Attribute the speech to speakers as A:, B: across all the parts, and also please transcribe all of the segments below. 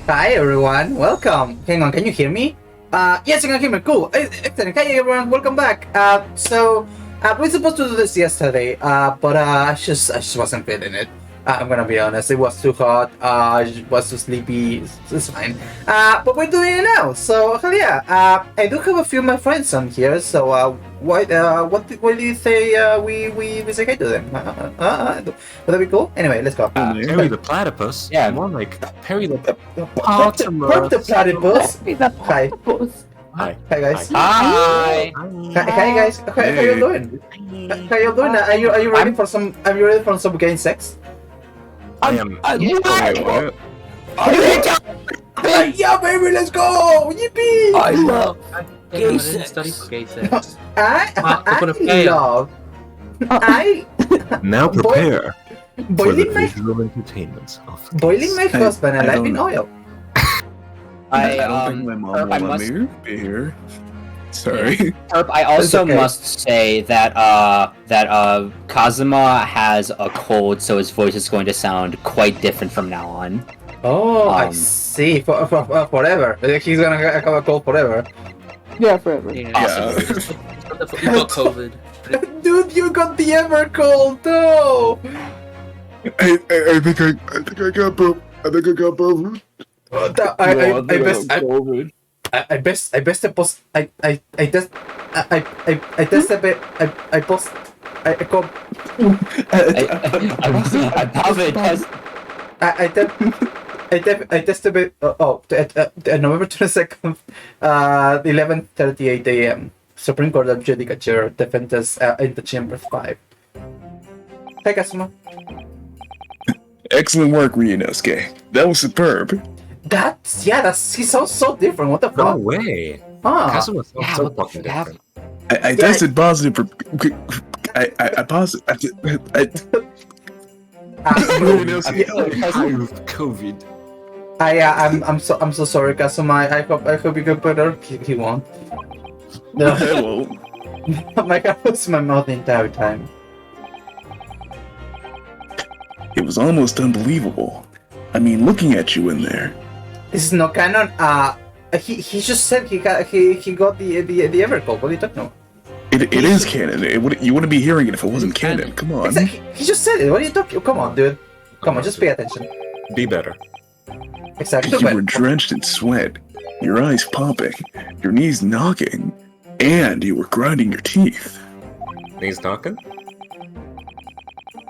A: Hi everyone, welcome. Hang on, can you hear me? Yes, you can hear me. Cool. Excellent. Hi everyone, welcome back. We were supposed to do this yesterday, but I just wasn't feeling it. I'm gonna be honest. It was too hot. I was too sleepy. It's fine. But we're doing it now. So hell yeah. I do have a few of my friends on here. So what do you say we say hi to them? Would that be cool? Anyway, let's go.
B: Perry the platypus?
C: Yeah.
B: More like Perry the
A: Perp the platypus. Hi.
B: Hi.
A: Hi guys.
C: Hi.
A: Hi guys. How you doing? How you doing? Are you ready for some? Are you ready for some gay sex?
B: I am.
A: Yeah, baby, let's go! Yippee!
C: I love
B: Gay
C: sex.
B: study for gay sex.
A: I
B: Now prepare for the
A: boiling my
B: visual entertainment of
A: boiling my husband alive
D: don't
A: in
D: know.
A: oil.
D: I don't think my mom
C: I
D: will let
C: must-
D: me be here. Sorry.
C: Herb, I also
A: okay.
C: must say that Kazuma has a cold, so his voice is going to sound quite different from now on.
A: Oh, I
C: Um,
A: see. For forever. He's gonna have a cold forever.
E: Yeah, forever.
D: Yeah.
B: You got COVID.
A: Dude, you got the ever cold too.
D: I think I got both. I think I got both.
A: I best post I test I test a bit I post I come
C: I probably test.
A: I test a bit November 22nd 11:38 a.m. Supreme Court of Judicature defendants in the chamber 5. Hey Kazuma.
D: Excellent work, Ryunosuke. That was superb.
A: That's he sounds so different. What the
B: No
A: fuck?
B: way.
A: Ah.
B: Kazuma sounds
C: Yeah,
B: so
C: what the
B: fucking
C: fuck happened?
B: different.
D: I tested positive for. I positive.
B: I with COVID.
A: I'm so sorry, Kazuma. I hope you get better. He won't. No,
D: I won't.
A: my God was in my mouth the entire time.
D: It was almost unbelievable. I mean, looking at you in there.
A: This is not canon. He just said he got the Evercold. What are you talking about?
D: It is canon. You wouldn't be hearing it if it wasn't canon. Come on.
A: Exactly. He just said it. What are you talking? Come on, dude. Come on, just pay attention.
B: Be better.
A: Exactly.
D: You were drenched in sweat, your eyes popping, your knees knocking, and you were grinding your teeth.
B: He's knocking?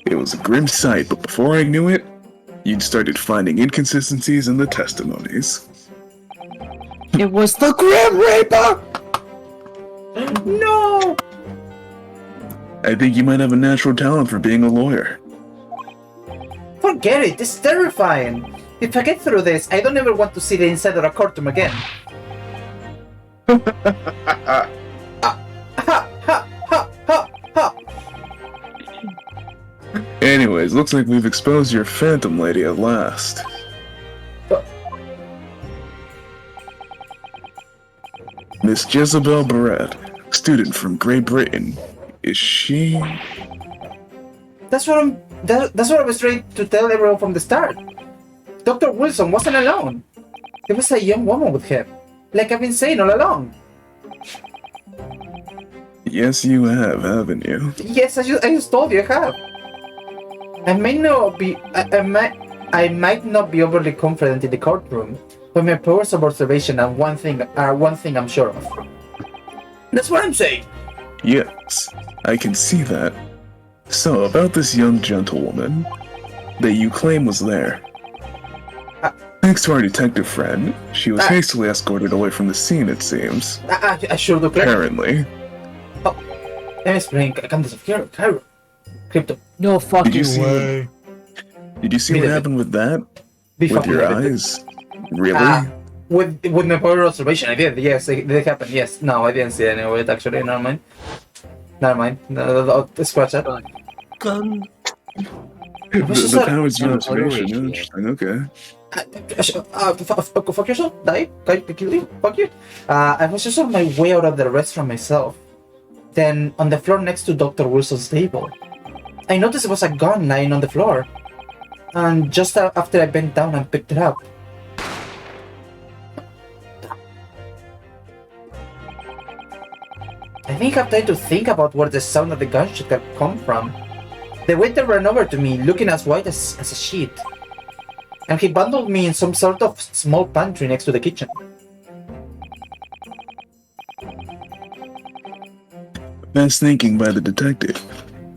D: It was a grim sight, but before I knew it, you'd started finding inconsistencies in the testimonies.
C: It was the Grim Reaper.
A: No.
D: I think you might have a natural talent for being a lawyer.
A: Forget it. It's terrifying. If I get through this, I don't ever want to see the inside of a courtroom again. Ha ha ha ha ha.
D: Anyways, looks like we've exposed your phantom lady at last. Miss Jezebel Barrett, student from Great Britain. Is she...
A: That's what I was trying to tell everyone from the start. Dr. Wilson wasn't alone. There was a young woman with him. Like I've been saying all along.
D: Yes, you have, haven't you?
A: Yes, I just told you I have. I may not be I might not be overly confident in the courtroom, but my powers of observation are one thing I'm sure of. That's what I'm saying.
D: Yes, I can see that. So, about this young gentlewoman that you claim was there. Thanks to our detective friend, she was hastily escorted away from the scene, it seems.
A: I sure do.
D: Apparently.
A: Let me explain. I can't disappear. Crypto.
C: No fucking
D: Did you see?
C: way.
D: Did you see
A: Me
D: what
A: neither.
D: happened with that?
A: Be
D: With
A: fucking
D: your
A: with it.
D: eyes? Really?
A: With my power of observation, I did. Yes, it did happen. Yes. No, I didn't see any of it actually. Never mind. No, scratch that.
B: Gun.
D: The powers of observation. Interesting. Okay.
A: Fuck yourself. Die. Kill you. Fuck you. I was just on my way out of the restaurant myself. Then, on the floor next to Dr. Wilson's table, I noticed there was a gun lying on the floor. And just after I bent down and picked it up, may have tried to think about where the sound of the gunshot had come from. The waiter ran over to me, looking as white as a sheet. And he bundled me in some sort of small pantry next to the kitchen.
D: Fast thinking by the detective.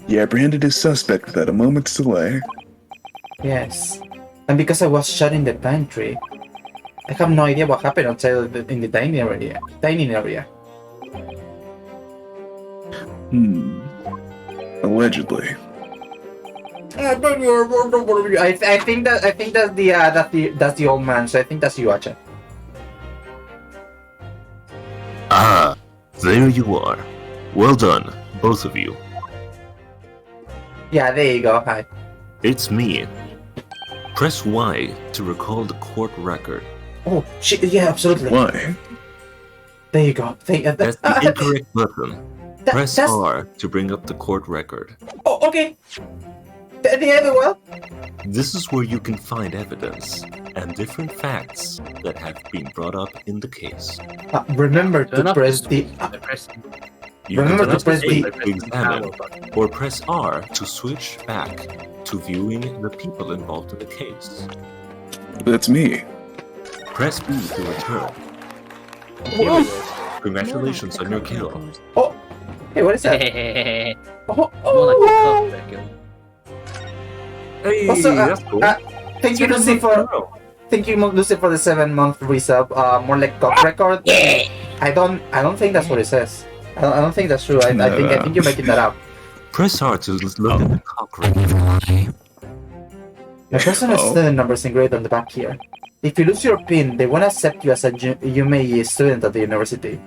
D: He apprehended his suspect without a moment's delay.
A: Yes. And because I was shut in the pantry, I have no idea what happened outside in the dining area.
D: Allegedly.
A: I think that's the old man. So I think that's you, Acha.
B: Ah, there you are. Well done, both of you.
A: Yeah, there you go. Hi.
B: It's me. Press Y to recall the court record.
A: Oh, shit. Yeah, absolutely.
D: Why?
A: There you go.
B: That's the incorrect button. Press
A: that's...
B: R to bring up the court record.
A: Oh, okay. Yeah, well.
B: This is where you can find evidence and different facts that have been brought up in the case.
A: Remember to press the...
B: You
A: remember
B: can
A: to press the...
B: examine, or press R to switch back to viewing the people involved in the case.
D: That's me.
B: Press B to return.
A: Whoa.
B: Congratulations on your kill.
A: Oh, hey, what is that?
C: More like a cup kill.
B: Hey,
A: Also,
B: that's cool.
A: Thank you, Lucy, for the 7-month resub. More like cock record. I don't think that's what it says. I don't think that's true. I think you're making that up.
B: Press R to look at the cock record.
A: The person has student numbers engraved on the back here. If you lose your pin, they won't accept you as a UME student at the university.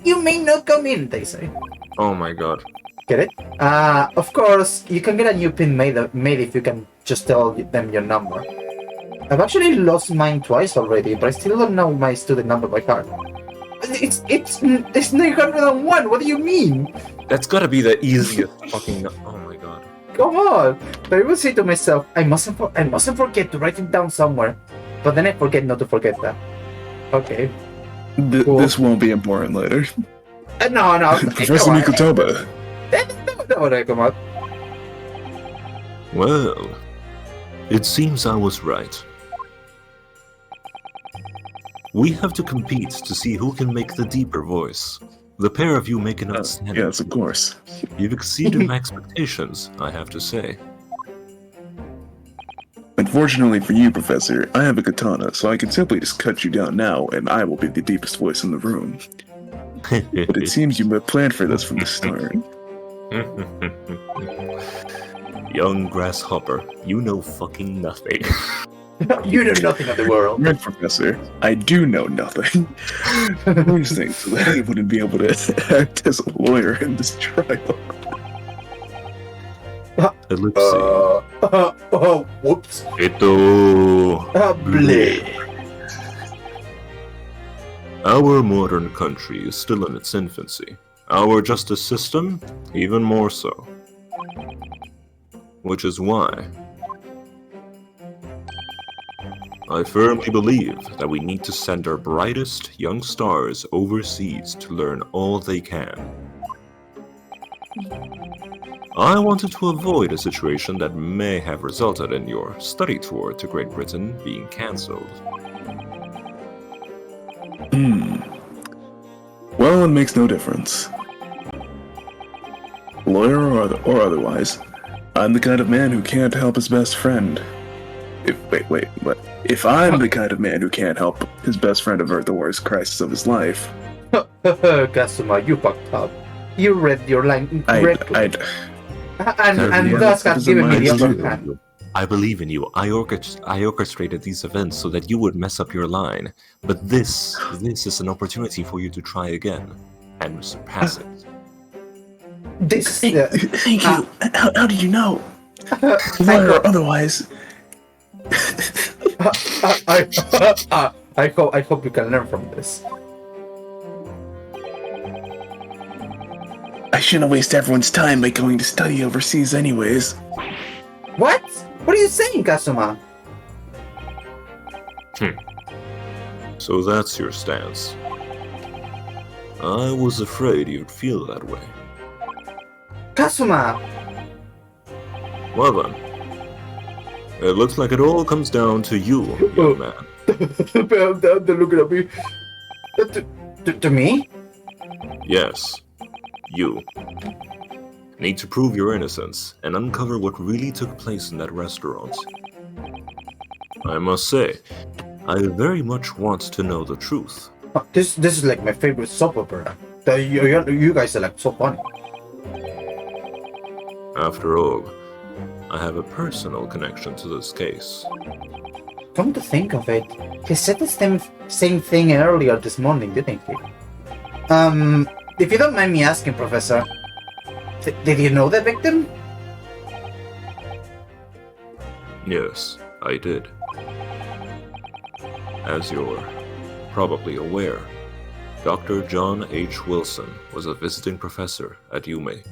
A: You may not come in, they say.
B: Oh my god.
A: Get it? Of course, you can get a new pin made if you can just tell them your number. I've actually lost mine twice already, but I still don't know my student number by heart. It's 901. What do you mean?
B: That's gotta be the easiest fucking. Oh my god.
A: Come on! But I will say to myself, I mustn't forget to write it down somewhere. But then I forget not to forget that. Okay. Cool.
D: This won't be important later.
A: No.
D: Professor Nikotoba.
A: No, come on.
B: Well, it seems I was right. We have to compete to see who can make the deeper voice. The pair of you make an outstanding.
D: Yes, of course.
B: You've exceeded my expectations, I have to say.
D: Unfortunately for you, Professor, I have a katana, so I can simply just cut you down now, and I will be the deepest voice in the room. But it seems you planned for this from the start.
B: Young grasshopper, you know fucking nothing.
A: You know nothing of the world.
D: Red Professor, I do know nothing. These things so that I wouldn't be able to act as a lawyer in this trial.
B: Let's see.
A: Whoops.
B: Bleh. Our modern country is still in its infancy. Our justice system, even more so. Which is why I firmly believe that we need to send our brightest young stars overseas to learn all they can. I wanted to avoid a situation that may have resulted in your study tour to Great Britain being cancelled.
D: Well, it makes no difference. Lawyer or otherwise, I'm the kind of man who can't help his best friend. If I'm the kind of man who can't help his best friend avert the worst crisis of his life...
A: Kasuma, you fucked up. You read your line... and thus have given me the upper hand.
B: I believe in you. I orchestrated these events so that you would mess up your line. But this is an opportunity for you to try again and surpass it.
D: Thank you. How did you know? Lawyer or otherwise.
A: I hope you can learn from this.
D: I shouldn't waste everyone's time by going to study overseas anyways.
A: What? What are you saying, Kasuma?
B: So that's your stance. I was afraid you'd feel that way.
A: Kazuma!
B: Well then, it looks like it all comes down to you, young man.
A: They're looking at me. To me?
B: Yes, you. Need to prove your innocence and uncover what really took place in that restaurant. I must say, I very much want to know the truth.
A: This is like my favorite soap opera. You guys are like so funny.
B: After all, I have a personal connection to this case.
A: Come to think of it, he said the same thing earlier this morning, didn't he? If you don't mind me asking, Professor, did you know the victim?
B: Yes, I did. As you're probably aware, Dr. John H. Wilson was a visiting professor at UME.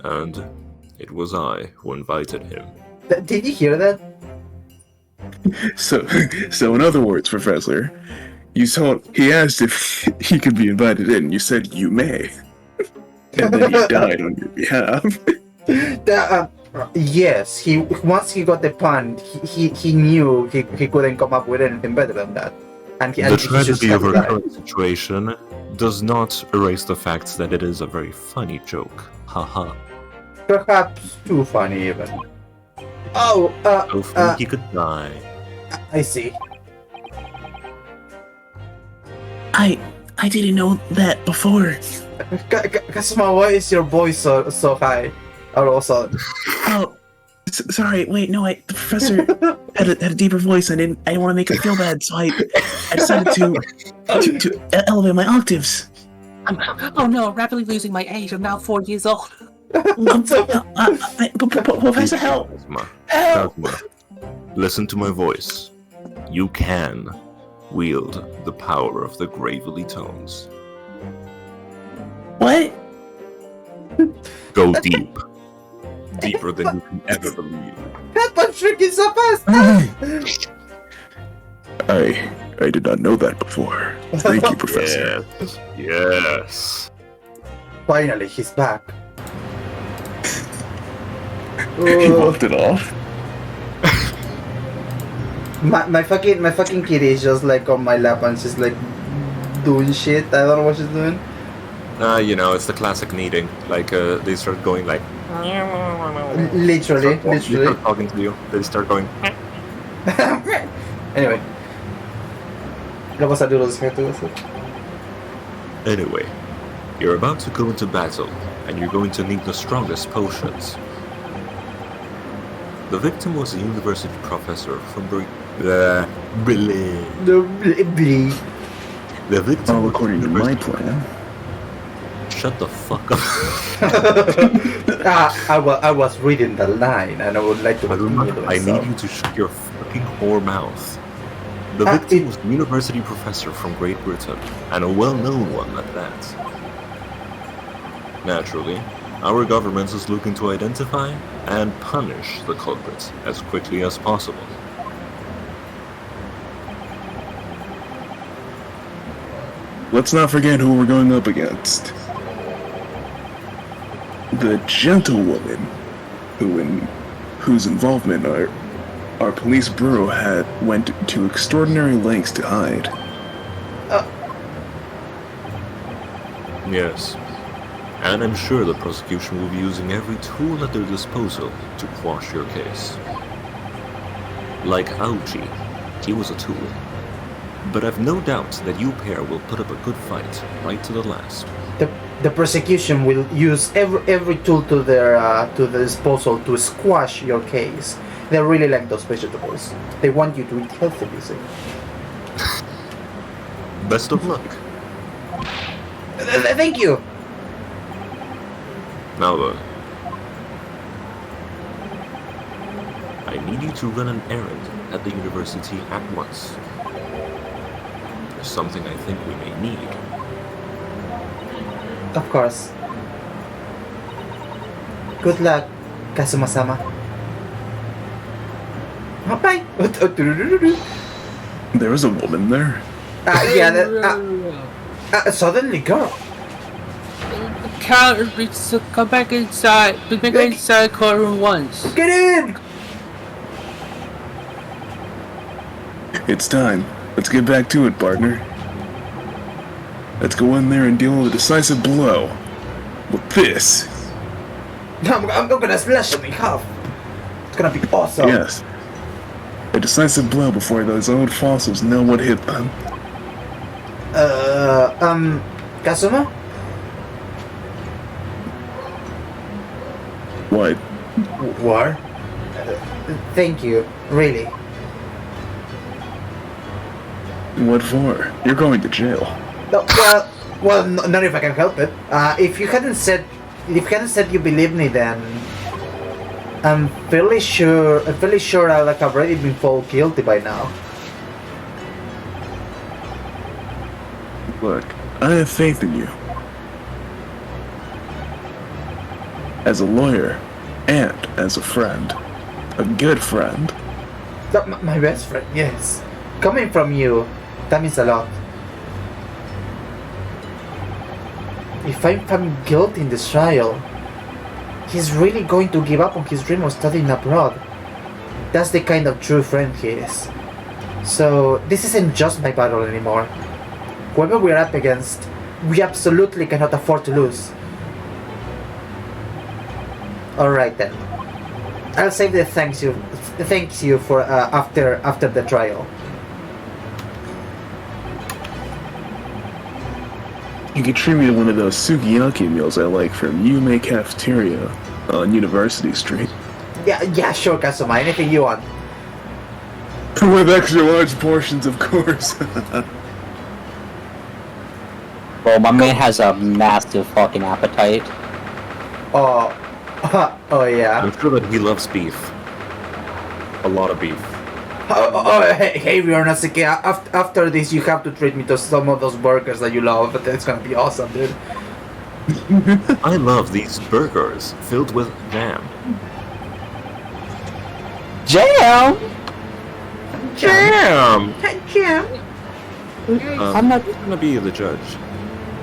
B: And it was I who invited him.
A: Did you hear that?
D: So in other words, Professor, he asked if he could be invited in. You said you may, and then he died on your behalf.
A: Yes. Once he got the pun, he knew he couldn't come up with anything better than that. And
B: The tragedy of our current situation does not erase the fact that it is a very funny joke. Haha.
A: Perhaps too funny even. Oh,
B: So think he could die.
A: I see.
E: I didn't know that before.
A: Kazuma, why is your voice so high? Or also,
E: Oh, sorry. Wait, no. The professor had a deeper voice. I didn't want to make him feel bad, so I decided to elevate my octaves.
F: Oh no, rapidly losing my age. I'm now 4 years old.
E: Professor, help!
B: Kazuma, listen to my voice. You can wield the power of the gravely tones.
E: What?
B: Go deep. Deeper than you can ever believe.
A: that one's shrinking so fast!
D: I did not know that before. Thank you, Professor.
B: Yes. Yes.
A: Finally, he's back.
D: He walked it off.
A: My fucking kitty is just like on my lap and she's like doing shit. I don't know what she's doing.
B: It's the classic kneading. Like, they start going like...
A: Literally.
B: They start talking to you. They start going...
A: Anyway. ¿Qué vas a hacer los objetos?
B: Anyway, you're about to go into battle, and you're going to need the strongest potions. The victim was a university professor from The victim
D: All
B: was
D: according to my
B: university-
D: plan.
B: Shut the fuck up.
A: I was reading the line and I would like to continue doing
B: I
A: so.
B: need you to shut your fucking whore mouth. The victim was a university professor from Great Britain, and a well-known one at that. Naturally, our government is looking to identify and punish the culprits as quickly as possible.
D: Let's not forget who we're going up against. The gentlewoman, whose involvement our police bureau went to extraordinary lengths to hide.
B: Yes. And I'm sure the prosecution will be using every tool at their disposal to quash your case. Like Aoji, he was a tool. But I've no doubt that you pair will put up a good fight right to the last.
A: The prosecution will use every tool to their disposal to squash your case. They really like those vegetables. They want you to eat healthy, you see.
B: Best of luck.
A: Thank you.
B: Now then, I need you to run an errand at the university at once. There's something I think we may need.
A: Of course. Good luck, Kazuma-sama. Bye.
D: There was a woman there.
A: Suddenly, girl.
F: Come back inside. Come back inside courtroom once.
A: Get in!
D: It's time. Let's get back to it, partner. Let's go in there and deal with a decisive blow. With this.
A: I'm gonna slash him in half. It's gonna be awesome.
D: Yes. A decisive blow before those old fossils know what hit them.
A: Kazuma?
D: What?
A: What? Thank you, really.
D: What for? You're going to jail.
A: No, not if I can help it. If you hadn't said you believe me, then I'm fairly sure I'll have already been found guilty by now.
D: Look, I have faith in you. As a lawyer, and as a friend. A good friend.
A: My best friend, yes. Coming from you, that means a lot. If I'm found guilty in this trial, he's really going to give up on his dream of studying abroad. That's the kind of true friend he is. So, this isn't just my battle anymore. Whoever we're up against, we absolutely cannot afford to lose. Alright then. I'll save the thanks you for after the trial.
D: You could treat me to one of those sukiyaki meals I like from Yume Cafeteria on University Street.
A: Yeah, sure, Kazuma. Anything you want.
D: With extra large portions, of course.
C: Well, my man has a massive fucking appetite.
A: Oh, oh yeah.
B: I'm sure that he loves beef. A lot of beef.
A: Hey, Ryonasuke, after this you have to treat me to some of those burgers that you love, but it's gonna be awesome, dude.
B: I love these burgers filled with jam.
C: Jam!
B: Jam!
A: Jam!
C: I'm not.
B: Who's gonna be the judge?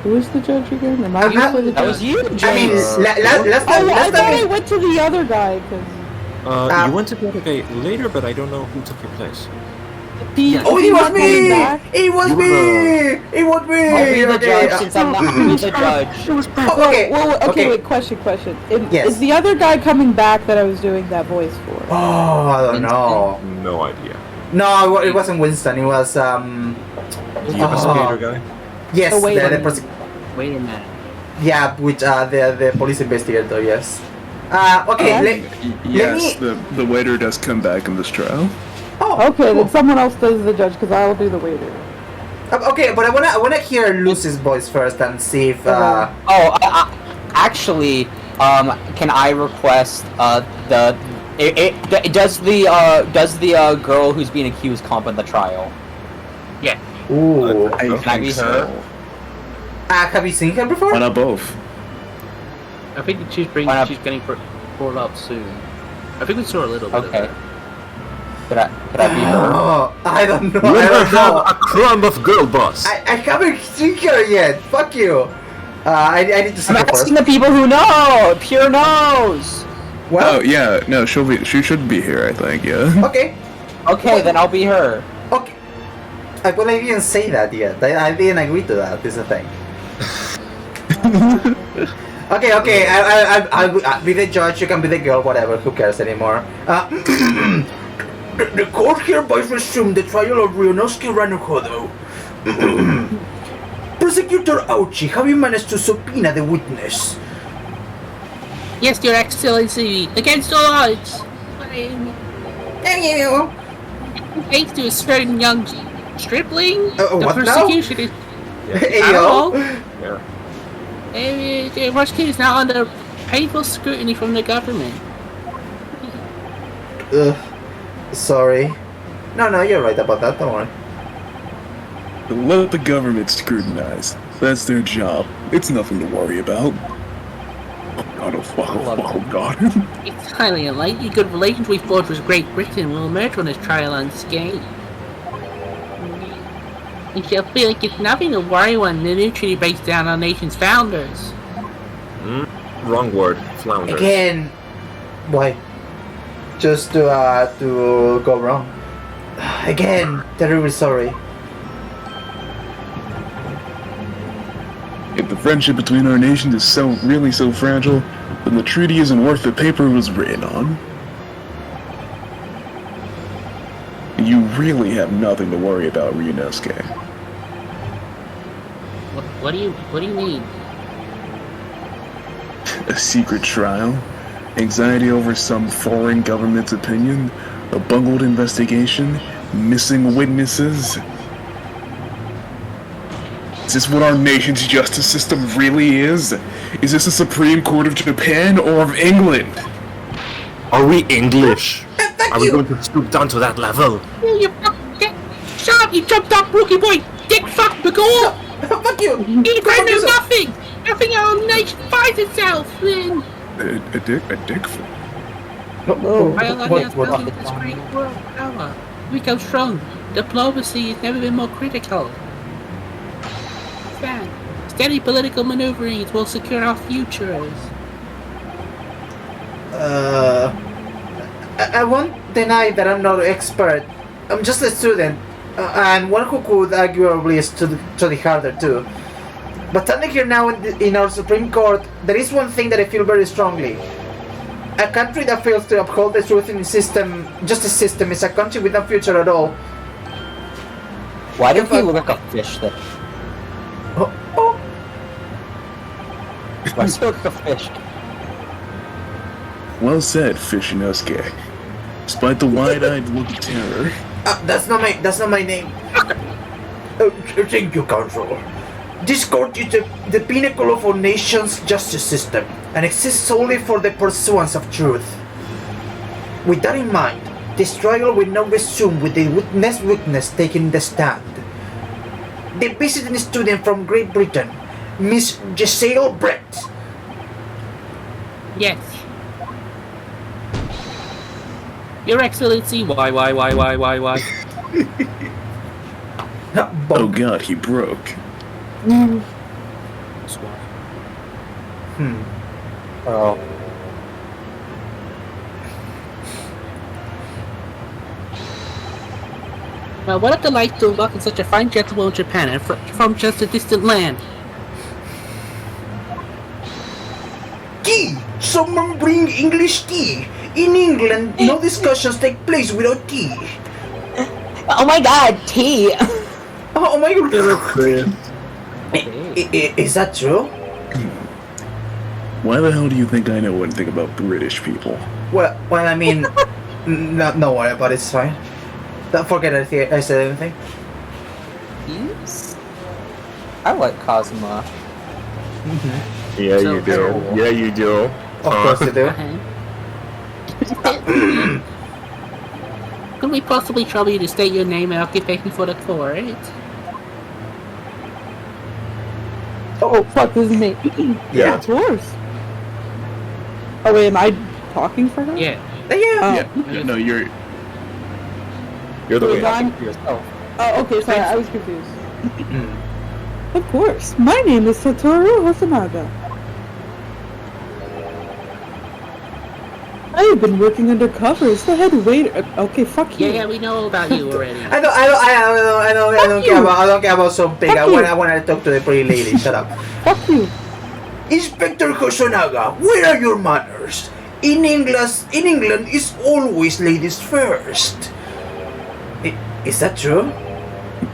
G: Who is the judge again? Am I usually the
C: That was
G: judge?
C: you,
A: I mean,
C: James.
A: last
G: I
A: time
G: thought I went to the other guy because
B: You went to the other guy later, but I don't know who took your place.
A: Oh, it was me! It was
B: You
A: me!
B: were
A: It was me!
C: I'll be the
A: Okay,
C: judge since I'm not be the judge.
A: oh, okay.
G: okay, wait, question.
A: Yes.
G: Is the other guy coming back that I was doing that voice for?
A: Oh, I don't know.
B: No idea.
A: No, it wasn't Winston. It was
B: The investigator guy?
A: yes,
G: Oh, wait a
A: the
G: minute.
F: Wait a minute.
A: yeah, which the police investigator. Yes. Okay.
D: Yes, the waiter does come back in this trial.
G: Okay, then someone else does the judge because I'll do the waiter.
A: Okay, but I wanna hear Lucy's voice first and see if
C: Actually, can I request does the girl who's being accused comp in the trial?
A: Ooh.
C: Can I be her?
A: Have you seen her before?
D: Why not both?
F: I think she's getting brought up soon. I think we saw a little bit of
C: Okay.
F: her.
C: Could I be her?
A: Oh, I don't know.
B: You
A: I
B: never
A: don't
B: have
A: know.
B: a crumb of girl boss!
A: I haven't seen her yet. Fuck you. I need to see
C: I'm
A: her first.
C: asking the people who know. Pure knows.
A: Well,
D: Oh yeah, no, she should be here. I think, yeah.
A: okay.
C: Okay, then I'll be her.
A: Okay. Well, I didn't say that yet. I didn't agree to that. This is the thing. Okay. I'll be the judge. You can be the girl. Whatever. Who cares anymore? The court hereby resumed the trial of Ryunosuke Ranukodo. Prosecutor Auchi, have you managed to subpoena the witness?
F: Yes, Your Excellency. Against all odds. Thanks to a certain young stripling, the
A: what now?
F: persecution is.
A: Hey,
F: I
A: yo.
F: don't know. The prosecution is now under painful scrutiny from the government.
A: Sorry. No, you're right about that. Don't worry.
D: Let the government scrutinize. That's their job. It's nothing to worry about. Oh god.
F: It's highly unlikely good relations we forged with Great Britain will emerge from this trial unscathed. You should feel like it's nothing to worry when the new treaty breaks down our nation's founders.
B: Wrong word. Flounders.
A: Again, why? Just to go wrong. Again, terribly sorry.
D: If the friendship between our nations is really so fragile, then the treaty isn't worth the paper it was written on. You really have nothing to worry about, Ryunosuke.
F: What do you mean?
D: A secret trial? Anxiety over some foreign government's opinion? A bungled investigation? Missing witnesses? Is this what our nation's justice system really is? Is this the Supreme Court of Japan or of England?
B: Are we English? Are we going to stoop down to that level?
F: Shut up, you jumped up, rookie boy! Dick fuck McCall!
A: Fuck you!
F: You can do nothing! Nothing our nation finds itself in!
D: A dick?
F: While our hands building this great world power, we come strong. Diplomacy has never been more critical. Steady political maneuverings will secure our futures.
A: I won't deny that I'm not an expert. I'm just a student, and one who could arguably study harder too. But standing here now in our Supreme Court, there is one thing that I feel very strongly. A country that fails to uphold the truth in the system, justice system, is a country with no future at all.
C: Why do you look like a fish then?
A: Oh.
C: Why does he look like a fish?
D: Well said, Ryunosuke. Despite the wide-eyed look of terror.
A: That's not my name. Thank you, Counsel. This court is the pinnacle of our nation's justice system and exists solely for the pursuance of truth. With that in mind, this trial will now resume with the witness taking the stand. The visiting student from Great Britain, Miss Giselle Brett.
F: Yes. Your Excellency, why?
D: Oh god, he broke.
C: Oh.
F: Well, what a delight to welcome such a fine gentleman in Japan and from just a distant land.
A: Tea! Someone bring English tea! In England, no discussions take place without tea.
H: Oh my god, tea!
A: Oh my god! Is that true?
D: Why the hell do you think I know anything about British people?
A: Well, I mean, no worry about it, it's fine. Don't forget I said anything.
C: Yes. I like Kazuma.
B: Yeah,
F: So
B: you do.
F: terrible.
B: Yeah, you do.
A: Of course you do.
F: Could we possibly trouble you to state your name and occupation for the court?
G: Oh, fuck, this is me.
B: Yeah.
G: Of course. Oh, wait, am I talking for her?
F: Yeah.
A: Yeah.
G: Oh.
D: No, you're
B: You're the
G: Wait,
B: way.
G: I'm-
C: Oh.
G: Oh, okay, sorry, I was confused. Of course. My name is Satoru Hosonaga. I have been working undercover as the head waiter. Okay, fuck you.
F: Yeah, we know about you already.
A: I don't care about some pig. I want to talk to the pretty lady. Shut up.
G: Fuck you.
A: Inspector Hosonaga, where are your manners? In England, it's always ladies first. Is that true?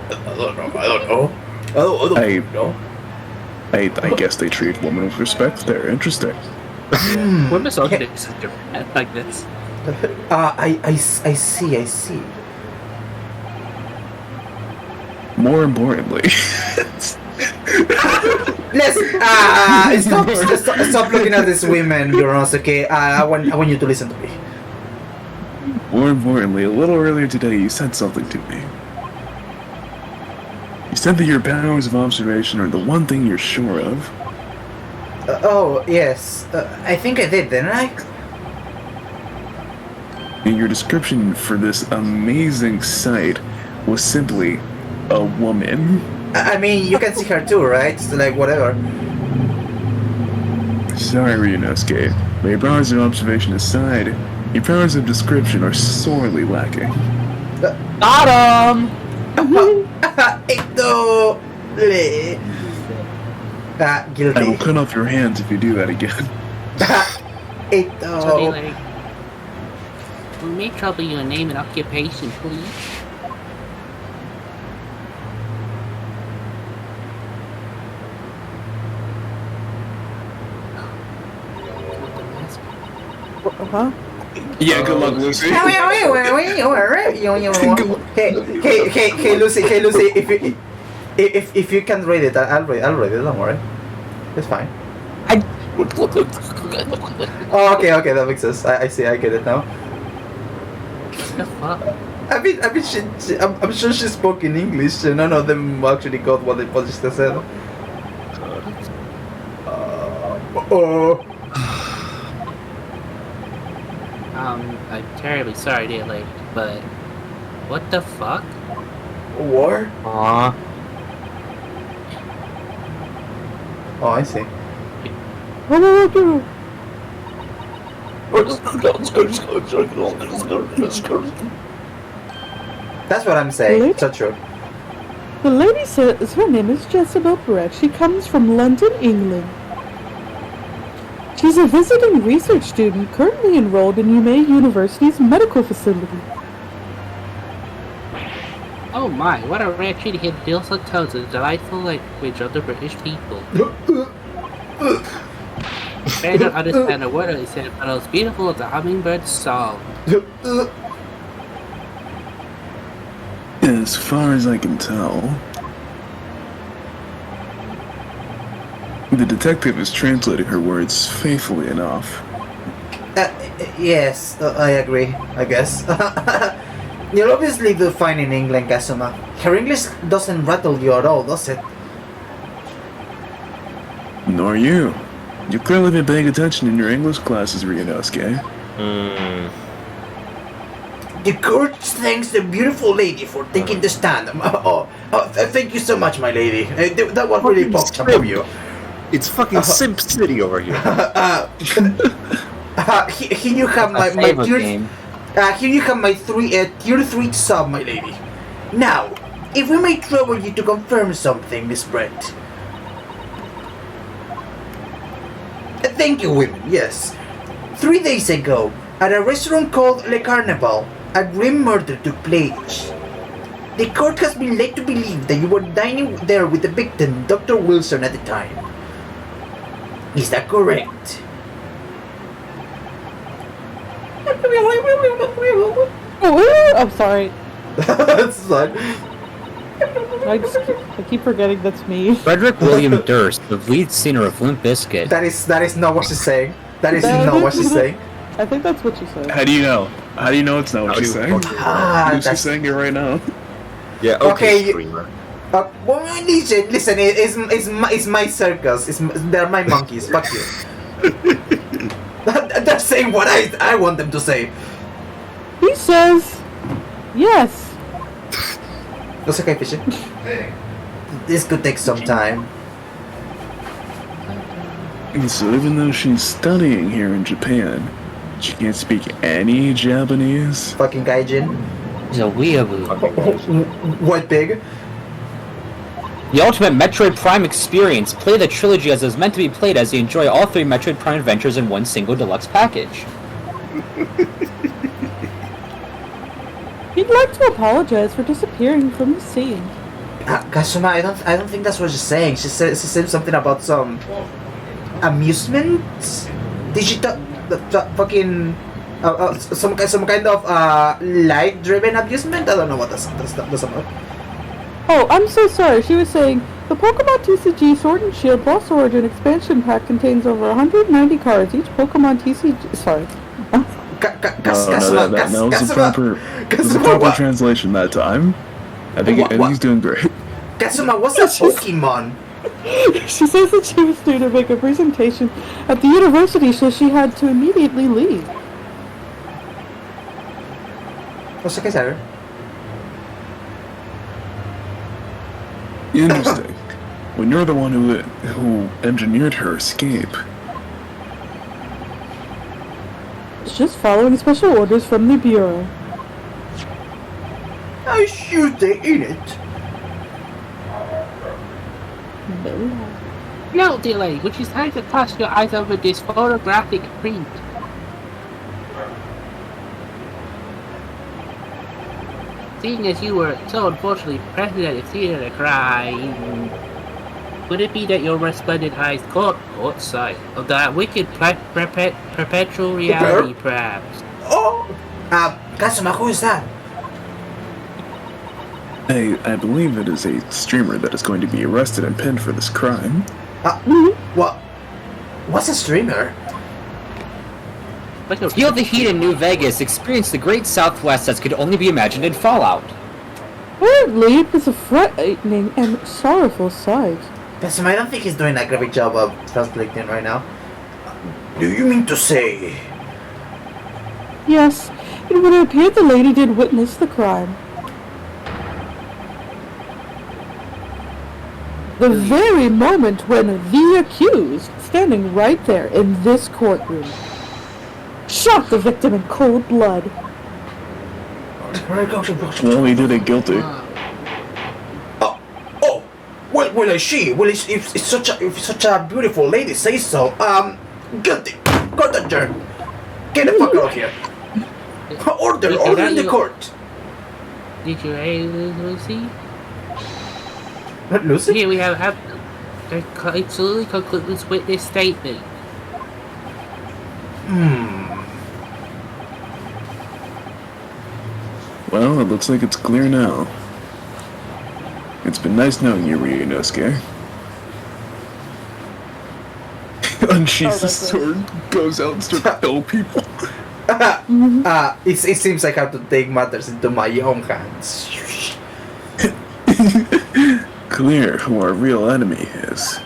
A: I don't know.
D: I guess they treat women with respect there. Interesting.
F: We're misogynists like this.
A: I see.
D: More importantly,
A: Let's stop looking at these women, Ryunosuke. I want you to listen to me.
D: more importantly, a little earlier today you said something to me. You said that your powers of observation are the one thing you're sure of.
A: Oh, yes. I think I did, didn't I?
D: And your description for this amazing sight was simply a woman.
A: I mean, you can see her too, right? So, like, whatever.
D: Sorry, Ryunosuke. But your powers of observation aside, your powers of description are sorely lacking.
C: Got him!
A: No!
D: I will
A: Guilty.
D: cut off your hands if you do that again.
F: So they like, we may trouble your name and occupation, please.
G: Huh?
D: Yeah, good luck, Lucy.
A: Hey, Lucy, if you can read it, I'll read it. Don't worry, it's fine. Oh, okay, that makes sense. I see, I get it now.
F: What the fuck?
A: I mean, I'm sure she spoke in English. None of them actually got what they just said.
F: I'm terribly sorry, dear lady, but what the fuck?
A: War?
C: Aw.
A: Oh, I see. That's what I'm saying.
G: Really?
A: It's not true.
G: The lady says her name is Jezebel Brett. She comes from London, England. She's a visiting research student currently enrolled in UMay University's medical facility.
F: Oh my, what a rare treat to hear Dilsa tones the delightful language of the British people. I don't understand a word he said, but it was beautiful as a hummingbird's song.
D: As far as I can tell, the detective is translating her words faithfully enough.
A: Yes, I agree, I guess. You'll obviously do fine in England, Kazuma. Her English doesn't rattle you at all, does it?
D: Nor you. You've clearly been paying attention in your English classes, Ryunosuke.
A: The court thanks the beautiful lady for taking the stand. Thank you so much, my lady. That was really popped up of you.
B: It's fucking Simp City over here.
A: Here you have my
C: favorite
A: tier.
C: game.
A: Here you have my tier 3 sub, my lady. Now, if we may trouble you to confirm something, Miss Brent. Thank you, women. Yes. 3 days ago, at a restaurant called Le Carnival, a grim murder took place. The court has been led to believe that you were dining there with the victim, Dr. Wilson, at the time. Is that correct?
G: Oh, I'm sorry.
A: That's fine.
G: I keep forgetting that's me.
C: Frederick William Durst, the lead singer of Limp Bizkit.
A: That is not what she's saying. That is not what she's saying.
G: I think that's what she said.
D: How do you know? How do you know it's not what she's saying? Lucy's
A: That's
D: saying it right now.
B: Yeah,
A: Okay,
B: streamer.
A: well, listen, it's my circus. They're my monkeys. Fuck you. They're saying what I want them to say.
G: He says, yes.
A: That's okay, Fishy. This could take some time.
D: And so even though she's studying here in Japan, she can't speak any Japanese?
A: Fucking gaijin.
C: He's a weeaboo.
A: What pig?
C: The ultimate Metroid Prime experience. Play the trilogy as it was meant to be played as you enjoy all 3 Metroid Prime adventures in one single deluxe package.
G: He'd like to apologize for disappearing from the scene.
A: Kazuma, I don't think that's what she's saying. She said something about some amusement, digital, fucking some kind of light-driven amusement. I don't know what that's about.
G: Oh, I'm so sorry. She was saying, the Pokemon TCG Sword and Shield Lost Origin expansion pack contains over 190 cards. Each Pokemon TCG... Sorry.
D: That was the proper translation that time. I think he's doing great.
A: Kazuma, what's a Pokemon?
G: She says that she was due to make a presentation at the university, so she had to immediately leave.
A: What's okay, sir?
D: Interesting. When you're the one who engineered her escape.
G: It's just following special orders from the Bureau.
A: I shoot they in it.
F: No delay, which is time to cast your eyes over this photographic print. Seeing as you were so unfortunately present at the scene of the crime, would it be that your resplendent eyes caught sight of that wicked perpetual reality, perhaps?
A: Oh! Kasuma, who is that?
D: I believe it is a streamer that is going to be arrested and pinned for this crime.
A: What? What's a streamer?
C: Feel the heat in New Vegas, experience the great Southwest as could only be imagined in Fallout.
G: Apparently, it was a frightening and sorrowful sight.
A: Kasuma, I don't think he's doing a great job of translating right now. Do you mean to say?
G: Yes, it would appear the lady did witness the crime. The very moment when the accused, standing right there in this courtroom, shot the victim in cold blood.
D: Well, he did it guilty.
A: Well, I see. Well, if such a beautiful lady says so, guilty. Got that germ. Get the fuck out of here. Order in the court.
F: Did you hear Lucy?
A: What, Lucy?
F: Here we have absolutely concludes with this statement.
D: Well, it looks like it's clear now. It's been nice knowing you, Ryunosuke. Unsheathes the sword, goes out and starts to kill people.
A: It seems like I have to take matters into my own hands.
D: Clear who our real enemy is.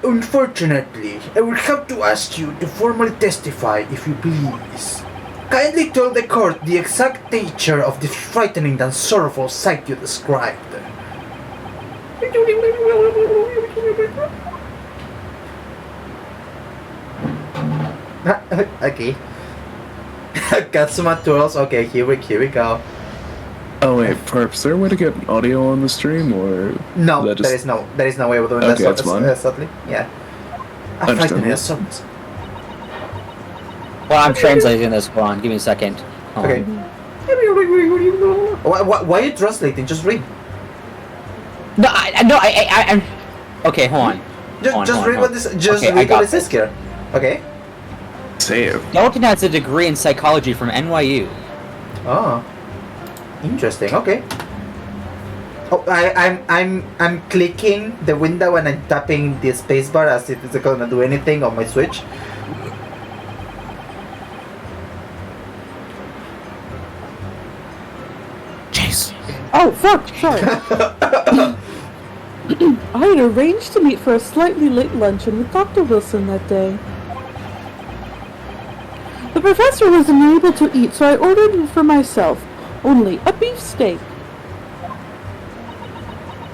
A: Unfortunately, I will have to ask you to formally testify, if you please. Kindly tell the court the exact nature of the frightening and sorrowful sight you described. Okay. Katsuma twirls. Okay, here we go.
D: Oh wait, Perp, is there a way to get audio on the stream, or
A: No,
D: that
A: there is no way of doing that.
D: Okay, that's fine.
A: Sadly, yeah. I
D: Understandable.
A: frightened so.
C: Well, I'm translating this. Hold on, give me a second. Hold
A: Okay.
C: on.
A: Why are you translating? Just read.
C: I'm. Okay, hold on.
A: Just read what this. Just
C: Okay, I
A: read
C: got
A: what it says here. Okay.
D: Save.
C: Dalton has a degree in psychology from NYU.
A: Oh. Interesting. Okay. Oh, I'm clicking the window and I'm tapping the spacebar as if it's gonna do anything on my Switch.
C: Jeez.
G: Oh, fuck, sorry. I had arranged to meet for a slightly late luncheon with Dr. Wilson that day. The professor was unable to eat, so I ordered it for myself. Only a beefsteak.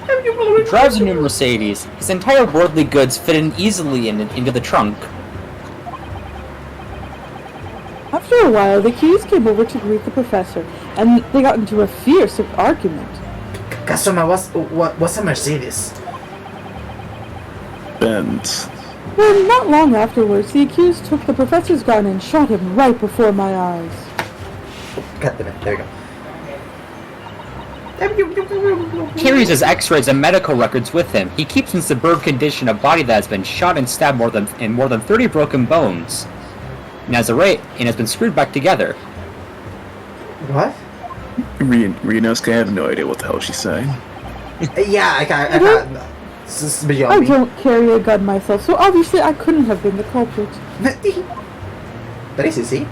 C: He drives a new Mercedes. His entire worldly goods fit in easily into the trunk.
G: After a while, the keys came over to greet the professor, and they got into a fierce argument.
A: Kasuma, what's a Mercedes?
D: Benz.
G: Well, not long afterwards, the accused took the professor's gun and shot him right before my eyes.
A: God damn it, there we go.
C: Carries his x-rays and medical records with him. He keeps in superb condition a body that has been shot and stabbed more than 30 broken bones. And has been screwed back together.
A: What?
D: Ryunosuke, I have no idea what the hell she's saying.
A: Yeah, I can't. This is beyond
G: I
A: me.
G: don't carry a gun myself, so obviously I couldn't have been the culprit.
A: That is easy.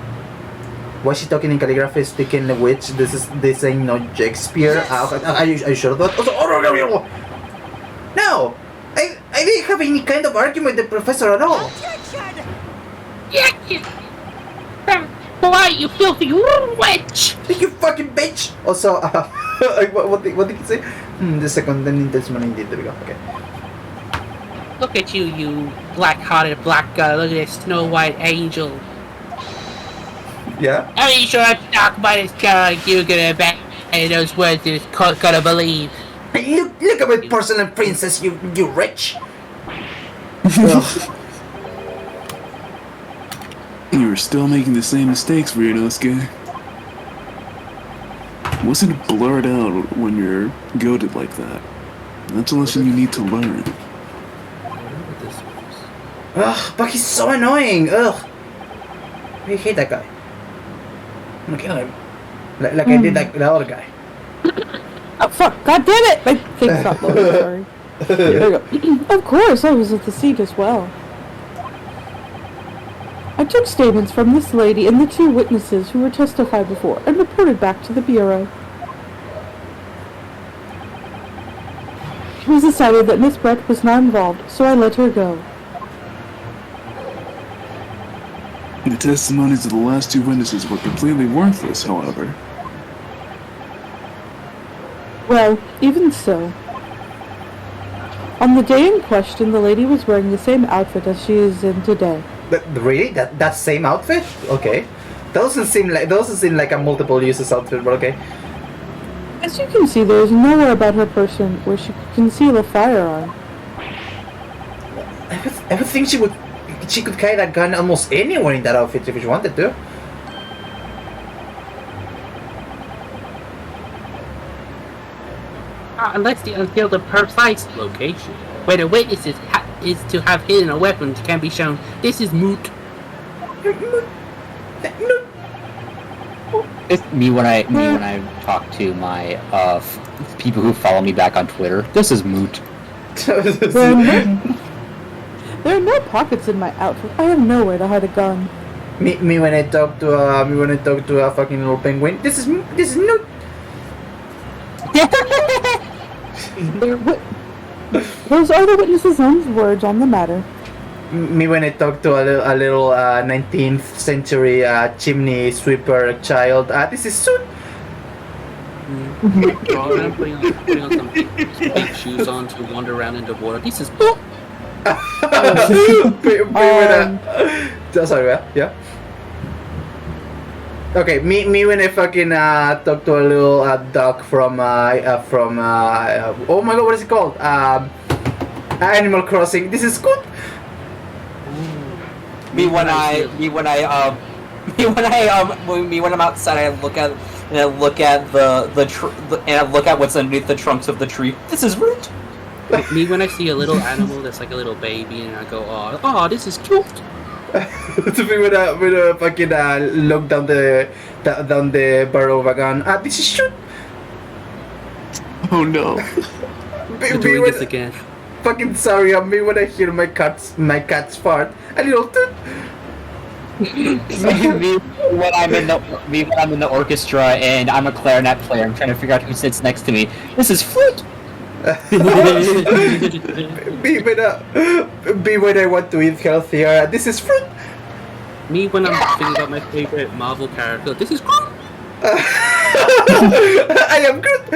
A: Was she talking in calligraphy, speaking which this ain't no Shakespeare? Are you sure of that? No! I didn't have any kind of argument with the professor at all.
F: Why, you filthy witch!
A: You fucking bitch! Also, what did you say? The second, the Nintendo's money indeed. There we go. Okay.
F: Look at you, you black-hearted black girl. Look at this Snow White angel.
A: Yeah.
F: Are you sure I'm talking about this girl? You're gonna bet those words is gonna believe.
A: Look at my personal princess, you rich. Ugh.
D: You were still making the same mistakes, Ryunosuke. Wasn't blurred out when you're goaded like that. That's a lesson you need to learn.
A: Ugh, but he's so annoying. Ugh. I hate that guy. I'm gonna kill him. Like I did like the other guy.
G: Oh fuck! God damn it! My thing's not loading. Sorry. There we go. Of course, I was at the seat as well. I took statements from this lady and the 2 witnesses who were testified before and reported back to the bureau. It was decided that Miss Brett was not involved, so I let her go.
D: The testimonies of the last 2 witnesses were completely worthless, however.
G: Well, even so. On the day in question, the lady was wearing the same outfit as she is in today.
A: Really? That same outfit? Okay. Doesn't seem like a multiple uses outfit, but okay.
G: As you can see, there is nowhere about her person where she could conceal a firearm.
A: I would think she could carry that gun almost anywhere in that outfit if she wanted to.
F: Unless they unveil the precise location where the witness is to have hidden a weapon can be shown. This is moot.
C: It's me when I talk to my people who follow me back on Twitter. This is moot.
G: There are no pockets in my outfit. I have nowhere to hide a gun.
A: Me when I talk to a fucking little penguin. This is no.
G: Those are the witnesses' own words on the matter.
A: Me when I talk to a little 19th century chimney sweeper child. This is soon.
F: I'm putting on some big shoes on to wander around in the water. This is
A: sorry, yeah. Okay, me when I fucking talk to a little duck from oh my god, what is it called? Animal Crossing. This is good.
H: Me when I'm outside, I look at what's underneath the trunks of the tree. This is rude.
F: Me when I see a little animal that's like a little baby and I go, oh, this is cute.
A: To me when I fucking look down the barrel of a gun. This is shoot.
D: Oh no.
F: You're doing this again.
A: Fucking sorry, me when I hear my cat's fart. A little toot.
C: me when I'm in the orchestra and I'm a clarinet player. I'm trying to figure out who sits next to me. This is flute.
A: Be when I want to eat healthier. This is fruit.
F: Me when I'm thinking about my favorite Marvel character. This is Groot.
A: I am good.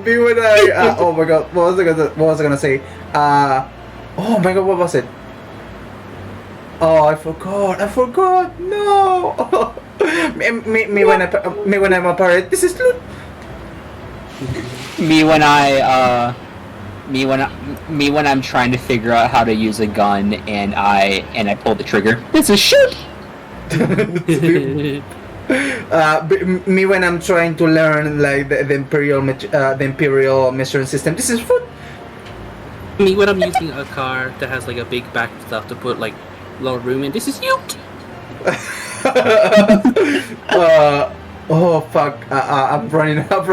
A: Me when I oh my god, what was I gonna say? Oh my god, what was it? Oh, I forgot. No. me when I'm a pirate. This is loot.
C: Me when I'm trying to figure out how to use a gun and I pull the trigger. This is shoot.
A: Me when I'm trying to learn like the imperial measuring system. This is food.
F: Me when I'm using a car that has like a big back stuff to put like a lot of room in. This is ute.
A: Oh fuck! I'm running out.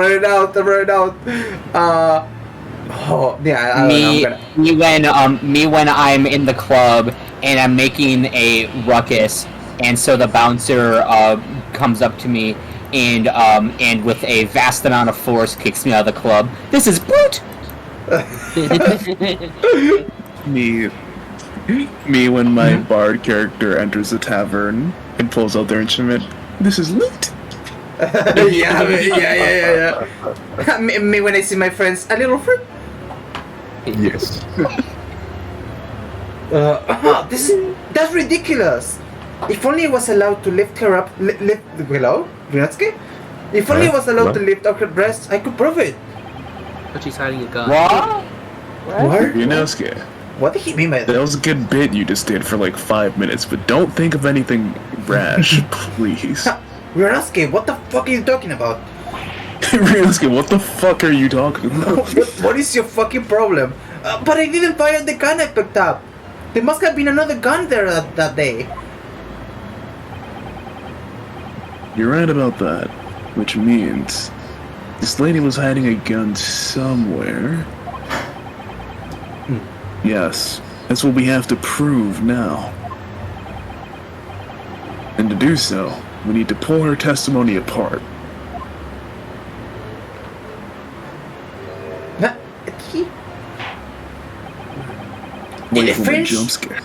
A: Oh yeah.
C: Me when I'm in the club and I'm making a ruckus, and so the bouncer comes up to me and with a vast amount of force kicks me out of the club. This is brute.
D: Me when my bard character enters a tavern and pulls out their instrument. This is lit.
A: yeah. Me when I see my friends, a little freak.
B: Yes.
A: That's ridiculous. If only I was allowed to lift her up. Hello, Ryunosuke? If only I was allowed to lift up her breasts, I could prove it.
F: But she's hiding a gun.
C: What?
A: What?
D: Ryunosuke,
A: What did he mean by
D: that
A: that?
D: was a good bit you just did for like 5 minutes, but don't think of anything rash, please.
A: Ryunosuke, what the fuck are you talking about?
D: Ryunosuke, what the fuck are you talking about?
A: What is your fucking problem? But I didn't fire the gun I picked up. There must have been another gun there that day.
D: You're right about that, which means this lady was hiding a gun somewhere. Yes, that's what we have to prove now. And to do so, we need to pull her testimony apart. Wait for the
A: French?
D: jump scare.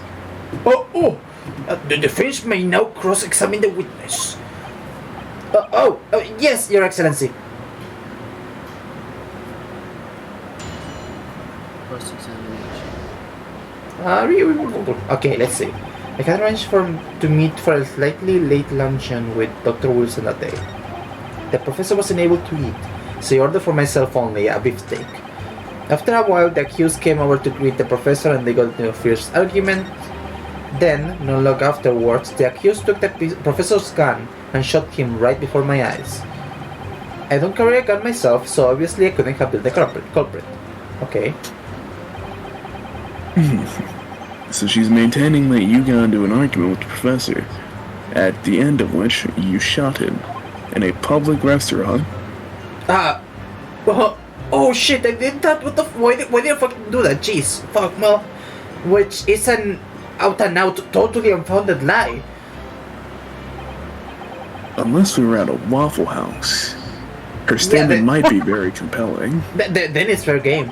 A: The defense may now cross-examine the witness. Yes, Your Excellency. Okay, let's see. I can arrange to meet for a slightly late luncheon with Dr. Wilson that day. The professor wasn't able to eat, so I ordered for myself only a beefsteak. After a while, the accused came over to greet the professor and they got into a fierce argument. Then, not long afterwards, the accused took the professor's gun and shot him right before my eyes. I don't carry a gun myself, so obviously I couldn't have been the culprit. Okay.
D: So she's maintaining that you got into an argument with the professor, at the end of which you shot him in a public restaurant.
A: Oh shit, I did that? What the why did I fucking do that? Jeez, fuck, well, which is an out-and-out, totally unfounded lie.
D: Unless we were at a Waffle House, her statement might be very compelling.
A: Then it's fair game.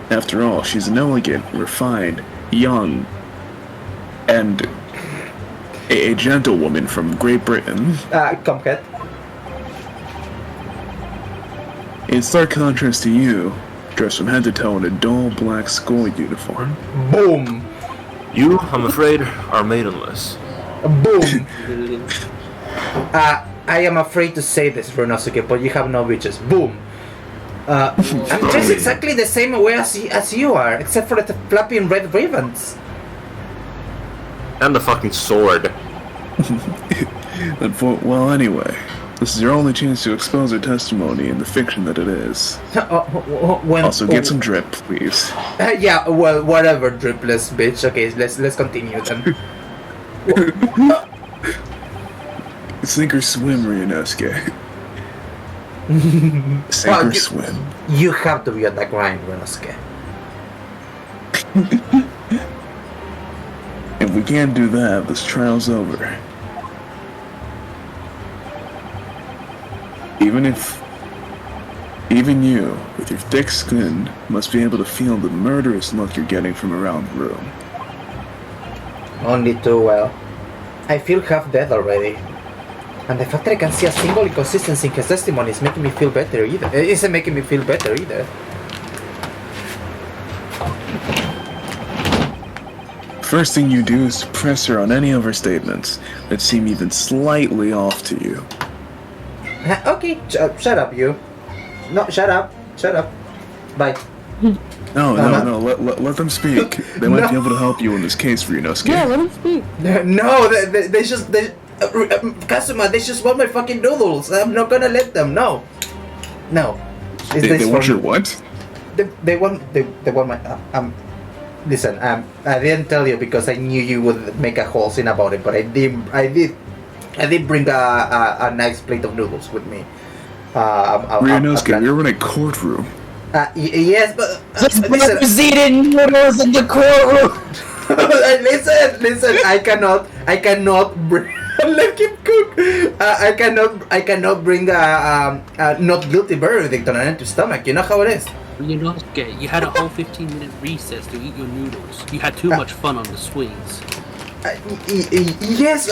D: After all, she's an elegant, refined, young, and a gentlewoman from Great Britain.
A: Comcat.
D: In stark contrast to you, dressed from head to toe in a dull black school uniform.
A: Boom.
B: You, I'm afraid, are maidenless.
A: Boom. I am afraid to say this, Ryunosuke, but you have no bitches. Boom. I'm dressed exactly the same way as you are, except for the flapping red ribbons.
B: And the fucking sword.
D: Well, anyway, this is your only chance to expose her testimony in the fiction that it is. Also, get some drip, please.
A: Yeah, well, whatever, dripless bitch. Okay, let's continue then.
D: Sink or swim, Ryunosuke. Sink or swim.
A: You have to be on the grind, Ryunosuke.
D: If we can't do that, this trial's over. Even you, with your thick skin, must be able to feel the murderous look you're getting from around the room.
A: Only too well. I feel half dead already. And the fact that I can see a single inconsistency in his testimony is making me feel better either. It isn't making me feel better either.
D: First thing you do is to press her on any of her statements that seem even slightly off to you.
A: Okay, shut up, you. No, shut up. Bye.
D: No, let them speak. They might be able to help you in this case, Ryunosuke.
G: Yeah, let him speak.
A: No, they just... Kazuma, they just want my fucking noodles. I'm not gonna let them. No.
D: They want your what?
A: They want my listen, I didn't tell you because I knew you would make a whole scene about it, but I did bring a nice plate of noodles with me.
D: Ryunosuke, we were in a courtroom.
A: Yes, but
C: Who's eating noodles in the courtroom?
A: listen, I cannot bring let him cook. I cannot bring a not guilty verdict on an empty stomach. You know how it is.
F: You had a whole 15-minute recess to eat your noodles. You had too much fun on the swings.
A: Yes,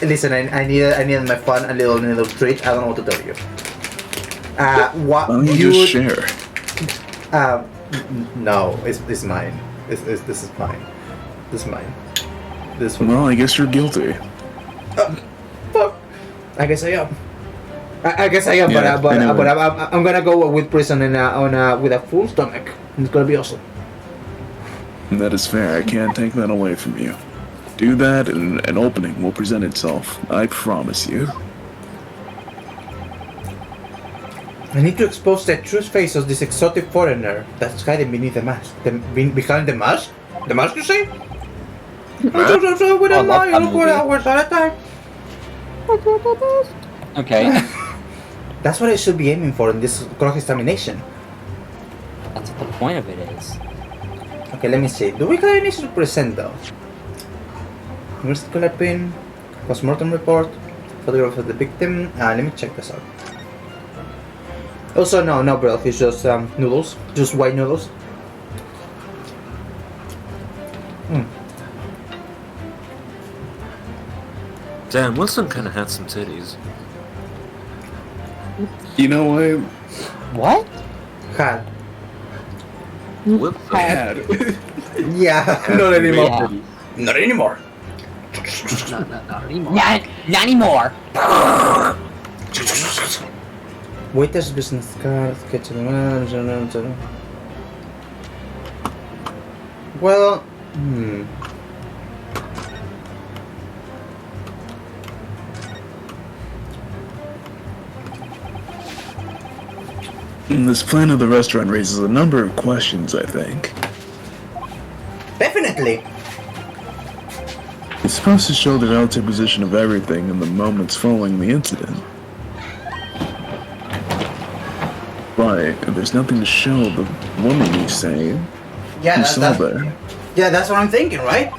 A: listen. I needed my fun, a little treat. I don't know what to tell you. What
D: Why don't you
A: you
D: just
A: would-
D: share?
A: No, it's mine. This is mine. This is mine. This one.
D: Well, I guess you're guilty.
A: Fuck. I guess I am. I guess I am,
D: Yeah,
A: but
D: anyway.
A: I'm gonna go with prison with a full stomach. It's gonna be awesome.
D: That is fair. I can't take that away from you. Do that, and an opening will present itself. I promise you.
A: I need to expose the true face of this exotic foreigner that's hiding beneath the mask. Behind the mask? The mask, you say? So with a
C: I love that
A: mile for
C: movie.
A: hours at a time.
C: Okay.
A: That's what I should be aiming for in this cross-examination.
C: That's what the point of it is.
A: Okay, let me see. Do we have anything to present though? Investigative pin, post-mortem report, photograph of the victim. Let me check this out. Also, no, bro. It's just noodles, just white noodles.
B: Damn, Wilson kinda had some titties.
D: You know what?
C: What?
A: Had.
B: Wilson.
D: Had.
A: Yeah, not anymore.
C: Yeah.
A: Not anymore.
F: Not anymore.
H: Not anymore.
A: Waiter's business card, sketch of the manager. Well,
D: This plan of the restaurant raises a number of questions, I think.
A: definitely.
D: It's supposed to show the relative position of everything in the moments following the incident. But there's nothing to show the woman you say
A: Yeah,
D: who saw there.
A: yeah, that's what I'm thinking, right?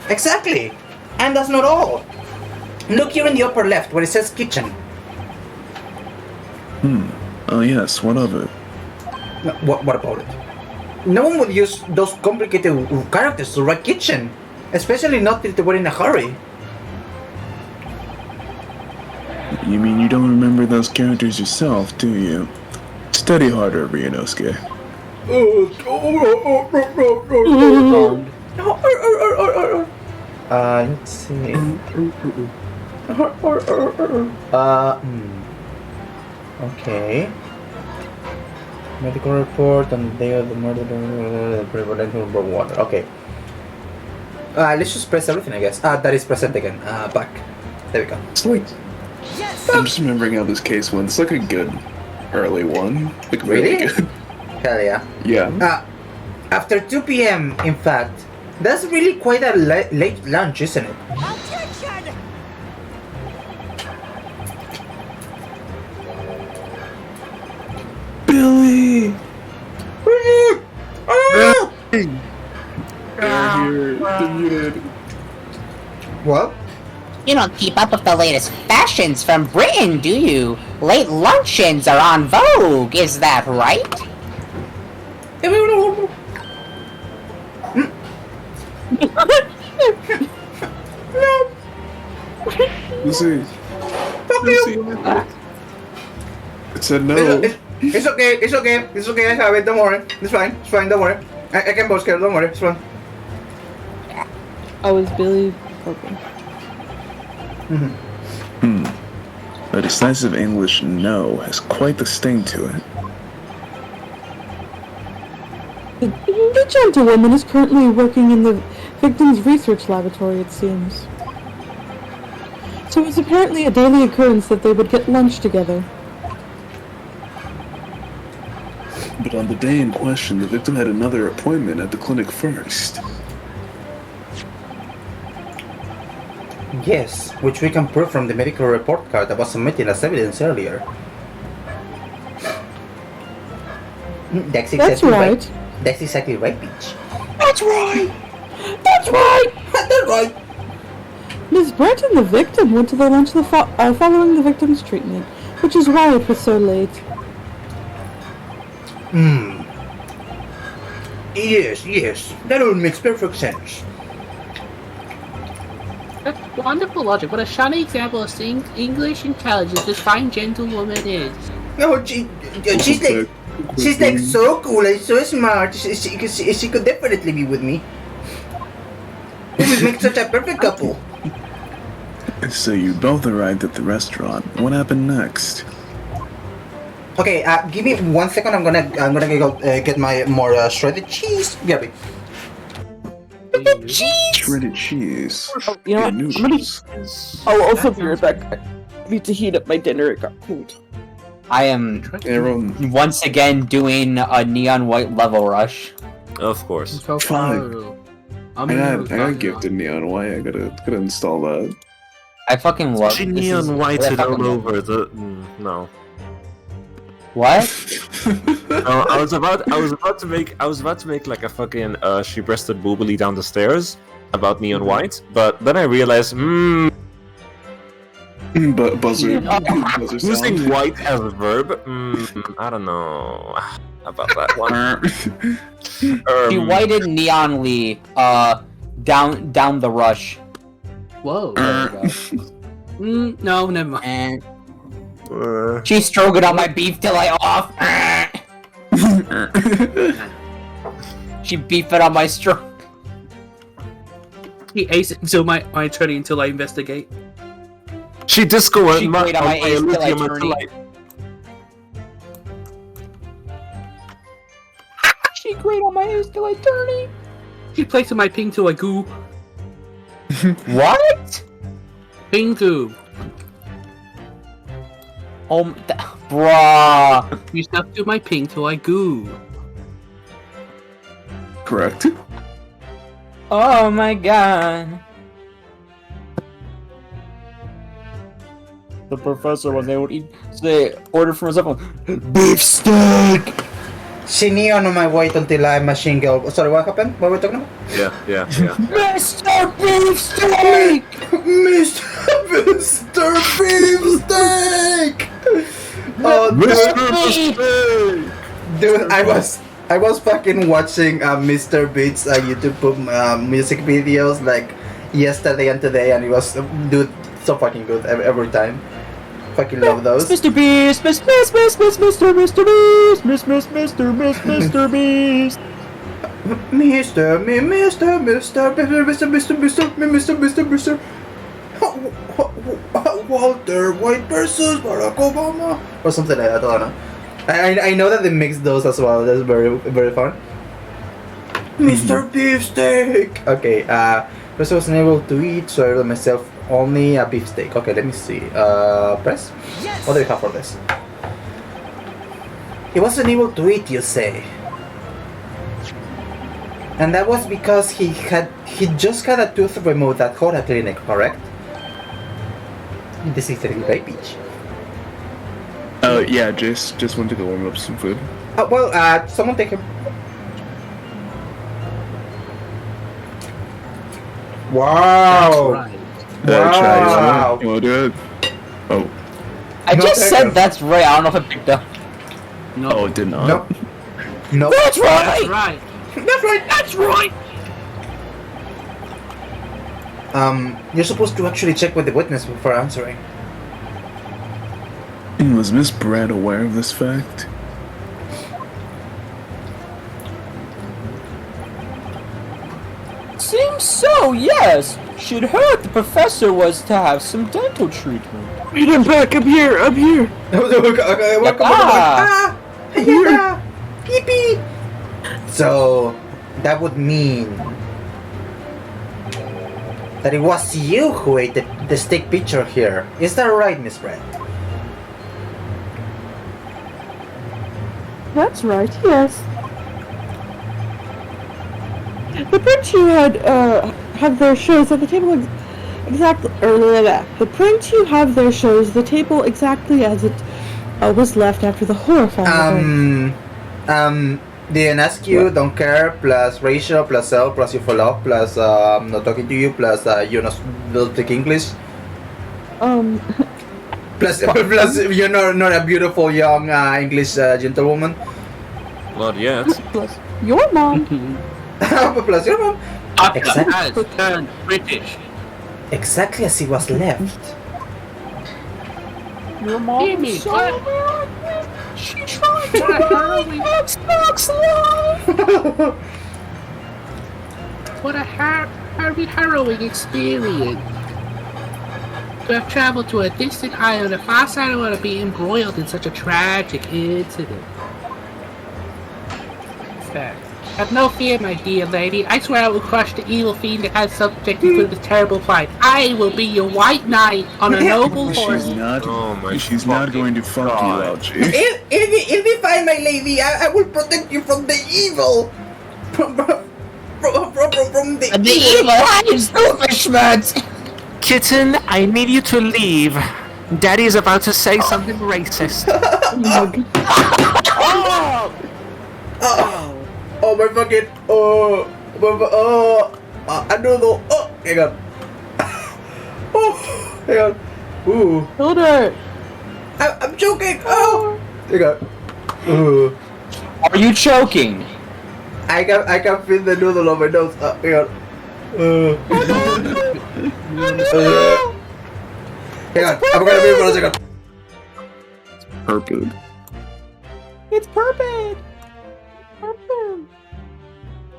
A: Exactly. And that's not all. Look here in the upper left where it says kitchen.
D: Oh yes, what of it?
A: No, what about it? No one would use those complicated characters to write kitchen, especially not if they were in a hurry.
D: You mean you don't remember those characters yourself, do you? Study harder, Ryunosuke.
A: Let's see. Okay. Medical report on the day of the murder. Prevalential water. Okay. Let's just press everything, I guess. That is present again. Back. There we go.
D: Sweet. I'm just remembering how this case went. It's like a good early one. Like really
A: Really?
D: good.
A: Hell yeah.
D: Yeah.
A: After 2 p.m., in fact. That's really quite a late lunch, isn't it?
D: Billy!
A: What?
H: You don't keep up with the latest fashions from Britain, do you? Late luncheons are on vogue, is that right?
D: Lucy.
A: Fuck you!
D: It said no.
A: It's okay, I have it, don't worry. It's fine, don't worry. I can post care, don't worry, it's fine.
G: Oh, is Billy broken?
D: A decisive English no has quite the sting to it.
G: The gentlewoman is currently working in the victim's research laboratory, it seems. So it's apparently a daily occurrence that they would get lunch together.
D: But on the day in question, the victim had another appointment at the clinic first.
A: Yes, which we can prove from the medical report card that was submitted as evidence earlier. That's exactly
G: right.
A: That's exactly right, bitch.
G: That's right! That's right!
A: That's right!
G: Ms. Brett and the victim went to the lunch following the victim's treatment, which is why it was so late.
A: Yes, that all makes perfect sense.
F: Wonderful logic. What a shining example of seeing English intelligence this fine gentlewoman is.
A: No, she's like so cool and so smart. She could definitely be with me. We would make such a perfect couple.
D: So you both arrived at the restaurant. What happened next?
A: Okay, give me 1 second. I'm gonna go get my more shredded cheese. Gabby.
D: Shredded cheese.
G: You know what?
D: And
G: I'm gonna-
D: noodles.
G: I'll also be right back. I need to heat up my dinner. It got cold.
C: I am
D: Everyone,
C: once again doing a neon white level rush.
B: Of course.
F: So
D: Fine.
F: far.
D: I got gifted neon white. I gotta install that.
C: I fucking love
B: She
C: this is-
B: neon whited
C: I
B: all
C: fucking love
B: over
C: it.
B: the. No.
C: What?
B: No, I was about to make like a fucking she breasted boobily down the stairs about neon white, but then I realized,
D: But buzzer
B: using
D: sound.
B: white as a verb, I don't know about that one.
C: She whited neonly down the rush.
F: Whoa.
C: There we go.
F: No, never mind.
C: And she stroked on my beef till I off. She beefed it on my stroke.
F: He ace until my attorney until I investigate.
B: She disco
C: She played on my ace till I turn it. She grayed on my ace till I turn it.
F: He plays with my ping till I goo.
C: What?
F: Ping goo.
C: Bruh.
F: You stuff to my ping till I goo.
D: Correct.
C: Oh my god. The professor was able to eat. So they ordered from himself beef steak.
A: She neon on my white until I machine gun. Sorry, what happened? What were we talking about?
B: Yeah.
C: Mr. Beefsteak!
A: Mr. Beefsteak! Oh, dude, I was fucking watching Mr. Beats YouTube music videos like yesterday and today, and it was dude so fucking good every time. Fucking love those.
C: Mr. Beast, Mr. Beast, Mr. Beast, Mr. Beast.
A: Mr. Walter White versus Barack Obama or something like that. I don't know. I know that they mix those as well. That's very very fun. Mr. Beefsteak. Okay. First I wasn't able to eat, so I ordered myself only a beefsteak. Okay, let me see. Press. Yes. What do you have for this? He wasn't able to eat, you say. And that was because he just had a tooth removed at Hora Clinic, correct? This is the right beach.
D: Yeah, just went to go warm up some food.
A: Well, someone take him. Wow!
F: Right.
A: Wow!
D: You wanna do it? Oh.
C: I
A: No,
C: just
A: take
C: said
A: him.
C: that's right. I don't know if it picked up.
F: No.
D: Oh, it did not.
A: Nope. Nope.
C: That's
F: That's
C: right.
F: right.
A: That's right.
F: That's right.
A: You're supposed to actually check with the witness before answering.
D: Was Miss Brad aware of this fact?
C: Seems so. Yes. She'd heard the professor was to have some dental treatment.
G: Wait, I'm back. I'm here.
A: Okay, welcome. Yeah. Yippee! So that would mean that it was you who ate the steak picture here. Is that right, Miss Brad?
G: That's right. Yes. The print you had have there shows that the table exactly the print you have there shows the table exactly as it was left after the horrifying event.
A: Didn't ask you, don't care, plus ratio, plus L, plus you follow up, plus not talking to you, plus you don't speak English, plus you're not a beautiful young English gentlewoman,
B: Not yet.
G: Plus your mom.
A: plus your mom.
F: After
A: Exactly.
F: has turned British.
A: exactly as he was left.
G: Your mom
F: Hear me,
G: was so
F: what?
G: mad. She tried
F: What a
G: to
F: harrowing,
G: Xbox Live.
F: what a harrowing experience. To have traveled to a distant island, a far side want to be embroiled in such a tragic incident. Fact. Have no fear, my dear lady. I swear I will crush the evil fiend that has subjected you to this terrible plight. I will be your white knight on a noble horse.
D: She's not.
B: Oh my
D: she's not
B: fucking
D: going to fuck
B: God.
D: you, Algie.
A: It'll be fine, my lady. I will protect you from the evil. From the
H: The evil hives Doofenshmirtz!
F: Kitten, I need you to leave. Daddy is about to say something racist.
A: Oh my fucking I don't know. Oh, hang on. Oh, hang on. Ooh,
G: Hold her.
A: I'm choking. Oh, hang on. Ooh,
C: Are you choking?
A: I can feel the noodle on my nose. Hang on. Hang on. I'm gonna be for a second.
D: Purple.
G: It's Purpid. Purpid.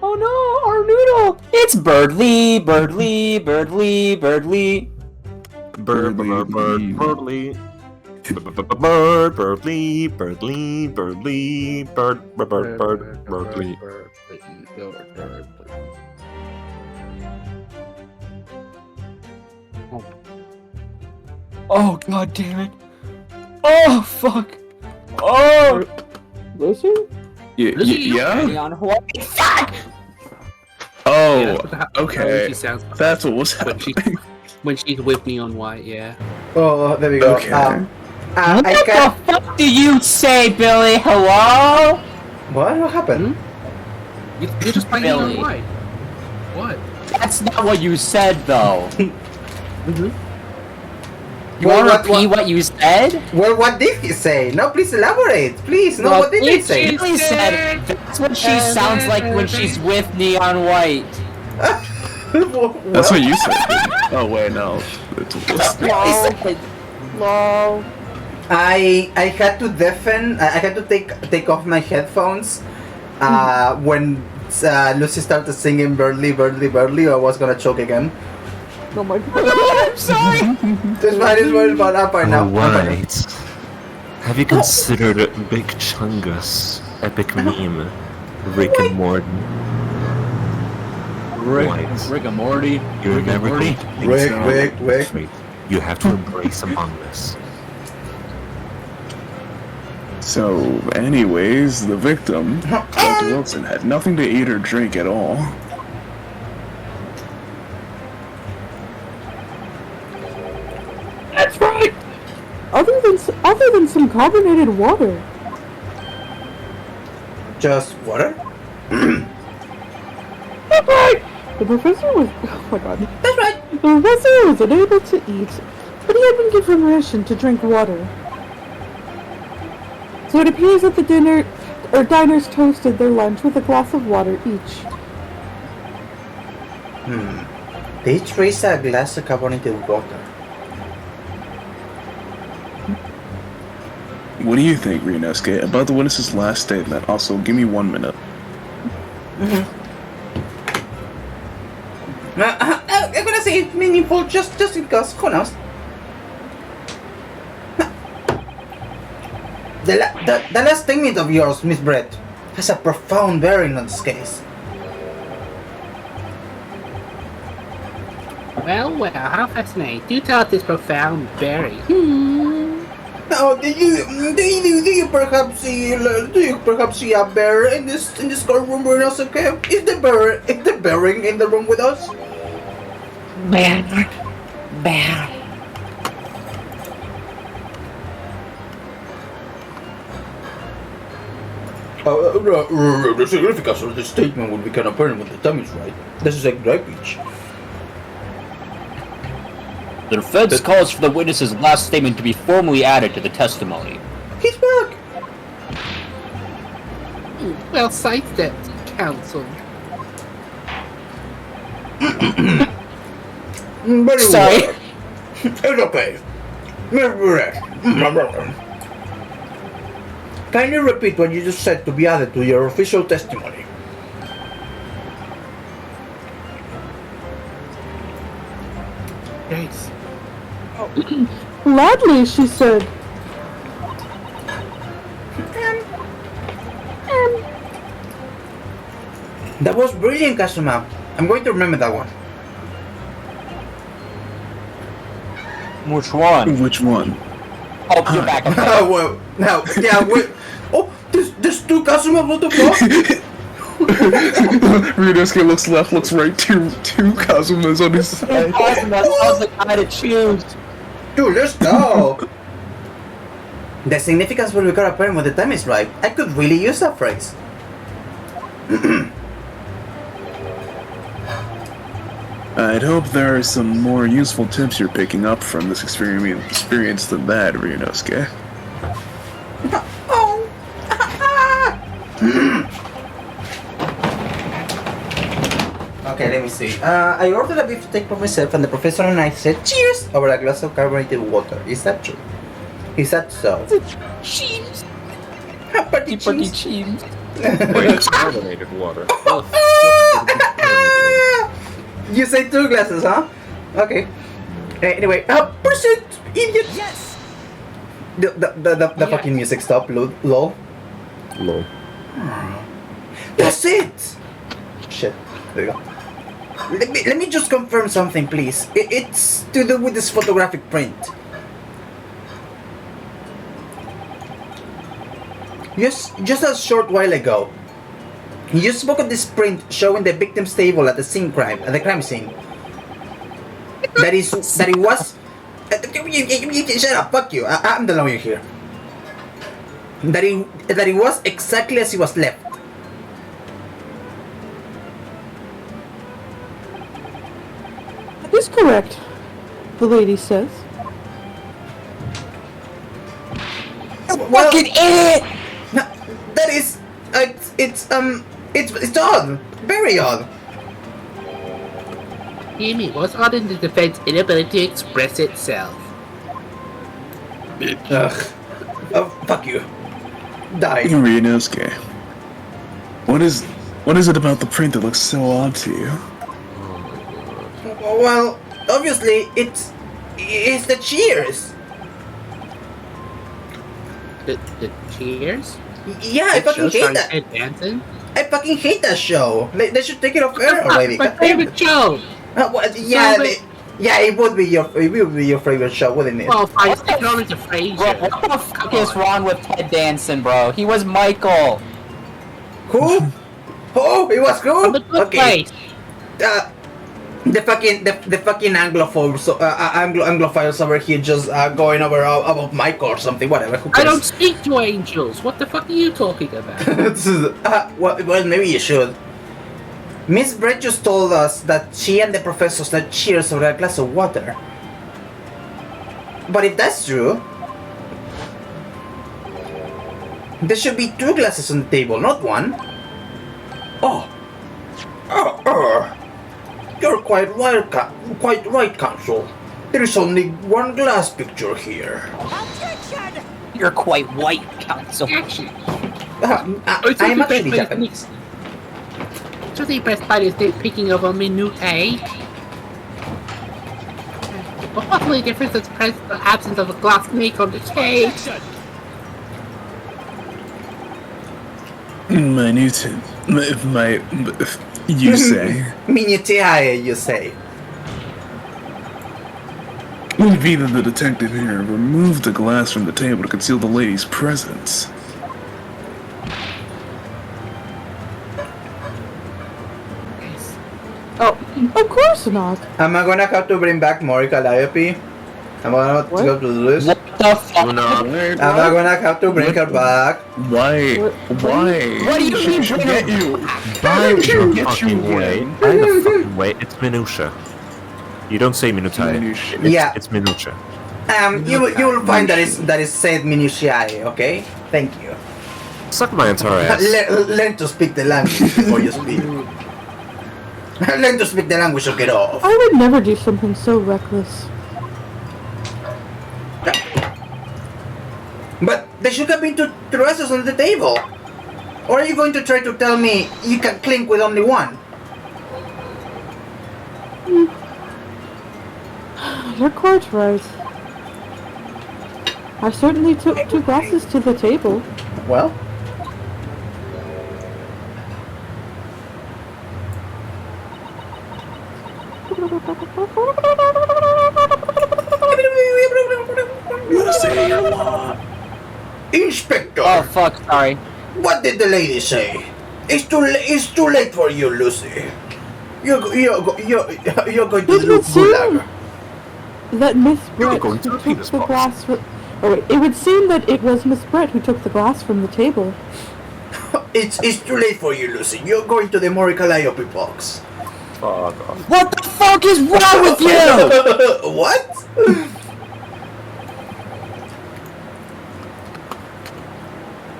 G: Oh no, our noodle.
C: It's Birdly, Birdly, Birdly, Birdly.
B: Bird, bird, bird, birdly. Bird, birdly, birdly, birdly, bird, bird, bird, bird, birdly.
C: Oh god damn it. Oh fuck. Oh.
G: Lucy?
D: Yeah?
C: Neon Hawaii.
D: Oh,
F: How
D: okay.
F: she sounds
D: That's what was
F: when, she,
D: happening.
F: when she's with me on white, yeah.
A: Oh, there we go.
D: Okay.
C: What
A: I
C: the
A: can.
C: fuck do you say, Billy? Hello?
A: What happened?
F: You're just playing
C: Billy.
F: on white. What?
C: That's not what you said, though. You
A: Well,
C: want to repeat what you said?
A: Well, what did he say? No, please elaborate. Please, no, what did he say?
C: Billy said that's what she sounds like when she's with Neon White.
D: That's what you said. Oh wait, no.
G: Lol.
A: I had to deafen. I had to take off my headphones when Lucy started singing "Birdly, Birdly, Birdly," or I was gonna choke again.
G: Oh my god. I'm sorry.
A: It's fine, but I'm fine now. I'm fine.
B: Alright. Have you considered Big Chungus, epic meme, Rick and Morty?
C: Rick and Morty.
B: You're
C: Rick and
B: never
C: Morty.
B: going to
A: Rick.
B: Wait, you have to embrace Among Us.
D: So, anyways, the victim, Dr. Wilson, had nothing to eat or drink at all.
G: That's right. Other than some carbonated water.
A: Just water?
G: That's right. The professor was. Oh my god.
A: That's right.
G: The professor was unable to eat, but he had been given permission to drink water. So it appears that the diners toasted their lunch with a glass of water each.
A: They each raised a glass of carbonated water.
D: What do you think, Rinosuke, about the witness's last statement? Also, give me 1 minute.
A: I'm gonna say it's meaningful just because, who knows? The last statement of yours, Miss Brett, has a profound bearing on this case.
F: Well, how fascinating. Do tell us this profound berry.
A: Now, do you perhaps see a bear in this courtroom with us? Okay, is the bearing in the room with us?
H: Bear.
A: The significance of this statement will become apparent when the time is right. This is a great pitch.
C: The defense calls for the witness's last statement to be formally added to the testimony.
A: He's back.
F: Well sidestepped, counsel.
A: Very
C: Sorry.
A: well. It's okay. Can you repeat what you just said to be added to your official testimony?
F: Thanks.
G: Gladly, she said.
A: That was brilliant, Kazuma. I'm going to remember that one.
C: Which one?
D: Which one?
C: Oh, you're back. Okay.
A: Well, now, yeah, wait. Oh, there's two Kazuma, what the fuck?
D: Ryunosuke looks left, looks right, two Kazumas on his side.
C: Awesome, that was the guy to choose.
A: Dude, let's go. The significance will become apparent when the time is right. I could really use that phrase.
D: I'd hope there are some more useful tips you're picking up from this experience than that, Ryunosuke.
A: Oh. Okay, let me see. I ordered a beef steak for myself, and the professor and I said cheers over a glass of carbonated water. Is that true? Is that so?
C: Cheese.
A: Party
C: Pretty
A: cheese.
C: cheese.
B: Wait, it's carbonated water.
A: You say 2 glasses, huh? Okay. Anyway, pursuit, idiot. Yes. The fucking music stopped. Lol.
B: Lol.
A: That's it. Shit. There you go. Let me just confirm something, please. It's to do with this photographic print. Just a short while ago, you spoke of this print showing the victim's table at the crime scene. That it was. Shut up! Fuck you! I'm the lawyer here. That it was exactly as it was left.
G: That is correct, the lady says.
A: Fucking idiot! No, that is. It's odd. Very odd.
F: Amy was odd in the defense's inability to express itself.
A: Ugh. Oh, fuck you. Die.
D: Ryunosuke, what is it about the print that looks so odd to you?
A: Well, obviously, it's the cheers.
F: The cheers?
A: Yeah, I fucking hate that.
F: Dancing?
A: I fucking hate that show. They should take it off air already.
F: My favorite show.
A: Yeah, it would be your favorite show, wouldn't it?
F: Well, fine, stick it over to Frasier.
C: Bro, what the fuck is wrong with Ted Danson, bro? He was Michael.
A: Who? Oh, it was
F: From
A: cool.
F: the good
A: Okay.
F: place.
A: The fucking Anglophobes, Anglophiles over here just going over about Michael or something. Whatever. Who
F: I
A: cares?
F: don't speak to angels. What the fuck are you talking about?
A: Well, maybe you should. Miss Brett just told us that she and the professor said cheers over a glass of water. But if that's true, there should be 2 glasses on the table, not 1. You're quite right, Counsel. There is only 1 glass picture here.
C: You're quite white, Counsel.
F: Actually,
A: I am actually Japanese.
F: so the impressed by this picking of a minute, eh? But possibly the difference is the absence of a glass snake on the cake.
D: You say.
A: Minutiae, you say.
D: Would it be that the detective here removed the glass from the table to conceal the lady's presence?
G: Oh, of course not.
A: Am I gonna have to bring back more Calliope? Am I gonna
G: What?
A: go to do this?
C: What the fuck?
B: No.
A: Am I gonna have to bring her back?
D: Why? Why?
C: What do you mean,
D: She'll
C: bring
D: get
C: her
D: you.
B: By the
D: She'll get
B: fucking
D: you
B: way.
D: again.
B: By the fucking way. It's minutia. You don't say minutiae.
D: Minutia.
A: Yeah.
B: It's minutia.
A: You will find that is said minutiae, okay? Thank you.
B: Suck my entire ass.
A: Learn to speak the language before you speak. Learn to speak the language or get off.
G: I would never do something so reckless.
A: But there should have been two glasses on the table. Or are you going to try to tell me you can clink with only one?
G: You're quite right. I certainly took 2 glasses to the table.
A: Well. Inspector!
C: Oh fuck, sorry.
A: What did the lady say? It's too late for you, Lucy. You're going to
G: It
A: the
G: would seem
A: gulag.
G: that Miss Brett
B: going
G: who
B: to the
G: took
B: penis
G: the
B: box.
G: glass from... Oh wait, it would seem that it was Miss Brett who took the glass from the table.
A: It's too late for you, Lucy. You're going to the Mori Calliope box.
B: Fuck off.
C: What the fuck is wrong with you?
A: What?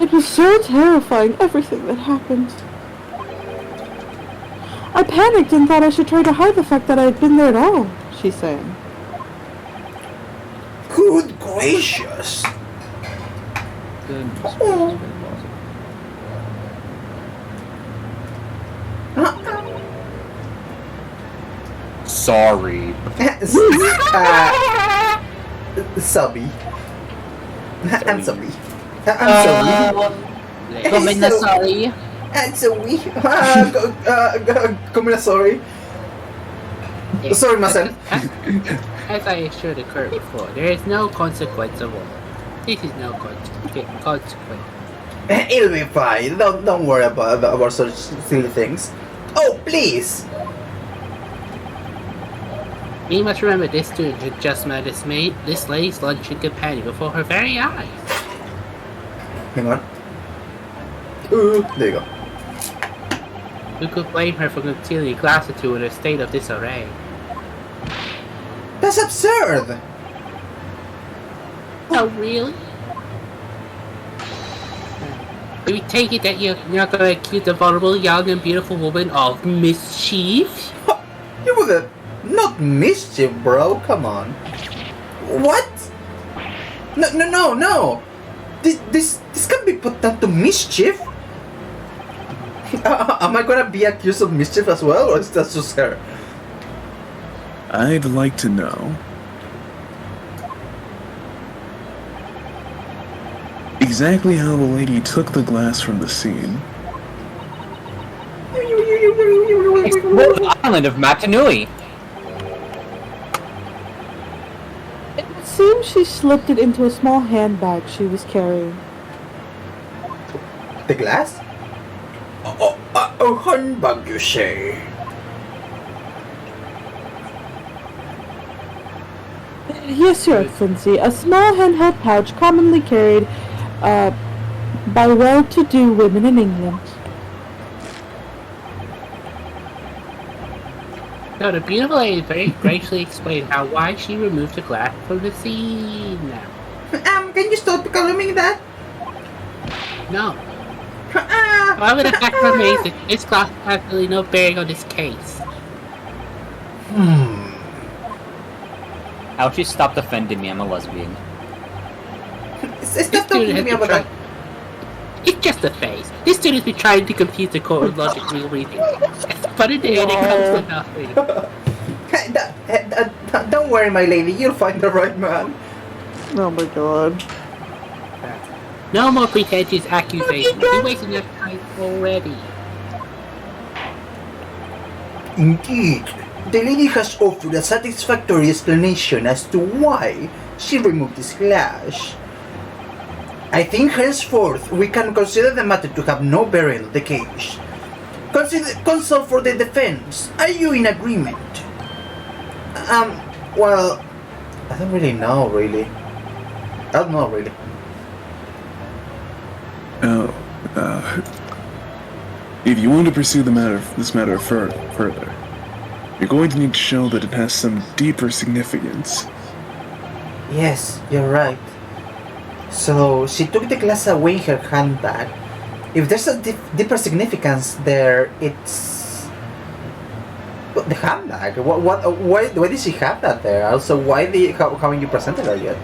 G: It was so terrifying, everything that happened. I panicked and thought I should try to hide the fact that I had been there at all, she said.
A: Good gracious.
C: Sorry.
A: Subby. I'm sorry. I'm sorry.
F: Come in the sorry.
A: I'm sorry. Come sorry. Sorry, Masen.
F: As I assured the court before, there is no consequence of all. This is no consequence.
A: It'll be fine. Don't worry about such silly things. Oh, please.
F: We must remember this student had just met this lady's luncheon companion before her very eyes.
A: Hang on. Ooh, there you go.
F: Who could blame her for concealing a glass or two in a state of disarray?
A: That's absurd.
F: Oh, really? Do we take it that you're not going to accuse the vulnerable, young, and beautiful woman of mischief?
A: You would have not mischief, bro. Come on. What? No. This can be put down to mischief. Am I gonna be accused of mischief as well, or is that just her?
D: I'd like to know exactly how the lady took the glass from the scene.
C: Explore the island of Matanui.
G: It would seem she slipped it into a small handbag she was carrying.
A: The glass? Handbag, you say?
G: Yes, Your Excellency. A small handheld pouch commonly carried by well-to-do women in England.
F: No, the beautiful lady very graciously explained why she removed the glass from the scene now.
A: Can you stop calling that?
F: No. However, the fact remains that this glass has really no bearing on this case.
C: Ouchie, stop defending me, I'm a lesbian.
A: Stop talking to me about that.
F: It's just a phase. This student's been trying to confuse the court with logic and reasoning. But in the end, it comes to nothing.
A: Don't worry, my lady. You'll find the right man.
G: Oh my god.
F: No more pretentious accusations. You wasted enough time already.
A: Indeed, the lady has offered a satisfactory explanation as to why she removed this glass. I think henceforth we can consider the matter to have no bearing on the case. Consult for the defense. Are you in agreement? Well, I don't really know, really. I don't know, really.
D: If you want to pursue this matter further, you're going to need to show that it has some deeper significance.
A: Yes, you're right. So, she took the glass away in her handbag. If there's a deeper significance there, it's... What, the handbag? Why did she have that there? Also, how haven't you presented her yet?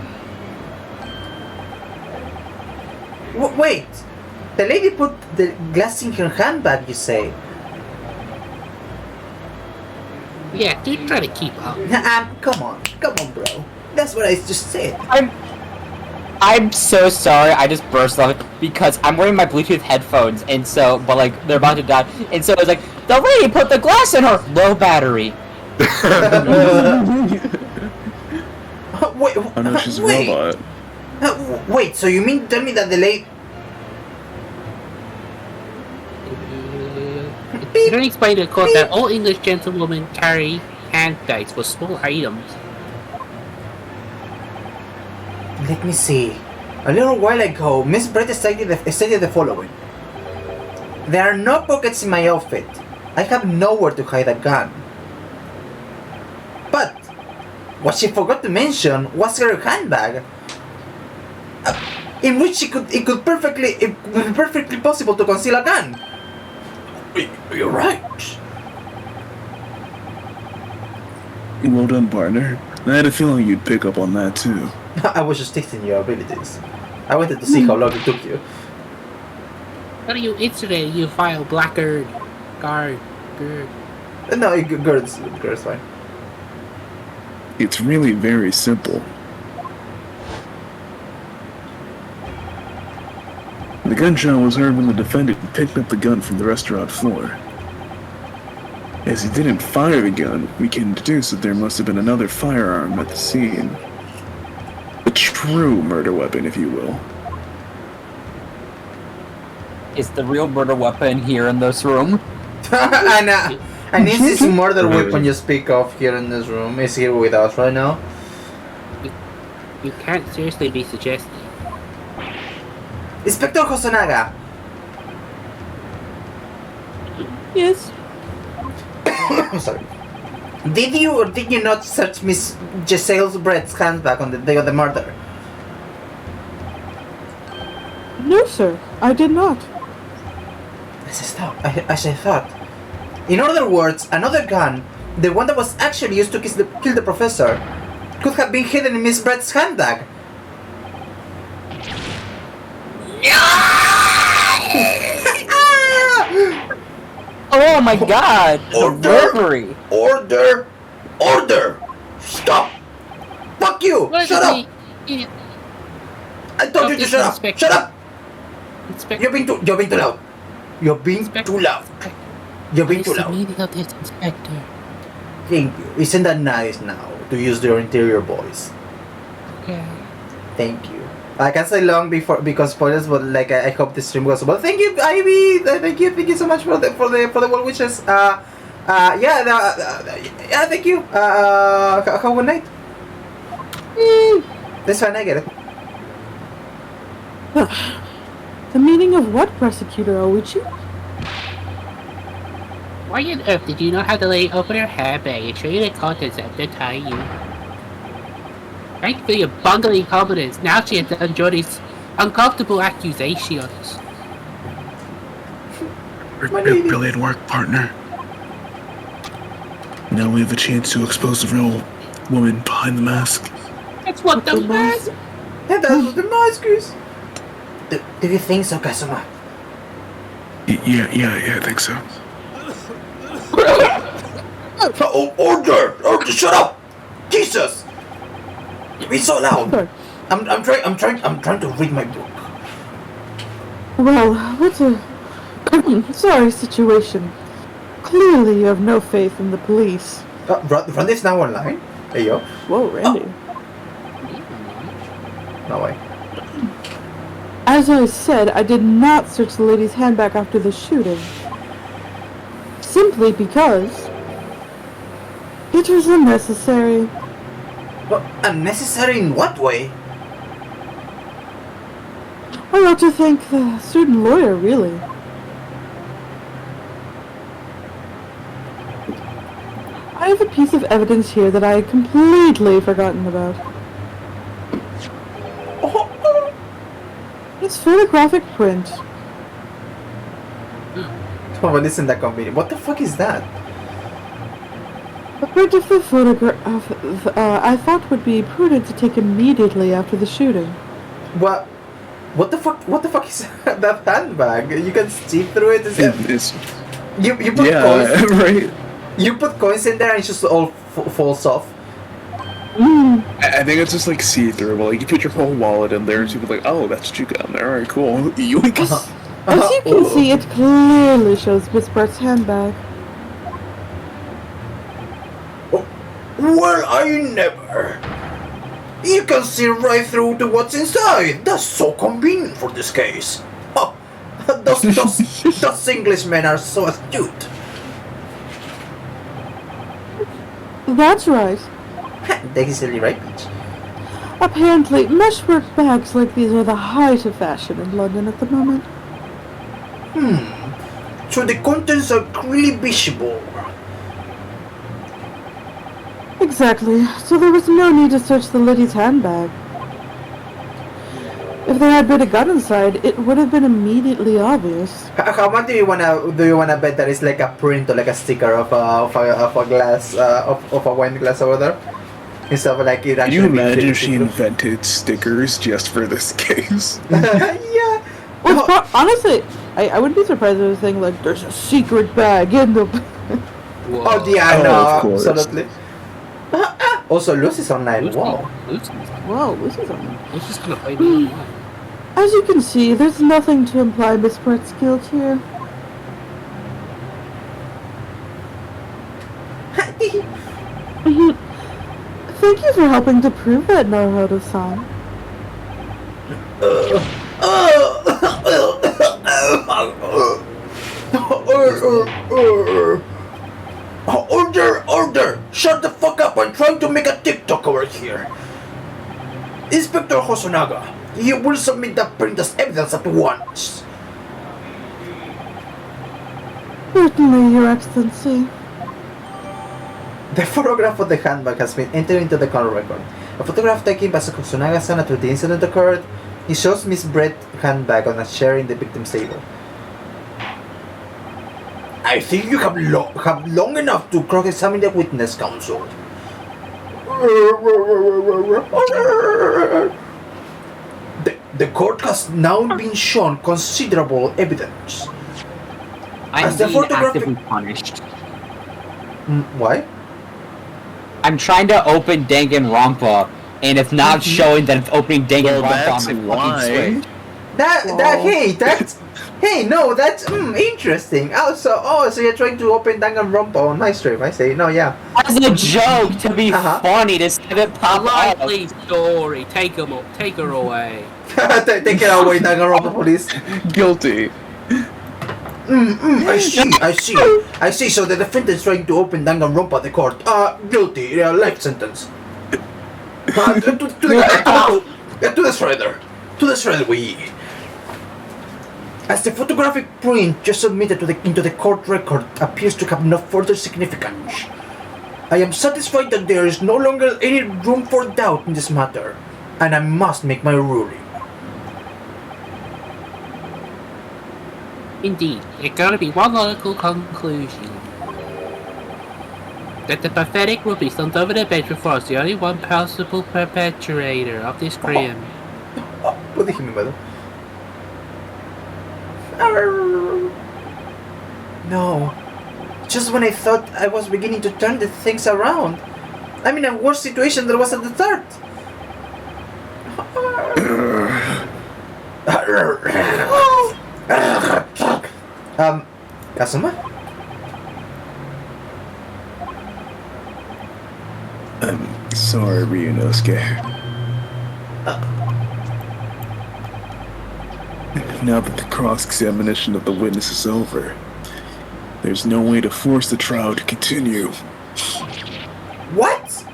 A: Wait! The lady put the glass in her handbag, you say?
F: Yeah, do try to keep up.
A: Come on, bro. That's what I just said.
C: I'm so sorry, I just burst off because I'm wearing my Bluetooth headphones, and so, but like, they're about to die, and so it's like, the lady put the glass in her low battery.
A: Wait,
D: Oh no, she's a robot.
A: wait, so you mean tell me that the lady...
F: You can explain to the court that all English gentlewomen carry handbags for small items.
A: Let me see. A little while ago, Miss Brett stated the following. There are no pockets in my outfit. I have nowhere to hide a gun. But what she forgot to mention was her handbag, in which it would be perfectly possible to conceal a gun. You're right.
D: Well done, partner. I had a feeling you'd pick up on that too.
A: I was just testing your abilities. I wanted to see how long it took you.
F: What are you incident? You file blackguard. Guard.
A: No, girls fine.
D: It's really very simple. The gunshot was heard when the defendant picked up the gun from the restaurant floor. As he didn't fire the gun, we can deduce that there must have been another firearm at the scene. A true murder weapon, if you will.
C: Is the real murder weapon here in this room?
A: And is this murder weapon you speak of here in this room is here with us right now?
F: You can't seriously be suggesting.
A: Inspector Hosonaga!
G: Yes.
A: Sorry. Did you or did you not search Miss Giselle Brett's handbag on the day of the murder?
G: No, sir. I did not.
A: As I thought. In other words, another gun, the one that was actually used to kill the professor, could have been hidden in Miss Brett's handbag.
C: Oh my god!
A: Order!
C: Robbery!
A: Order! Stop! Fuck you! Shut up! I told you to shut up!
F: Inspector.
A: Shut up!
F: Inspector.
A: You're being too loud. You're being too loud. You're being too
F: What's the
A: loud.
F: meaning of this, Inspector?
A: Thank you. Isn't that nice now to use your interior voice?
F: Okay.
A: Thank you. I can't say long because spoilers, but like I hope the stream goes well. Thank you, Ivy. Thank you so much for the well wishes. Thank you. Have a good night. That's fine. I get it.
G: The meaning of what, Prosecutor Oichi?
F: Why on earth did you not have the lady open her handbag and show you the contents at the time? Thank you for your bungling confidence. Now she has to endure these uncomfortable accusations.
D: Brilliant work, partner. Now we have a chance to expose the real woman behind the mask.
F: That's what the mask.
A: And that's what the mask is. Do you think so, Kazuma?
D: Yeah, I think so.
A: Order! Shut up! Jesus! You're being so loud.
G: Sir.
A: I'm trying to read my book.
G: Well, what's a sorry situation. Clearly you have no faith in the police.
A: Run this now online. Hey yo.
G: Whoa, Randy.
A: No way.
G: As I said, I did not search the lady's handbag after the shooting. Simply because it was unnecessary.
A: But unnecessary in what way?
G: I ought to thank the student lawyer, really. I have a piece of evidence here that I had completely forgotten about. It's photographic print.
A: Oh, but isn't that convenient? What the fuck is that?
G: A print of the photograph I thought would be prudent to take immediately after the shooting.
A: What? What the fuck? What the fuck is that handbag? You can see through it. Is it?
D: It's
A: You put
D: yeah,
A: coins.
D: right.
A: You put coins in there and it just all falls off.
D: I think it's just like see through. Like you put your whole wallet in there, and people like, oh, that's what you got in there. All right, cool. Yoink.
G: As you can see, it clearly shows Miss Bart's handbag.
A: Well, I never. You can see right through to what's inside. That's so convenient for this case. Huh. Those Englishmen are so astute.
G: That's right.
A: That is really right, bitch.
G: Apparently, meshwork bags like these are the height of fashion in London at the moment.
A: So the contents are clearly visible.
G: Exactly. So there was no need to search the lady's handbag. If there had been a gun inside, it would have been immediately obvious.
A: How much do you wanna bet that it's like a print or like a sticker of a glass of a wine glass over there? Instead of like it
D: Can
A: actually.
D: you imagine
A: being
D: if she invented stickers just for this case?
A: Yeah.
G: Well, honestly, I wouldn't be surprised if it was saying like, there's a secret bag in the...
A: Oh yeah,
D: Oh,
A: no,
D: of course.
A: absolutely. Also, Lucy's online.
F: Lucy,
A: Wow.
G: Whoa, this is on.
F: Lucy's gonna play me.
G: As you can see, there's nothing to imply Miss Bart's guilt here. Thank you for helping to prove that Naruto-san.
A: Order! Shut the fuck up! I'm trying to make a TikTok over here. Inspector Hosonaga, you will submit that print as evidence at once.
G: Certainly, Your Excellency.
A: The photograph of the handbag has been entered into the court record. A photograph taken by Hosonaga-san after the incident occurred. It shows Miss Brett's handbag on a chair in the victim's table. I think you have long enough to cross-examine the witness, counsel. The court has now been shown considerable evidence.
C: I'm
A: As the
C: being
A: photographic-
C: actively punished.
A: Why?
C: I'm trying to open Danganronpa, and it's not showing that it's opening
D: Well,
C: Danganronpa
D: that's
C: on my
D: why.
C: fucking Switch.
A: That's interesting. So you're trying to open Danganronpa on my stream? I say no, yeah.
C: As a joke, to be funny, to have it
F: A
C: pop up.
F: likely story. Take her away.
A: Take it away, Danganronpa, please.
D: Guilty.
A: I see. So the defendant's trying to open Danganronpa the court. Guilty. Life sentence. To the shredder. To the shredder we. As the photographic print just submitted into the court record appears to have no further significance, I am satisfied that there is no longer any room for doubt in this matter, and I must make my ruling.
F: Indeed, it's gonna be one logical conclusion. That the pathetic will be sent over the bench before us, the only one possible perpetrator of this crime.
A: What did he mean? No. Just when I thought I was beginning to turn the things around, I'm in a worse situation than was at the start. Kazuma?
D: I'm sorry, Ryunosuke. Now that the cross-examination of the witness is over, there's no way to force the trial to continue.
A: What?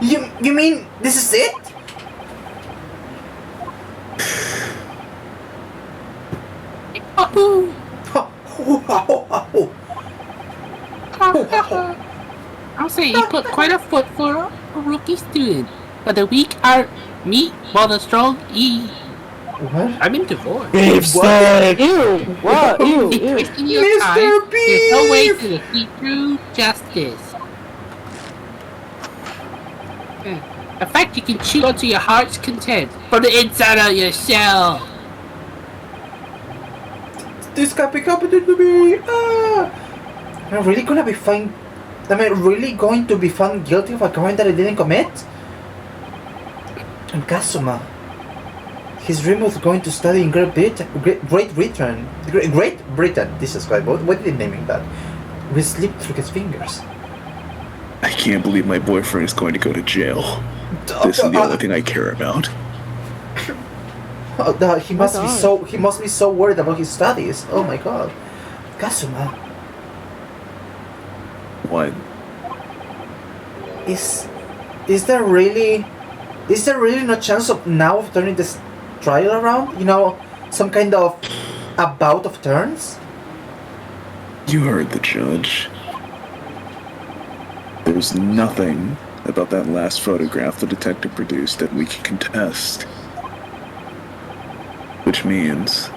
A: You mean this is it?
F: I'll say he put quite a foot for a rookie student. But the weak are meat, while the strong eat.
A: What?
F: I'm in divorce.
C: Beefsteak!
G: Ew! What? Ew!
F: He's
G: Ew!
F: wasting your
A: Mr.
F: time. There's no way
A: Beef!
F: to defeat true justice. A fact you can chew onto your heart's content from the inside of your shell.
A: This can't be happening to me. Am I really gonna be found? Am I really going to be found guilty of a crime that I didn't commit? And Kazuma, his dream was going to study in Great Britain. Jesus Christ, what did they name that? We slipped through his fingers.
D: I can't believe my boyfriend is going to go to jail. This is the only thing I care about.
A: He must be so worried about his studies. Oh my god. Kazuma.
D: What?
A: Is there really no chance of turning this trial around? You know, some kind of a bout of turns?
D: You heard the judge. There's nothing about that last photograph the detective produced that we can contest. Which means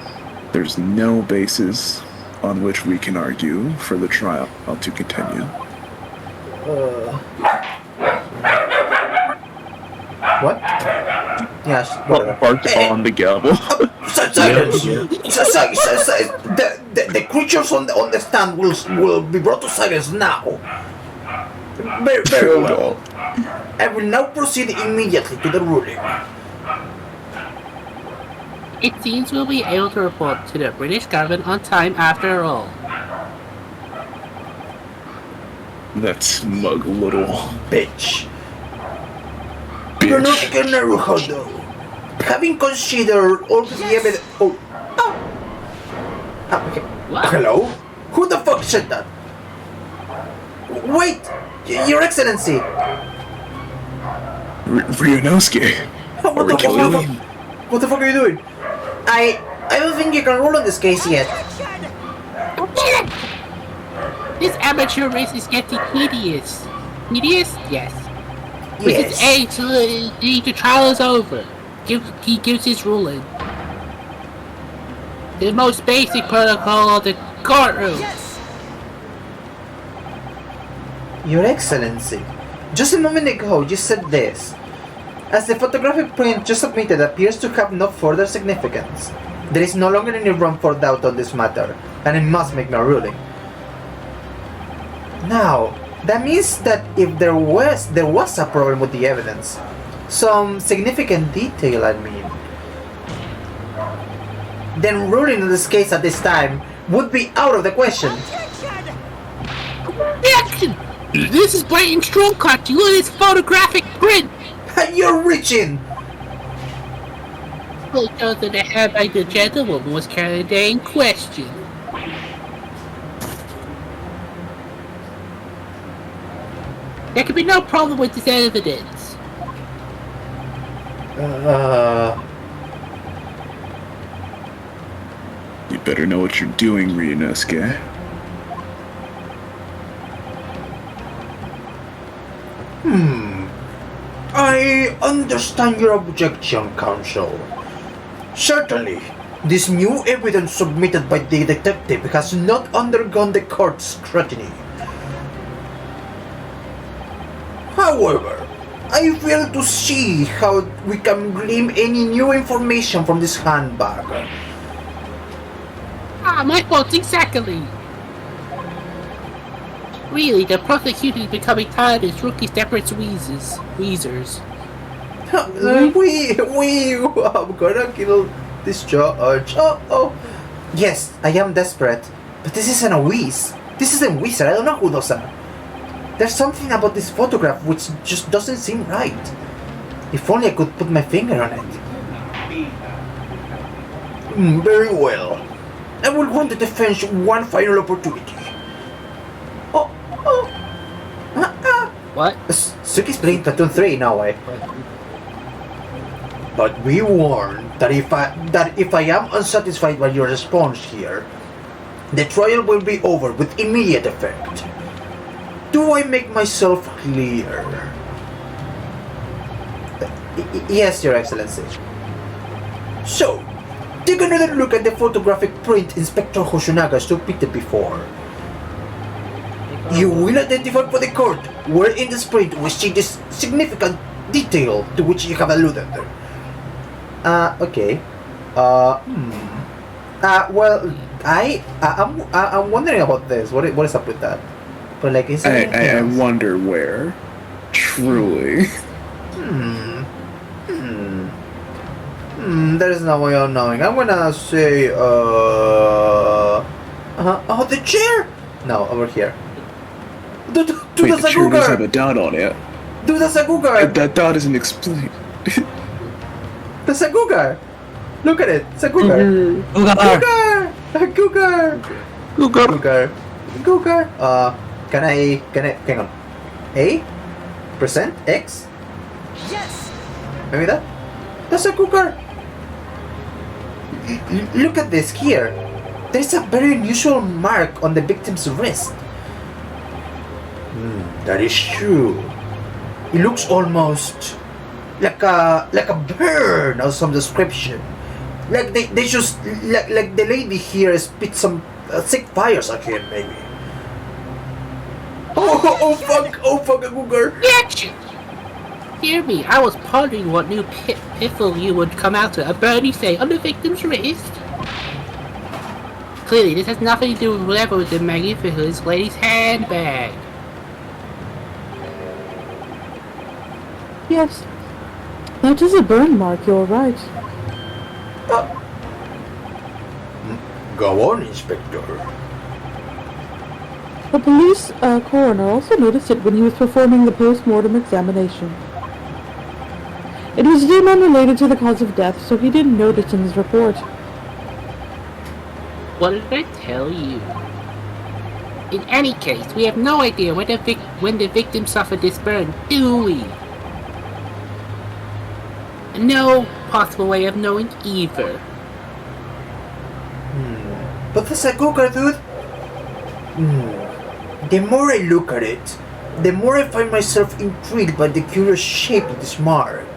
D: there's no basis on which we can argue for the trial to continue.
A: What? Yes.
D: Barked on the gavel.
A: Silence! The creatures on the stand will be brought to silence now. Very well. I will now proceed immediately to the ruling.
F: It seems we'll be able to report to the British government on time after all.
D: That smug little
A: Bitch. You're not gonna though. Having considered all the evidence. Okay.
F: What?
A: Hello? Who the fuck said that? Wait! Your Excellency!
D: Ryunosuke.
A: What the fuck are you doing? I don't think you can rule on this case yet.
F: This amateur race is getting hideous. Hideous? Yes. With its age, the trial is over. He gives his ruling. The most basic protocol of the courtroom.
A: Your Excellency, just a moment ago you said this. As the photographic print just submitted appears to have no further significance, there is no longer any room for doubt on this matter, and I must make my ruling. Now, that means that if there was a problem with the evidence, some significant detail I mean, then ruling on this case at this time would be out of the question.
F: Objection! This is blatant strong cut. You look at this photographic print.
A: You're reaching!
F: It shows that the handbag the gentlewoman was carrying the day in question. There can be no problem with this evidence.
D: You better know what you're doing, Ryunosuke.
A: I understand your objection, Counsel. Certainly, this new evidence submitted by the detective has not undergone the court's scrutiny. However, I fail to see how we can glean any new information from this handbag.
F: My fault exactly. Really, the prosecutor is becoming tired of his rookie separate wheezers.
A: I'm gonna kill this judge. Yes, I am desperate. But this isn't a wheeze. This isn't wizard. I don't know who does that. There's something about this photograph which just doesn't seem right. If only I could put my finger on it. Very well. I will grant the defense one final opportunity.
F: What?
A: Suki's playing Platoon 3 now, eh? But be warned that if I am unsatisfied by your response here, the trial will be over with immediate effect. Do I make myself clear? Yes, Your Excellency. So, take another look at the photographic print Inspector Hoshinaga submitted before. You will identify for the court where in this print we see this significant detail to which you have alluded. Okay. Well, I'm wondering about this. What is up with that? But like, is there anything
D: I
A: else?
D: wonder where. Truly.
A: There's no way of knowing. I'm gonna say, oh, the chair! No, over here. Do
D: Wait,
A: the
D: the chair does have a
A: Sagugar!
D: dot on it.
A: Do the Sagugar!
D: That dot isn't explained.
A: The Sagugar! Look at it! Sagugar! Gugar! Gugar! Gugar! Gugar! Can I, hang on. A? Percent? X?
I: Yes!
A: Maybe that? That's a Gugar! Look at this here. There's a very unusual mark on the victim's wrist. That is true. It looks almost like a burn of some description. Like they just like the lady here spit some sick fires at him, maybe. Oh fuck, a Gugar!
F: Bitch! Hear me, I was pondering what new piffle you would come out with. A burn, you say, on the victim's wrist? Clearly, this has nothing to do with whatever was in Magnificent's lady's handbag.
G: Yes. That is a burn mark, you're right.
A: Go on, Inspector.
G: The police coroner also noticed it when he was performing the post-mortem examination. It was deemed unrelated to the cause of death, so he didn't note it in his report.
F: What did I tell you? In any case, we have no idea when the victim suffered this burn, do we? No possible way of knowing either.
A: But the Sagugar, dude. The more I look at it, the more I find myself intrigued by the curious shape of this mark.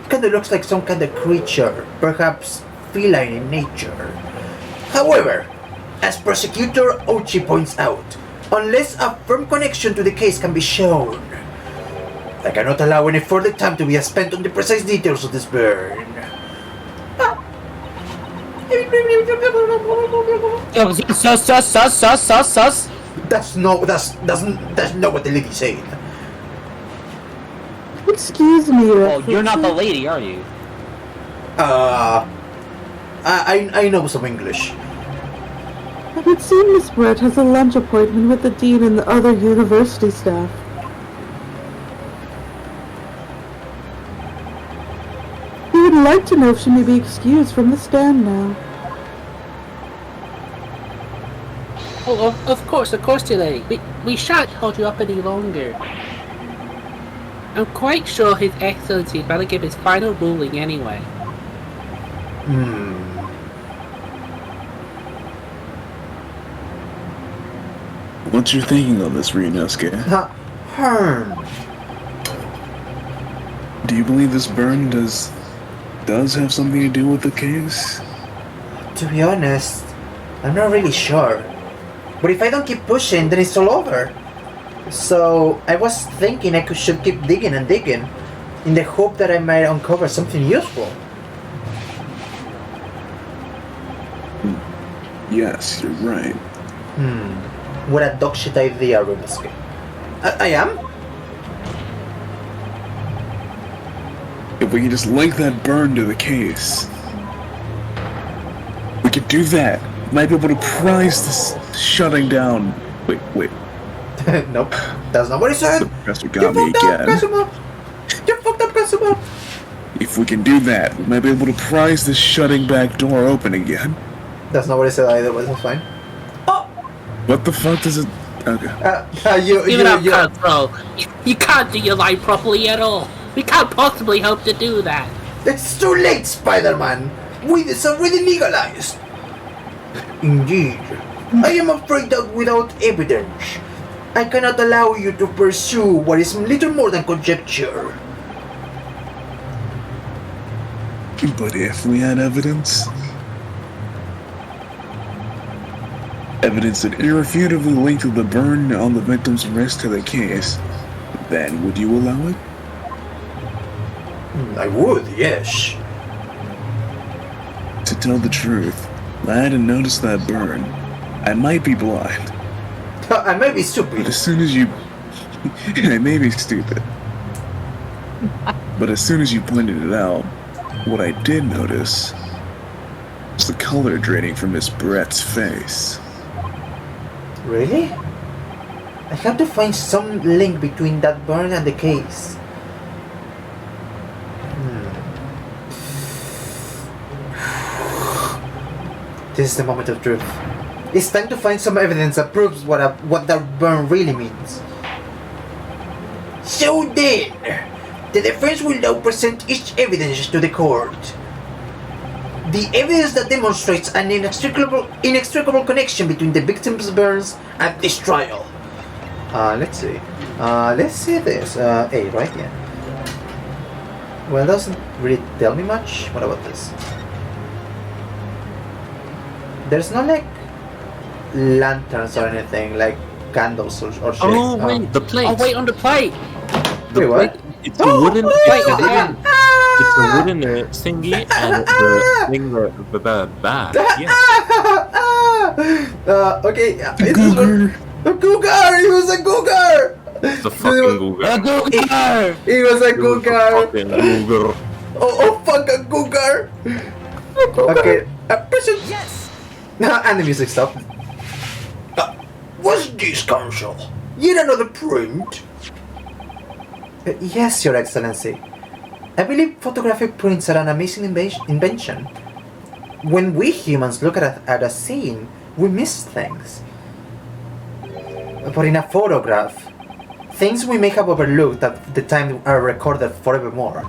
A: It kinda looks like some kind of creature, perhaps feline in nature. However, as Prosecutor Ochi points out, unless a firm connection to the case can be shown, I cannot allow any further time to be spent on the precise details of this burn.
C: Sus.
A: That's not what the lady said.
G: Excuse me,
C: Well, you're not the lady, are you?
A: I know some English.
G: It would seem Miss Brett has a lunch appointment with the dean and the other university staff. We would like to know if she may be excused from the stand now.
F: Oh, of course, dear lady. We shan't hold you up any longer. I'm quite sure His Excellency is about to give his final ruling anyway.
D: What's your thinking on this, Ryunosuke? Do you believe this burn does have something to do with the case?
A: To be honest, I'm not really sure. But if I don't keep pushing, then it's all over. So I was thinking I should keep digging and digging, in the hope that I might uncover something useful.
D: Yes, you're right.
A: What a dog shit idea, Ryunosuke. I am?
D: If we can just link that burn to the case, we could do that. Might be able to prize this shutting down. Wait.
A: Nope, that's not what he said.
D: The professor got me again.
A: You fucked up, Kazuma.
D: If we can do that, we might be able to prize this shutting back door open again.
A: That's not what he said either, but that's fine.
D: What the fuck does it... Okay.
F: Give it up, Cutthroat. You can't do your line properly at all. We can't possibly hope to do that.
A: It's too late, Spider-Man. It's already legalized. Indeed. I am afraid that without evidence, I cannot allow you to pursue what is little more than conjecture.
D: But if we had evidence... Evidence that irrefutably linked the burn on the victim's wrist to the case, then would you allow it?
A: I would, yes.
D: To tell the truth, I hadn't noticed that burn. I might be blind,
A: I may be
D: but
A: stupid.
D: as soon as you... I may be stupid. But as soon as you pointed it out, what I did notice was the color draining from Miss Brett's face.
A: Really? I have to find some link between that burn and the case. This is the moment of truth. It's time to find some evidence that proves what that burn really means. So then, the defense will now present each evidence to the court. The evidence that demonstrates an inextricable connection between the victim's burns and this trial. Let's see. Let's see this. A, right? Yeah. Well, it doesn't really tell me much. What about this? There's no like lanterns or anything, like candles or shit.
B: Oh wait, the plate.
F: Oh, wait, on the plate!
A: Wait, what?
B: It's a wooden. It's a wooden thingy, and the thing the bat. Yeah.
A: Okay.
D: The Cougar!
A: A cougar! He was a cougar!
B: The fucking Google.
A: He was a cougar!
B: Fucking Google.
A: Oh, fuck a cougar! Okay. Prison. Yes. And the music stopped. What's this, Counsel? Yet another print? Yes, Your Excellency. I believe photographic prints are an amazing invention. When we humans look at a scene, we miss things. But in a photograph, things we may have overlooked at the time are recorded forevermore.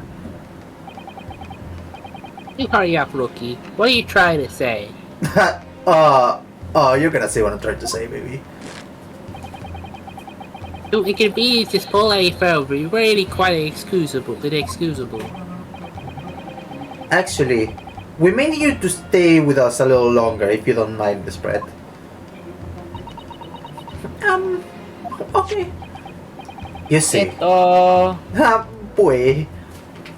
F: You hurry up, rookie. What are you trying to say?
A: You're gonna say what I'm trying to say, baby.
F: To inconvenience this poor lady further, you're really quite inexcusable.
A: Actually, we may need you to stay with us a little longer if you don't mind the spread. Okay. You see, boy.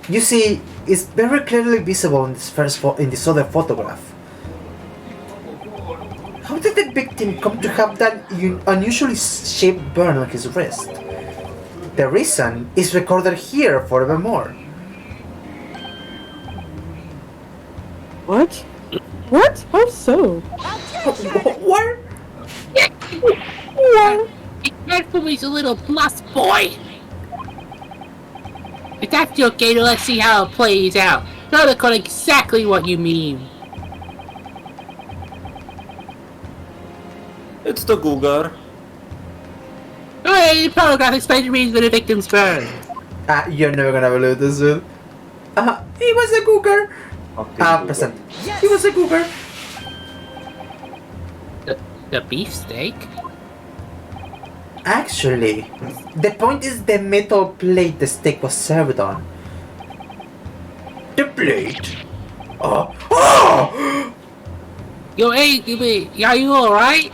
A: You see, it's very clearly visible in this other photograph. How did the victim come to have that unusually shaped burn on his wrist? The reason is recorded here forevermore.
G: What? What? How so?
A: What?
G: What?
F: Be careful, he's a little plus boy! If that's okay, then let's see how it plays out. Try to cut exactly what you mean.
B: It's the Google.
F: Hey, the photograph explains the reason for the victim's burn.
A: You're never gonna believe this, dude. He was a cougar. Present. Yes. He was a cougar.
F: The beefsteak?
A: Actually, the point is the metal plate the steak was served on. The plate? Oh!
F: Yo, hey, are you alright?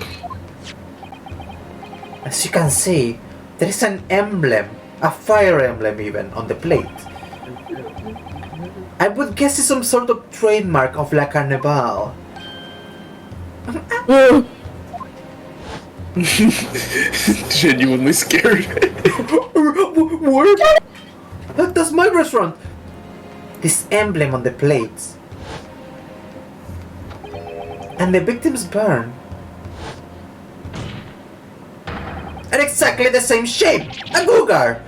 A: As you can see, there is an emblem, a fire emblem even, on the plate. I would guess it's some sort of trademark of La Carnival.
D: Genuinely scared.
A: What? That's my restaurant! This emblem on the plates. And the victim's burn are exactly the same shape! A cougar!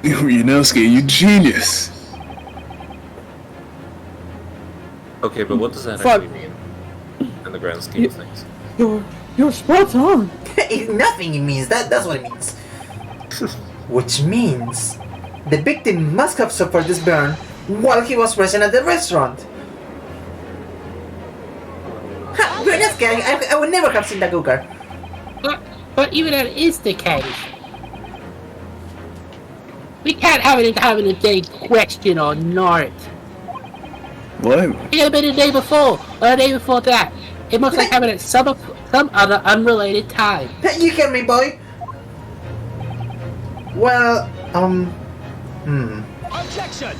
D: Yanowski, you genius!
B: Okay, but what does that
G: Fuck.
B: actually mean in the grand scheme of things?
G: You're spot on.
A: Nothing it means, that's what it means. Which means the victim must have suffered this burn while he was present at the restaurant. Ha, you're not kidding, I would never have seen the cougar.
F: But even that is the case. We can't have it having a day question or not.
D: What?
F: It could have been the day before, or the day before that. It must have happened at some other unrelated time.
A: You hear me, boy? Well,
I: Objection!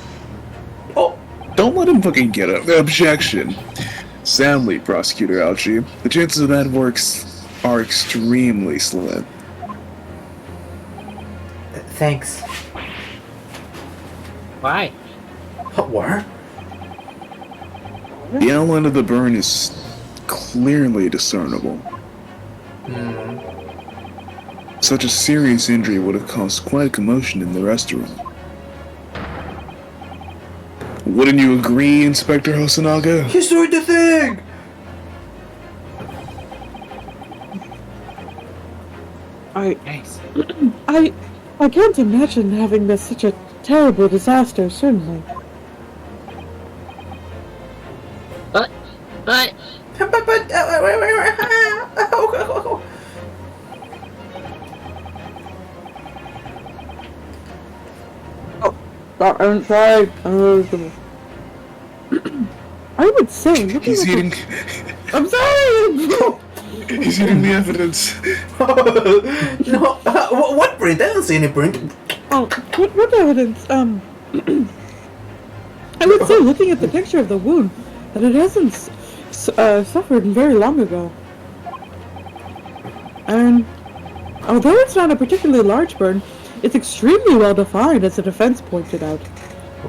A: Oh,
D: Don't let him fucking get up. Objection. Sadly, Prosecutor Algie, the chances of that works are extremely slim.
A: thanks.
F: Why?
A: What?
D: The outline of the burn is clearly discernible. Such a serious injury would have caused quite a commotion in the restaurant. Wouldn't you agree, Inspector Hosonaga?
A: He's doing the thing!
F: Nice.
G: I can't imagine having this such a terrible disaster, certainly.
F: But,
A: But,
G: I'm sorry. I would say, looking
D: He's
G: at
D: eating.
G: the... I'm sorry!
D: He's eating the evidence.
A: no, what print? I don't see any print.
G: Oh, what evidence? I would say, looking at the picture of the wound, that it hasn't suffered very long ago. And although it's not a particularly large burn, it's extremely well defined, as the defense pointed out.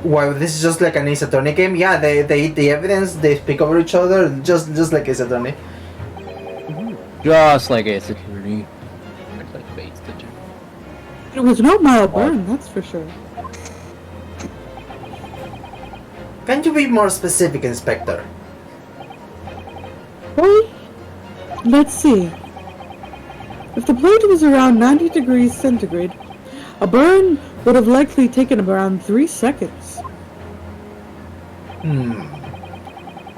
A: Wow, this is just like an Ace Attorney game. Yeah, they eat the evidence, they speak over each other, just like Ace Attorney.
C: Just like Ace Attorney. Like Bates did.
G: It was no mild burn, that's for sure.
A: Can you be more specific, Inspector?
G: Well, let's see. If the blade was around 90 degrees centigrade, a burn would have likely taken around 3 seconds.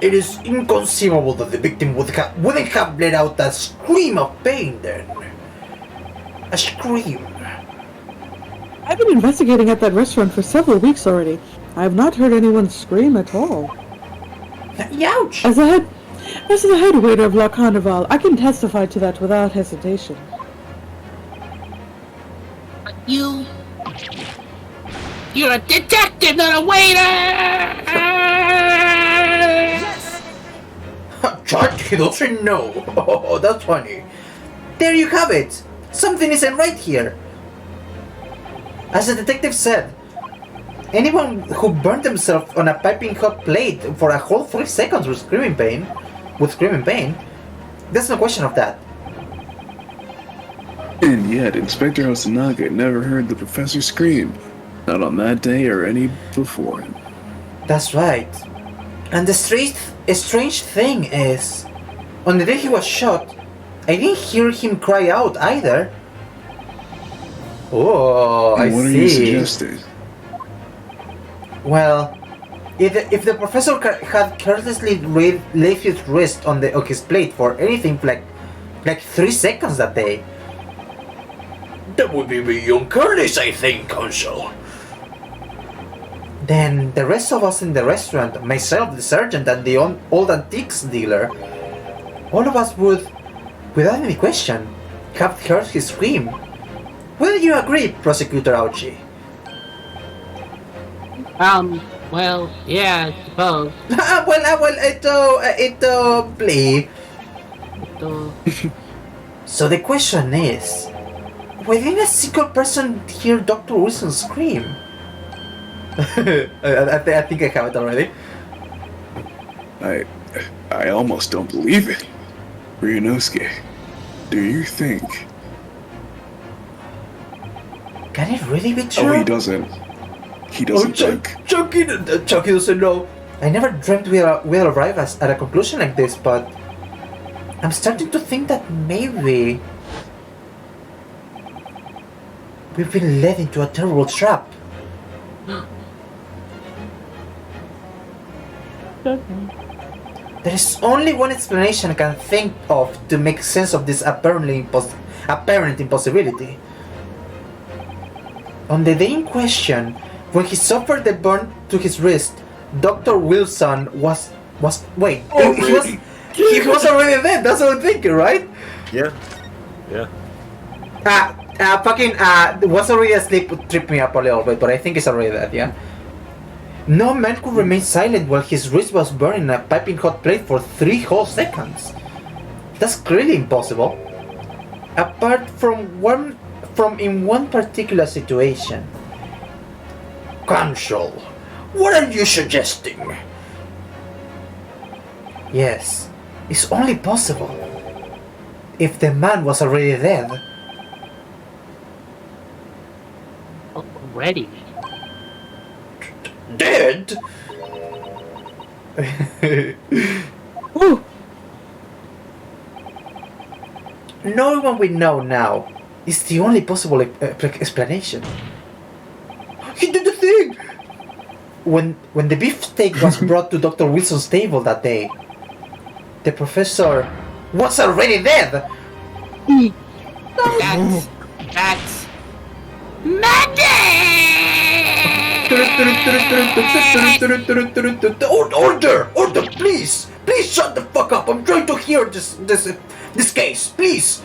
A: It is inconceivable that the victim wouldn't have let out that scream of pain then. A scream.
G: I've been investigating at that restaurant for several weeks already. I have not heard anyone scream at all.
A: Ouch!
G: As the head waiter of La Carnival, I can testify to that without hesitation.
F: You're a detective, not a waiter!
A: Judge, he doesn't know. Oh, that's funny. There you have it. Something isn't right here. As the detective said, anyone who burned themselves on a piping hot plate for a whole 3 seconds with screaming pain, there's no question of that.
D: And yet, Inspector Hosonaga never heard the professor scream. Not on that day or any before him.
A: That's right. And the strange thing is, on the day he was shot, I didn't hear him cry out either. Oh, I
D: And what are
A: see.
D: you suggesting?
A: Well, if the professor had carelessly laid his wrist on his plate for anything like 3 seconds that day, that would be beyond careless, I think, Counsel. Then the rest of us in the restaurant, myself, the sergeant, and the old antiques dealer, all of us would, without any question, have heard his scream. Will you agree, Prosecutor Auchi?
F: Well, yeah, I suppose.
A: Play. So the question is, why didn't a single person hear Dr. Wilson scream? I think I have it already.
D: I almost don't believe it. Ryunosuke, do you think?
A: Can it really be true?
D: Oh, he doesn't. He doesn't think.
A: Chucky doesn't know. I never dreamt we'll arrive at a conclusion like this, but I'm starting to think that maybe we've been led into a terrible trap. There is only one explanation I can think of to make sense of this apparent impossibility. On the day in question, when he suffered the burn to his wrist, Dr. Wilson he was already dead. That's what I'm thinking, right?
B: Yeah. Yeah.
A: Was already asleep tripped me up a little bit, but I think it's already dead, yeah? No man could remain silent while his wrist was burning in a piping hot plate for 3 whole seconds. That's clearly impossible. Apart from in one particular situation. Consul, what are you suggesting? Yes, it's only possible if the man was already dead.
F: Already?
A: Dead?
G: Oh,
A: Knowing what we know now is the only possible explanation. He did the thing! When the beefsteak was brought to Dr. Wilson's table that day, the professor was already dead!
F: That's madness!
A: Order, please! Please shut the fuck up! I'm trying to hear this case, please!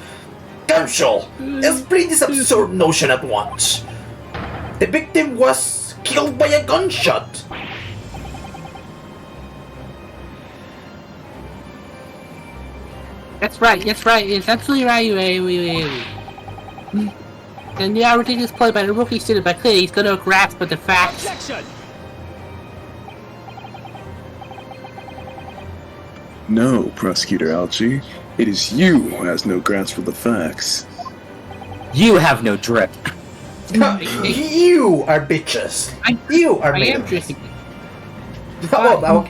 A: Counsel, explain this absurd notion at once. The victim was killed by a gunshot.
F: That's right, it's absolutely right, wait. And the ridiculous play by the rookie student, but clearly he's gonna grasp at the facts.
D: No, Prosecutor Algie. It is you who has no grasp of the facts.
C: You have no drip.
A: You are bitches. You are
F: I
A: made
F: am
A: of
F: drinking.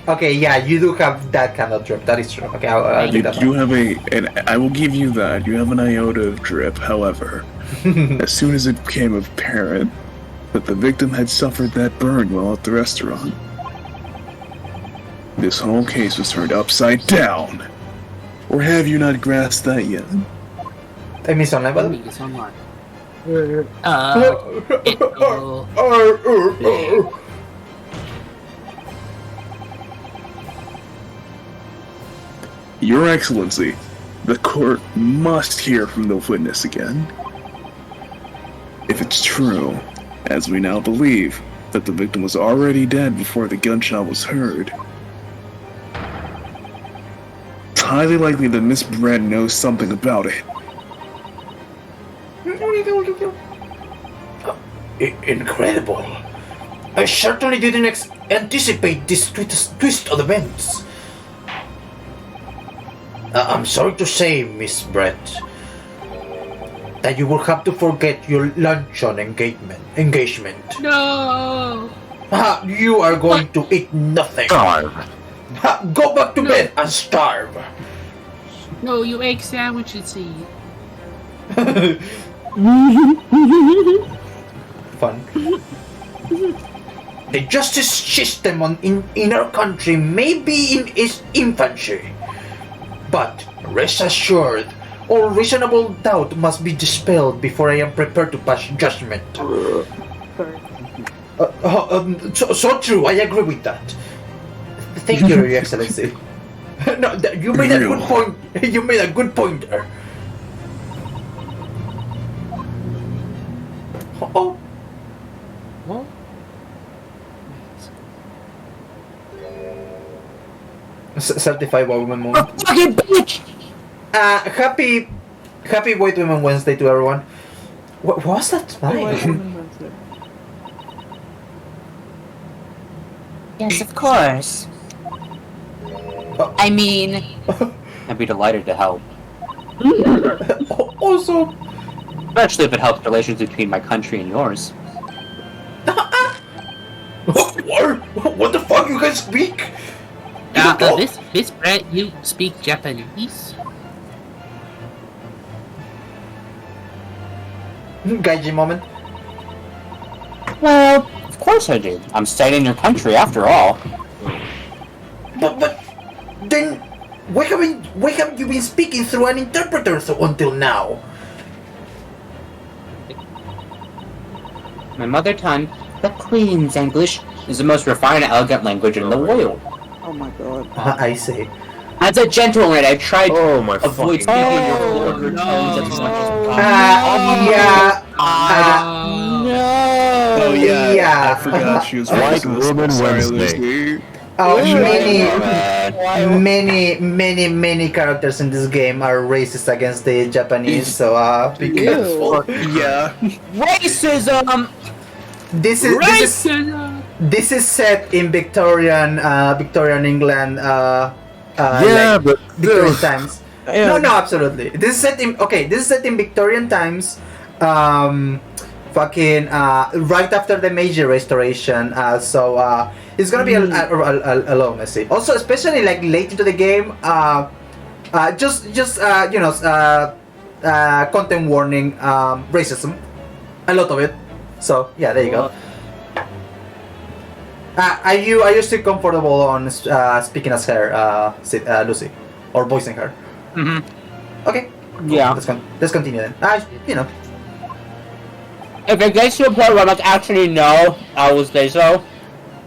A: okay, yeah, you do have that kind of drip. That is true. Okay, I'll
D: You,
A: give that
D: you
A: one.
D: have and I will give you that. You have an iota of drip. However, as soon as it became apparent that the victim had suffered that burn while at the restaurant, this whole case was turned upside down. Or have you not grasped that yet?
A: I miss on level.
F: It's online.
D: Your Excellency, the court must hear from the witness again. If it's true, as we now believe, that the victim was already dead before the gunshot was heard, it's highly likely that Miss Brett knows something about it.
A: Incredible. I certainly didn't anticipate this twist of events. I'm sorry to say, Miss Brett, that you will have to forget your luncheon engagement.
F: No!
A: You are going to eat nothing.
B: Starve.
A: Go back to bed and starve.
F: No, you egg sandwiches, see.
A: Fun. The justice system in our country may be in its infancy, but rest assured, all reasonable doubt must be dispelled before I am prepared to pass judgment. So true, I agree with that. Thank you, Your Excellency. No, you made a good point. You made a good point there. Oh.
F: What?
A: Certified White Women moment.
C: Fucking bitch!
A: Happy White Women Wednesday to everyone. What was that?
H: Yes, of course. I mean,
C: I'd be delighted to help.
A: Also,
C: Especially if it helps relations between my country and yours.
A: what the fuck? You guys speak?
F: Miss Brett, you speak Japanese?
A: Gaijin moment.
C: Well, of course I do. I'm staying in your country after all.
A: But then why haven't you been speaking through an interpreter until now?
C: My mother tongue, the Queen's English, is the most refined and elegant language in the world.
G: Oh my god.
A: I see.
C: As a gentleman, I tried to
B: Oh my
C: avoid
B: fucking
C: speaking your
B: God.
C: vulgar tones as much as possible.
A: Yeah.
G: No.
D: Oh yeah,
A: Yeah.
D: I forgot she was
B: White
D: racist.
B: Woman
D: Sorry,
B: Wednesday.
D: Lucy.
A: Many characters in this game are racist against the Japanese, so be careful.
D: Yeah.
C: Racism!
A: This is set in Victorian England.
B: Yeah, but
A: Victorian times. No, absolutely. This is set in Victorian times. Right after the Meiji Restoration. It's gonna be a long messy. Also, especially like late into the game. Content warning. Racism. A lot of it. So yeah, there you go. Are you still comfortable on speaking as her, Lucy, or voicing her?
C: Mm-hmm.
A: Okay. Cool.
C: Yeah.
A: Let's continue then.
C: If it gets to a point where I'm like, actually no, I will say so.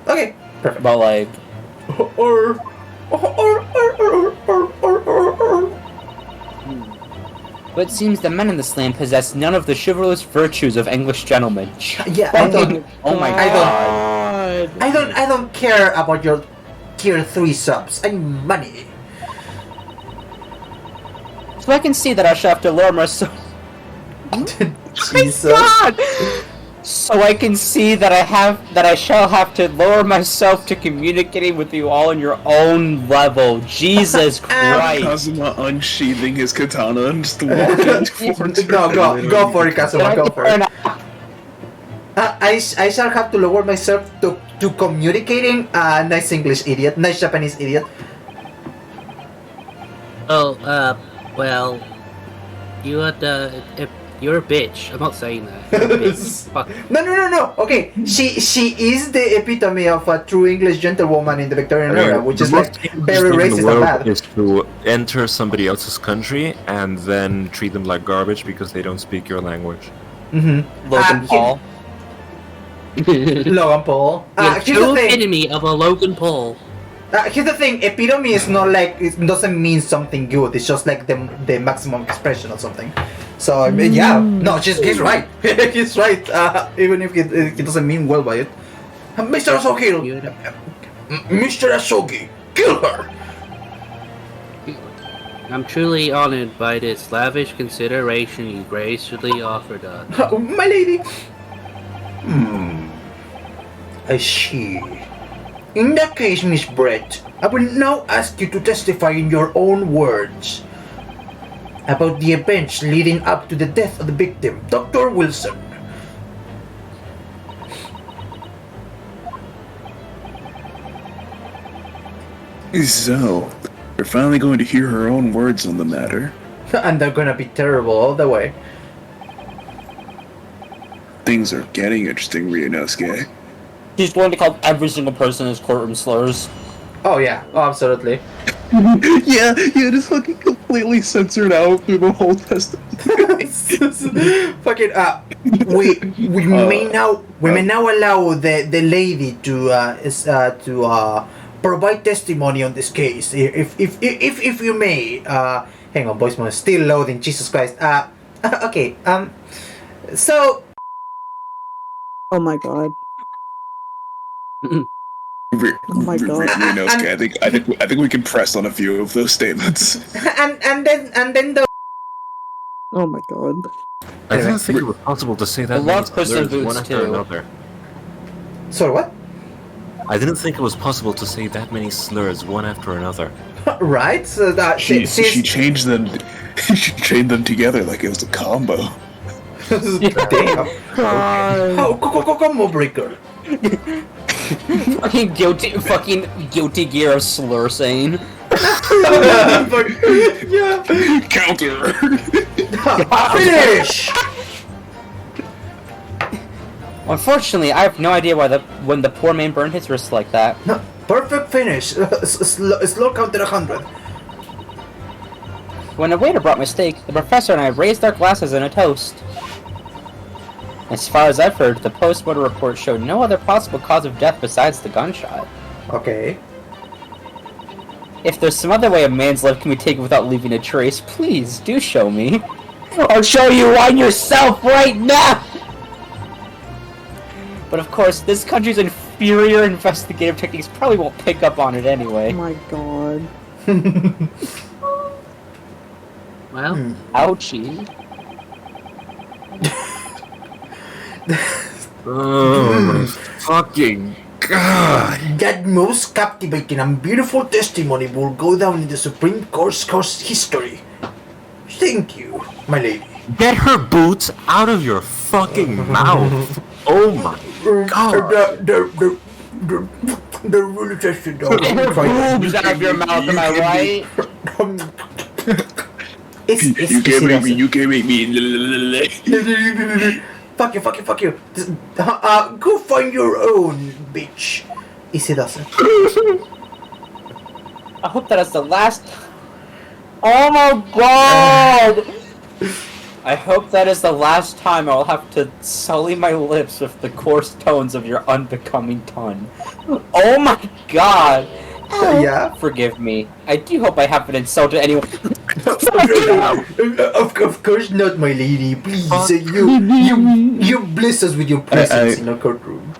A: Okay. Perfect.
C: But like, But it seems the men in this land possess none of the chivalrous virtues of English gentlemen.
A: Yeah, I don't.
C: Oh my god.
A: I don't care about your tier 3 subs. I need money.
C: So I can see that I shall have to lower myself.
A: Jesus.
C: God! So I can see that I shall have to lower myself to communicating with you all on your own level. Jesus Christ!
D: Kazuma unsheathing his katana and just walking towards her.
A: Go for it, Kazuma. Go for it. I shall have to lower myself to communicating. Nice English idiot. Nice Japanese idiot.
F: Oh, well, you're a bitch. I'm not saying that. You're a bitch. Fuck.
A: No. Okay, she is the epitome of a true English gentlewoman in the Victorian era, which is like very racist and bad.
B: Is to enter somebody else's country and then treat them like garbage because they don't speak your language.
A: Mm-hmm.
C: Logan Paul.
A: Logan Paul.
F: The
A: Here's
F: true
A: the thing.
F: epitome of a Logan Paul.
A: Here's the thing. Epitome is not like it doesn't mean something good. It's just like the maximum expression of something. So yeah, no, he's right. He's right. Even if he doesn't mean well by it. Mr. Asogi, Mr. Asogi, kill her.
F: I'm truly honored by this lavish consideration you graciously offered us.
A: My lady. I see. In that case, Miss Brett, I will now ask you to testify in your own words about the events leading up to the death of the victim, Dr. Wilson.
D: So, we're finally going to hear her own words on the matter.
A: And they're gonna be terrible all the way.
D: Things are getting interesting, Ryunosuke.
C: He's going to call every single person in his courtroom slurs.
A: Oh yeah, absolutely.
D: yeah, just fucking completely censored out through the whole testimony.
A: Fucking we may now allow the lady to provide testimony on this case if you may. Hang on, voice mode is still loading. Jesus Christ. Okay. So.
G: Oh my god. Oh my god.
D: Ryunosuke, I think we can press on a few of those statements.
A: and then the.
G: Oh my god.
B: I didn't think it was possible to say that
C: The
B: many
C: love person
B: slurs one
C: boots
B: after
C: too.
B: another.
A: Sorry, what?
B: I didn't think it was possible to say that many slurs one after another.
A: Right? So that
D: She changed them. She chained them together like it was a combo.
A: Damn. Oh, combo breaker.
C: Fucking guilty gear of slur saying.
A: Yeah.
D: Counter.
A: Finish.
C: Unfortunately, I have no idea when the poor man burned his wrist like that.
A: No, perfect finish. Slow count to 100.
C: When the waiter brought my steak, the professor and I raised our glasses in a toast. As far as I've heard, the post-mortem report showed no other possible cause of death besides the gunshot.
A: Okay.
C: If there's some other way a man's life can be taken without leaving a trace, please do show me. I'll show you one yourself right now! But of course, this country's inferior investigative techniques probably won't pick up on it anyway.
G: Oh my god.
F: Well,
C: Ouchie.
B: Oh my fucking god!
A: That most captivating and beautiful testimony will go down in the Supreme Court's history. Thank you, my lady.
B: Get her boots out of your fucking mouth! Oh my god!
A: The really tested dog.
C: Boobs out of your mouth, am I right?
D: You can't make me. You can't make me.
A: Fuck you. Go find your own, bitch. Easy doesn't.
C: I hope that is the last. Oh my god! I hope that is the last time I'll have to sully my lips with the coarse tones of your unbecoming tongue. Oh my god!
A: Yeah?
C: Forgive me. I do hope I haven't insulted anyone.
A: Of course not, my lady. Please, you bless us with your presence in our courtroom.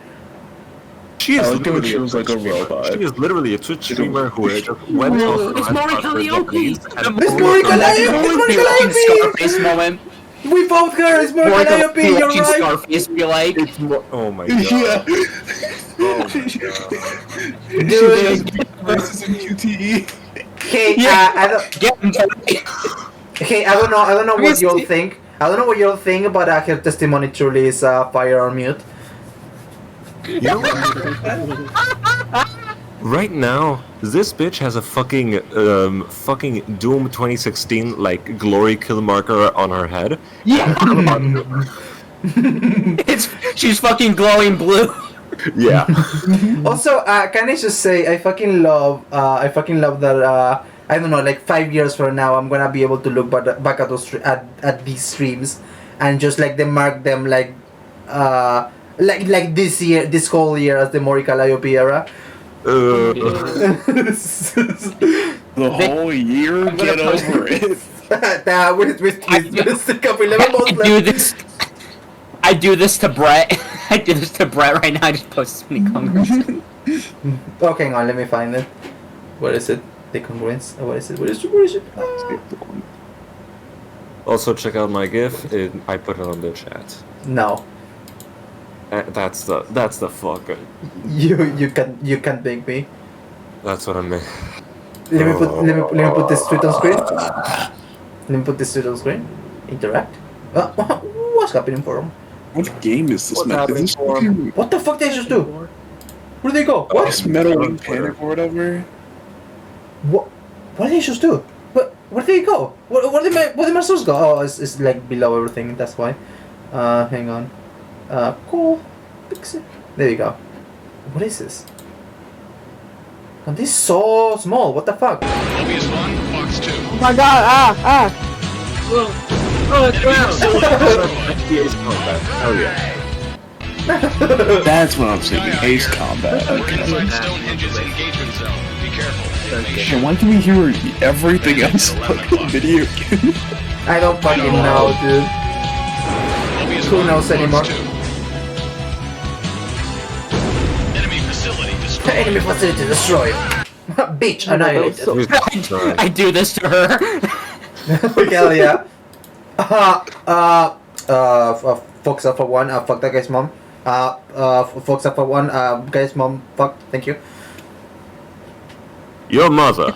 B: She is
D: like the way
B: literally
D: she was like a robot.
B: She is literally a Twitch streamer who just went off.
F: It's Maury Calliope!
A: It's Maury Calliope!
C: Scarface moment.
A: We found her! It's Maury Calliope! You're right!
C: Scarface be like.
B: It's more. Oh my god.
D: Yeah.
B: Oh my god.
A: Dude.
D: Versus in QTE.
A: Hey, I don't know what you'll think. I don't know what you'll think, but her testimony truly is fire on mute.
B: You know what? Right now, this bitch has a fucking Doom 2016 like glory kill marker on her head.
C: Yeah. She's fucking glowing blue.
B: Yeah.
A: Also, can I just say I fucking love that I don't know, like 5 years from now I'm gonna be able to look back at those at these streams and just like they mark them like this whole year as the Maury Calliope era.
D: The whole year? Get over it.
A: With a couple 11 months left.
C: I do this to Brett. I do this to Brett right now. I just post so many comments.
A: Okay, hang on, let me find it. Where is it? The congruence? Where is it? Where is it?
B: Also, check out my GIF. I put it on the chat.
A: No.
B: That's the fuck.
A: You can't make me.
B: That's what I meant.
A: Let me put this tweet on screen. Let me put this tweet on screen. Interact. What's happening for him?
D: What game is this, man? Is this fucking...
A: What the fuck did they just do? Where did they go? What?
D: This Metal Wing Panic or whatever?
A: What did they just do? Where did they go? Where did my source go? Oh, it's like below everything. That's why. Hang on. Cool. Fix it. There you go. What is this? Oh, this is so small. What the fuck?
I: Mobius 1, Fox 2.
G: Oh my god,
F: Oh, it's round!
B: Oh yeah.
D: That's what I'm saying. Ace Combat. Okay.
I: Inside Stonehenge's engagement zone. Be careful.
D: And when can we hear everything else about the video game?
A: I don't fucking know, dude.
I: Mobius
A: Who
I: 1,
A: knows
I: Fox
A: anymore?
I: 2. Enemy facility destroyed.
A: Enemy facility destroyed. Bitch, annihilated.
C: I do this to her.
A: Hell yeah. Fox Alpha 1, fuck that guy's mom. Fox Alpha 1, guy's mom, fuck, thank you.
B: Your mother.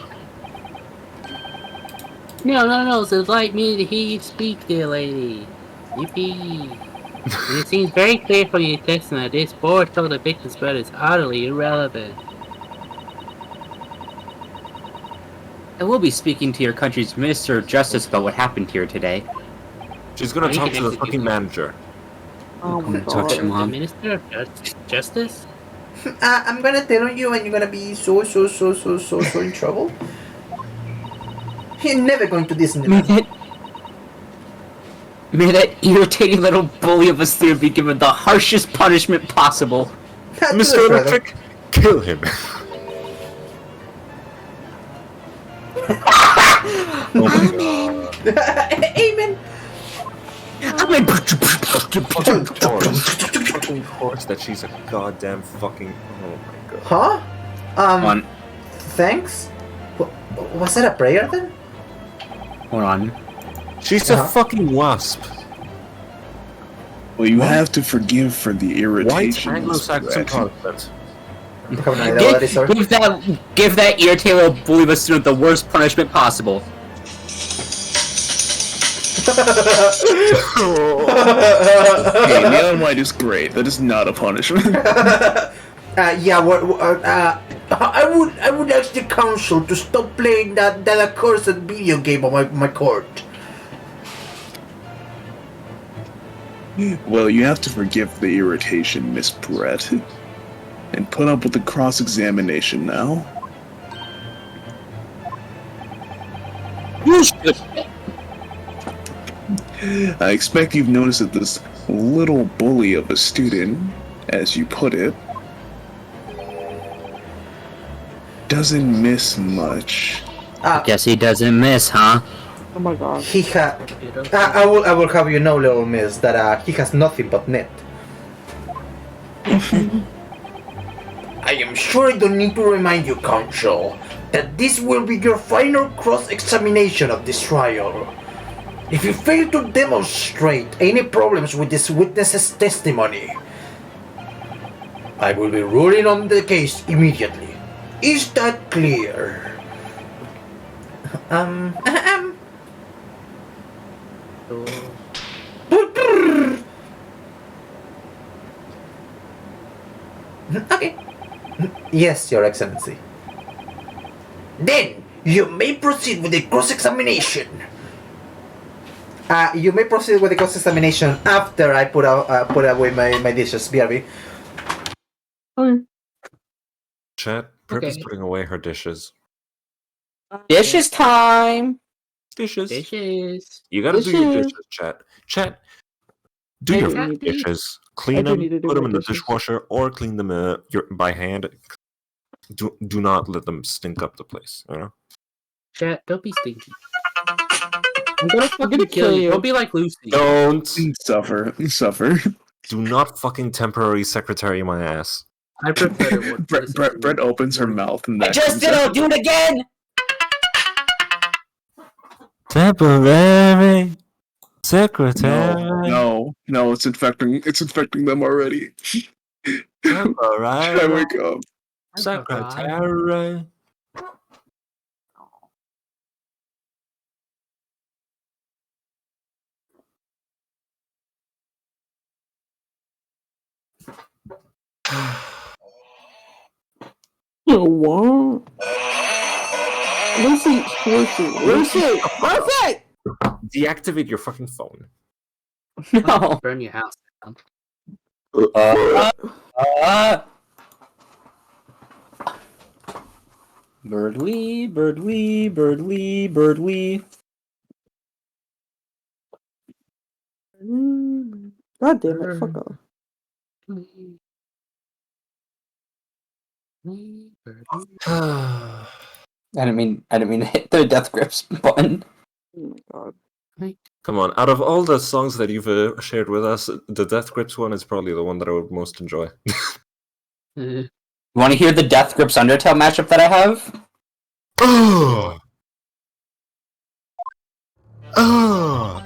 F: No, so it's like me to hear you speak, dear lady. Yippee. And it seems very clear from your testimony that this board talking the victim's spread is utterly irrelevant.
C: I will be speaking to your country's Minister of Justice about what happened here today.
B: She's gonna talk to the fucking manager.
G: Oh my
C: Talk to
G: god.
C: your mom.
F: The Minister of Justice?
A: I'm gonna tell you and you're gonna be so in trouble. You're never going to Disneyland.
C: May that irritating little bully of a student be given the harshest punishment possible.
B: Mr. Electric, kill him. Oh my god.
A: Amen.
B: Fucking course that she's a goddamn fucking. Oh my god.
A: Huh?
C: Hold on.
A: Thanks? Was that a prayer then?
C: Hold on.
B: She's a fucking wasp.
D: Well, you have to forgive for the
B: White
D: irritation.
B: Anglo-Saxon
D: Brett.
B: Protestant.
A: I have no idea what that is, sorry.
C: Give that irritated bully student the worst punishment possible.
D: Hey, neon white is great. That is not a punishment.
A: Yeah, I would ask the council to stop playing that accursed video game on my court.
D: Well, you have to forgive the irritation, Miss Brett. And put up with the cross-examination now. I expect you've noticed that this little bully of a student, as you put it, doesn't miss much.
C: Guess he doesn't miss, huh?
G: Oh my god.
A: I will have you know, little miss, that he has nothing but net. I am sure I don't need to remind you, Counsel, that this will be your final cross-examination of this trial. If you fail to demonstrate any problems with this witness's testimony, I will be ruling on the case immediately. Is that clear? Okay. Yes, Your Excellency. Then, you may proceed with the cross-examination. You may proceed with the cross-examination after I put away my dishes, BRB.
G: Okay.
B: Chat, Prep is putting away her dishes.
C: Dishes time!
B: Dishes.
F: Dishes.
B: You gotta do your
G: Dishes.
B: dishes, chat. Chat, do
G: I
B: your
G: do
B: fucking
G: need to-
B: dishes.
G: I
B: Clean
G: do
B: them,
G: need to do
B: put them
G: my
B: in the
G: dishes.
B: dishwasher, or clean them by hand. Do not let them stink up the place, you know?
F: Chat, don't be stinky. I'm gonna fucking
G: kill
F: kill you.
G: you.
F: Don't be like Lucy.
B: Don't.
D: Suffer.
B: Do not fucking temporary secretary my ass.
F: I prefer it.
D: Brett opens her mouth and
H: I
D: that
H: just
D: comes
H: did
D: out.
H: it! Do it again!
B: Temporary secretary.
D: No, it's infecting them already. I
B: Temporary
D: wake up.
B: secretary.
G: Oh, what? Lucy!
B: Deactivate your fucking phone.
C: No!
F: Burn your house down.
C: Birdly, birdly, birdly, birdly.
G: God damn it, fuck off.
C: I didn't mean to hit the death grips button.
G: Oh my god.
B: Come on, out of all the songs that you've shared with us, the Death Grips one is probably the one that I would most enjoy.
C: You want to hear the Death Grips Undertale matchup that I have?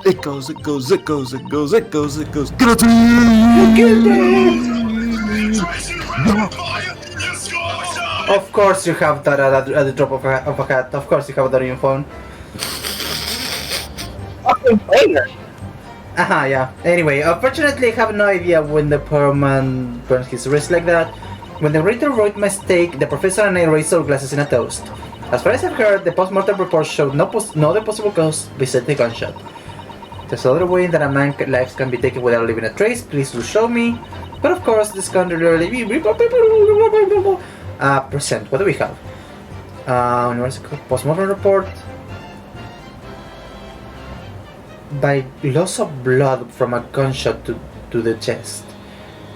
B: It goes.
A: Of course you have that at the drop of a hat. Of course you have that on your phone.
C: Fucking player!
A: Yeah. Anyway, unfortunately I have no idea when the poor man burns his wrist like that. When the waiter wrote my steak, the professor and I raised our glasses in a toast. As far as I've heard, the post-mortem report showed no other possible cause besides the gunshot. There's other way that a man's life can be taken without leaving a trace, please do show me. But of course, this can't really be... present, what do we have? Where's the post-mortem report? By loss of blood from a gunshot to the chest.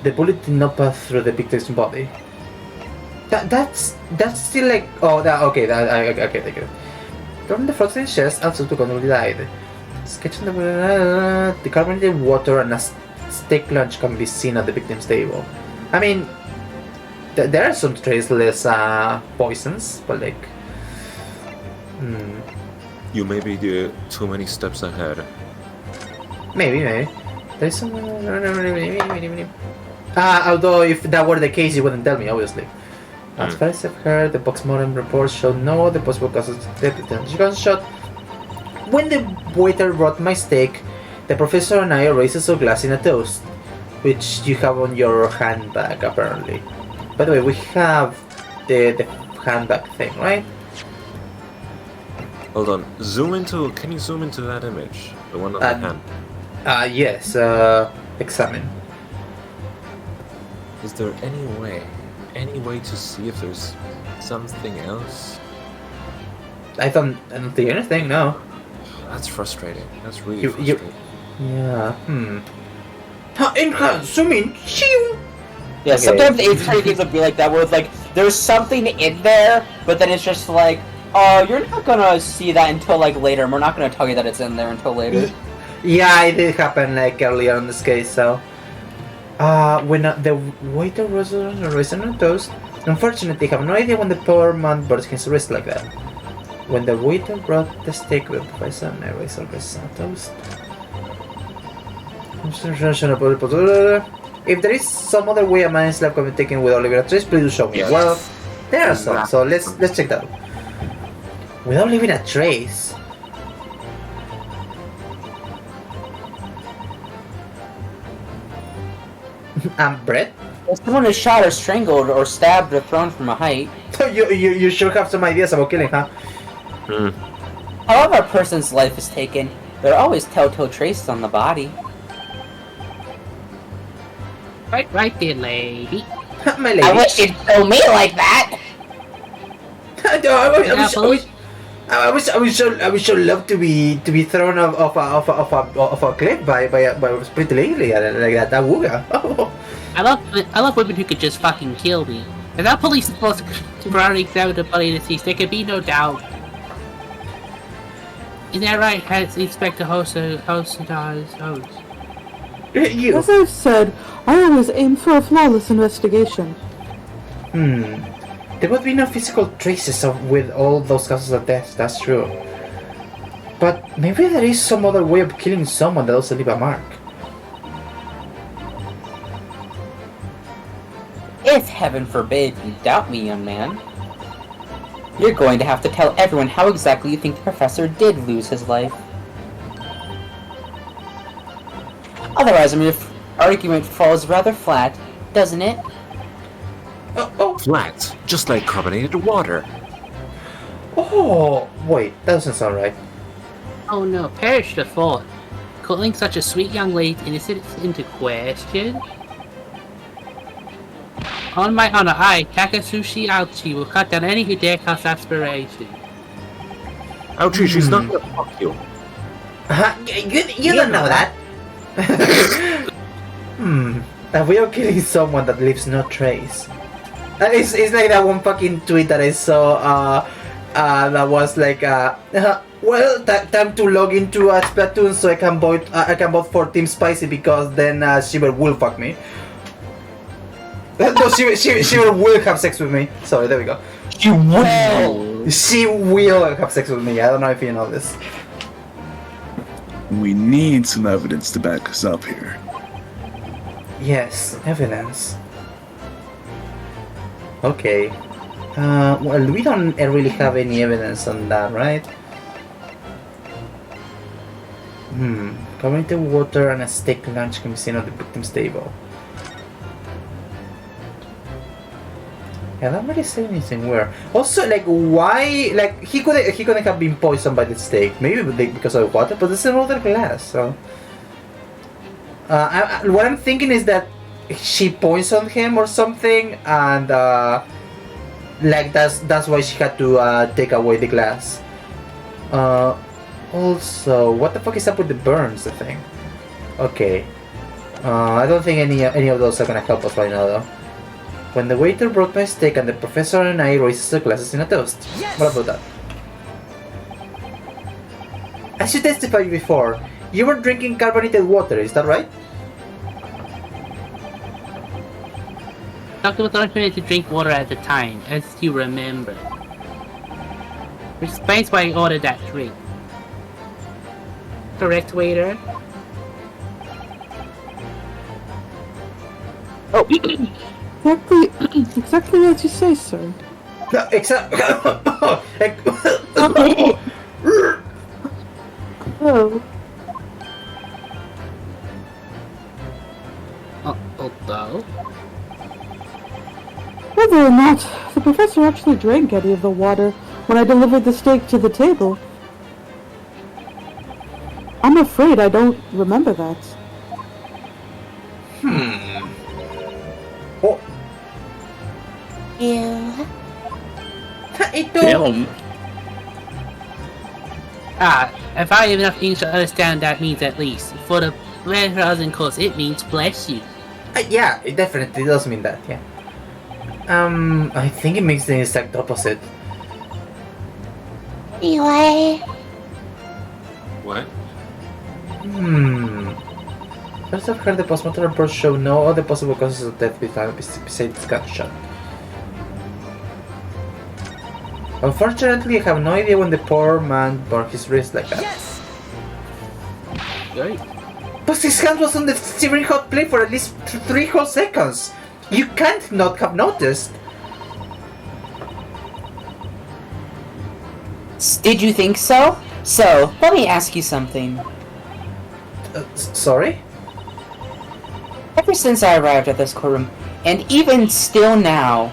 A: The bullet did not pass through the victim's body. That's still like... Oh, okay, okay, thank you. From the frozen chest and subsequently died. Sketching the carbonated water and a steak lunch can be seen at the victim's table. I mean, there are some traceless poisons, but like...
B: You may be too many steps ahead.
A: Maybe. There's some... although if that were the case, you wouldn't tell me, obviously. As far as I've heard, the postmortem reports showed no other possible causes of death than gunshot. When the waiter brought my steak, the professor and I raised a glass in a toast, which you have on your handbag, apparently. By the way, we have the handbag thing, right?
B: Hold on. Can you zoom into that image? The one on the hand.
A: Yes, examine.
B: Is there any way to see if there's something else?
A: I don't see anything, no.
B: That's frustrating. That's really frustrating.
A: Yeah, zoom in.
C: Yeah,
A: Okay.
C: sometimes the H3 games will be like that, where it's like, there's something in there, but then it's just like, you're not gonna see that until like later, and we're not gonna tell you that it's in there until later.
A: Yeah, it did happen like earlier in this case, so... when the waiter was raising on toast, unfortunately, I have no idea when the poor man burst his wrist like that. When the waiter brought the steak with the professor and I raised on toast. If there is some other way a man's life can be taken with only a trace, please do show me.
B: Yes.
A: Well, there are some, so let's check that out. Without leaving a trace. Brett?
C: If someone is shot or strangled or stabbed or thrown from a height.
A: You sure have some ideas about killing, huh?
C: However a person's life is taken, there are always telltale traces on the body.
F: Right there, lady.
A: My lady.
H: I wish you'd show me like that.
A: I would so love to be thrown off a cliff by pretty lady like that wooga. Oh.
F: I love women who could just fucking kill me. And that police is supposed to broadly examine the body to see, there can be no doubt. Is that right, has Inspector Host?
A: You.
G: As I've said, I always aim for a flawless investigation.
A: There would be no physical traces with all those causes of death, that's true. But maybe there is some other way of killing someone that doesn't leave a mark.
C: If heaven forbid you doubt me, young man, you're going to have to tell everyone how exactly you think the professor did lose his life. Otherwise, I mean, your argument falls rather flat, doesn't it?
B: Flat, just like carbonated water.
A: Oh, wait, that doesn't sound right.
F: Oh no, perish the thought. Calling such a sweet young lady's innocence into question? On my honor, I, Takasushi Ouchi, will cut down any who dare cause aspiration.
B: Ouchie, she's not gonna fuck you.
A: You don't know that. A way of killing someone that leaves no trace. It's like that one fucking tweet that I saw that was like well, time to log into Splatoon so I can vote for Team Spicy because then Shiver will fuck me. No, Shiver will have sex with me. Sorry, there we go.
C: She will!
A: She will have sex with me. I don't know if you know this.
D: We need some evidence to back us up here.
A: Yes, evidence. Okay. Well, we don't really have any evidence on that, right? Carbonated water and a steak lunch can be seen at the victim's table. I don't really say anything where. Also, like, why? Like, he couldn't have been poisoned by the steak. Maybe because of water, but it's another glass. So, what I'm thinking is that she poisoned him or something, and like that's why she had to take away the glass. Also, what the fuck is up with the burns? I think. Okay. I don't think any of those are gonna help us right now, though. When the waiter brought my steak and the professor and I raised the glasses in a toast. Yes! What about that? as you testified before, you were drinking carbonated water, is that right?
F: Doctor was not permitted to drink water at the time, as you remember. Which explains why he ordered that drink. Correct, waiter?
G: Oh, exactly as you say, sir.
A: No, exactly.
G: Oh,
F: Although...
G: whether or not the professor actually drank any of the water when I delivered the steak to the table, I'm afraid I don't remember that.
A: Oh,
H: You.
A: ito.
C: Film.
F: If I have enough English to understand, that means at least. For the present course, it means bless you.
A: Yeah, it definitely does mean that, yeah. I think it makes the exact opposite.
H: Anyway.
B: What?
A: First I've heard the postmortem reports show no other possible causes of death besides gunshot. Unfortunately, I have no idea when the poor man burned his wrist like that.
F: Right?
A: But his hand was on the searing hot plate for at least 3 whole seconds. You can't not have noticed.
H: Did you think so? So, let me ask you something.
A: Sorry?
H: Ever since I arrived at this courtroom, and even still now,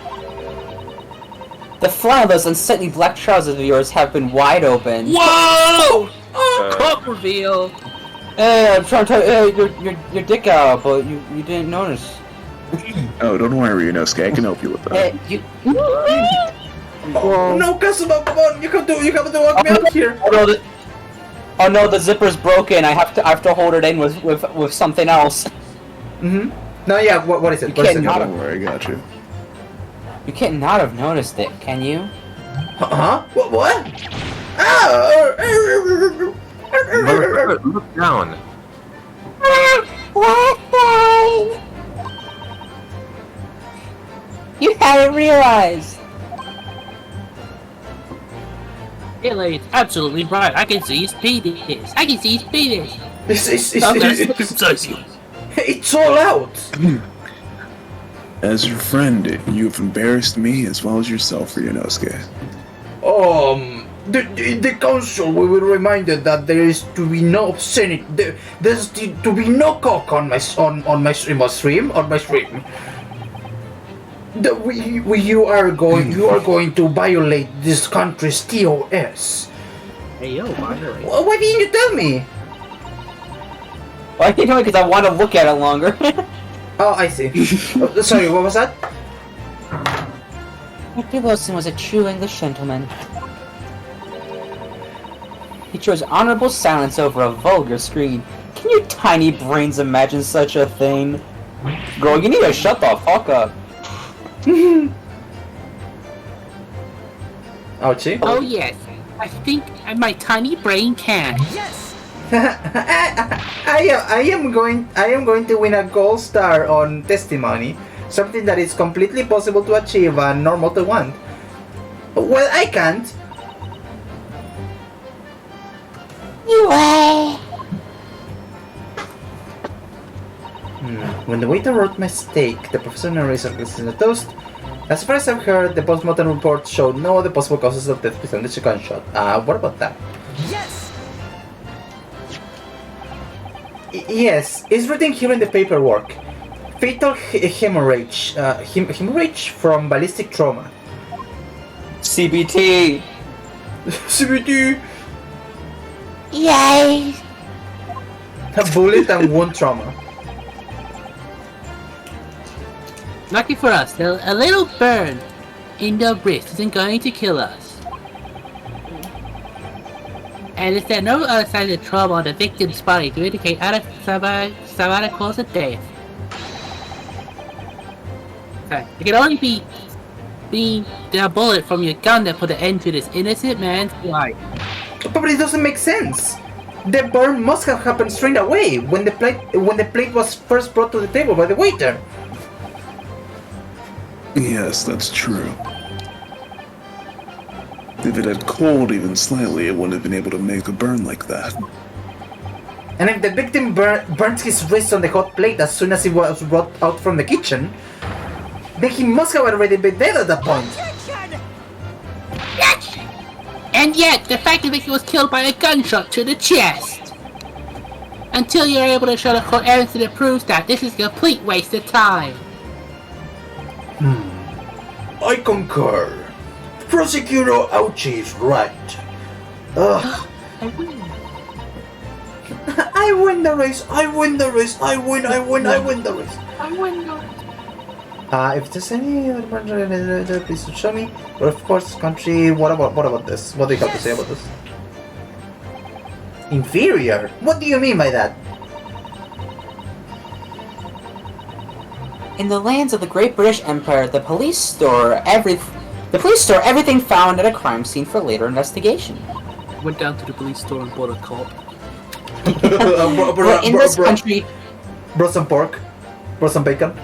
H: the fly of those unsightly black trousers of yours have been wide open.
F: Whoa! Cock reveal!
H: Hey, I'm trying to your dick out, but you didn't notice.
D: Oh, don't worry, Inosuke. I can help you with that.
H: You...
A: Oh, no, Kazuma, come on! You have to walk me out here!
H: Oh no, the zipper's broken. I have to hold it in with something else.
A: No, yeah, what is it? What is it?
D: Don't worry, I got you.
H: You can't not have noticed it, can you?
A: Huh? What? Ah!
B: Motherfucker, look down.
H: What? You haven't realized.
F: Billy is absolutely right. I can see his penis. I can see his penis.
A: It's all out!
D: As your friend, you've embarrassed me as well as yourself, Ryunosuke.
A: The council will be reminded that there is to be no obscenity. There's to be no cock on my stream. You are going to violate this country's TOS.
F: Hey yo, finally.
A: Why didn't you tell me?
H: Well, I can't tell you because I want to look at it longer.
A: Oh, I see. Sorry, what was that?
H: Dr. Wilson was a true English gentleman. He chose honorable silence over a vulgar screed. Can your tiny brains imagine such a thing? Girl, you need to shut the fuck up.
A: Ouchie.
F: Oh yes, I think my tiny brain can.
A: I am going to win a gold star on testimony, something that is completely possible to achieve and normal to want. Well, I can't.
H: Anyway.
A: When the waiter wrote my steak, the professor narrates in the toast. As far as I've heard, the post-mortem report showed no other possible causes of death besides the gunshot. What about that? Yes, it's written here in the paperwork. Fatal hemorrhage. Hemorrhage from ballistic trauma.
H: CBT.
A: CBT!
H: Yay.
A: A bullet and wound trauma.
F: Lucky for us, a little burn in the wrist isn't going to kill us. And is there no other signs of trauma on the victim's body to indicate other survivor cause of death? Okay. It can only be the bullet from your gun that put an end to this innocent man's life.
A: But it doesn't make sense. The burn must have happened straight away when the plate was first brought to the table by the waiter.
D: Yes, that's true. If it had cooled even slightly, it wouldn't have been able to make a burn like that.
A: And if the victim burnt his wrist on the hot plate as soon as he was brought out from the kitchen, then he must have already been dead at that point.
F: And yet, the fact that he was killed by a gunshot to the chest. Until you're able to show the court evidence that proves that, this is a complete waste of time.
A: I concur. Prosecutor Ouchie is right. Ugh. I win the race. I win the race. I win the race. If there's any other please show me. But of course, country. What about this? What do you have to say about this? Inferior? What do you mean by that?
H: In the lands of the Great British Empire, the police store everything found at a crime scene for later investigation.
F: Went down to the police store and bought a cop.
H: But in this country,
A: brought some pork, brought some bacon.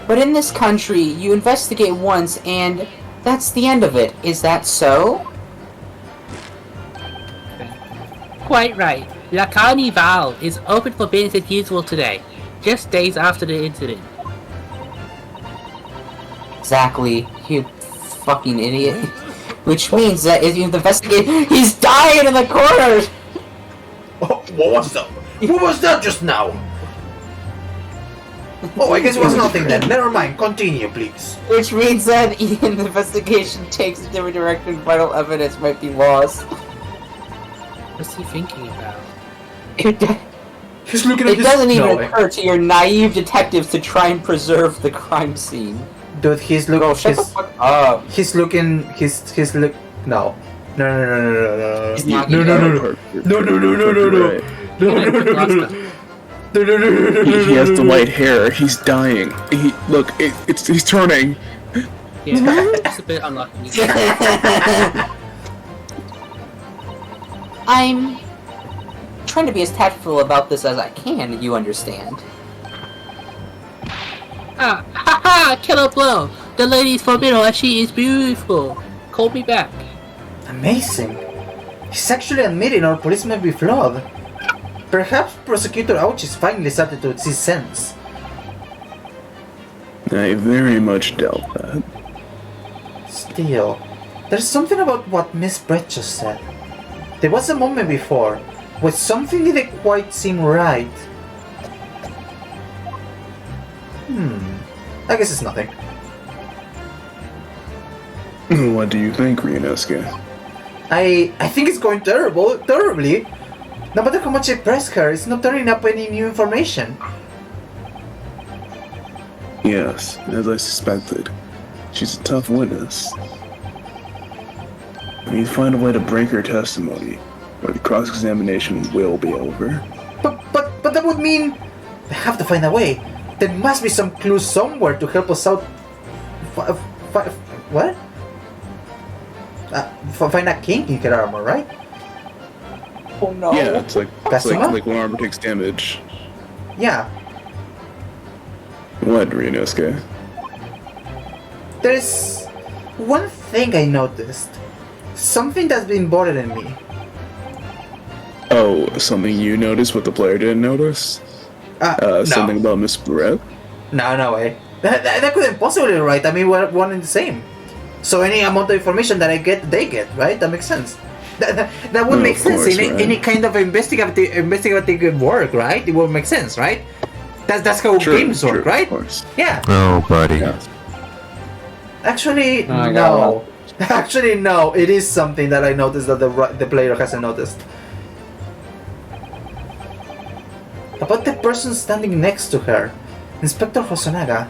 H: But in this country, you investigate once and that's the end of it. Is that so?
F: Quite right. La Carnival is open for business as usual today, just days after the incident.
H: Exactly, you fucking idiot. Which means that if you investigate, he's dying in the corner!
A: Oh, what was that? What was that just now? Oh, I guess it was nothing then. Never mind. Continue, please.
H: Which means that even the investigation takes a different direction, vital evidence might be lost.
F: What's he thinking about?
A: He's looking at
H: It
A: his...
H: doesn't even
A: No,
H: occur to your naive detectives to try and preserve the crime scene.
A: dude, he's looking...
H: Bro, shut the fuck up.
A: He's looking... He's look... No. No.
H: He's not
A: No.
D: He has the white hair. He's dying. He's turning.
F: Yeah, it's a bit unlucky.
H: I'm trying to be as tactful about this as I can, you understand.
F: Killer blow! The lady's formidable and she is beautiful. Call me back.
A: Amazing. He's actually admitting our police may be flawed. Perhaps Prosecutor Ouch is finally started to see sense.
D: I very much doubt that.
A: Still, there's something about what Miss Brett just said. There was a moment before where something didn't quite seem right. I guess it's nothing.
D: What do you think, Ryunosuke?
A: I think it's going terribly. No matter how much I press her, it's not turning up any new information.
D: Yes, as I suspected. She's a tough witness. We need to find a way to break her testimony, or the cross-examination will be over.
A: But that would mean I have to find a way. There must be some clue somewhere to help us out. What? Find a kink in her armor, right?
H: Oh no.
D: Yeah, it's like
A: Kazuma?
D: when armor takes damage.
A: Yeah.
D: What, Ryunosuke?
A: There's one thing I noticed. Something that's been bothering me.
D: Oh, something you noticed what the player didn't notice? Something about Miss Brett?
A: No way. That couldn't possibly be right. I mean, we're one and the same. So any amount of information that I get, they get, right? That makes sense. That would make sense
D: course,
A: in
D: right.
A: any kind of investigative work, right? It would make sense, right? That's how games work,
D: of
A: right?
D: course.
A: Yeah.
B: Oh, buddy.
D: Yeah.
A: Actually,
H: I got
A: no. Actually, no. It is something that I noticed that the player hasn't noticed. About the person standing next to her, Inspector Hosonaga.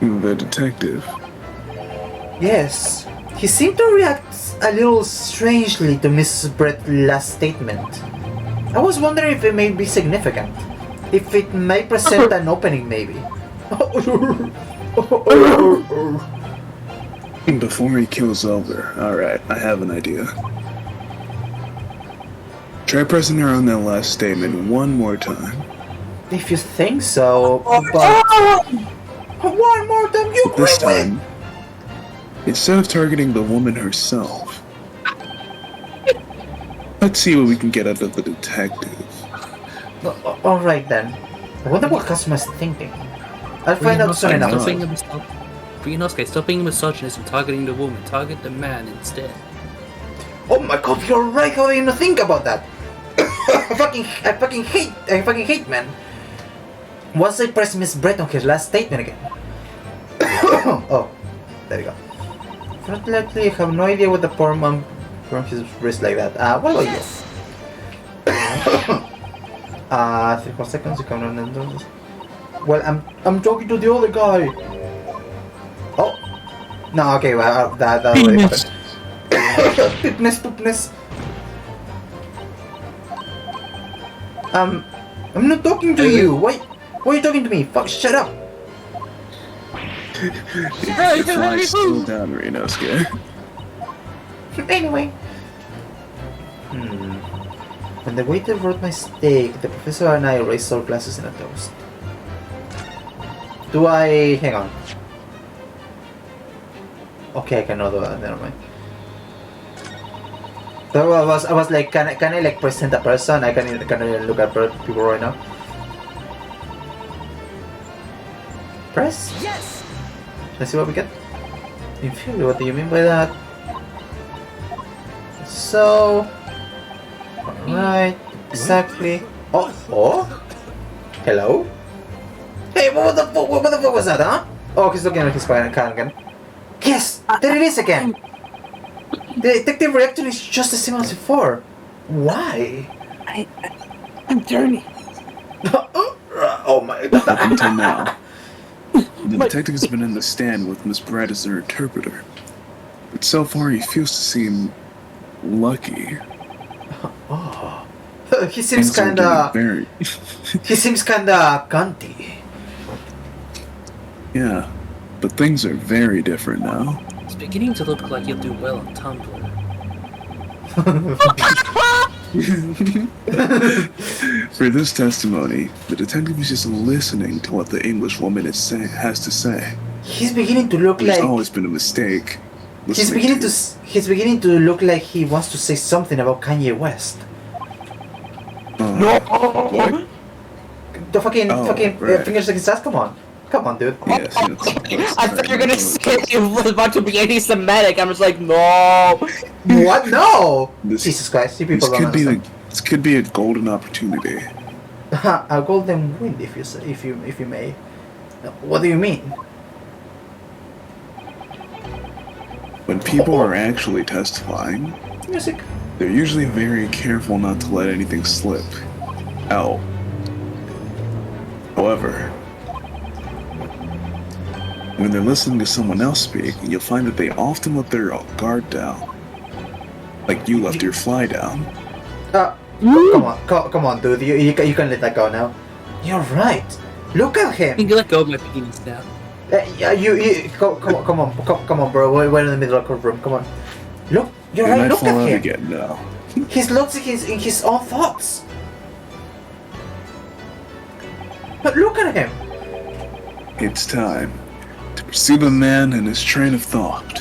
D: The detective.
A: Yes, he seemed to react a little strangely to Mrs. Brett's last statement. I was wondering if it may be significant. If it may present an opening, maybe.
D: Before he kills over, alright, I have an idea. Try pressing her on that last statement one more time.
A: If you think so, but one more time, you
D: But this
A: bring it.
D: time, instead of targeting the woman herself, let's see what we can get out of the detective.
A: All right then. I wonder what customer's thinking. I'll find out soon enough.
F: Stop being misogynist and targeting the woman. Target the man instead.
A: Oh my god, you're right. How did you think about that? I fucking hate man. Once I press Miss Brett on his last statement again. Oh, there you go. Fortunately, I have no idea what the poor man from his wrist like that. What about you? 3 more seconds. You come on. Well, I'm talking to the other guy. Oh, no. Okay, well, that already happened. Poopness. I'm not talking to you. Why are you talking to me? Fuck, shut up.
D: Your fly's still down, Renosuke.
A: Anyway. When the waiter brought my steak, the professor and I raised our glasses in a toast. Do I... hang on. Okay, I cannot do that, never mind. So I was like, can I like present a person? Can I look at people right now? Press? Yes! Let's see what we get. Inferior, what do you mean by that? So... Alright, exactly. Oh? Hello? Hey, what the fuck was that, huh? Oh, he's looking at his can again. Yes! There it is again! The detective reaction is just the same as before. Why?
G: I'm dirty.
A: Oh my god.
D: Up until now, the detective has been in the stand with Miss Brett as their interpreter. But so far he feels to seem lucky.
A: Oh. He seems
D: Things are
A: kinda...
D: getting very...
A: he seems kinda cunty.
D: Yeah, but things are very different now.
F: It's beginning to look like you'll do well on Tumblr.
D: For this testimony, the detective is just listening to what the English woman has to say.
A: He's beginning to look
D: There's
A: like...
D: always been a mistake.
A: He's beginning to look like he wants to say something about Kanye West.
D: What?
A: The fucking
D: right.
A: fingers like his ass. Come on, dude.
D: Yes,
H: I thought you were gonna say you was about to be anti-Semitic. I'm just like, no.
A: What? No!
D: This-
A: Jesus Christ, you
D: This
A: people don't
D: could be
A: understand.
D: this could be a golden opportunity.
A: A golden wind, if you may. What do you mean?
D: When people are actually testifying,
A: Music.
D: they're usually very careful not to let anything slip out. However, when they're listening to someone else speak, you'll find that they often let their guard down. Like you left your fly down.
A: Come on, dude. You can let that go now. You're right. Look at him.
F: You can let go of my penis now.
A: Yeah, come on, bro. We're in the middle of the room. Come on. Look, you're
D: They
A: right.
D: might
A: Look
D: fall
A: at
D: out
A: him.
D: again now.
A: He's lost in his own thoughts. But look at him.
D: It's time to pursue the man and his train of thought.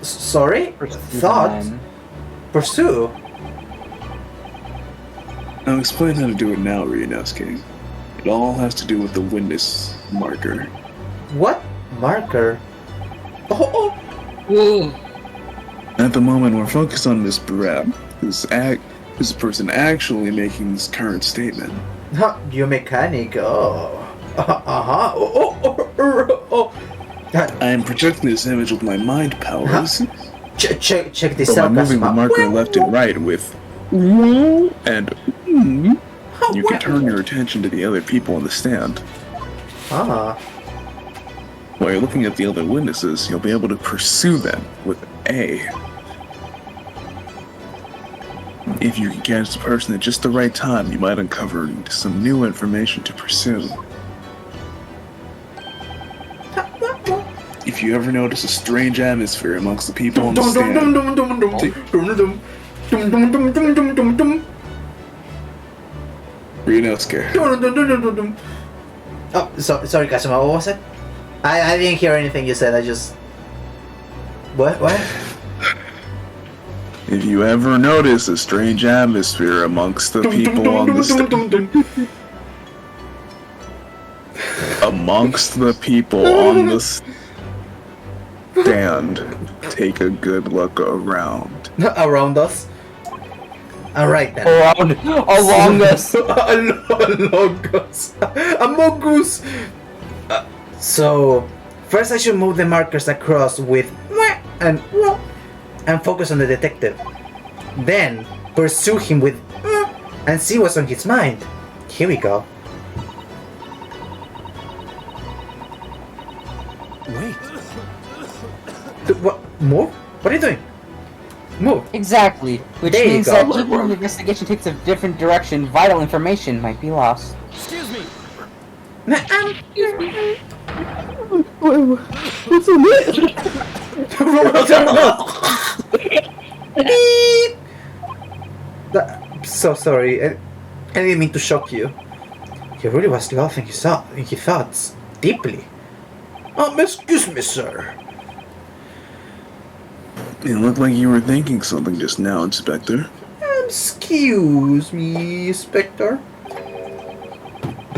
A: Sorry? Thought? Pursue?
D: I'll explain how to do it now, Ryunosuke. It all has to do with the witness marker.
A: What? Marker? Oh.
F: Whoa.
D: At the moment, we're focused on Miss Brett, who's the person actually making this current statement.
A: You mechanic. Oh. Oh.
D: I am projecting this image with my mind powers,
A: Check this
D: but by
A: out,
D: moving the
A: Gaspar.
D: marker left and right with and you can turn your attention to the other people in the stand. While you're looking at the other witnesses, you'll be able to pursue them with A. If you can catch the person at just the right time, you might uncover some new information to pursue. If if you ever notice a strange atmosphere amongst the people on the stand, Ryunosuke.
A: Oh, sorry, Kazuma, what was it? I didn't hear anything you said, I just... What?
D: If you ever notice a strange atmosphere amongst the people on the stand, amongst the people on the stand, take a good look around.
A: Around us? Alright then.
H: Along us.
A: Among us. Among us. So, first I should move the markers across with and focus on the detective. Then, pursue him with and see what's on his mind. Here we go.
B: Wait.
A: What? Move? What are you doing? Move.
H: Exactly. Which
A: There you
H: means
A: go.
H: that even when the investigation takes a different direction, vital information might be lost.
I: Excuse me.
G: What's in it?
A: So sorry. I didn't mean to shock you. He really was lost in his thoughts deeply. Excuse me, sir.
D: It looked like you were thinking something just now, Inspector.
A: Excuse me, Inspector.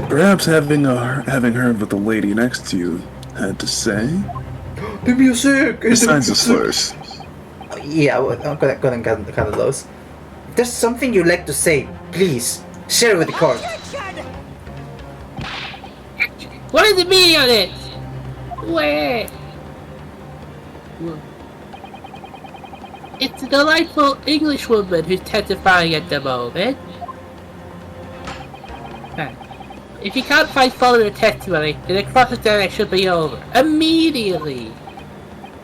D: Perhaps having heard what the lady next to you had to say.
A: The music.
D: Besides the slurs.
A: Yeah, I'm gonna cut those. If there's something you'd like to say, please share it with the court.
F: What is the meaning of this? Where? It's a delightful English woman who's testifying at the moment. If you can't find fault in her testimony, then the cross-examination should be over. Immediately!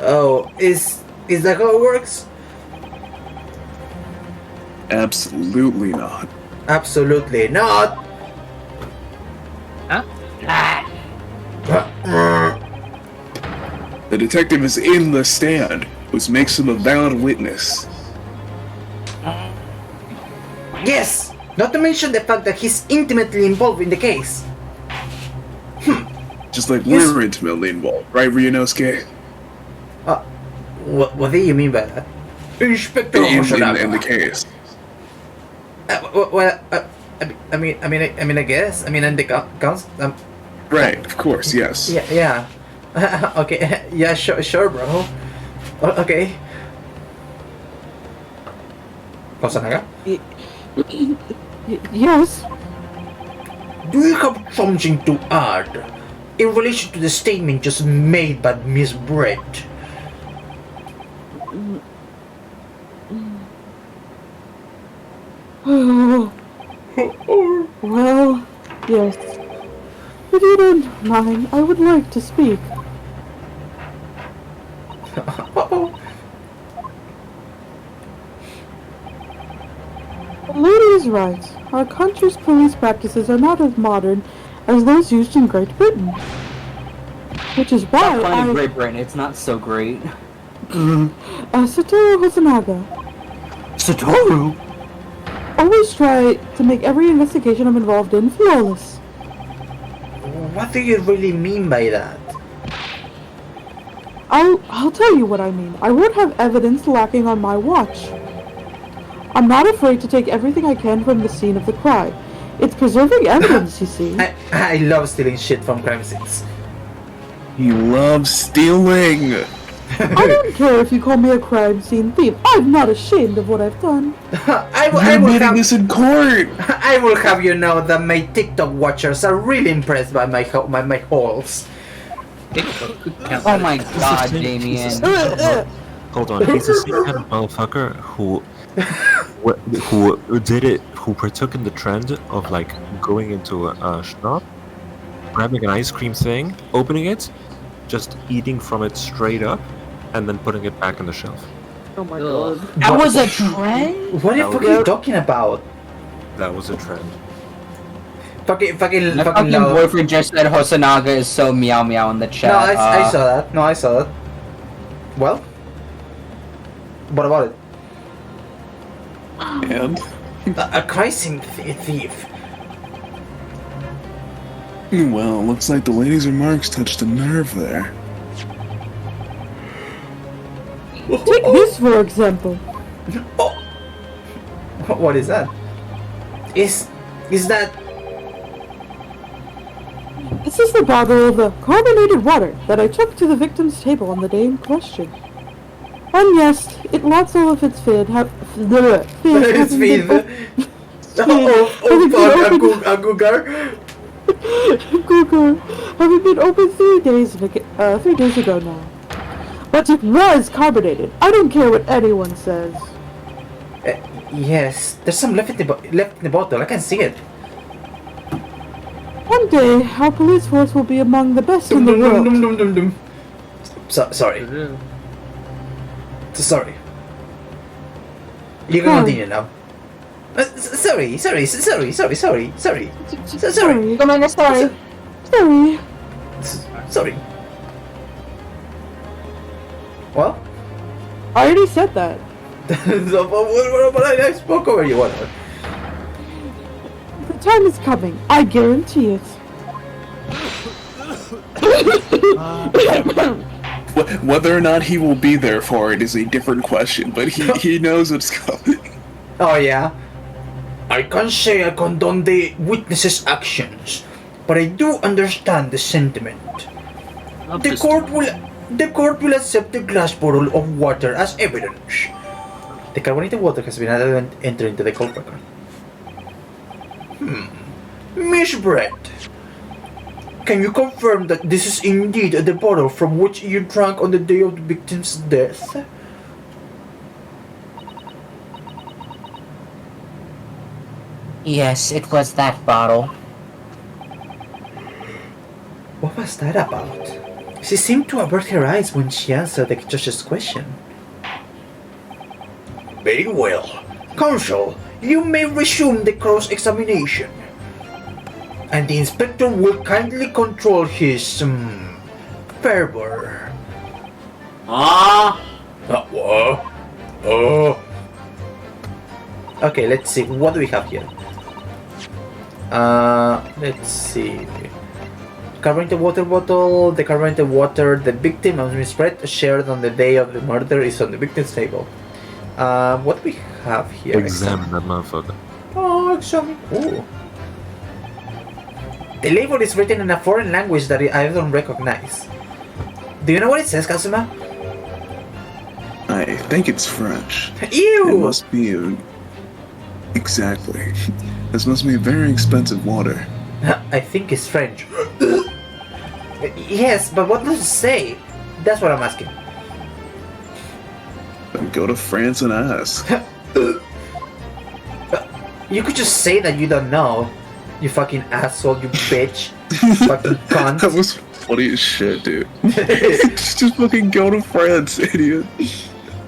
A: Oh, is that how it works?
D: Absolutely not.
A: Absolutely not.
F: Huh?
D: The detective is in the stand, which makes him a valid witness.
A: Yes! Not to mention the fact that he's intimately involved in the case.
D: Just like
A: Yes.
D: we're intimately involved, right, Ryunosuke?
A: What do you mean by that? Inspector
D: In
A: Hoshinaga.
D: the case.
A: I mean, I guess. I mean, in the council.
D: Right, of course, yes.
A: Yeah. Okay. Yeah, sure, bro. Okay. Hoshinaga?
G: Yes.
A: Do you have something to add in relation to the statement just made by Miss Brett?
G: Well, yes. If you don't mind, I would like to speak. The lady is right. Our country's police practices are not as modern as those used in Great Britain. Which is why
H: Stop calling it Great Britain, it's not so great.
G: Satoru Hosonaga
H: Satoru?
G: always try to make every investigation I'm involved in flawless.
A: What do you really mean by that?
G: I'll tell you what I mean. I won't have evidence lacking on my watch. I'm not afraid to take everything I can from the scene of the crime. It's preserving evidence, you see.
A: I love stealing shit from crime scenes.
D: He loves stealing!
G: I don't care if you call me a crime scene thief. I'm not ashamed of what I've done.
A: I
D: You're
A: will
D: admitting
A: have
D: this in court!
A: I will have you know that my TikTok watchers are really impressed by my hauls.
H: Oh my god, Damien.
B: Hold on, he's the same kind of motherfucker who who partook in the trend of like going into a shop, grabbing an ice cream thing, opening it, just eating from it straight up, and then putting it back on the shelf.
G: Oh my god.
H: That was a trend?
A: What the fuck are you talking about?
B: That was a trend.
A: Fucking
H: My fucking
A: loud.
H: boyfriend just said Hosonaga is so meow meow in the chat.
A: No, I saw that. No, I saw that. Well, what about it?
D: And
A: A crimson thief.
D: well, looks like the lady's remarks touched a nerve there.
G: Take this for example.
A: Oh, what is that? Is that?
G: This is the bottle of the carbonated water that I took to the victim's table on the day in question. And yes, it lacks all of its fizz.
A: It's feed. Oh, a cougar.
G: Google, having been open 3 days ago now. But it was carbonated. I don't care what anyone says.
A: Yes, there's some left in the bottle. I can see it.
G: One day, our police force will be among the best in the world.
A: Sorry. Sorry. You can continue now. Sorry.
G: Sorry.
H: Sorry.
A: Sorry. Well?
G: I already said that.
A: But I spoke over you, whatever.
G: The time is coming. I guarantee it.
D: Whether or not he will be there for it is a different question, but he knows what's coming.
A: Oh yeah? I can't say I condone the witness's actions, but I do understand the sentiment. The court will accept the glass bottle of water as evidence. The carbonated water has been entered into the court record. Miss Brett, can you confirm that this is indeed the bottle from which you drank on the day of the victim's death?
H: Yes, it was that bottle.
A: What was that about? She seemed to avert her eyes when she answered the judge's question. Very well. Counsel, you may resume the cross-examination. And the inspector will kindly control his, fervor. Okay, let's see. What do we have here? Let's see. Carbonated water bottle. The carbonated water the victim and Miss Brett shared on the day of the murder is on the victim's table. What do we have here?
B: Examine that motherfucker.
A: Oh, examine. Oh. The label is written in a foreign language that I don't recognize. Do you know what it says, Kazuma?
D: I think it's French.
A: Ew!
D: It must be exactly. This must be very expensive water.
A: I think it's French. Yes, but what does it say? That's what I'm asking.
D: Then go to France and ask.
A: You could just say that you don't know. You fucking asshole, you bitch. Fucking cunt.
D: That was funny as shit, dude. just fucking go to France, idiot.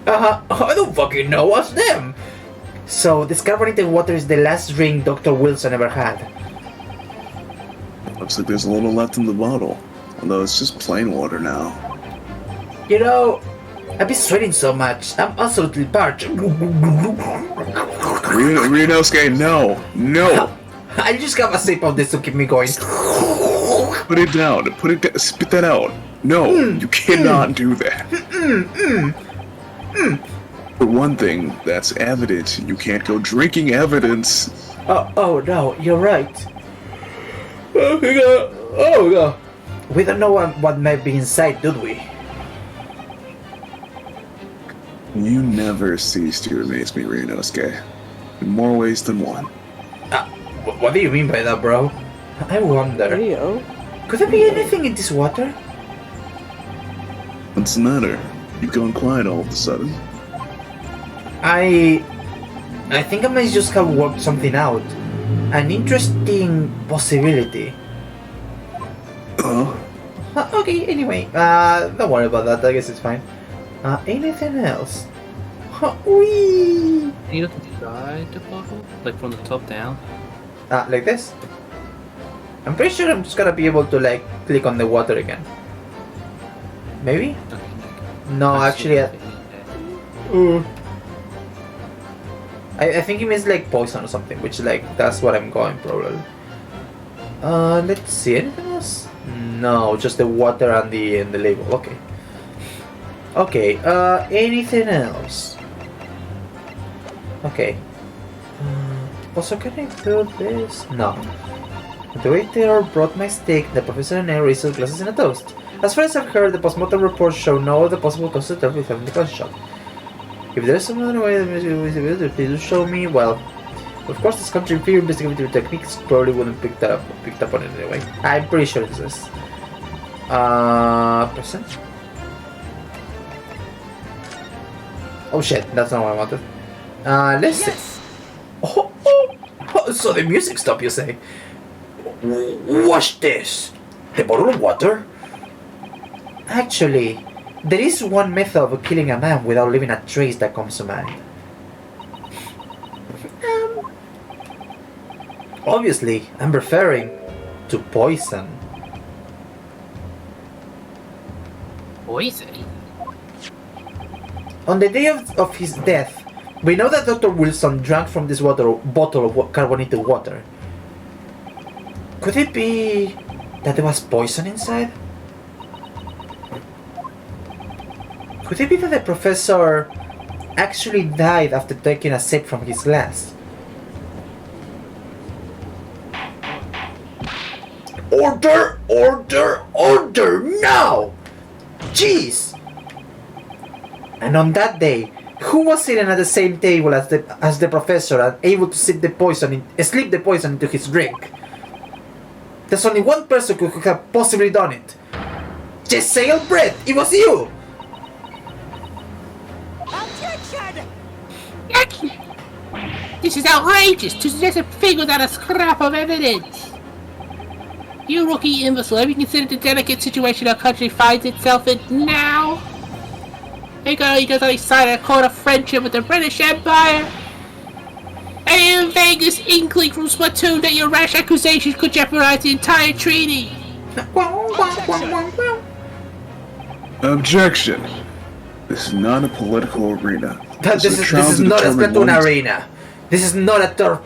A: I don't fucking know. What's them? So, this carbonated water is the last drink Dr. Wilson ever had.
D: Looks like there's a little left in the bottle. Although it's just plain water now.
A: You know, I've been sweating so much. I'm absolutely parched.
D: Ryunosuke, no!
A: I just got a sip of this to keep me going.
D: Put it down. Spit that out. No, you cannot do that. For one thing, that's evidence. You can't go drinking evidence.
A: Oh no, you're right. Oh god. We don't know what might be inside, do we?
D: You never cease to amaze me, Ryunosuke. In more ways than one.
A: What do you mean by that, bro? I wonder.
G: Rio.
A: Could there be anything in this water?
D: What's the matter? You've gone quiet all of a sudden.
A: I think I might just have worked something out. An interesting possibility.
D: Oh?
A: Okay, anyway, don't worry about that, I guess it's fine. Anything else? Wee!
F: Can you look inside the bottle? Like from the top down?
A: Like this? I'm pretty sure I'm just gonna be able to like click on the water again. Maybe? No, actually, I think it means like poison or something, which like that's what I'm going probably. Let's see, anything else? No, just the water and the label. Okay. Okay. Anything else? Okay. Also, can I do this? No. The waiter brought my steak. The professor and I raised his glasses in a toast. As far as I've heard, the postmortem reports show no other possible cause of death with having the gunshot. If there's some other way that music please do show me. Well, of course, this country fear investigative techniques probably wouldn't picked up on it anyway. I'm pretty sure this is. Present. Oh shit, that's not what I wanted. Let's see. Oh, so the music stopped, you say? Watch this. The bottle of water? Actually, there is one method of killing a man without leaving a trace that comes to mind. Obviously, I'm referring to poison.
F: Poison?
A: On the day of his death, we know that Dr. Wilson drank from this bottle of carbonated water. Could it be that there was poison inside? Could it be that the professor actually died after taking a sip from his glass? Order! Order! Order! Now! Jeez! And on that day, who was sitting at the same table as the professor and able to slip the poison into his drink? There's only one person who could have possibly done it. Jesail Brett! It was you!
F: This is outrageous to suggest a fig without a scrap of evidence. You rookie imbecile, have you considered the delicate situation our country finds itself in now? Hey girl, you guys already signed a code of friendship with the British Empire? And Vegas inkling from Splatoon that your rash accusations could jeopardize the entire treaty.
D: Objection. This is not a political arena.
A: This is not a Splatoon arena. This is not a turf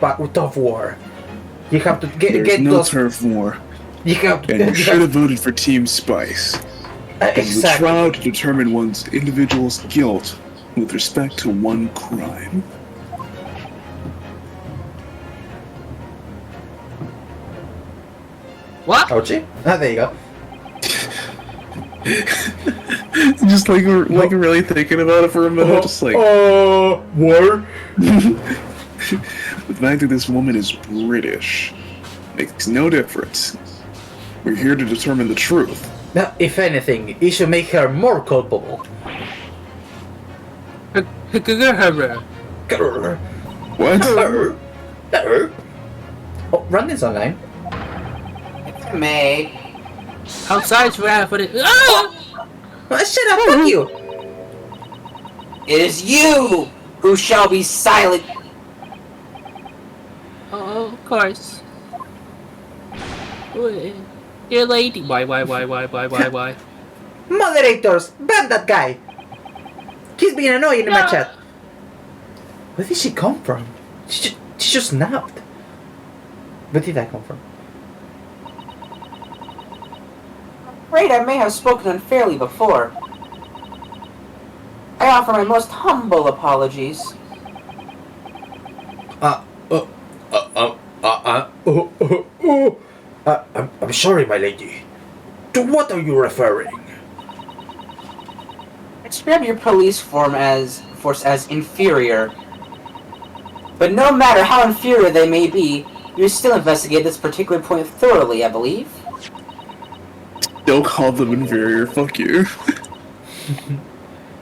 A: war. You have to get
D: no
A: those.
D: turf war.
A: You have to.
D: And you should have voted for Team Spice. It was a trial to determine one's individual's guilt with respect to one crime.
F: What?
A: Ouchie? There you go.
D: Just like really thinking about it for a minute, just like
A: war.
D: The fact that this woman is British makes no difference. We're here to determine the truth.
A: Now, if anything, it should make her more culpable.
D: What?
A: Oh, Randy's online.
H: May.
F: Outside's rap for it.
A: Shut up, fuck you!
H: It is you who shall be silent.
F: Oh, of course. Dear lady. Why?
A: Moderators, ban that guy! He's being annoying in my chat. Where did she come from? She just snapped. Where did that come from?
H: I'm afraid I may have spoken unfairly before. I offer my most humble apologies.
A: I'm sorry, my lady. To what are you referring?
H: I describe your police force as inferior. But no matter how inferior they may be, you still investigate this particular point thoroughly, I believe.
D: Don't call them inferior, fuck you.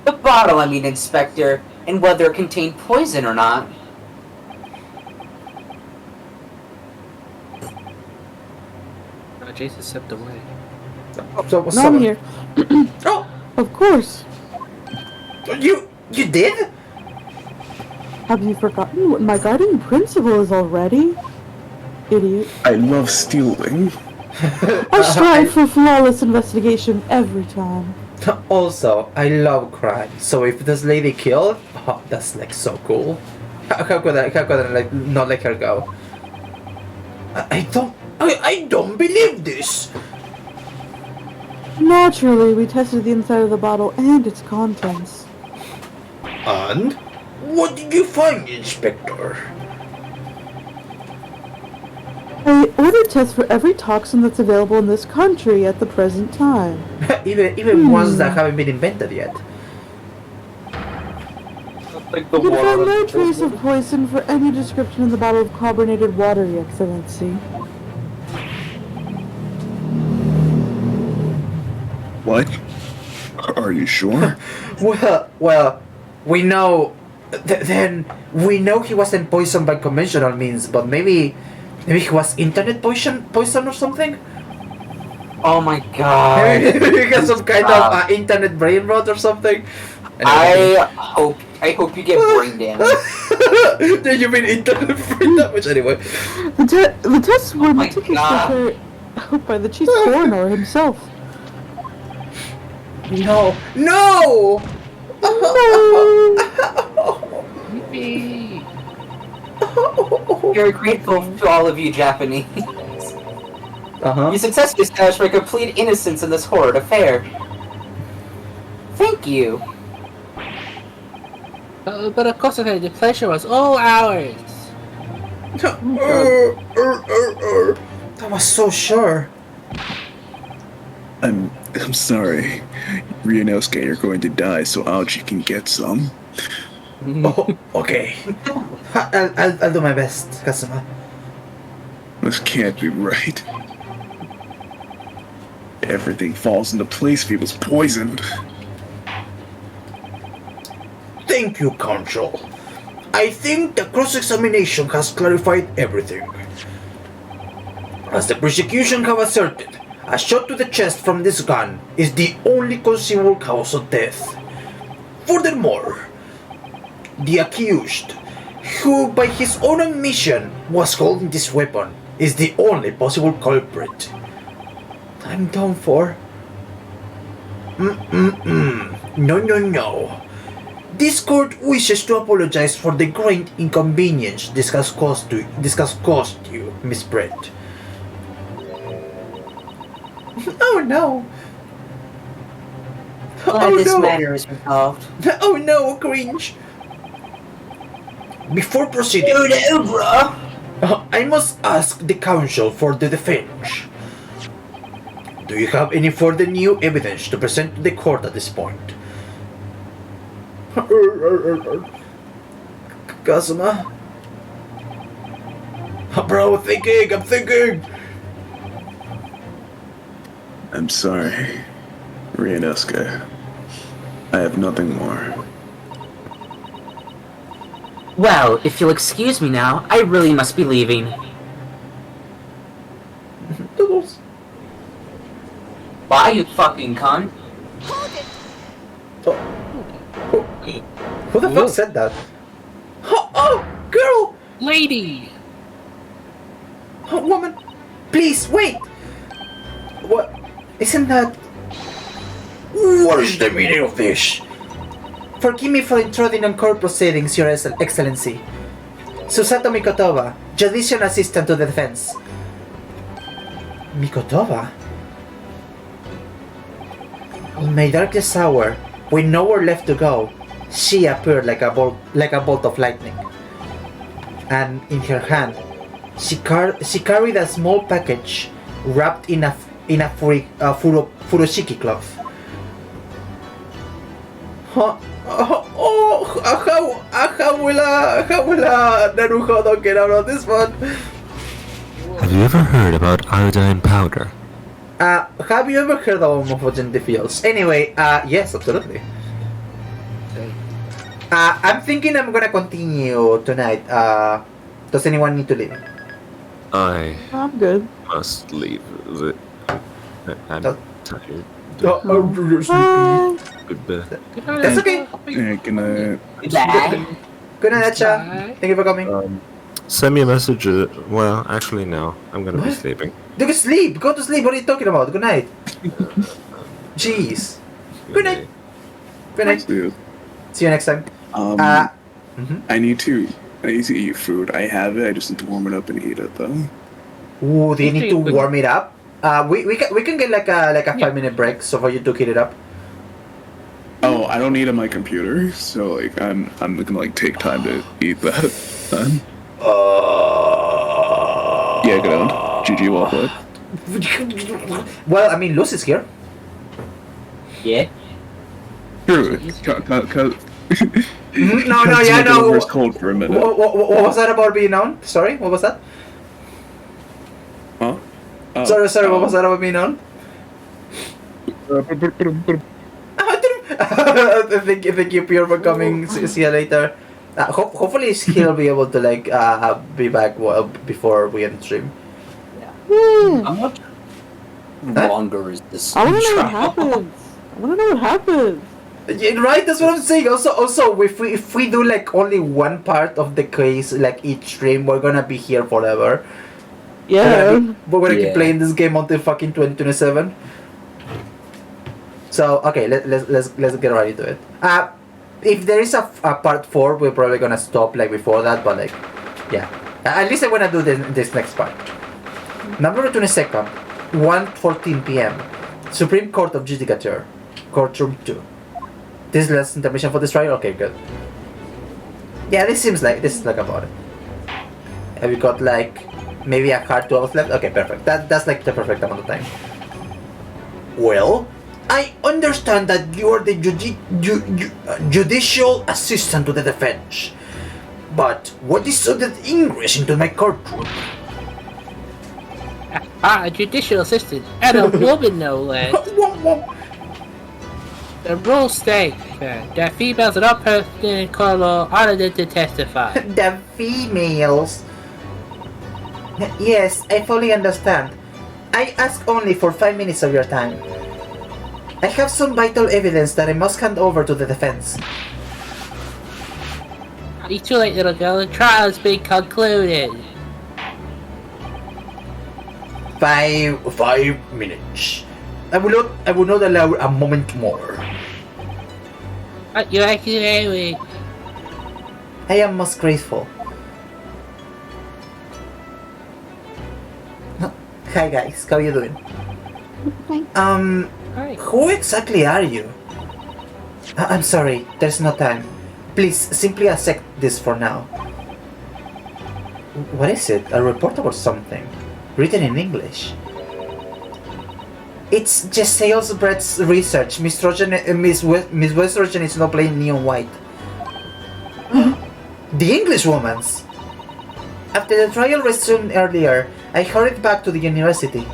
H: The bottle, I mean, Inspector, and whether it contained poison or not.
F: Jason stepped away.
A: So what's
G: Now I'm
A: up?
G: here.
A: Oh,
G: Of course.
A: you did?
G: Have you forgotten what my guiding principle is already? Idiot.
D: I love stealing.
G: I strive for flawless investigation every time.
A: Also, I love crime. So if this lady killed, oh, that's like so cool. How could I like not let her go? I don't believe this.
G: Naturally, we tested the inside of the bottle and its contents.
A: And what did you find, Inspector?
G: I ordered tests for every toxin that's available in this country at the present time.
A: even ones that haven't been invented yet.
H: Like the
G: You can
H: water.
G: find no trace of poison for any description in the bottle of carbonated water, Your Excellency.
D: What? Are you sure?
A: Well, we know. Then we know he wasn't poisoned by conventional means, but maybe he was internet poison or something.
H: Oh my god.
A: Maybe he has some kind of internet brain rot or something. Anyway.
H: I hope you get brain damage.
A: Did you mean internet brain damage anyway?
G: The tests were
H: my
G: meticulously
H: God.
G: prepared by the chief coroner himself.
A: No! No!
F: Yippee.
H: Very grateful to all of you Japanese.
A: Uh-huh.
H: You successfully established my complete innocence in this horrid affair. Thank you.
F: But of course, okay, the pleasure was all ours.
A: That was so sure.
D: I'm sorry. Ryunosuke, you're going to die so Aoji can get some.
A: Oh, okay. I'll do my best, Kazuma.
D: This can't be right. Everything falls into place if he was poisoned.
A: Thank you, Counsel. I think the cross-examination has clarified everything. As the prosecution have asserted, a shot to the chest from this gun is the only conceivable cause of death. Furthermore, the accused, who by his own admission was holding this weapon, is the only possible culprit. I'm done for. No. This court wishes to apologize for the great inconvenience this has caused you, Miss Brett. Oh no!
H: Glad
A: Oh
H: this
A: no!
H: matter is resolved.
A: Oh no, cringe! Before proceeding,
H: No, bruh!
A: I must ask the counsel for the defense. Do you have any further new evidence to present to the court at this point? Kazuma? Bro, I'm thinking!
D: I'm sorry, Ryunosuke. I have nothing more.
H: Well, if you'll excuse me now, I really must be leaving.
A: Doodles.
H: Bye, you fucking cunt.
A: Who the fuck said that? Oh, girl!
F: Lady!
A: Oh, woman! Please, wait! What? Isn't that... What is the meaning of this? Forgive me for intruding on court proceedings, Your Excellency. Susato Mikotova, Judicial Assistant to the Defense. Mikotova? In my darkest hour, with nowhere left to go, she appeared like a bolt of lightning. And in her hand, she carried a small package wrapped in a furoshiki cloth. How will Naruhodo get out of this one?
B: Have you ever heard about iodine powder?
A: Have you ever heard of homophogenophiles? Anyway, yes, absolutely. I'm thinking I'm gonna continue tonight. Does anyone need to leave?
G: I'm good.
B: Must leave. I'm tired.
A: You're
G: Bye.
B: Goodbye.
A: That's okay.
D: Gonna...
H: Bye.
A: Good night, Acha.
F: Bye.
A: Thank you for coming.
B: Send me a message. Well, actually, no. I'm gonna be sleeping.
A: You can sleep. Go to sleep. What are you talking about? Good night. Jeez. Good night. Good night.
D: Dude,
A: See you next time.
D: I need to eat food. I have it. I just need to warm it up and eat it though.
A: Ooh, do you need to warm it up? We can get like a 5-minute break so for you to heat it up.
D: Oh, I don't need it on my computer, so like I'm gonna like take time to eat that. Then. Yeah, good on. GG, well played.
A: Well, I mean, Lucy's here.
H: Yeah.
D: True.
A: No, yeah, no.
D: Reverse cold for a minute.
A: What was that about being known? Sorry, what was that?
D: Huh?
A: Sorry, what was that about being known? Thank you, Pierre, for coming. See you later. Hopefully he'll be able to like be back before we end the stream.
H: How much longer is this?
G: I wanna know what happens. I wanna know what happens.
A: Yeah, right, that's what I'm saying. Also, if we do like only one part of the case, like each stream, we're gonna be here forever.
G: Yeah.
A: We're gonna keep playing this game until fucking 2027. So okay, let's get right into it. If there is a part 4, we're probably gonna stop like before that, but like, yeah. At least I wanna do this next part. November 22nd, 1:14 p.m. Supreme Court of Judicature, Courtroom 2. This is last intermission for this trial. Okay, good. Yeah, this is like about it. Have you got like maybe a hard 2 hours left? Okay, perfect. That's like the perfect amount of time. Well, I understand that you are the judicial assistant to the defense. But what is sudden ingress into my courtroom?
F: A judicial assistant and a woman, no less. The rules state that females are not personally called honored to testify.
A: The females. Yes, I fully understand. I ask only for 5 minutes of your time. I have some vital evidence that I must hand over to the defense.
F: It's too late, little girl. The trial has been concluded.
A: 5 minutes. I will not allow a moment more.
F: You're acting anyway.
A: I am most grateful. Hi guys, how you doing?
F: Hi.
A: Who exactly are you? I'm sorry, there's no time. Please, simply accept this for now. What is it? A report about something? Written in English? It's just Sales Brett's research. Miss Westrogen is not playing neon white. The English woman's! After the trial resumed earlier, I hurried back to the university.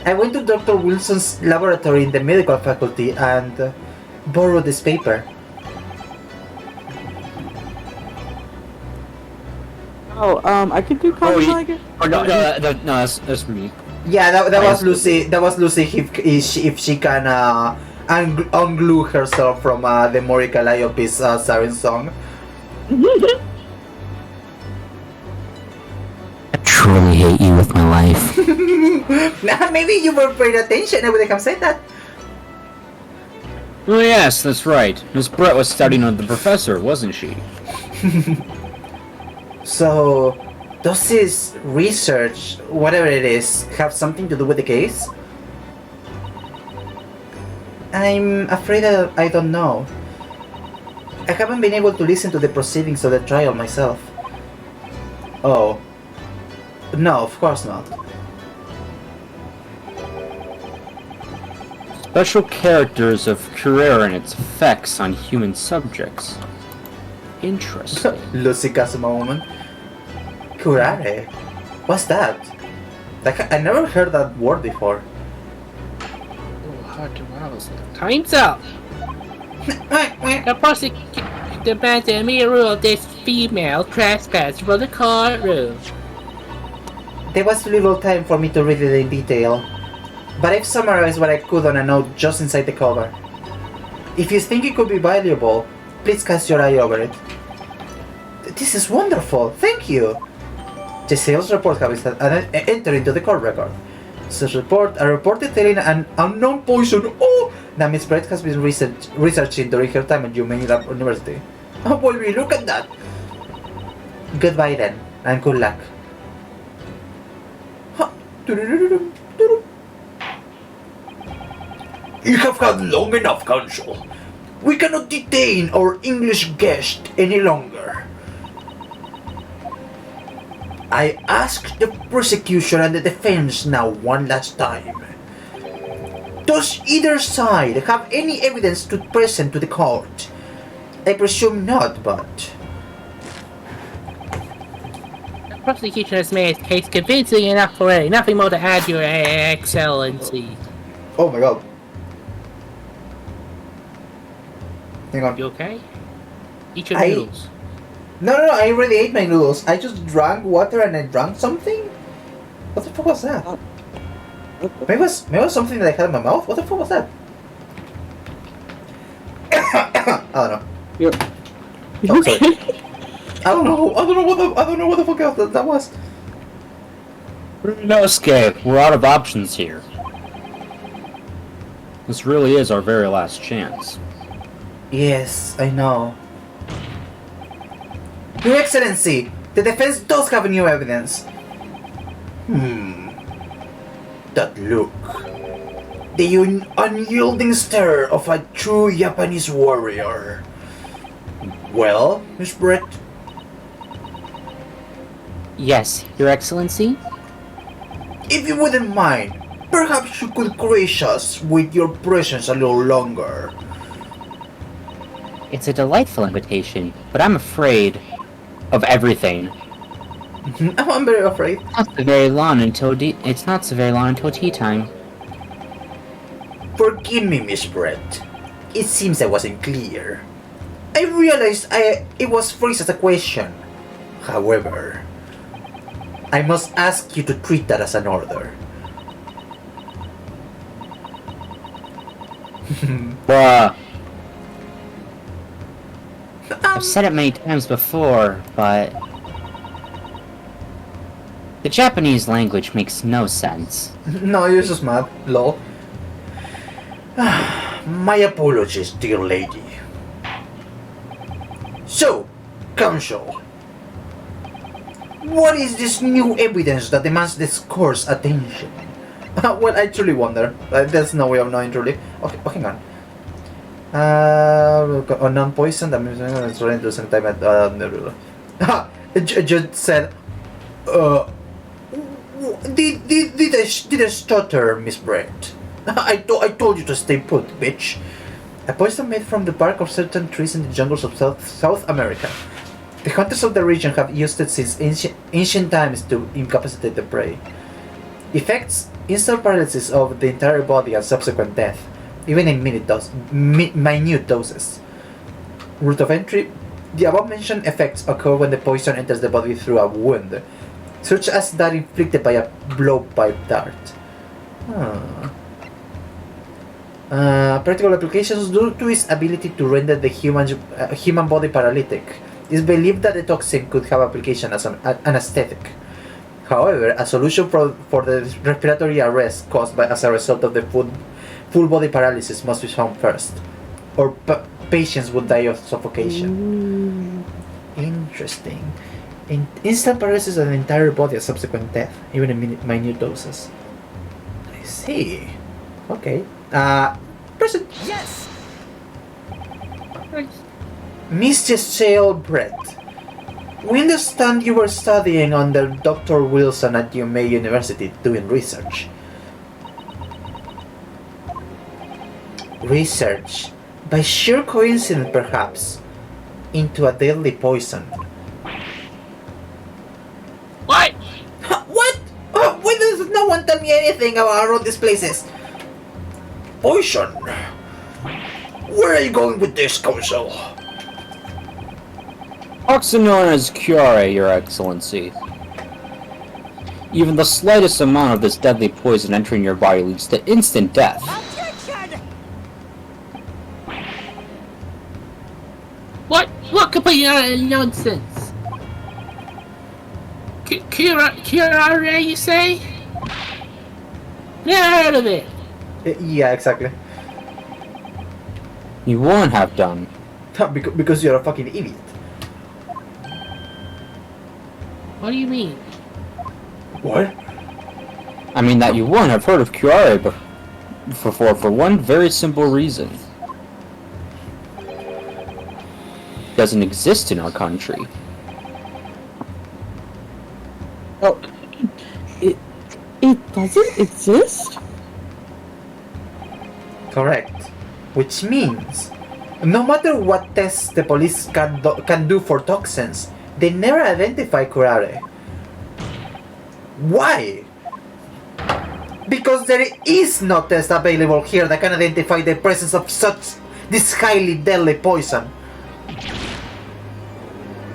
A: I went to Dr. Wilson's laboratory in the medical faculty and borrowed this paper.
G: I could do comments like it.
C: No, that's me.
A: Yeah, that was Lucy. That was Lucy. If she can unglue herself from the Mori Calliope's siren song.
H: I truly hate you with my life.
A: Nah, maybe you were paying attention. I would have said that.
C: Oh yes, that's right. Miss Brett was studying under the professor, wasn't she?
A: So, does this research, whatever it is, have something to do with the case? I'm afraid I don't know. I haven't been able to listen to the proceedings of the trial myself. Oh. No, of course not.
C: Special characters of Curare and its effects on human subjects. Interesting.
A: Lucy Kazuma woman. Curare? What's that? Like, I never heard that word before.
F: Oh, hard to rouse. Time's up! The prosecution demands a mere rule of this female trespass from the courtroom.
A: There was little time for me to read it in detail, but I've summarized what I could on a note just inside the cover. If you think it could be valuable, please cast your eye over it. This is wonderful, thank you! The sales report has been entered into the court record. Such report, a report detailing an unknown poison that Miss Brett has been researching during her time at UMaine University. Oh boy, look at that! Goodbye then, and good luck. You have had long enough, Counsel. We cannot detain our English guest any longer. I ask the prosecution and the defense now one last time. Does either side have any evidence to present to the court? I presume not, but...
F: The prosecution has made its case convincing enough already. Nothing more to add, Your Excellency.
A: Oh my god. Hang on.
F: You okay? Eat your
A: I-
F: noodles.
A: No, I already ate my noodles. I just drank water and I drank something? What the fuck was that? Maybe it was something that I had in my mouth? What the fuck was that? I don't know.
G: You
A: Oh, sorry.
G: okay?
A: I don't know what the fuck else that was.
C: No escape. We're out of options here. This really is our very last chance.
A: Yes, I know. Your Excellency, the defense does have new evidence. That look. The unyielding stare of a true Japanese warrior. Well, Miss Brett?
H: Yes, Your Excellency?
A: If you wouldn't mind, perhaps you could grace us with your presence a little longer.
H: It's a delightful invitation, but I'm afraid of everything.
A: I'm very afraid.
H: It's not so very long until tea time.
A: Forgive me, Miss Brett. It seems I wasn't clear. I realized it was phrased as a question. However, I must ask you to treat that as an order.
H: Bruh. I've said it many times before, but... the Japanese language makes no sense.
A: No, you're just mad. Lol. My apologies, dear lady. So, Counsel, what is this new evidence that demands this court's attention? Well, I truly wonder. There's no way of knowing truly. Okay, hang on. Non-poison, that means it's running to some time at Jude said, did I stutter, Miss Brett? I told you to stay put, bitch. A poison made from the bark of certain trees in the jungles of South America. The hunters of the region have used it since ancient times to incapacitate the prey. Effects: instant paralysis of the entire body and subsequent death, even in minute doses. Route of entry: the above-mentioned effects occur when the poison enters the body through a wound, such as that inflicted by a blowpipe dart. Practical applications: due to its ability to render the human body paralytic, it's believed that the toxin could have application as an anesthetic. However, a solution for the respiratory arrest caused as a result of the full body paralysis must be found first, or patients would die of suffocation. Interesting. Instant paralysis of the entire body and subsequent death, even in minute doses. I see. Okay. Present.
J: Yes!
A: Miss Giselle Brett, we understand you were studying under Dr. Wilson at UMaine University doing research. Research, by sheer coincidence perhaps, into a deadly poison.
F: What?
A: What? Why does no one tell me anything about these places? Poison? Where are you going with this, Counsel?
C: Toxin known as cure, Your Excellency. Even the slightest amount of this deadly poison entering your body leads to instant death.
J: Objection!
F: What complete nonsense? Curare, you say? Never heard of it.
A: Yeah, exactly.
C: You won't have done.
A: Because you're a fucking idiot.
F: What do you mean?
A: What?
C: I mean that you won't have heard of Curare before for one very simple reason. It doesn't exist in our country.
G: Oh, it doesn't exist?
A: Correct. Which means, no matter what tests the police can do for toxins, they never identify curare. Why? Because there is no test available here that can identify the presence of this highly deadly poison.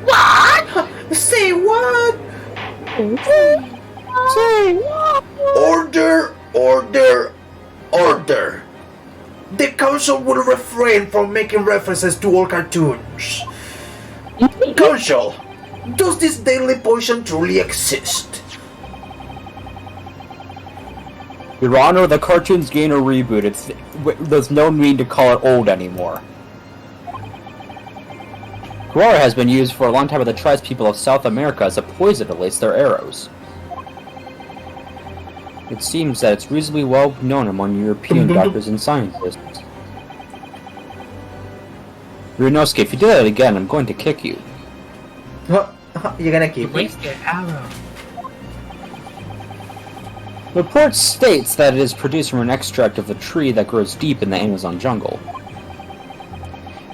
A: What? Say what?
G: Say what?
A: Order, order, order. The council will refrain from making references to all cartoons. Council, does this deadly poison truly exist?
C: Your Honor, the cartoon's gain a reboot. There's no need to call it old anymore. Curare has been used for a long time by the tribespeople of South America as a poison to lace their arrows. It seems that it's reasonably well known among European doctors and scientists. Ryunosuke, if you do that again, I'm going to kick you.
A: You're gonna keep me?
F: Waste your arrow.
C: Report states that it is produced from an extract of a tree that grows deep in the Amazon jungle,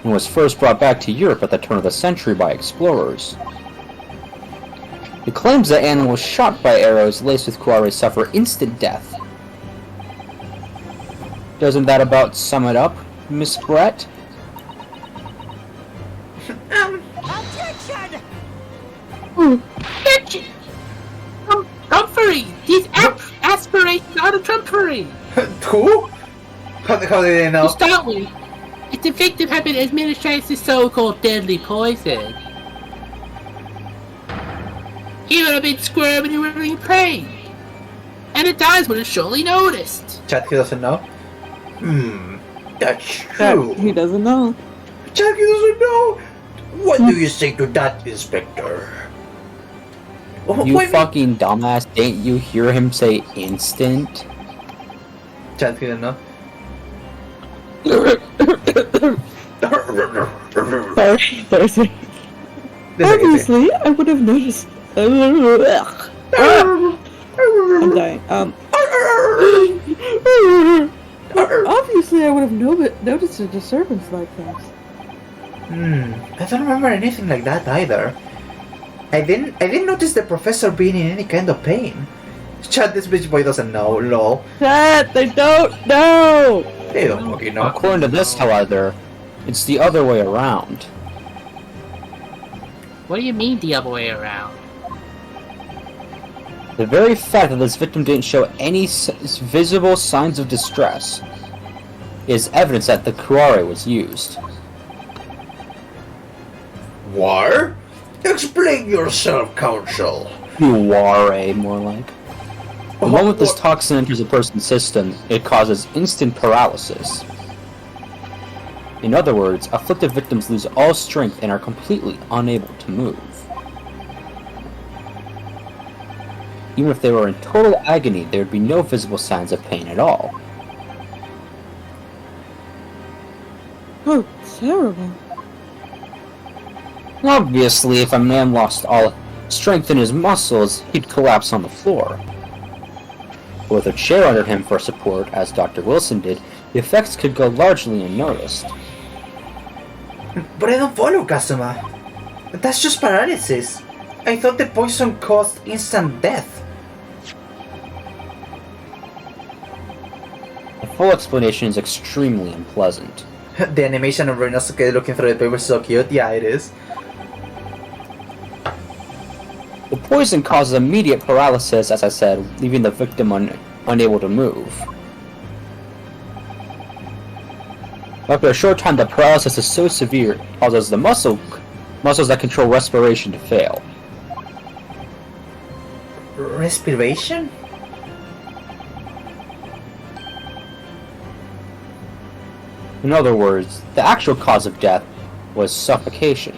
C: and was first brought back to Europe at the turn of the century by explorers. It claims that animals shot by arrows laced with curare suffer instant death. Doesn't that about sum it up, Miss Brett?
F: Objection! Trumpery! These aspirations are the trumpery!
A: Who? How did they know?
F: To start with, its the victim had been administered this so-called deadly poison. He would have been squirming and really in pain. And the dies would have surely noticed.
A: Chat, he doesn't know. That's true.
G: He doesn't know.
A: Chat, he doesn't know. What do you say to that, Inspector?
C: You
A: Wait,
C: fucking dumbass, didn't you hear him say instant?
A: Chat, he doesn't know.
G: Sorry. Obviously, I would have noticed. I'm dying. Obviously, I would have noticed a disturbance like that.
A: I don't remember anything like that either. I didn't notice the professor being in any kind of pain. Chat, this bitch boy doesn't know, lol.
G: Chat, they don't know!
A: They don't fucking know.
C: According to this, however, it's the other way around.
F: What do you mean the other way around?
C: The very fact that this victim didn't show any visible signs of distress is evidence that the curare was used.
A: What? Explain yourself, Counsel.
C: Curare, more like. The moment this toxin enters a person's system, it causes instant paralysis. In other words, afflicted victims lose all strength and are completely unable to move. Even if they were in total agony, there would be no visible signs of pain at all.
G: Oh, terrible.
C: Obviously, if a man lost all strength in his muscles, he'd collapse on the floor. But with a chair under him for support, as Dr. Wilson did, the effects could go largely unnoticed.
A: But I don't follow, Kazuma. That's just paralysis. I thought the poison caused instant death.
C: The full explanation is extremely unpleasant.
A: The animation of Ryunosuke looking through the paper is so cute. Yeah, it is.
C: The poison causes immediate paralysis, as I said, leaving the victim unable to move. After a short time, the paralysis is so severe it causes the muscles that control respiration to fail.
A: Respiration?
C: In other words, the actual cause of death was suffocation.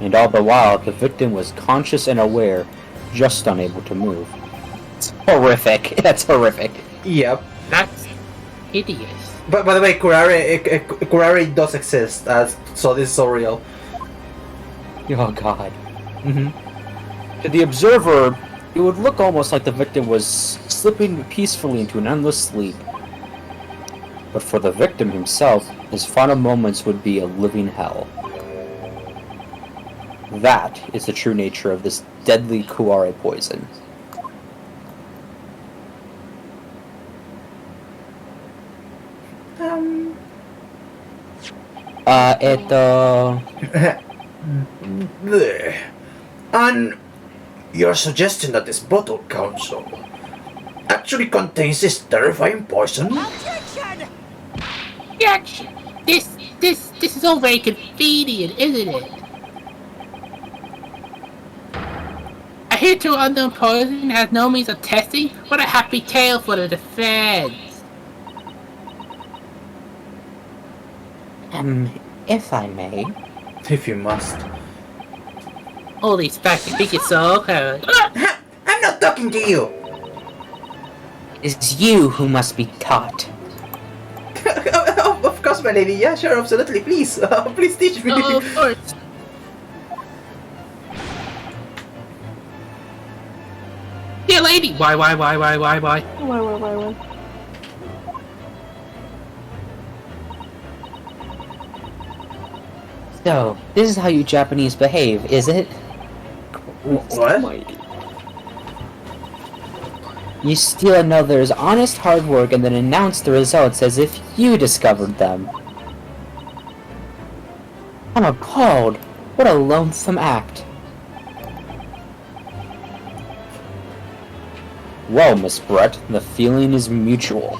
C: And all the while, the victim was conscious and aware, just unable to move. It's horrific. That's horrific.
A: Yep.
F: That's hideous.
A: But by the way, curare does exist, so this is so real.
C: Oh god.
A: Mm-hmm.
C: To the observer, it would look almost like the victim was slipping peacefully into an endless sleep. But for the victim himself, his final moments would be a living hell. That is the true nature of this deadly curare poison.
A: And you're suggesting that this bottle council actually contains this terrifying poison?
F: Objection! This is all very convenient, isn't it? A hitherto unknown poison has no means of testing. What a happy tale for the defense.
H: If I may.
A: If you must.
F: Holy fucking think it's so clever.
A: I'm not talking to you!
H: It is you who must be taught.
A: Of course, my lady. Yeah, sure, absolutely. Please, please teach me.
F: Oh, of course. Yeah, lady. Why?
G: Why?
H: So, this is how you Japanese behave, is it?
A: What?
H: You steal another's honest hard work and then announce the results as if you discovered them. I'm appalled. What a loathsome act.
C: Well, Miss Brett, the feeling is mutual.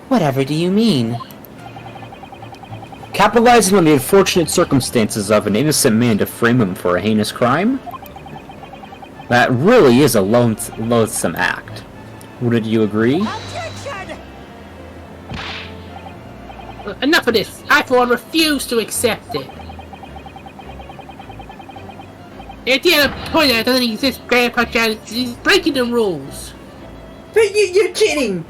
H: Whatever do you mean?
C: Capitalizing on the unfortunate circumstances of an innocent man to frame him for a heinous crime? That really is a loathsome act. Wouldn't you agree?
F: Enough of this. I, for one, refuse to accept it. The idea of a poison that doesn't exist, Grandpa John, is breaking the rules.
A: You're cheating!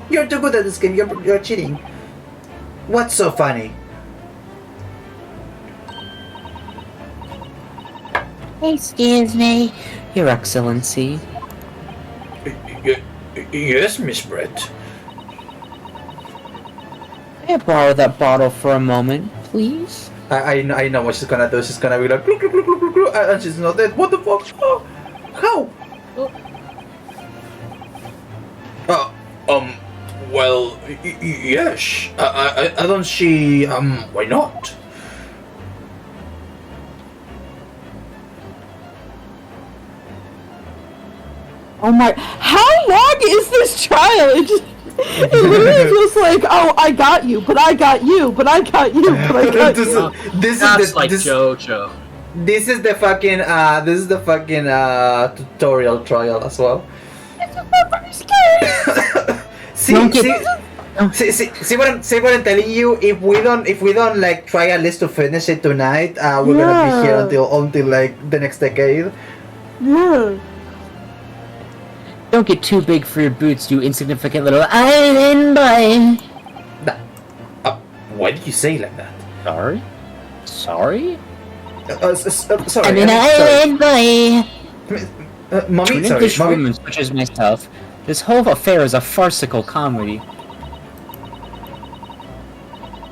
A: You're too good at this game. You're cheating. What's so funny?
H: Excuse me, Your Excellency.
A: Yes, Miss Brett.
H: May I borrow that bottle for a moment, please?
A: I know what she's gonna do. She's gonna be like, "Gluk, gluk, gluk, gluk, gluk, gluk," and she's not dead. What the fuck? Oh, how? Well, yes. I don't see, why not?
G: Oh my! How long is this trial? It literally feels like, oh, I got you, but I got you, but I got you, but I got you.
A: This
F: That's
A: is the,
F: like
A: this,
F: JoJo.
A: this is the fucking tutorial trial as well. See what I'm telling you. If we don't like try at least to finish it tonight, we're gonna be here until like the next decade.
G: Yeah.
H: Don't get too big for your boots, you insignificant little island boy.
A: Why did you say like that?
C: Sorry? Sorry?
A: Sorry.
H: I'm an island boy.
C: To
A: Mommy,
C: an
A: sorry,
C: English
A: mommy.
C: woman such as myself, this whole affair is a farcical comedy.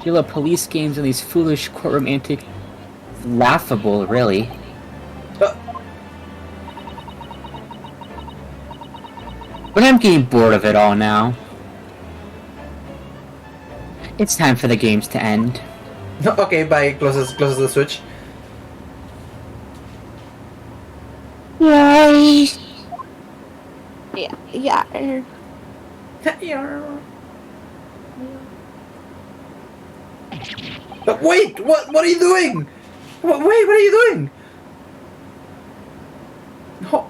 C: You love police games and these foolish courtroom antics. Laughable, really. But I'm getting bored of it all now. It's time for the games to end.
A: Okay, bye. Closes the switch.
G: Yay! Yeah.
A: But wait! What are you doing? Wait, what are you doing? Oh,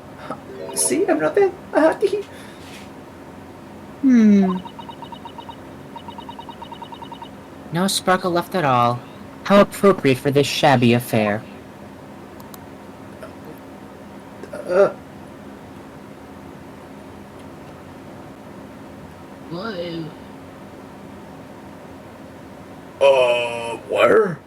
A: see, I'm not dead.
H: No sparkle left at all. How appropriate for this shabby affair.
F: Whoa.
A: Where?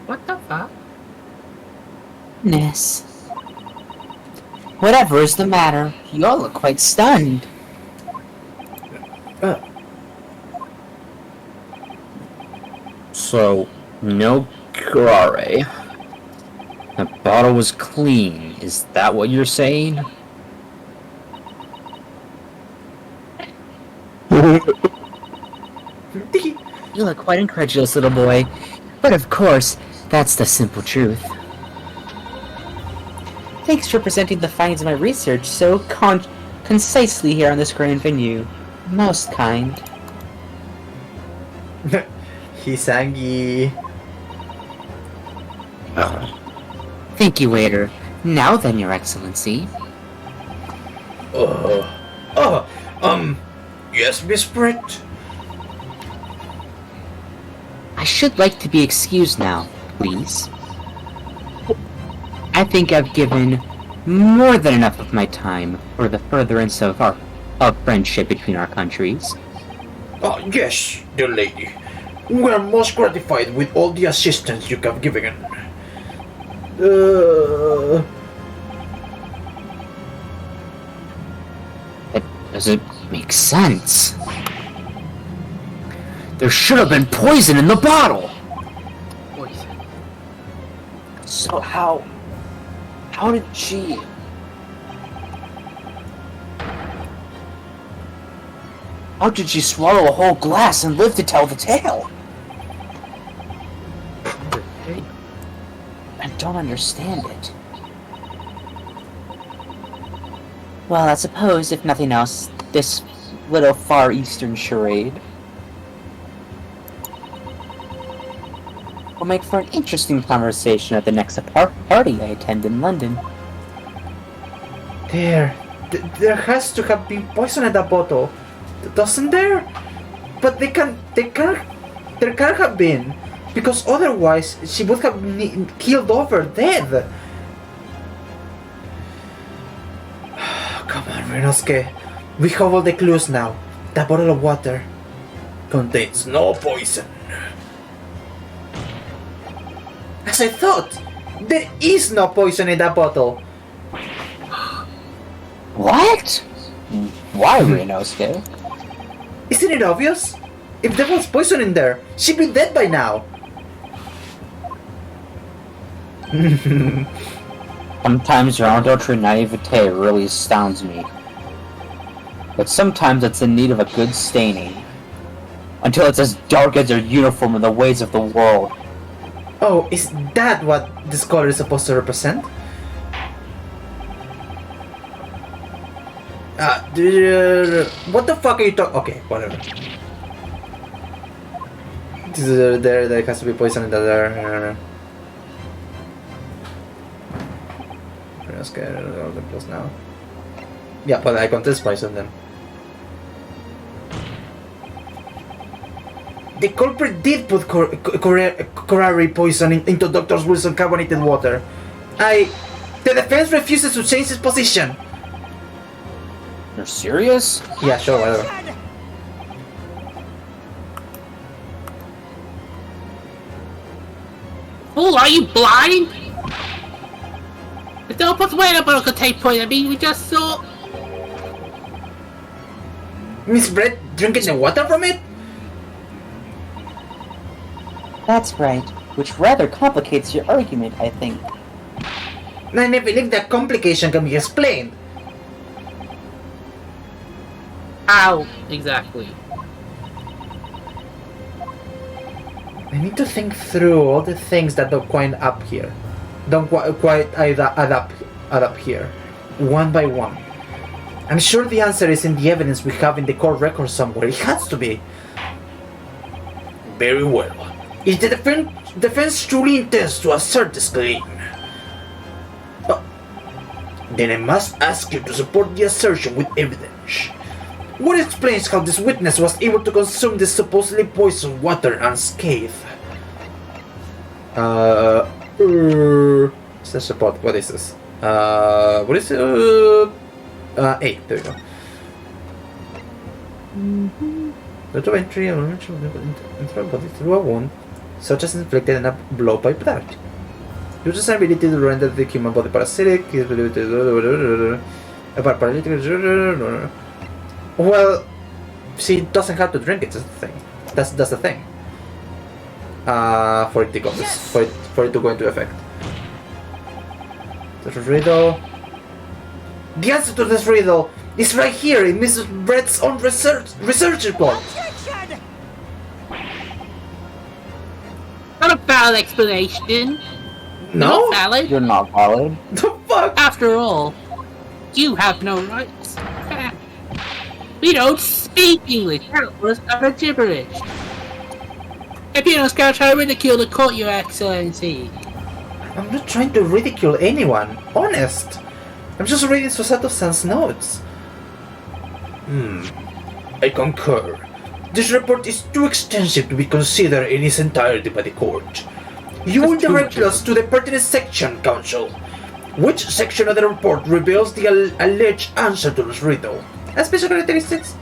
F: What the fuck?
H: Goodness. Whatever is the matter? You all look quite stunned. So, no curare. The bottle was clean. Is that what you're saying? You look quite incredulous, little boy. But of course, that's the simple truth. Thanks for presenting the findings of my research so concisely here on this grand venue. Most kind.
A: Hisangi.
H: Thank you, waiter. Now then, Your Excellency.
A: Yes, Miss Brett.
H: I should like to be excused now, please. I think I've given more than enough of my time for the furtherance of friendship between our countries.
A: Yes, dear lady. We are most gratified with all the assistance you have given.
H: That doesn't make sense. There should have been poison in the bottle!
F: Poison.
H: So how did she... How did she swallow a whole glass and live to tell the tale? I don't understand it. Well, I suppose, if nothing else, this little Far Eastern charade will make for an interesting conversation at the next party I attend in London.
A: There has to have been poison in that bottle, doesn't there? But there can't have been, because otherwise she would have killed over dead. Come on, Renosuke. We have all the clues now. That bottle of water contains no poison. As I thought, there is no poison in that bottle.
H: What? Why, Renosuke?
A: Isn't it obvious? If there was poison in there, she'd be dead by now.
H: Sometimes your unadulterated naivete really astounds me. But sometimes it's in need of a good staining. Until it's as dark as your uniform and the ways of the world.
A: Oh, is that what this color is supposed to represent? What the fuck are you talking? Okay, whatever. There has to be poison in there. Let's get all the plus now. Yeah, but I contest poison then. The culprit did put curare poison into Dr. Wilson's carbonated water. The defense refuses to change its position.
H: You're serious?
A: Yeah, sure, whatever.
F: Fool, are you blind? There's no possible way about could take poison. I mean, we just saw.
A: Miss Brett drinking the water from it?
H: That's right, which rather complicates your argument, I think.
A: I never think that complication can be explained.
F: How exactly?
A: I need to think through all the things that don't quite up here. Don't quite add up here. One by one. I'm sure the answer is in the evidence we have in the court record somewhere. It has to be. Very well. If the defense truly intends to assert this claim, then I must ask you to support the assertion with evidence. What explains how this witness was able to consume this supposedly poisoned water unscathed? Support. What is this? What is it? 8. There we go. Lot of entry and body through a wound, such as inflicted in a blow by blood. Uses an ability to render the human body parasitic. Well, she doesn't have to drink it. That's the thing. That's the thing. For it to go, for it to go into effect. The riddle. The answer to this riddle is right here in Mrs. Brett's own research report.
F: Not a valid explanation.
A: No?
F: Not valid.
H: You're not valid.
A: The fuck?
F: After all, you have no rights. We don't speak English. That was utter gibberish. If you don't scratch, I ridicule the court, Your Excellency.
A: I'm not trying to ridicule anyone. Honest. I'm just reading Susato-san's notes. I concur. This report is too extensive to be considered in its entirety by the court. You will direct us to the pertinent section, Counsel. Which section of the report reveals the alleged answer to this riddle? And special characteristics?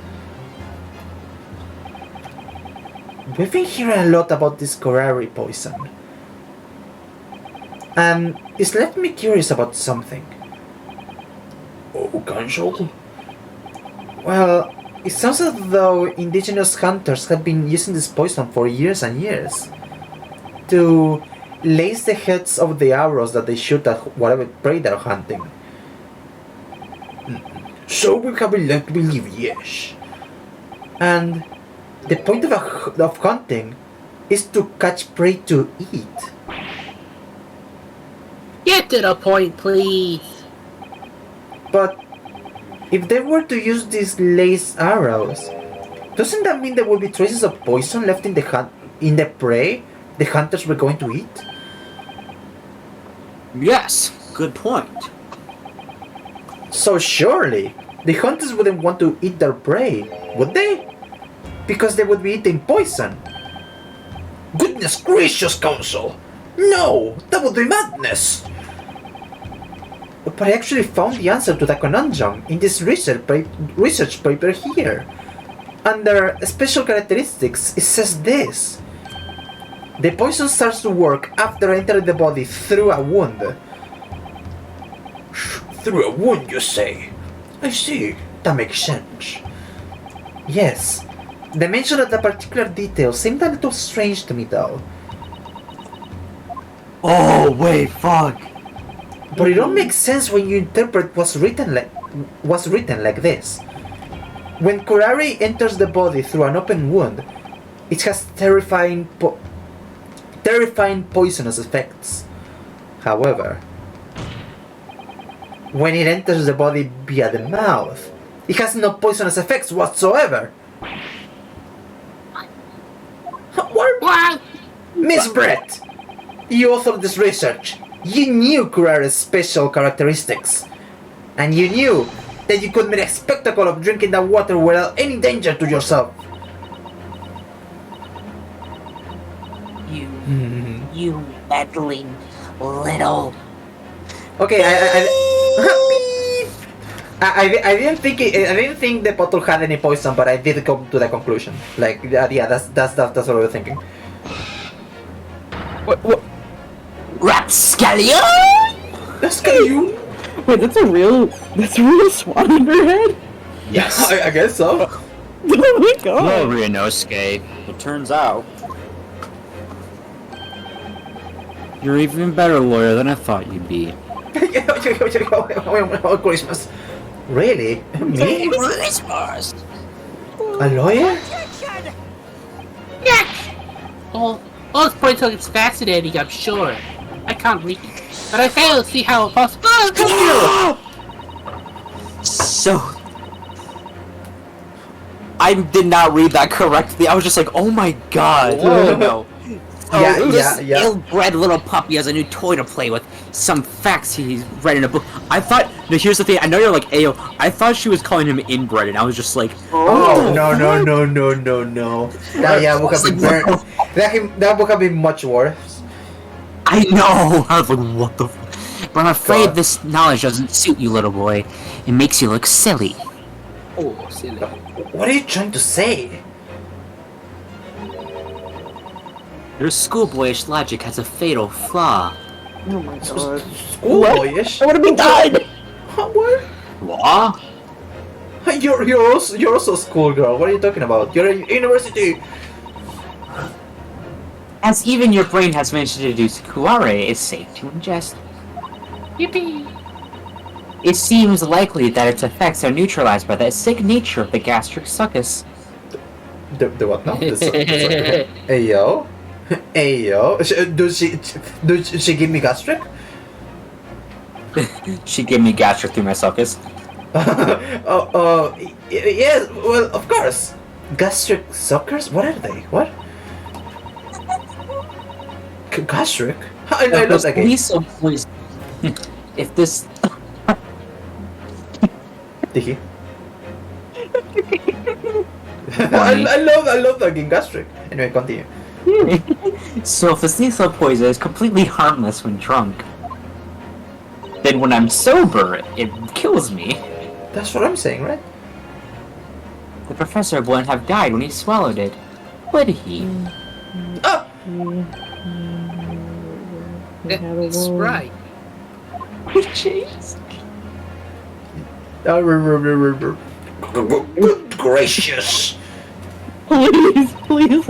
A: We've been hearing a lot about this Corari poison. And it's left me curious about something. Oh, Counsel? Well, it sounds as though indigenous hunters have been using this poison for years and years to lace the heads of the arrows that they shoot at whatever prey they're hunting. So we have been led to believe, yes. And the point of hunting is to catch prey to eat.
F: Get to the point, please.
A: But if they were to use these laced arrows, doesn't that mean there will be traces of poison left in the prey the hunters were going to eat?
H: Yes, good point.
A: So surely, the hunters wouldn't want to eat their prey, would they? Because they would be eating poison. Goodness gracious, Counsel! No! That would be madness! But I actually found the answer to the conundrum in this research paper here. Under special characteristics, it says this. The poison starts to work after entering the body through a wound. Through a wound, you say? I see. That makes sense. Yes. The mention of the particular detail seemed a little strange to me, though.
H: Oh, wait, fuck.
A: But it all makes sense when you interpret what's written like this. When Kurari enters the body through an open wound, it has terrifying poisonous effects. However, when it enters the body via the mouth, it has no poisonous effects whatsoever. What? Miss Brett, you authored this research. You knew Kurari's special characteristics. And you knew that you could make a spectacle of drinking that water without any danger to yourself.
J: You meddling little.
A: Okay, I didn't think the bottle had any poison, but I did come to the conclusion. Like, yeah, that's what I was thinking.
H: What?
J: Rapscallion?
A: Rapscallion?
G: Wait, that's a real swan in her head?
A: Yes, I guess so.
G: Oh my god.
C: Well, Ryunosuke,
H: It turns out.
C: you're even better lawyer than I thought you'd be.
A: Christmas. Really? Me?
J: Christmas.
A: A lawyer?
F: Yes! All this point looks fascinating, I'm sure. I can't read it, but I fail to see how possible.
H: So, I did not read that correctly. I was just like, oh my god.
C: no.
A: Yeah.
H: Ill-bred little puppy has a new toy to play with. Some facts he's read in a book. I thought. No, here's the thing. I know you're like, Ayo. I thought she was calling him inbred, and I was just like,
A: Oh no. That book have been that book have been much worse.
H: I know. I was like, what the? But I'm afraid
A: God.
H: this knowledge doesn't suit you, little boy. It makes you look silly.
F: Oh, silly.
A: What are you trying to say?
H: Your schoolboyish logic has a fatal flaw.
G: Oh my god.
A: Schoolboyish?
G: I wanna be died!
A: What?
H: What?
A: You're also a schoolgirl. What are you talking about? You're at university.
H: As even your brain has managed to deduce, Kuare is safe to ingest.
F: Yippee!
H: It seems likely that its effects are neutralized by the acidic nature of the gastric succus.
A: The what now? Ayo? Ayo? Does she give me gastric?
H: She gave me gastric through my succus.
A: Yes, well, of course. Gastric suckers? What are they? What? Gastric? I love that game.
H: If this...
A: Dicky. I love that game, gastric. Anyway, continue.
H: So if this lethal poison is completely harmless when drunk, then when I'm sober, it kills me.
A: That's what I'm saying, right?
H: The professor wouldn't have died when he swallowed it, would he?
A: Ah!
F: That's right.
H: Jeez.
A: Good gracious.
G: Please.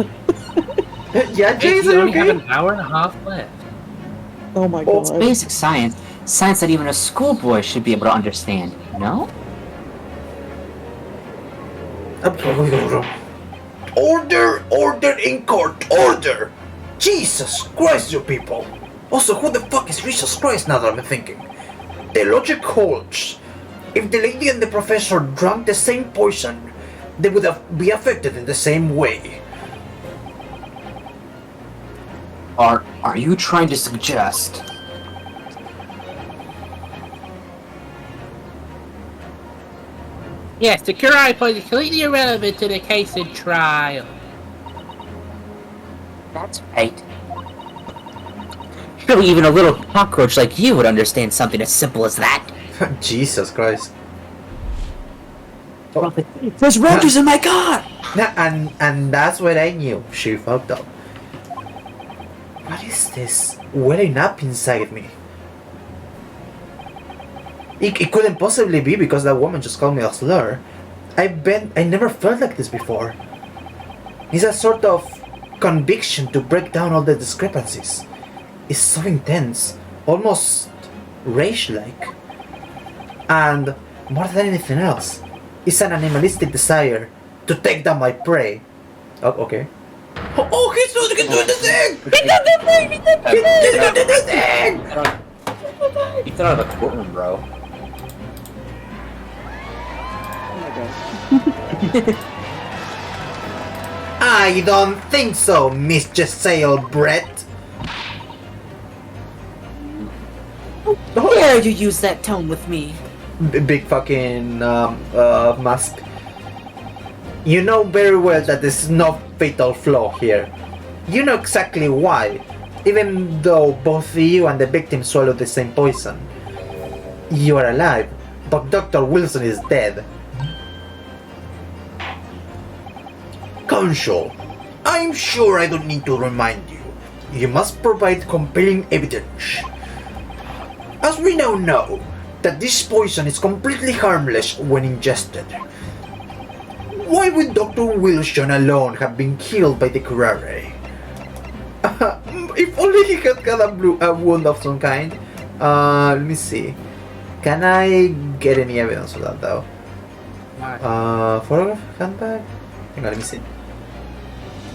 A: Yeah,
F: Hey,
A: Jason,
F: we only have
A: okay?
F: an hour and a half left.
G: Oh my
A: Oh,
H: It's
G: god.
H: basic science. Science that even a schoolboy should be able to understand, no?
A: Order in court, order! Jesus Christ, you people! Also, who the fuck is Jesus Christ now that I'm thinking? The logic holds. If the lady and the professor drank the same poison, they would be affected in the same way.
H: Are you trying to suggest?
F: Yes, the Kurai point is completely irrelevant to the case in trial.
H: That's right. Surely even a little cockroach like you would understand something as simple as that.
A: Jesus Christ.
H: There's roaches in my car!
A: And that's what I knew. She fucked up. What is this welling up inside me? It couldn't possibly be because that woman just called me a slur. I never felt like this before. It's a sort of conviction to break down all the discrepancies. It's so intense, almost rage-like. And more than anything else, it's an animalistic desire to take down my prey. Oh, okay. Oh, he's doing the thing! He did the thing! He did the thing!
H: You threw out of the courtroom, bro.
A: I don't think so, Miss Giselle Brett.
J: Dare you use that tone with me?
A: Big fucking mask. You know very well that there's no fatal flaw here. You know exactly why, even though both you and the victim swallowed the same poison. You are alive, but Dr. Wilson is dead. Counsel, I'm sure I don't need to remind you. You must provide compelling evidence. As we now know, that this poison is completely harmless when ingested. Why would Dr. Wilson alone have been killed by the curare? If only he had got a wound of some kind. Let me see. Can I get any evidence of that though? Photograph, handbag? Hang on, let me see.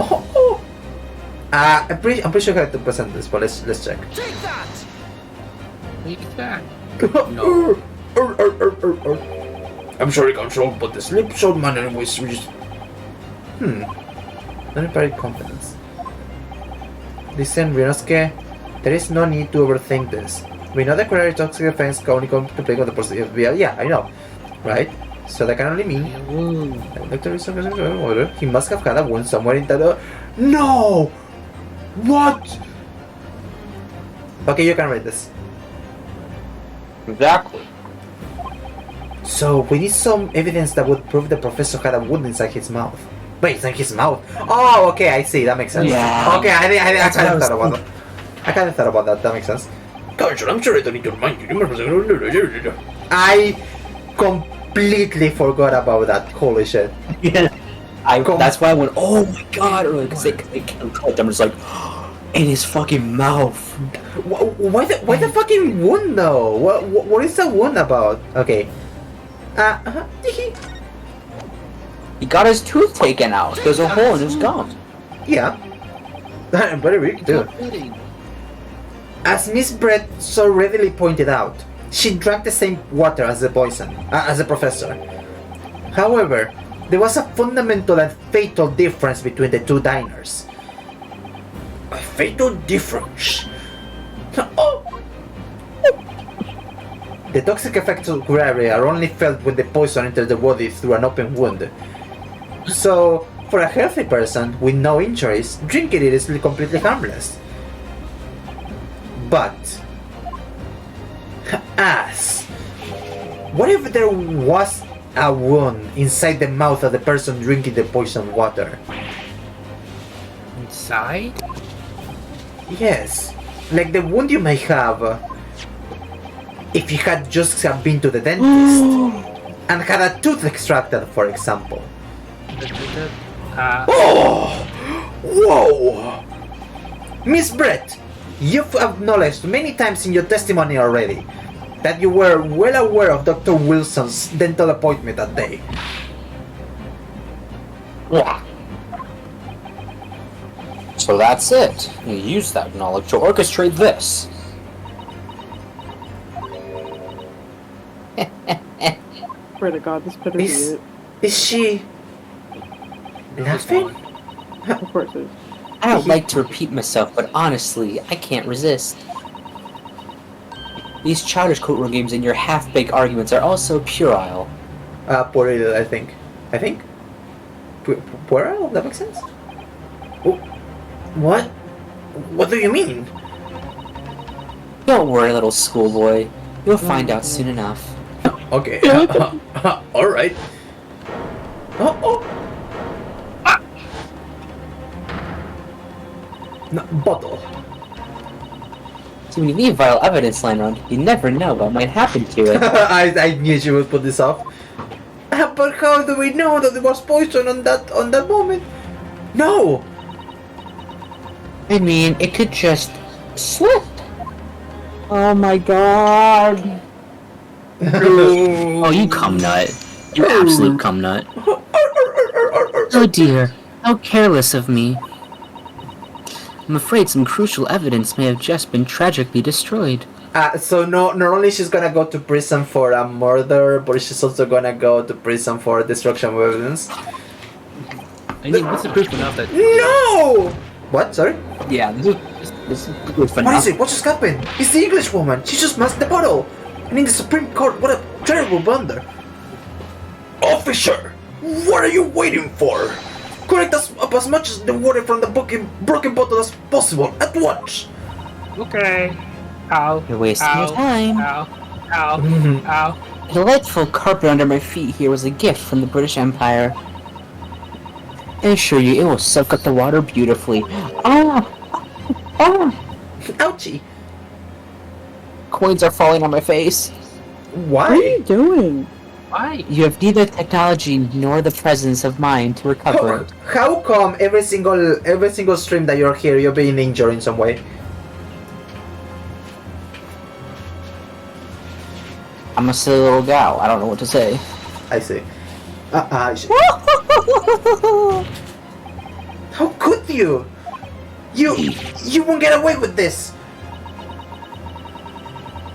A: Oh! I'm pretty sure I have to present this, but let's check.
I: Take that!
F: Take that.
A: I'm sorry, Control, but the slipshod man was just Not very confidence. Listen, Ryunosuke, there is no need to overthink this. We know that Query toxic effects can only come to play with the positive VR. Yeah, I know. Right? So that can only mean he must have had a wound somewhere in that. No! What? Okay, you can read this.
H: Exactly.
A: So we need some evidence that would prove the professor had a wound inside his mouth. Wait, inside his mouth? Oh, okay, I see. That makes sense.
H: Yeah.
A: Okay, I kind of thought about that. I kind of thought about that. That makes sense. I'm sure I don't need to remind you. I completely forgot about that. Holy shit.
H: Yeah. That's why I went, oh my god, earlier, because they clicked. I'm just like, in his fucking mouth.
A: Why the fucking wound though? What is the wound about? Okay.
H: He got his tooth taken out. There's a hole in his gum.
A: Yeah. Very weak too. As Miss Brett so readily pointed out, she drank the same water as the poison, as the professor. However, there was a fundamental and fatal difference between the two diners. A fatal difference? Oh! The toxic effects of gravity are only felt when the poison enters the body through an open wound. So, for a healthy person with no injuries, drinking it is completely harmless. But, what if there was a wound inside the mouth of the person drinking the poisoned water?
F: Inside?
A: Yes, like the wound you may have if you had just been to the dentist and had a tooth extracted, for example. Oh! Whoa! Miss Brett, you've acknowledged many times in your testimony already that you were well aware of Dr. Wilson's dental appointment that day.
H: Yeah. So that's it. You use that knowledge to orchestrate this.
G: Swear to God, this better be it.
A: Is she laughing?
G: Of course it is.
H: I don't like to repeat myself, but honestly, I can't resist. These childish courtroom games and your half-baked arguments are also puerile.
A: Puerile, I think. Puerile? That makes sense? Oh, what? What do you mean?
H: Don't worry, little schoolboy. You'll find out soon enough.
A: Okay. Alright. No, bottle.
H: So when you leave vital evidence lying around, you never know what might happen to it.
A: I knew she would put this off. But how do we know that there was poison on that moment? No!
H: I mean, it could just slip.
G: Oh my God.
C: Oh, you cum nut. You absolute cum nut. Oh dear, how careless of me. I'm afraid some crucial evidence may have just been tragically destroyed.
A: So not only she's gonna go to prison for a murder, but she's also gonna go to prison for destruction of evidence.
F: I mean, what's the proof enough that...
A: No! What? Sorry?
C: Yeah, this is good for
A: What is it? What just happened? It's the English woman! She just masked the bottle! And in the Supreme Court, what a terrible blunder! Officer! What are you waiting for? Collect up as much as the water from the broken bottle as possible, at once!
F: Okay. Ow.
H: You're wasting your time.
F: Ow. Ow. Ow.
H: The delightful carpet under my feet here was a gift from the British Empire. I assure you, it will soak up the water beautifully.
A: Ouchie!
H: Coins are falling on my face.
G: What are
A: Why?
G: you doing?
F: Why?
H: You have neither technology nor the presence of mind to recover it.
A: How come every single stream that you're here, you're being injured in some way?
H: I'm a silly little gal. I don't know what to say.
A: I see. How could you? You won't get away with this!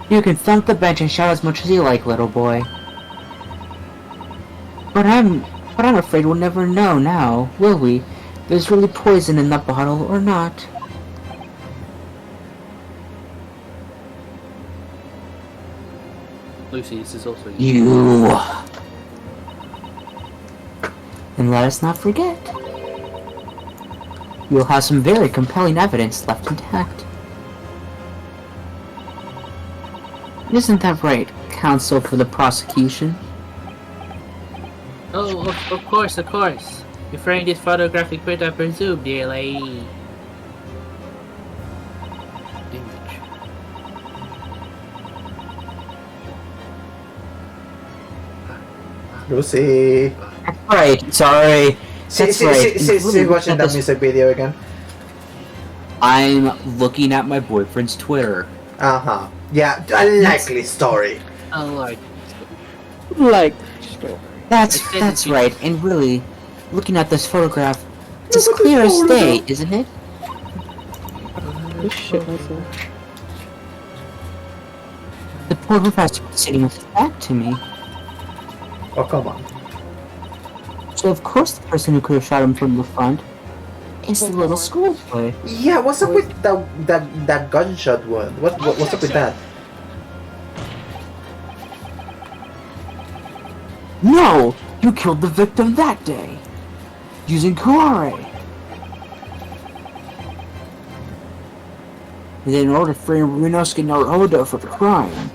H: You can thump the bench and shout as much as you like, little boy. But I'm But I'm afraid we'll never know now, will we? If there's really poison in that bottle or not.
F: Lucy, this is also
H: You. And let us not forget. You'll have some very compelling evidence left intact. Isn't that right, counsel for the prosecution?
F: Oh, of course, of course. Referring this photographic print, I presume, dear lady. Image.
A: Lucy.
H: Right, sorry. That's right.
A: See watching that music video again.
H: I'm looking at my boyfriend's Twitter.
A: Uh-huh. Yeah, a likely story.
F: Oh, Lord.
G: Like,
H: That's right, and really, looking at this photograph, it's as clear as day, isn't it?
G: this shit myself.
H: The poor professor was sitting with his back to me,
A: Oh, come on.
H: so of course the person who could have shot him from the front is the little schoolboy.
A: Yeah, what's up with that gunshot wound? What's up with that?
H: No! You killed the victim that day! Using Kurare! And then in order to frame Ryunosuke Naruhodo for the crime,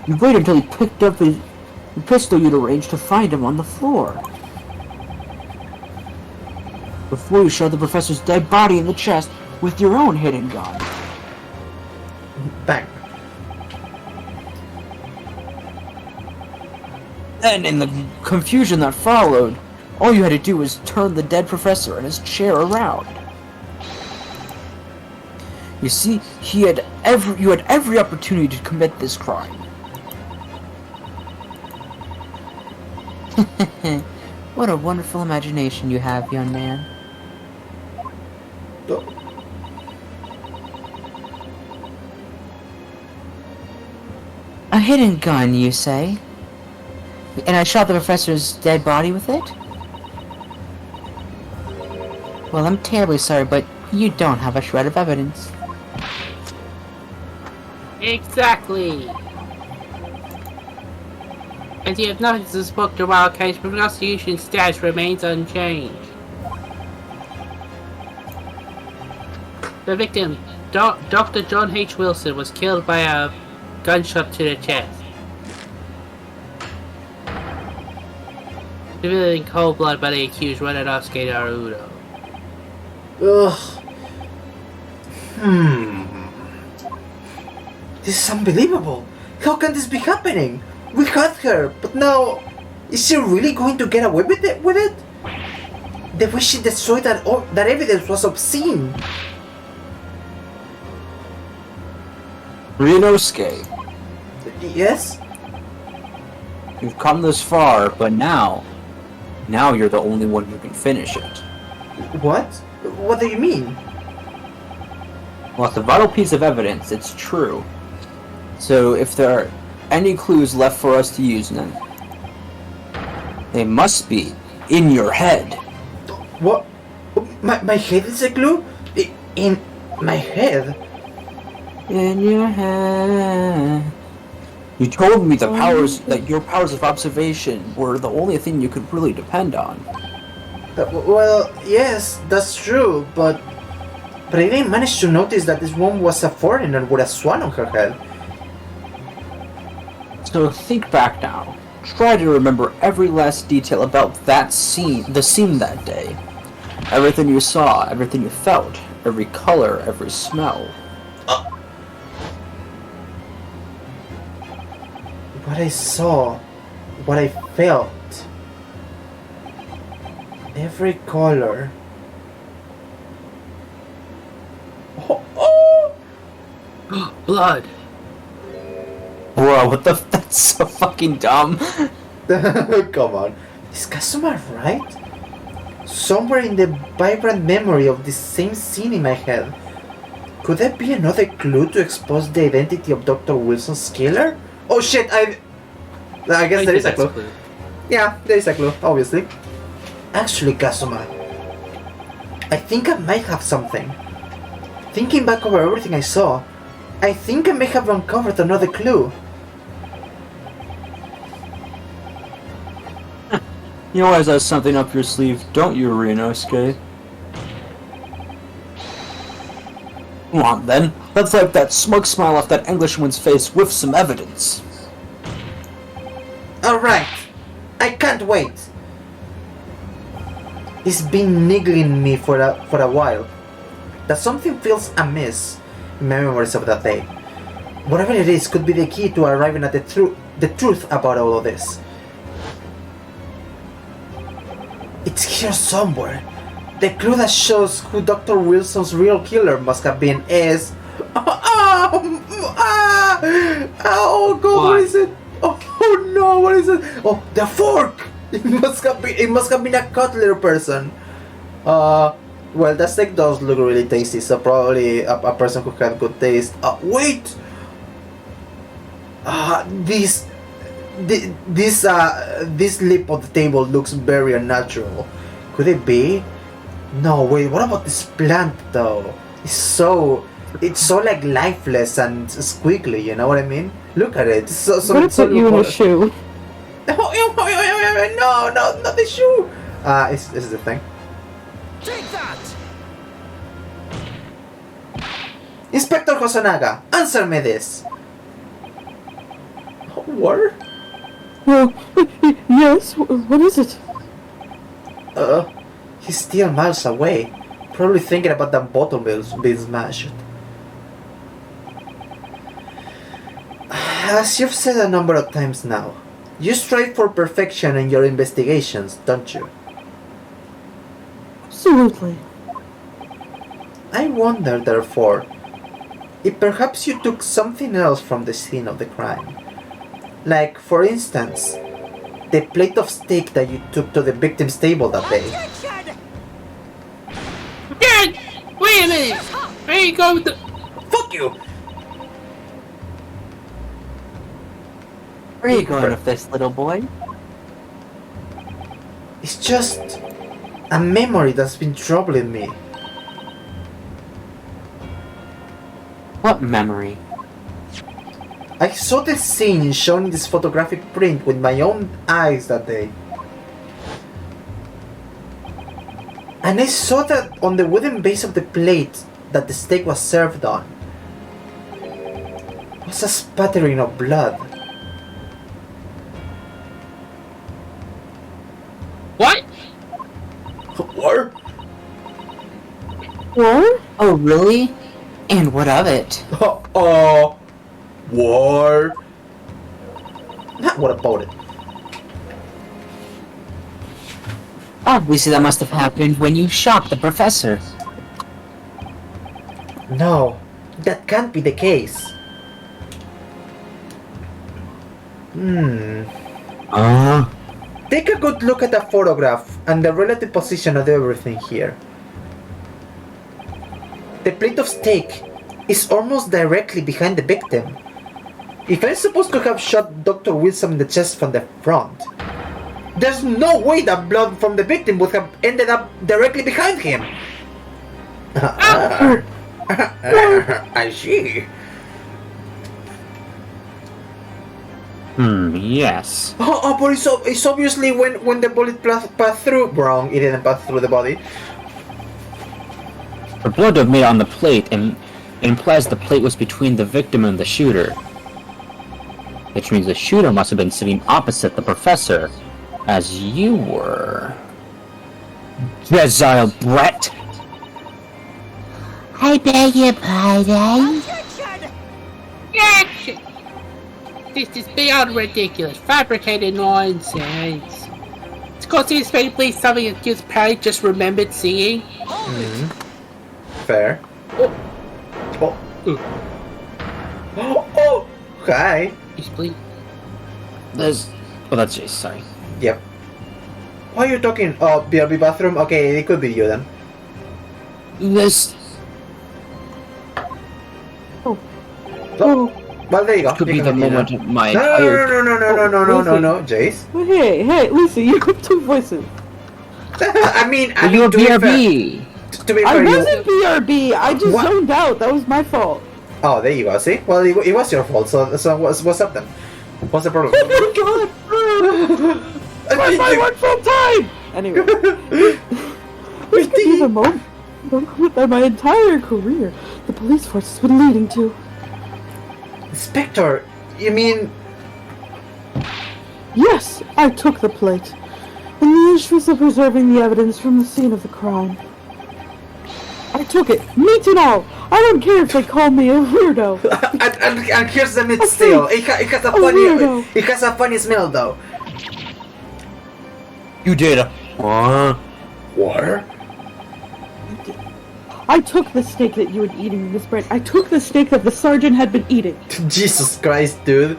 H: you waited until he picked up the pistol you'd arranged to find him on the floor. Before you shot the professor's dead body in the chest with your own hidden gun.
A: Bang.
H: Then, in the confusion that followed, all you had to do was turn the dead professor and his chair around. You see, you had every opportunity to commit this crime. What a wonderful imagination you have, young man. A hidden gun, you say? And I shot the professor's dead body with it? Well, I'm terribly sorry, but you don't have a shred of evidence.
F: Exactly. As you have noticed, this book, the wild case prosecution status remains unchanged. The victim, Dr. John H. Wilson, was killed by a gunshot to the chest. Civilian in cold blood by the accused Ryunosuke Naruhodo.
A: Ugh. This is unbelievable. How can this be happening? We got her, but now, is she really going to get away with it? The way she destroyed that evidence was obscene.
H: Ryunosuke,
A: Yes?
H: you've come this far, but now you're the only one who can finish it.
A: What? What do you mean?
H: Well, it's a vital piece of evidence, it's true. So if there are any clues left for us to use then, they must be in your head.
A: What? My head is a clue? In my head?
H: In your head. You told me that your powers of observation were the only thing you could really depend on.
A: Well, yes, that's true, but I didn't manage to notice that this woman was a foreigner with a swan on her head.
H: So think back now. Try to remember every last detail about that scene, the scene that day. Everything you saw, everything you felt, every color, every smell.
A: What I saw, what I felt, every color.
F: Blood.
H: Bro, what the that's so fucking dumb.
A: Come on. Is Kazuma right? Somewhere in the vibrant memory of this same scene in my head. Could that be another clue to expose the identity of Dr. Wilson's killer? Oh shit, I guess there is a
F: that's
A: clue. Yeah, there is a clue, obviously. Actually, Kazuma, I think I might have something. Thinking back over everything I saw, I think I may have uncovered another clue.
H: You always have something up your sleeve, don't you, Ryunosuke? Come on, then. Let's wipe that smug smile off that Englishman's face with some evidence.
A: Alright, I can't wait. It's been niggling me for a while. That something feels amiss in my memories of that day. Whatever it is could be the key to arriving at the truth about all of this. It's here somewhere. The clue that shows who Dr. Wilson's real killer must have been is... Oh god, what is it? Oh no, what is it? Oh, the fork! It must have been a cutler person. Well, that steak does look really tasty, so probably a person who had good taste. Wait! This lip of the table looks very unnatural. Could it be? No, wait, what about this plant though? It's so like lifeless and squiggly, you know what I mean? Look at it.
G: I'm gonna put you in a shoe.
A: No, not the shoe. Is the thing.
J: Take that!
A: Inspector Hosonaga, answer me this. What?
G: Well, yes, what is it?
A: He's still miles away. Probably thinking about that bottle being smashed. As you've said a number of times now, you strive for perfection in your investigations, don't you?
G: Absolutely.
A: I wonder, therefore, if perhaps you took something else from the scene of the crime. Like, for instance, the plate of steak that you took to the victim's table that day.
F: Dad! Wait a minute! I ain't going to...
A: Fuck you!
H: Where are you going with this, little boy?
A: It's just a memory that's been troubling me.
H: What memory?
A: I saw the scene shown in this photographic print with my own eyes that day. And I saw that on the wooden base of the plate that the steak was served on was a spattering of blood.
F: What?
A: What?
G: What?
H: Oh, really? And what of it?
A: What? Not what about it?
H: Obviously that must have happened when you shot the professor.
A: No, that can't be the case. Take a good look at the photograph and the relative position of everything here. The plate of steak is almost directly behind the victim. If I'm supposed to have shot Dr. Wilson in the chest from the front, there's no way that blood from the victim would have ended up directly behind him. I see.
C: Yes.
A: But it's obviously when the bullet passed through. Wrong, it didn't pass through the body.
C: The blood of made on the plate implies the plate was between the victim and the shooter. Which means the shooter must have been sitting opposite the professor, as you were. Jezile Brett!
J: I beg your pardon?
F: Action! This is beyond ridiculous. Fabricated nonsense. It's considered something that kids probably just remembered seeing.
A: Fair. Oh, hi.
F: Please, please.
C: There's... Oh, that's Jace, sorry.
A: Yep. Why are you talking? Oh, BRB bathroom? Okay, it could be you then.
C: This...
G: Oh.
A: Well, there you go.
H: Could
A: You
H: be
A: can
H: the
A: continue
H: moment
A: now.
H: my
A: No,
H: entire...
A: no, Jace.
G: Hey, Lucy, you have two voices.
A: I mean,
H: You were
A: to be fair,
H: BRB!
A: to be
G: I
A: fair,
G: wasn't BRB. I just
A: What?
G: zoned out. That was my fault.
A: Oh, there you go. See, well, it was your fault. So what's up then? What's the problem?
G: Oh my god! Where's my work full time? Anyway, this could be the moment that my entire career, the police force has been leading to.
A: Inspector, you mean?
G: Yes, I took the plate, in the interest of preserving the evidence from the scene of the crime. I took it, meat and all. I don't care if they call me a weirdo.
A: and here's the meat still. It has a
G: weirdo.
A: funny. It has a funny smell though.
H: You did.
A: What?
G: I took the steak that you had eaten, Miss Brent. I took the steak that the sergeant had been eating.
A: Jesus Christ, dude.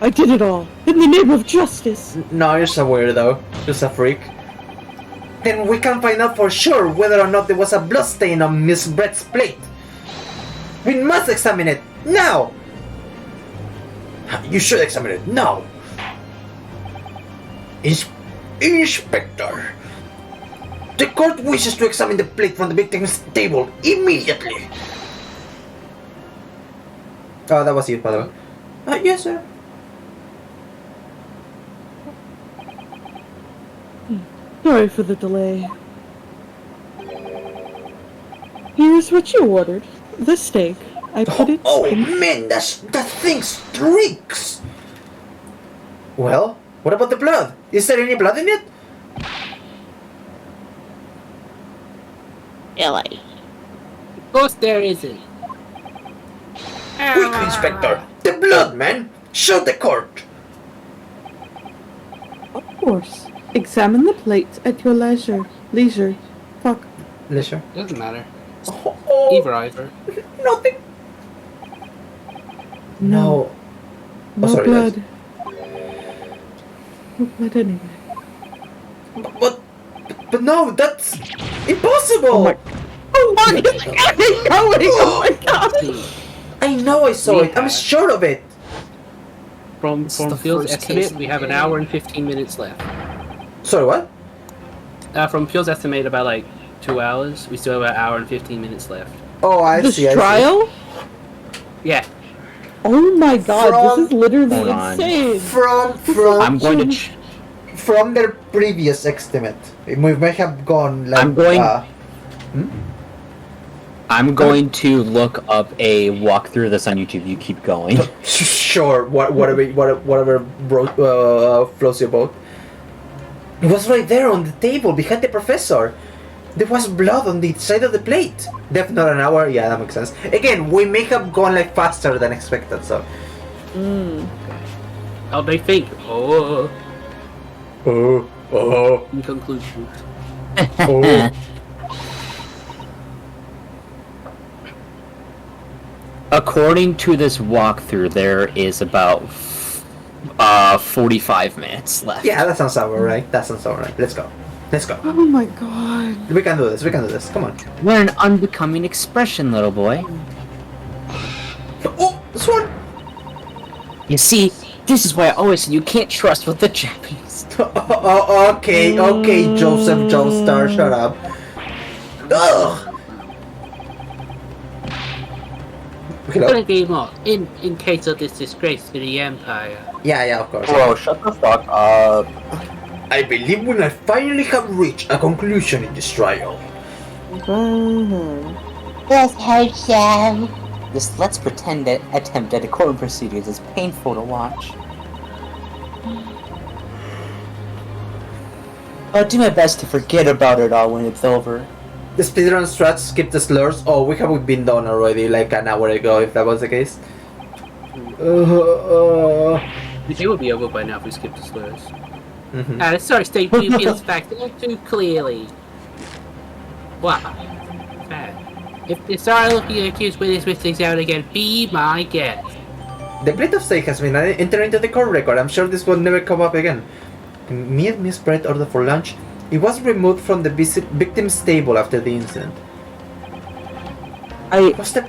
G: I did it all, in the name of justice.
A: No, you're so weirdo. Just a freak. Then we can find out for sure whether or not there was a bloodstain on Miss Brett's plate. We must examine it now. You should examine it now. Inspector, the court wishes to examine the plate from the victim's table immediately. Oh, that was you, by the way. Yes, sir.
G: Sorry for the delay. Here's what you ordered. The steak. I put it
A: Oh
G: in...
A: man, that thing streaks! Well, what about the blood? Is there any blood in it?
F: Really? Of course there isn't.
A: Quick, Inspector! The blood, man! Show the court!
G: Of course. Examine the plate at your leisure. Leisure. Fuck.
A: Leisure.
F: Doesn't matter.
A: Oh,
F: Either.
A: nothing. No.
G: No
A: sorry,
G: blood.
A: yes.
G: No blood anyway.
A: But no, that's impossible!
G: Oh my god! Oh my god!
A: I know I saw it. I'm sure of it.
F: From
H: the
F: Phil's
H: first
F: estimate,
H: case
F: we have an hour and 15 minutes left.
A: Sorry, what?
F: From Phil's estimate, about like 2 hours. We still have an hour and 15 minutes left.
A: Oh, I
G: This
A: see. I see.
G: trial?
F: Yeah.
G: Oh my god,
A: From-
G: this is literally
H: Hold on.
G: insane!
H: I'm going to...
A: From their previous estimate, we may have gone like.
H: I'm going-
A: hmm?
H: I'm going to look up a walkthrough of this on YouTube. You keep going.
A: Sure, whatever floats your boat. It was right there on the table behind the professor. There was blood on the side of the plate. Definitely not an hour. Yeah, that makes sense. Again, we may have gone like faster than expected. So.
F: How they think? Oh.
A: Oh.
F: In conclusion.
A: Oh.
H: According to this walkthrough, there is about 45 minutes left.
A: Yeah, that sounds alright. That sounds alright. Let's go.
G: Oh my god.
A: We can do this. Come on.
H: What an unbecoming expression, little boy.
A: Oh, this one.
H: You see, this is why I always said you can't trust with the Japanese.
A: Okay, Joseph Joestar, shut up. Ugh. Hello?
F: Gonna game on in case of this disgrace to the Empire.
A: Yeah, of course.
H: Bro, shut the fuck up.
A: I believe we might finally have reached a conclusion in this trial.
J: Let's hope so.
H: This let's pretend attempt at a court proceedings is painful to watch. I'll do my best to forget about it all when it's over.
A: The speedrun strats skip the slurs. Oh, we have been done already like an hour ago if that was the case.
F: It would be over by now if we skip the slurs.
A: Mm-hmm.
F: Sorry, state two feels facts too clearly. Wow. Bad. If they start looking at accused witness mistakes out again, be my guest.
A: The plate of steak has been entered into the court record. I'm sure this will never come up again. Me and Miss Brett ordered for lunch. It was removed from the victim's table after the incident.
G: I
A: Was the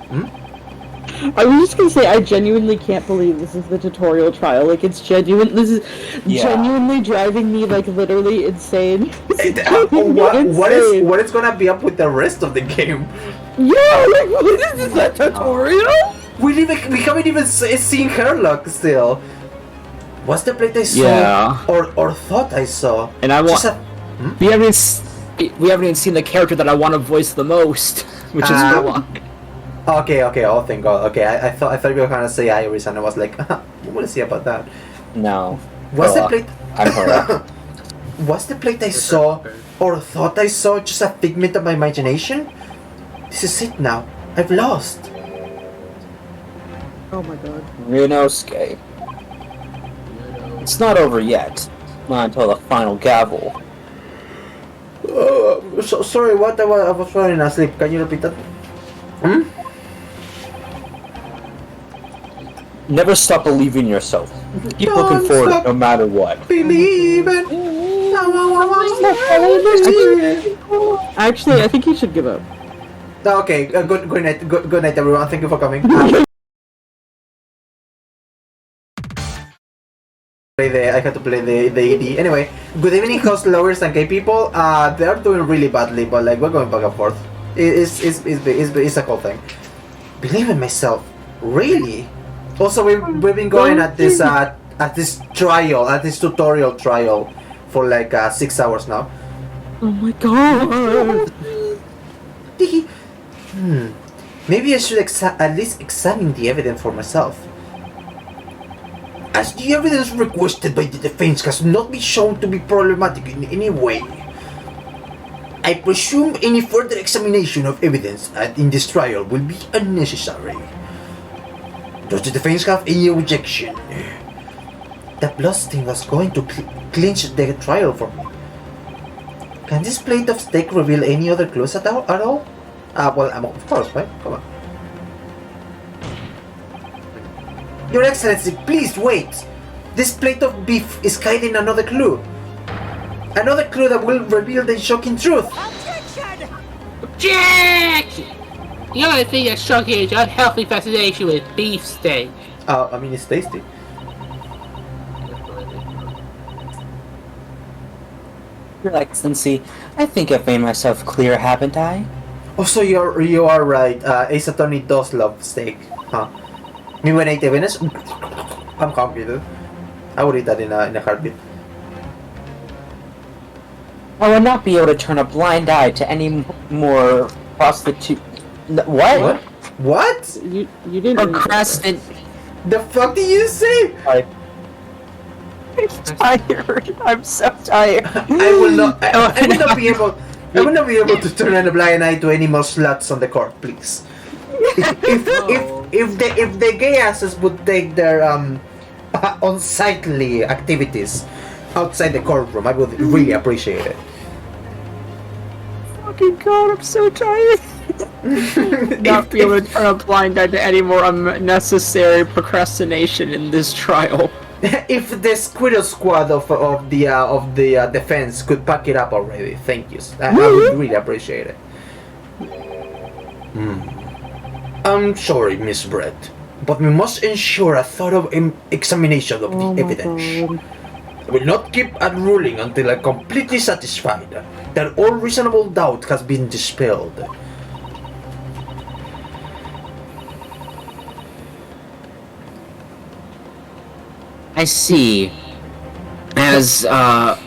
G: I was just gonna say, I genuinely can't believe this is the tutorial trial. Like, it's genuine. This is genuinely driving me, like, literally insane.
A: What is gonna be up with the rest of the game?
G: Yeah, like, what is this, a tutorial?
A: We haven't even seen her luck still. What's the plate I saw?
C: Yeah.
A: Or thought I saw?
C: And I want.
A: Just
C: We haven't even seen the character that I want to voice the most, which is Warlock.
A: Okay. Oh, thank God. Okay, I thought you were gonna say Iris, and I was like, we'll see about that.
H: No.
A: What's the
H: Warlock.
A: plate?
H: I'm Warlock.
A: Was the plate I saw or thought I saw just a figment of my imagination? This is it now. I've lost.
G: Oh my god.
H: Ryunosuke. It's not over yet. Not until the final gavel.
A: Sorry, what? I was falling asleep. Can you repeat that?
H: Never stop believing in yourself. Keep
A: Don't
H: looking forward
A: stop
H: no matter what.
A: Believe it.
G: Actually, I think he should give up.
A: Okay, good night, everyone. Thank you for coming. I had to play the AD. Anyway, good evening, host lovers and gay people. They are doing really badly, but like we're going back and forth. It's a cool thing. Believe in myself, really. Also, we've been going at this tutorial trial for like 6 hours now.
G: Oh my god.
A: Maybe I should at least examine the evidence for myself. As the evidence requested by the defense has not been shown to be problematic in any way, I presume any further examination of evidence in this trial will be unnecessary. Does the defense have any objection? The bloodstains was going to clinch the trial for me. Can this plate of steak reveal any other clues at all? Well, of course, right? Come on. Your Excellency, please wait! This plate of beef is hiding another clue. Another clue that will reveal the shocking truth.
F: Jackie! The only thing that's shocking is your unhealthy fascination with beefsteak.
A: I mean, it's tasty.
H: Your Excellency, I think I've made myself clear, haven't I?
A: Also, you are right. Ace Attorney does love steak, huh? Me when I eat Venice, I'm hungry, dude. I would eat that in a heartbeat.
H: I would not be able to turn a blind eye to any more prostitute. What?
A: What?
G: You didn't.
H: Procrastinate.
A: The fuck did you say?
H: I'm tired. I'm so tired.
A: I will not. I will not be able. I will not be able to turn a blind eye to any more sluts on the court, please. If the gay asses would take their unsightly activities outside the courtroom, I would really appreciate it.
H: Fucking god, I'm so tired. Not be able to turn a blind eye to any more unnecessary procrastination in this trial.
A: If the Squirrel Squad of the defense could pack it up already, thank you. I would really appreciate it. I'm sorry, Miss Brett, but we must ensure a thorough examination of the evidence. I will not keep a ruling until I'm completely satisfied that all reasonable doubt has been dispelled.
C: I see. As a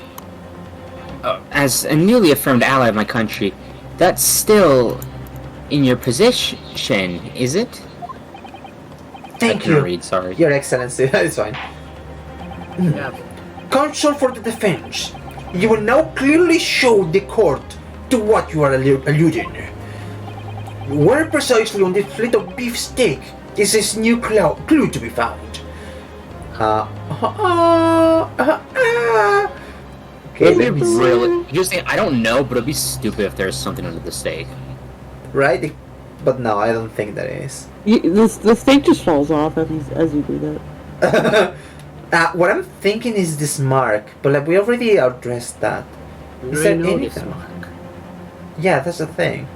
C: newly affirmed ally of my country, that's still in your position, is it?
A: Thank you,
C: read, sorry.
A: Your Excellency. That is fine.
F: Yeah.
A: Counsel for the defense, you will now clearly show the court to what you are alluding. Where precisely on this plate of beef steak is this new clue to be found? Okay,
C: It'd be really. I don't know, but it'd be stupid if there's something under the steak.
A: right? But no, I don't think that is.
G: The steak just falls off as you do that.
A: What I'm thinking is this mark, but like we already addressed that. Is there anything?
F: Mark.
A: Yeah, that's the thing.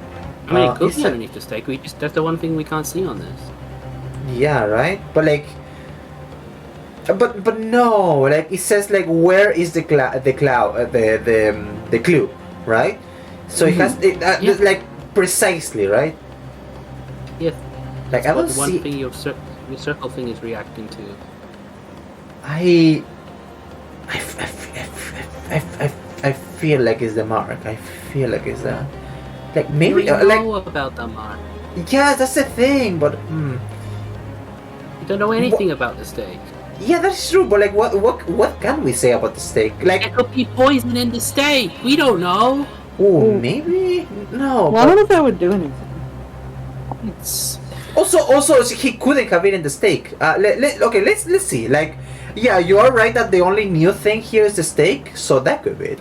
F: I mean, it could
A: is
F: be
A: that-
F: underneath the stake. That's the one thing we can't see on this.
A: Yeah, right. But like, but no, like it says like where is the clue, right? So it has
F: Yeah.
A: like precisely, right?
F: Yes.
A: Like I
F: What
A: don't
F: the one
A: see.
F: thing your circle thing is reacting to.
A: I feel like it's the mark. I feel like it's the like maybe
F: You
A: like
F: know about the mark.
A: yeah, that's the thing. But
F: You don't know anything about the stake.
A: yeah, that's true. But like, what can we say about the steak? Like,
F: There could be poison in the steak. We don't know.
A: oh, maybe no.
G: Well, I don't
A: But
G: know if that would do anything.
F: It's
A: also, he couldn't have eaten the steak. Okay, let's see. Like, yeah, you are right that the only new thing here is the steak, so that could be it.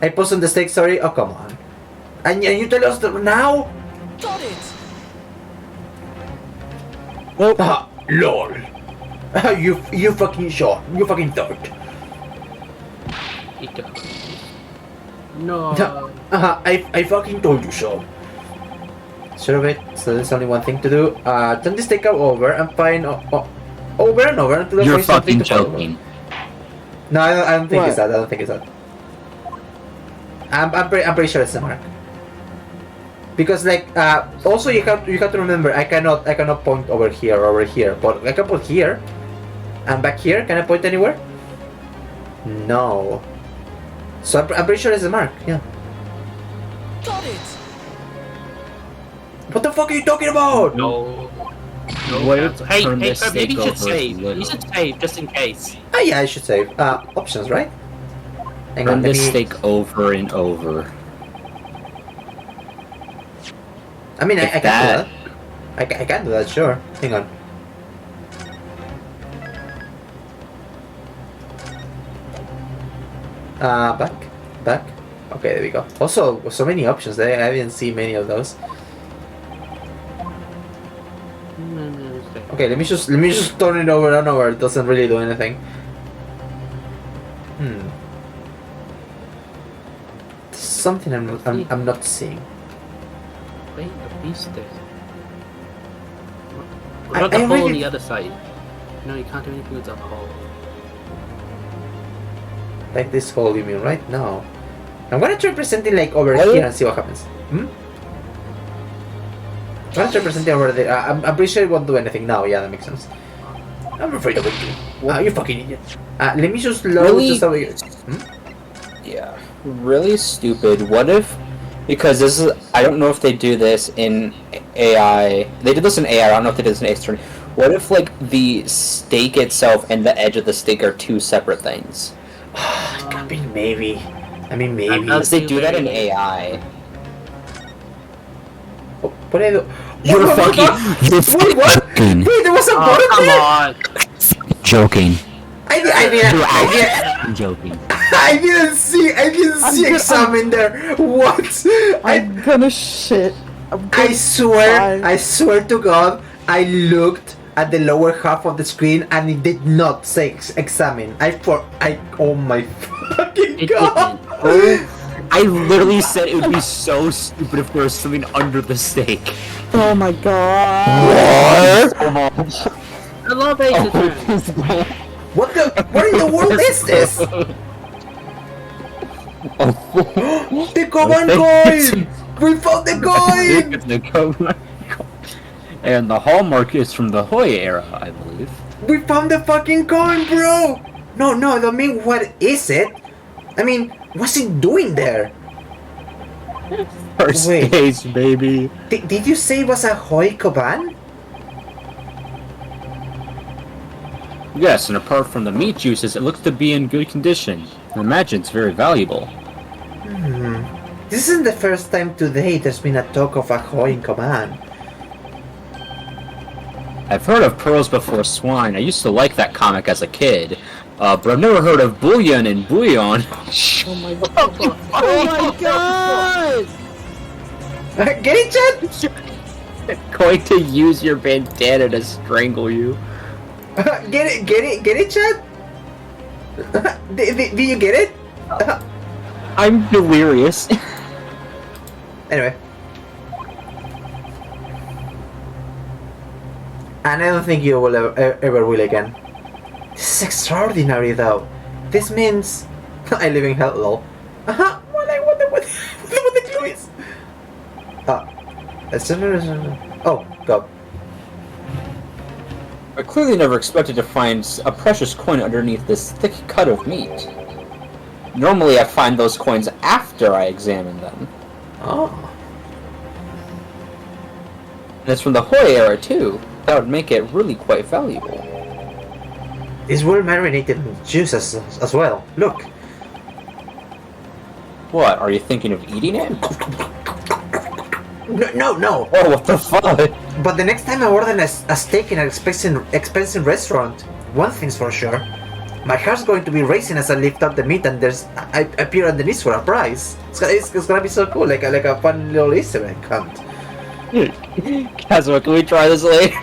A: I posted the steak. Sorry. Oh, come on. And you tell us that now?
I: Got it!
A: Ah, lol. You fucking shot. You fucking thought.
F: it does. No.
A: I fucking told you so. Sure of it. So there's only one thing to do. Turn this take over and find over and over until
C: You're
A: there's something
C: fucking
A: to follow.
C: joking.
A: No, I don't think
G: What?
A: it's that. I don't think it's that. I'm pretty sure it's the mark. Because like also you have to remember I cannot point over here, but I can put here and back here. Can I point anywhere? No. So I'm pretty sure it's the mark. Yeah.
I: Got it!
A: What the fuck are you talking about?
F: No.
C: What if
F: Cancel. Hey,
C: turn
F: hey,
C: this
F: Kurt, maybe you
C: steak
F: should
C: over
F: save.
C: little?
F: You should save just in case.
A: Oh yeah, I should save. Options, right? Hang
C: Run
A: on, let
C: this
A: me-
C: steak over and over.
A: I mean, I
C: Like
A: can
C: that.
A: do that. I can do that, sure. Hang on. Back. Okay, there we go. Also, so many options there. I didn't see many of those. Okay, let me just turn it over and over. It doesn't really do anything. Something I'm not seeing.
F: Wait, a piece there.
A: I-
F: What about the
A: I
F: hole on
A: really-
F: the other side? No, you can't do anything with the hole.
A: Like this hole, you mean, right? No. I'm gonna try presenting like over
C: What?
A: here and see what happens. I'm gonna try presenting over there. I'm pretty sure it won't do anything now. Yeah, that makes sense. I'm afraid of it too. You fucking idiot. Let me just load
H: Really?
A: just over here.
H: Yeah, really stupid. What if, because this is, I don't know if they do this in AI. They did this in AI. I don't know if they did this in external. What if like the stake itself and the edge of the stake are two separate things?
A: I mean, maybe. I mean, maybe.
H: Because they do that in AI.
A: Oh, what did I do?
C: You're
A: What the
C: fucking.
A: fuck?
C: You're
A: Wait, what?
C: fucking
A: Wait, there was a
F: Oh,
A: button
F: come
A: there?
F: on!
C: joking.
A: I
C: Joking.
A: didn't see examine there. What?
G: I'm gonna shit.
A: I swear to God, I looked at the lower half of the screen and it did not say examine. Oh my fucking
F: It
A: God.
F: didn't.
C: I literally said it would be so stupid if there was something under the steak.
G: Oh my god.
F: I love Ace Attorney.
A: What in the world is this? The Coban coin! We found the coin!
C: And the hallmark is from the Hoy era, I believe.
A: We found the fucking coin, bro! No, I mean, what is it? I mean, what's it doing there?
C: First
A: Wait.
C: base, baby.
A: Did you say it was a Hoy Coban?
C: Yes, and apart from the meat juices, it looks to be in good condition. I imagine it's very valuable.
A: This isn't the first time today there's been a talk of a Hoy Coban.
C: I've heard of pearls before swine. I used to like that comic as a kid. But I've never heard of bullion and bouillon.
G: Oh my god. Oh my god!
A: Get it, Chad?
C: Going to use your bandana to strangle you.
A: Get it, Chad? Did you get it?
C: I'm delirious.
A: Anyway. And I don't think you will ever will again. This is extraordinary, though. This means I live in hell, lol. What the clue is? Oh, go.
H: I clearly never expected to find a precious coin underneath this thick cut of meat. Normally I find those coins after I examine them.
A: Oh.
H: And it's from the Hoi era too. That would make it really quite valuable.
A: It's well marinated in juice as well. Look.
H: What, are you thinking of eating it?
A: No.
H: Oh, what the fuck?
A: But the next time I order a steak in an expensive restaurant, one thing's for sure. My heart's going to be racing as I lift up the meat and I appear underneath for a prize. It's gonna be so cool, like a fun little Easter egg hunt.
H: Kazuma, can we try this later?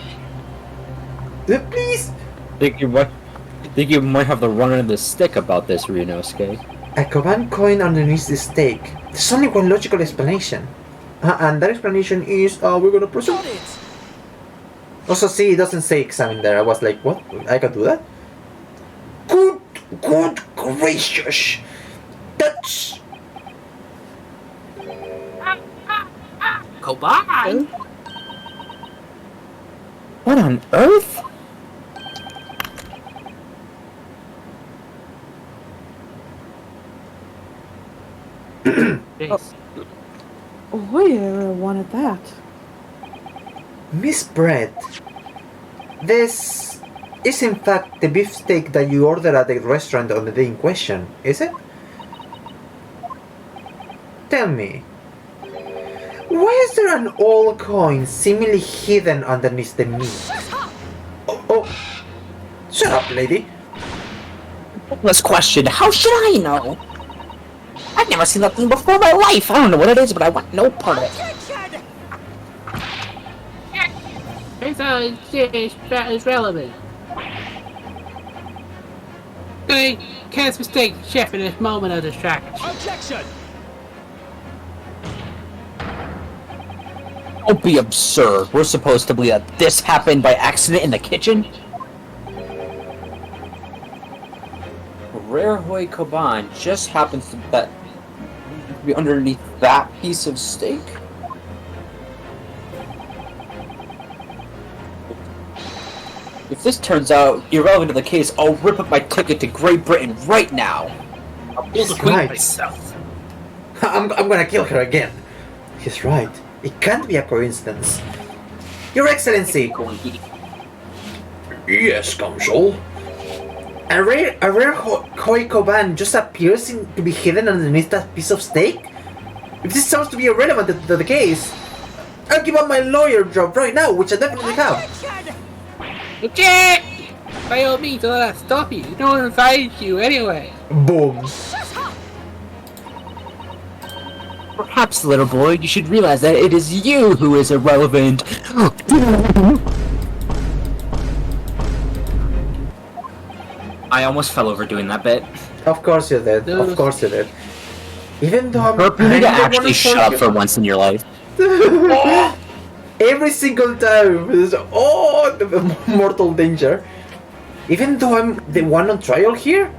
A: Please!
H: Think you might have the run end of the stick about this, Ryunosuke.
A: A Koban coin underneath the steak. There's only one logical explanation. And that explanation is, we're gonna proceed.
I: Got it!
A: Also, see, it doesn't say examine there. I was like, what? I can do that? Good gracious! That's...
F: Koban!
H: What on earth?
F: Yes.
G: Where wanted that?
A: Miss Brett, this is in fact the beefsteak that you ordered at the restaurant on the day in question, is it? Tell me, why is there an old coin seemingly hidden underneath the meat? Oh, shut up, lady.
H: This question, how should I know? I've never seen that thing before in my life. I don't know what it is, but I want no part of it.
F: It's relevant. I can't mistake the chef in this moment of distraction.
I: Objection!
H: Don't be absurd. We're supposed to believe that this happened by accident in the kitchen? Rare Hoi Koban just happens to be underneath that piece of steak? If this turns out irrelevant to the case, I'll rip up my ticket to Great Britain right now.
F: I'll pull the queen myself.
A: I'm gonna kill her again. He's right. It can't be a coincidence. Your Excellency! Yes, Counsel? A rare Hoi Koban just appears to be hidden underneath that piece of steak? If this sounds to be irrelevant to the case, I'll give up my lawyer job right now, which I definitely have.
F: Legit! By all means, don't let that stop you. No one invited you anyway.
A: Boom.
H: Perhaps, little boy, you should realize that it is you who is irrelevant. I almost fell over doing that bit.
A: Of course you did. Of course you did. Even though
H: You need to actually shut up for once in your life.
A: Every single time, there's the mortal danger. Even though I'm the one on trial here?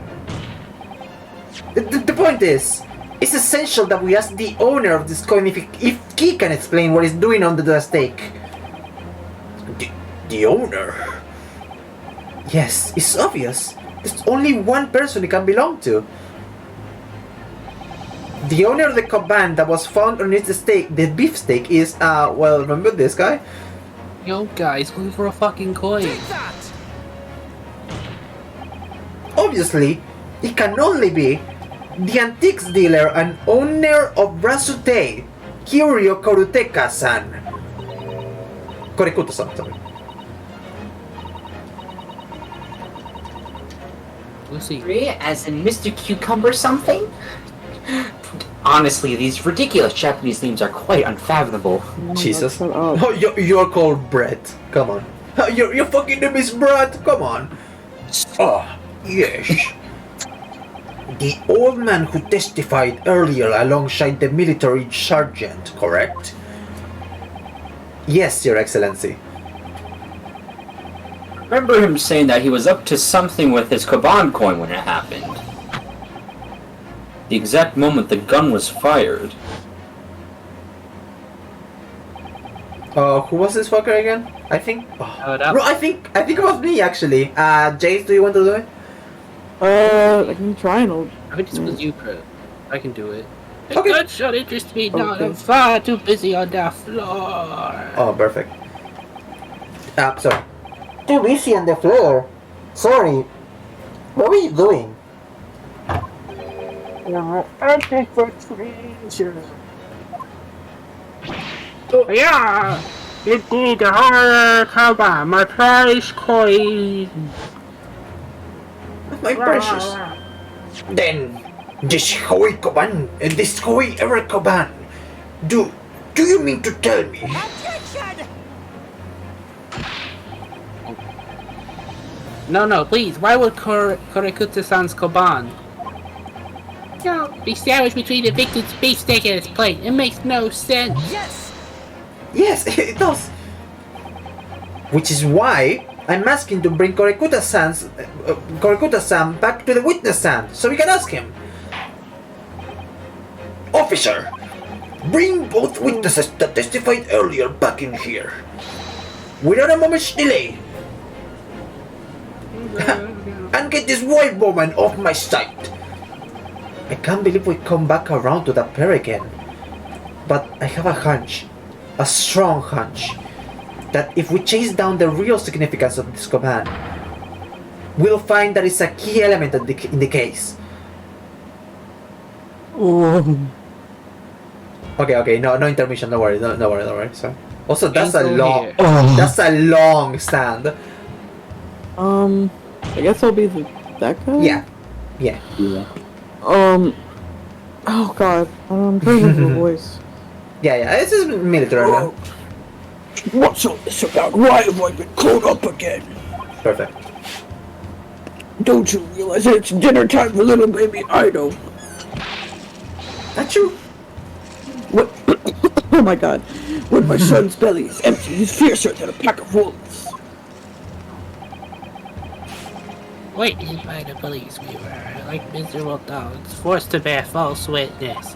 A: The point is, it's essential that we ask the owner of this coin if he can explain what he's doing under the stake. The owner? Yes, it's obvious. There's only one person it can belong to. The owner of the Koban that was found underneath the beefsteak is, well, remember this guy?
F: Yo, guys, going for a fucking coin.
I: Take that!
A: Obviously, it can only be the antiques dealer and owner of Brasute, Kiryu Koruteka-san. Korikuto-san, sorry.
F: We'll see.
H: As in Mr. Cucumber something? Honestly, these ridiculous Japanese names are quite unfathomable.
A: Jesus. Oh, you're called Brett. Come on. Your fucking name is Brett. Come on. Oh, yes. The old man who testified earlier alongside the military sergeant, correct? Yes, Your Excellency.
C: remember him saying that he was up to something with his Kaban coin when it happened. The exact moment the gun was fired.
A: Who was this fucker again? I think.
F: That-
A: No, I think it was me actually. Jace, do you want to do it?
G: I can try and.
F: I think this was you, Kurt. I can do it. The
A: Okay.
F: gunshot interests me not.
G: Okay.
F: I'm far too busy on the floor.
A: Oh, perfect. So. Too busy on the floor. Sorry. What were you doing?
F: Hunting for treasure. Yeah! Indeed, the horror cover, my prize coin.
A: My precious. Then, this Hoey Koban, this Hoey Koban, do you mean to tell me?
F: No, please. Why would Korekuta-san's Koban be sandwiched between the victim's beefsteak and his plate? It makes no sense.
A: Yes, it does. Which is why I'm asking to bring Korekuta-san back to the witness stand so we can ask him. Officer, bring both witnesses that testified earlier back in here. Without a moment's delay. And get this white woman off my sight. I can't believe we come back around to that pair again. But I have a hunch, a strong hunch, that if we chase down the real significance of this command, we'll find that it's a key element in the case. Okay, no intermission, don't worry, don't worry, sorry. Also, that's a long, stand.
G: I guess I'll be that guy?
A: Yeah.
G: Oh god, I'm trying to do a voice.
A: Yeah, it's just military now.
E: What's all this about? Why have I been caught up again?
A: Perfect.
E: Don't you realize that it's dinner time for little baby Ido?
A: That's true.
E: What? Oh my god. When my son's belly is empty, he's fiercer than a pack of wolves.
F: Wait, by the police, we were like miserable dogs, forced to bear false witness.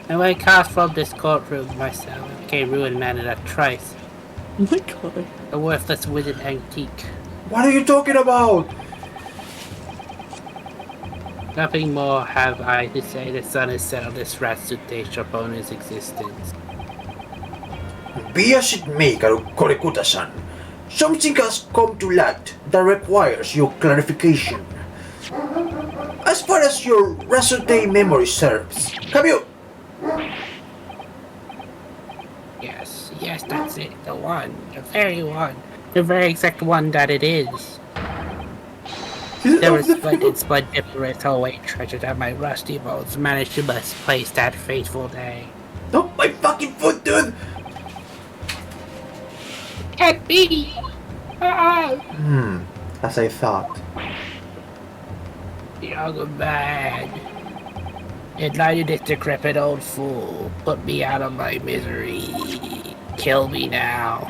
F: And when I cast from this courtroom myself, I became ruined man in a trice.
G: Oh my god.
F: A worthless wooden antique.
A: What are you talking about?
F: Nothing more have I to say. The sun has set on this Ratsute Shoponu's existence.
A: Be as it may, Korekuta-san. Something has come to light that requires your clarification. As far as your Ratsute memory serves, have you...
F: Yes, that's it. The one. The very one. The very exact one that it is. There was splendid different away treasure that my rusty bones managed to misplace that fateful day.
A: Oh, my fucking foot, dude!
F: Can't be!
A: As I thought.
F: Young man. Enlighten this decrepit old fool. Put me out of my misery. Kill me now.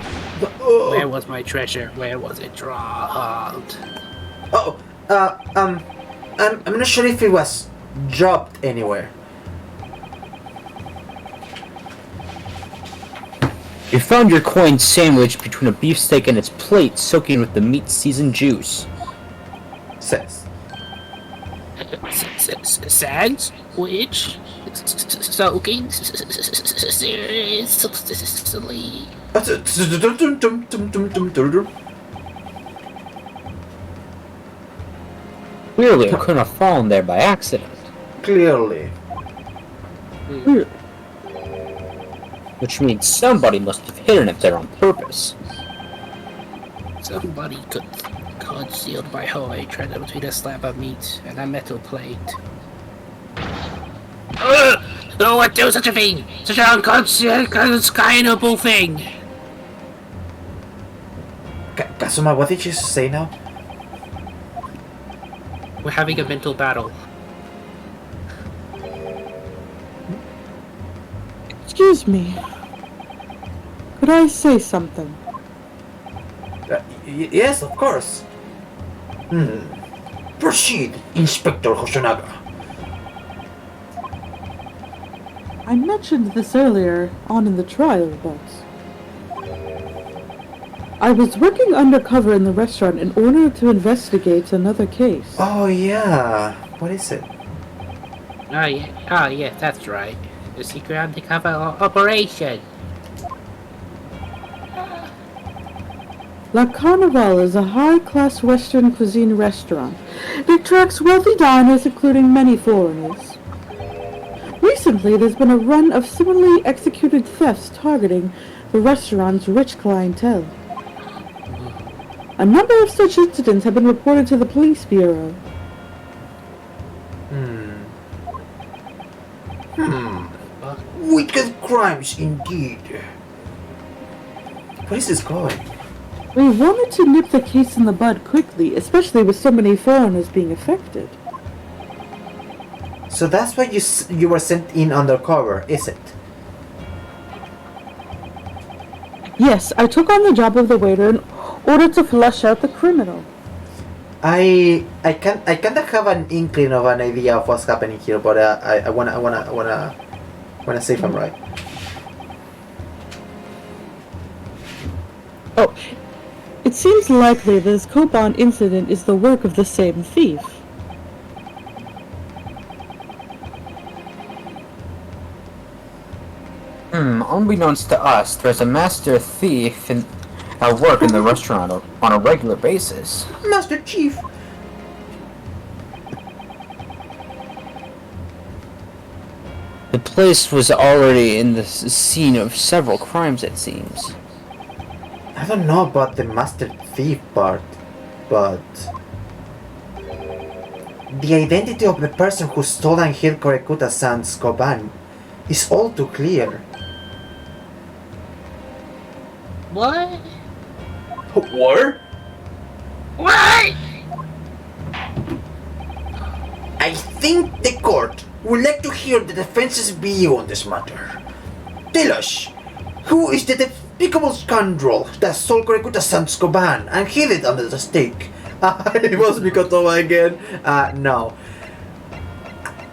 F: Where was my treasure? Where was it dropped?
A: I'm not sure if it was dropped anywhere.
C: You found your coin sandwiched between a beefsteak and its plate, soaking with the meat seasoned juice.
A: Says.
F: Sands? Which? Soaking? Seriously?
C: Clearly, I couldn't have fallen there by accident.
A: Clearly.
C: Which means somebody must have hidden it there on purpose.
F: Somebody concealed my Hoey treasure between a slab of meat and a metal plate. No one do such a thing! Such an unconscionable thing!
A: Kazuma, what did you say now?
F: We're having a mental battle.
G: Excuse me. Could I say something?
A: Yes, of course. Proceed, Inspector Hoshinaga.
G: I mentioned this earlier on in the trial, but I was working undercover in the restaurant in order to investigate another case.
A: Oh yeah. What is it?
F: Oh yeah, yes, that's right. The secret undercover operation.
G: La Carnival is a high-class Western cuisine restaurant. It attracts wealthy diners, including many foreigners. Recently, there's been a run of similarly executed thefts targeting the restaurant's rich clientele. A number of such incidents have been reported to the police bureau.
A: Wicked crimes indeed. Where is this going?
G: We wanted to nip the case in the bud quickly, especially with so many foreigners being affected.
A: So that's why you were sent in undercover, is it?
G: Yes, I took on the job of the waiter in order to flush out the criminal.
A: I kind of have an inkling of an idea of what's happening here, but I wanna see if I'm right.
G: Oh, it seems likely this Koban incident is the work of the same thief.
H: Unbeknownst to us, there's a master thief at work in the restaurant on a regular basis.
A: Master Chief.
H: The place was already in the scene of several crimes, it seems.
A: I don't know about the master thief part, but the identity of the person who stole and hid Korekuta-san's Koban is all too clear.
F: What?
A: What?
F: What?
A: I think the court would like to hear the defense's view on this matter. Tell us, who is the despicable scoundrel that stole Korekuta-san's Koban and hid it under the stake? It was Mikotowa again. No.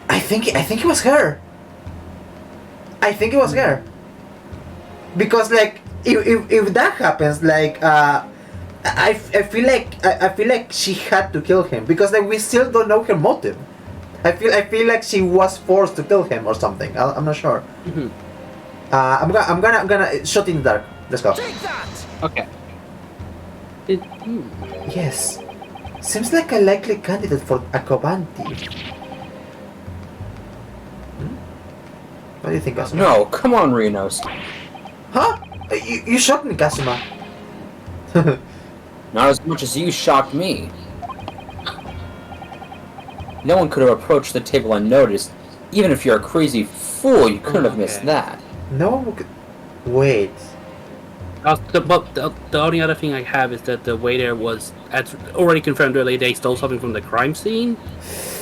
A: I think it was her. I think it was her. Because like, if that happens, like, I feel like she had to kill him because like we still don't know her motive. I feel like she was forced to kill him or something. I'm not sure.
F: Mm-hmm.
A: I'm gonna shot in the dark. Let's go.
I: Take that!
F: Okay.
A: Yes, seems like a likely candidate for a Koban thief. What do you think, Kasuma?
H: No, come on, Rinos.
A: Huh? You shot me, Kasuma.
H: Not as much as you shocked me. No one could have approached the table unnoticed. Even if you're a crazy fool, you couldn't have missed that.
A: No. Wait.
F: The only other thing I have is that the waiter was, as already confirmed earlier, they stole something from the crime scene.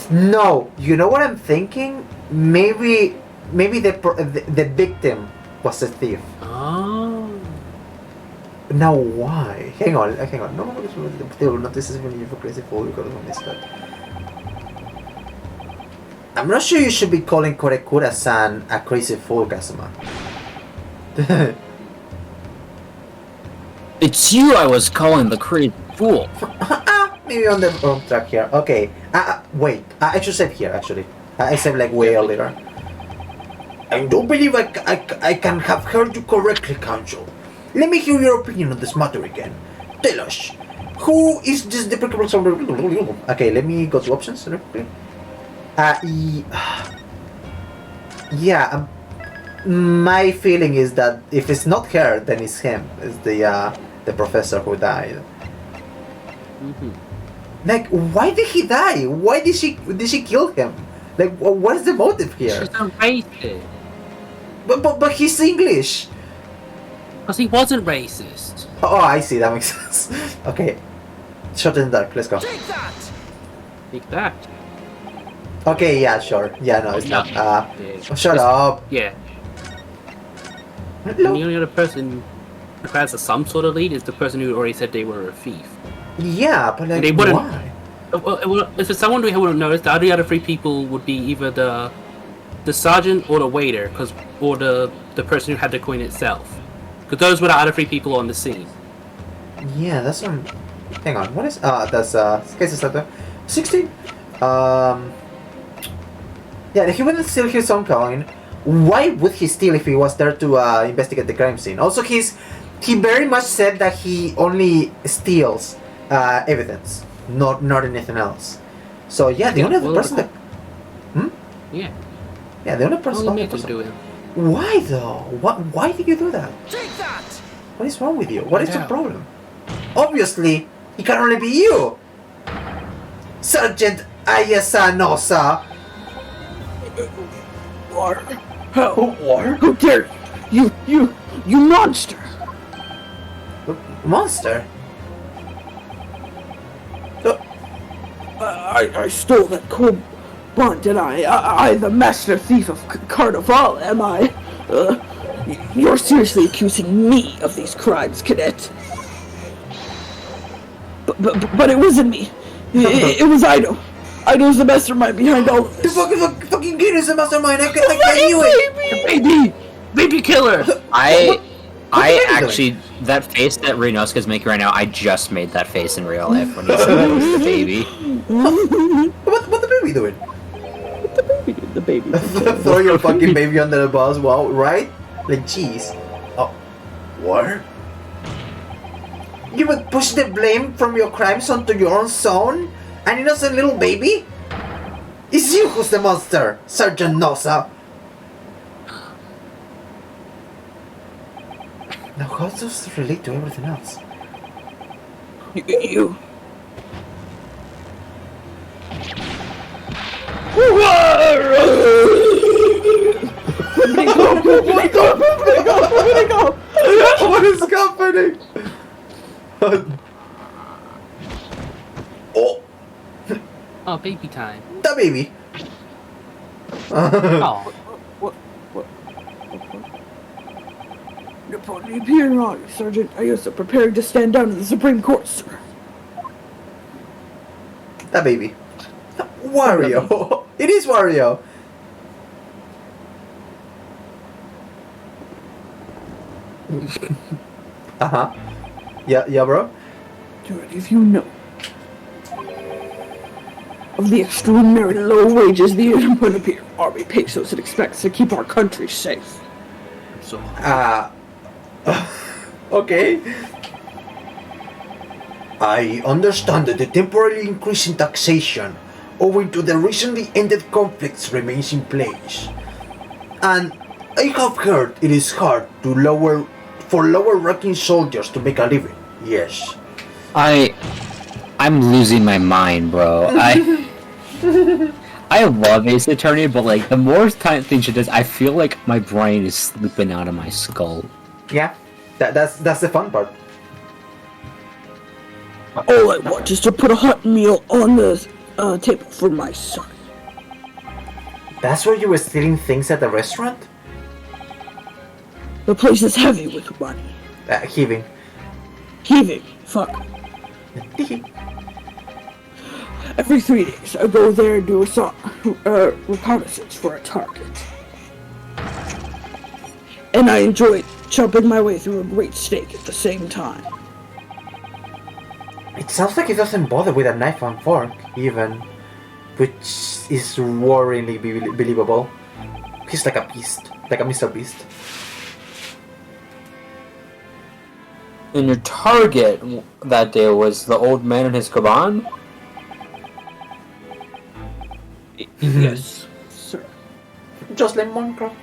A: No. You know what I'm thinking? Maybe the victim was a thief.
F: Oh.
A: Now why? Hang on. No one will notice this when you're a crazy fool because of this that. I'm not sure you should be calling Korekura-san a crazy fool, Kasuma.
H: It's you I was calling the crazy fool.
A: Maybe on the wrong track here. Okay. Wait. I should say here, actually. I said like way earlier. I don't believe I can have heard you correctly, Counsel. Let me hear your opinion on this matter again. Tell us, who is this deprecable... Okay, let me go to options. Yeah, my feeling is that if it's not her, then it's him. It's the professor who died.
F: Mm-hmm.
A: Like, why did he die? Why did she kill him? Like, what is the motive here?
F: She's a racist.
A: But he's English.
F: Because he wasn't racist.
A: Oh, I see. That makes sense. Okay, shot in the dark. Let's go.
I: Take that!
F: Take that.
A: Okay, yeah, sure. Yeah, no, it's not. Shut up.
F: Yeah.
A: Hello.
F: And the only other person class as some sort of lead is the person who already said they were a thief.
A: Yeah, but like,
F: They wouldn't-
A: why?
F: Well, if it's someone who wouldn't notice, the other three people would be either the sergeant or the waiter, or the person who had the coin itself. Because those were the other three people on the scene.
A: Yeah, that's some. Hang on, what is that's case is 16. Yeah, he wouldn't steal his own coin. Why would he steal if he was there to investigate the crime scene? Also, he very much said that he only steals evidence, not anything else. So yeah, the only other person that.
F: Yeah.
A: Yeah, the only person.
F: Only make us do it.
A: Why though? Why did you do that?
I: Take that!
A: What is wrong with you? What is the
F: Yeah.
A: problem? Obviously, it can only be you, Sergeant Ayasanosa.
G: War. How dare you? You monster!
A: Monster?
G: I stole that coal bond, did I, the master thief of Carnival, am I? You're seriously accusing me of these crimes, cadet. But it wasn't me. It was Ido. Ido's the mastermind behind all of
A: The
G: this.
A: fucking kid is the mastermind. I knew it.
F: Baby killer!
C: I
A: baby
C: actually, that face that Renoska's making right now, I just made that face in real life when he said that was the baby.
A: What the baby doing?
G: The baby.
A: Throw your fucking baby under the bus, wow, right? Like, jeez. Oh, what? You would push the blame from your crimes onto your own son? An innocent little baby? It's you who's the monster, Sergeant Nosa. Now, how does this relate to everything else?
G: You.
A: What is happening? Oh,
F: Oh, baby time.
A: the baby.
F: Oh,
G: Upon the appearing on you, Sergeant Ayusa, preparing to stand down in the Supreme Court, sir.
A: That baby. Wario. It is Wario. Uh-huh. Yeah, bro.
G: Do any of you know of the extraordinary low wages the Imperial Army pays those it expects to keep our country safe?
F: so
A: Okay. I understand that the temporarily increasing taxation owing to the recently ended conflicts remains in place. And I have heard it is hard to for lower ranking soldiers to make a living. Yes.
C: I'm losing my mind, bro. I love Ace Attorney, but like the more time things it does, I feel like my brain is slipping out of my skull.
A: Yeah. That's the fun part.
G: All I want is to put a hot meal on the table for my son.
A: That's where you were stealing things at the restaurant?
G: The place is heavy with money.
A: Heaving.
G: Heaving. Fuck. Every 3 days, I go there and do a reconnaissance for a target. And I enjoy chopping my way through a great steak at the same time.
A: It sounds like he doesn't bother with a knife and fork, even. Which is worryingly believable. He's like a beast. Like a Mr. Beast.
C: And your target that day was the old man and his caban?
G: Yes, sir.
A: Just like Minecraft.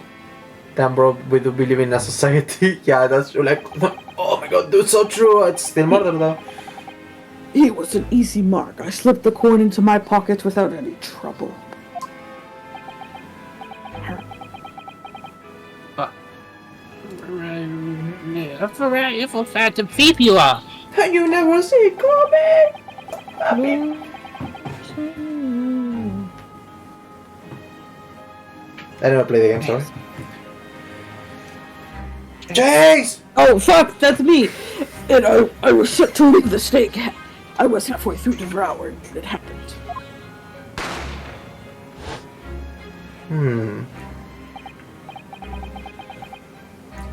A: Damn, bro, we do believe in a society. Yeah, that's true. Like, oh my god, dude, so true. It's still murder, though.
G: It was an easy mark. I slipped the coin into my pocket without any trouble.
F: if I'm fat to peep you are.
A: And you never see it coming. I never played the game, sorry. Chase!
G: Oh, fuck, that's me! And I was set to leave the stake. I was halfway through devouring when it happened.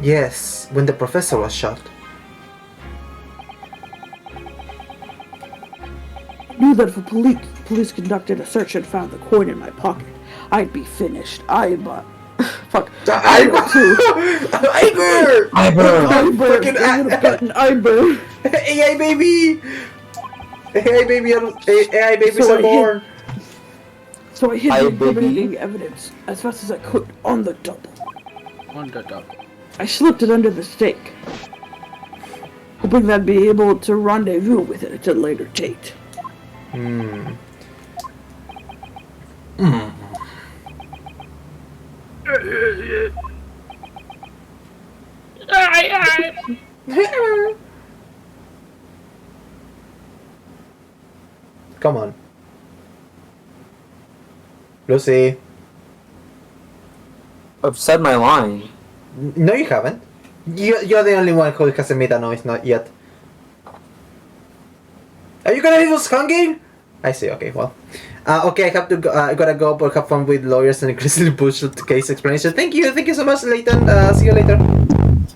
A: Yes, when the professor was shot.
G: I knew that if police conducted a search and found the coin in my pocket, I'd be finished. Fuck.
A: Iber! Iber!
G: Iber!
A: Fucking
G: I would have gotten Iber.
A: AI baby! AI baby, AI babies
G: So
A: are
G: I
A: born.
G: So I hid
H: Hi,
G: the
H: baby.
G: incriminating evidence as fast as I could on the double.
F: On the double.
G: I slipped it under the stake, hoping that I'd be able to rendezvous with it at a later date.
A: Come on. Lucy.
H: I've said my line.
A: No, you haven't. You're the only one who hasn't made a noise, not yet. Are you gonna leave us hanging? I see, okay, well. Okay, I have to go, I gotta go, but have fun with lawyers and increasingly bullshit case explanation. Thank you so much, Leighton. See you later.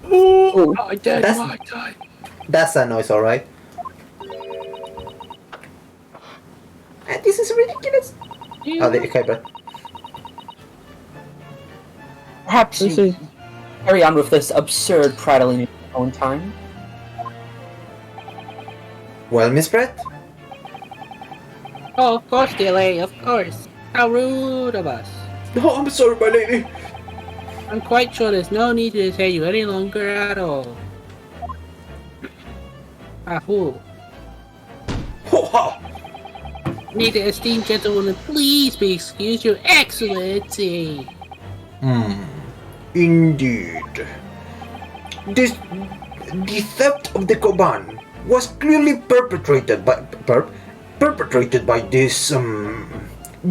F: Oh, I did
A: That's-
F: my time.
A: That's a noise, alright. And this is ridiculous. Oh, okay, but
H: Perhaps
G: Let's
H: you
G: see.
H: carry on with this absurd prattling in your own time.
A: well, Miss Brett.
F: Oh, of course, delay, of course. How rude of us.
A: Oh, I'm sorry, my lady.
F: I'm quite sure there's no need to detain you any longer at all. Ahoo.
A: Ho ha!
F: Need the esteemed gentlewoman please be excused, Your Excellency?
A: Indeed. The theft of the Koban was clearly perpetrated by this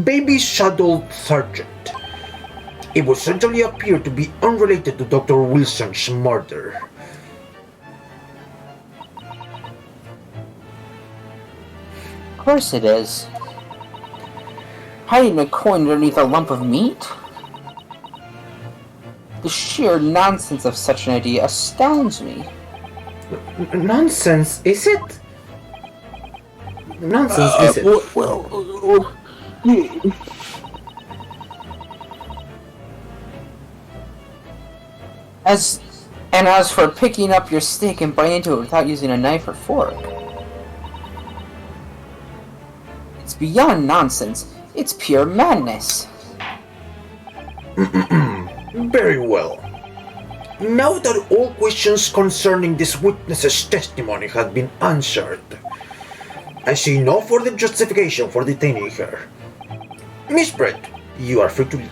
A: baby shadow sergeant. It would certainly appear to be unrelated to Dr. Wilson's murder.
H: Of course it is. Hiding a coin underneath a lump of meat? The sheer nonsense of such an idea astounds me.
A: Nonsense, is it? Nonsense, is it?
H: As for picking up your steak and biting into it without using a knife or fork, it's beyond nonsense. It's pure madness.
A: Very well. Now that all questions concerning this witness's testimony have been answered, I see no further justification for detaining her. Miss Brett, you are free to leave.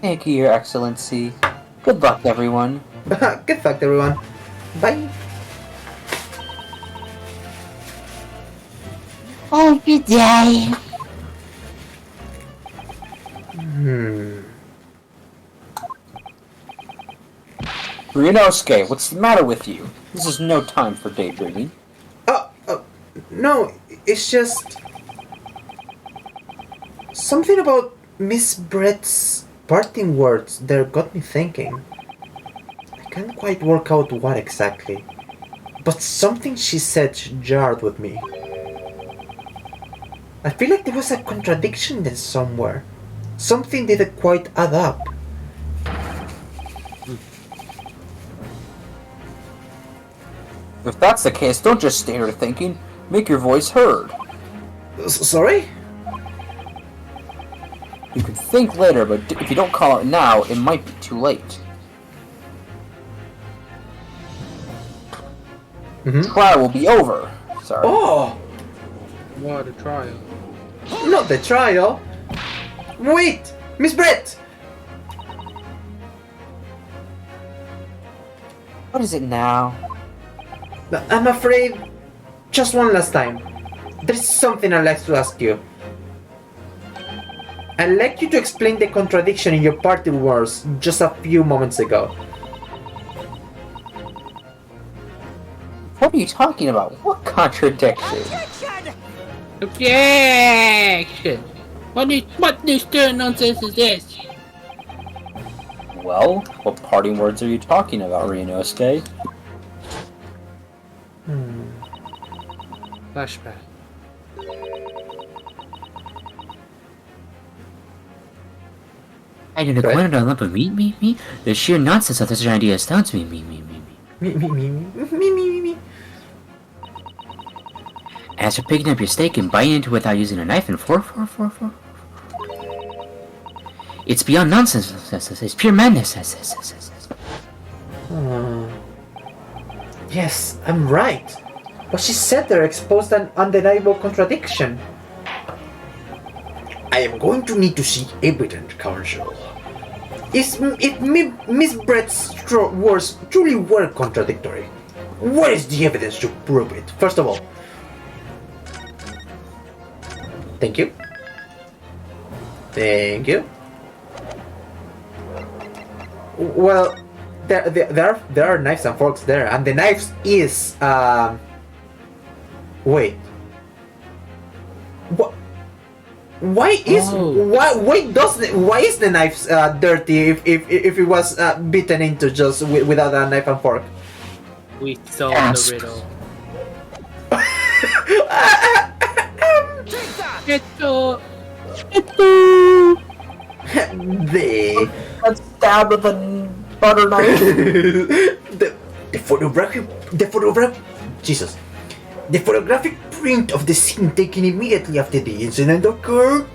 H: Thank you, Your Excellency. Good luck, everyone.
A: Good luck, everyone. Bye.
J: Oh, good day.
H: Ryunosuke, what's the matter with you? This is no time for daydreaming.
A: No, it's just something about Miss Brett's parting words there got me thinking. I can't quite work out what exactly, but something she said jarred with me. I feel like there was a contradiction there somewhere. Something didn't quite add up.
H: If that's the case, don't just stay there thinking. Make your voice heard.
A: Sorry?
H: You can think later, but if you don't call it now, it might be too late. Trial will be over. Sorry.
A: Oh!
F: What a trial.
A: Not the trial! Wait! Miss Brett!
H: What is it now?
A: I'm afraid, just one last time. There's something I'd like to ask you. I'd like you to explain the contradiction in your party words just a few moments ago.
H: What are you talking about? What contradiction?
F: Objection! What new stern nonsense is this?
H: Well, what parting words are you talking about, Ryunosuke?
F: Flashback.
H: I didn't acquainted on lump of me. The sheer nonsense of such an idea astounds me.
A: Me.
H: As for picking up your steak and biting into it without using a knife and fork. It's beyond nonsense. It's pure madness.
A: Yes, I'm right. What she said there exposed an undeniable contradiction. I am going to need to see evidence, Counsel. If Miss Brett's words truly were contradictory, what is the evidence to prove it? First of all, thank you. Well, there are knives and forks there, and the knives is wait. What? Why is the knife dirty if it was beaten into just without a knife and fork?
F: We solved the riddle.
H: Let's stab with a butter knife.
A: the photographic print of the scene taken immediately after the incident occurred.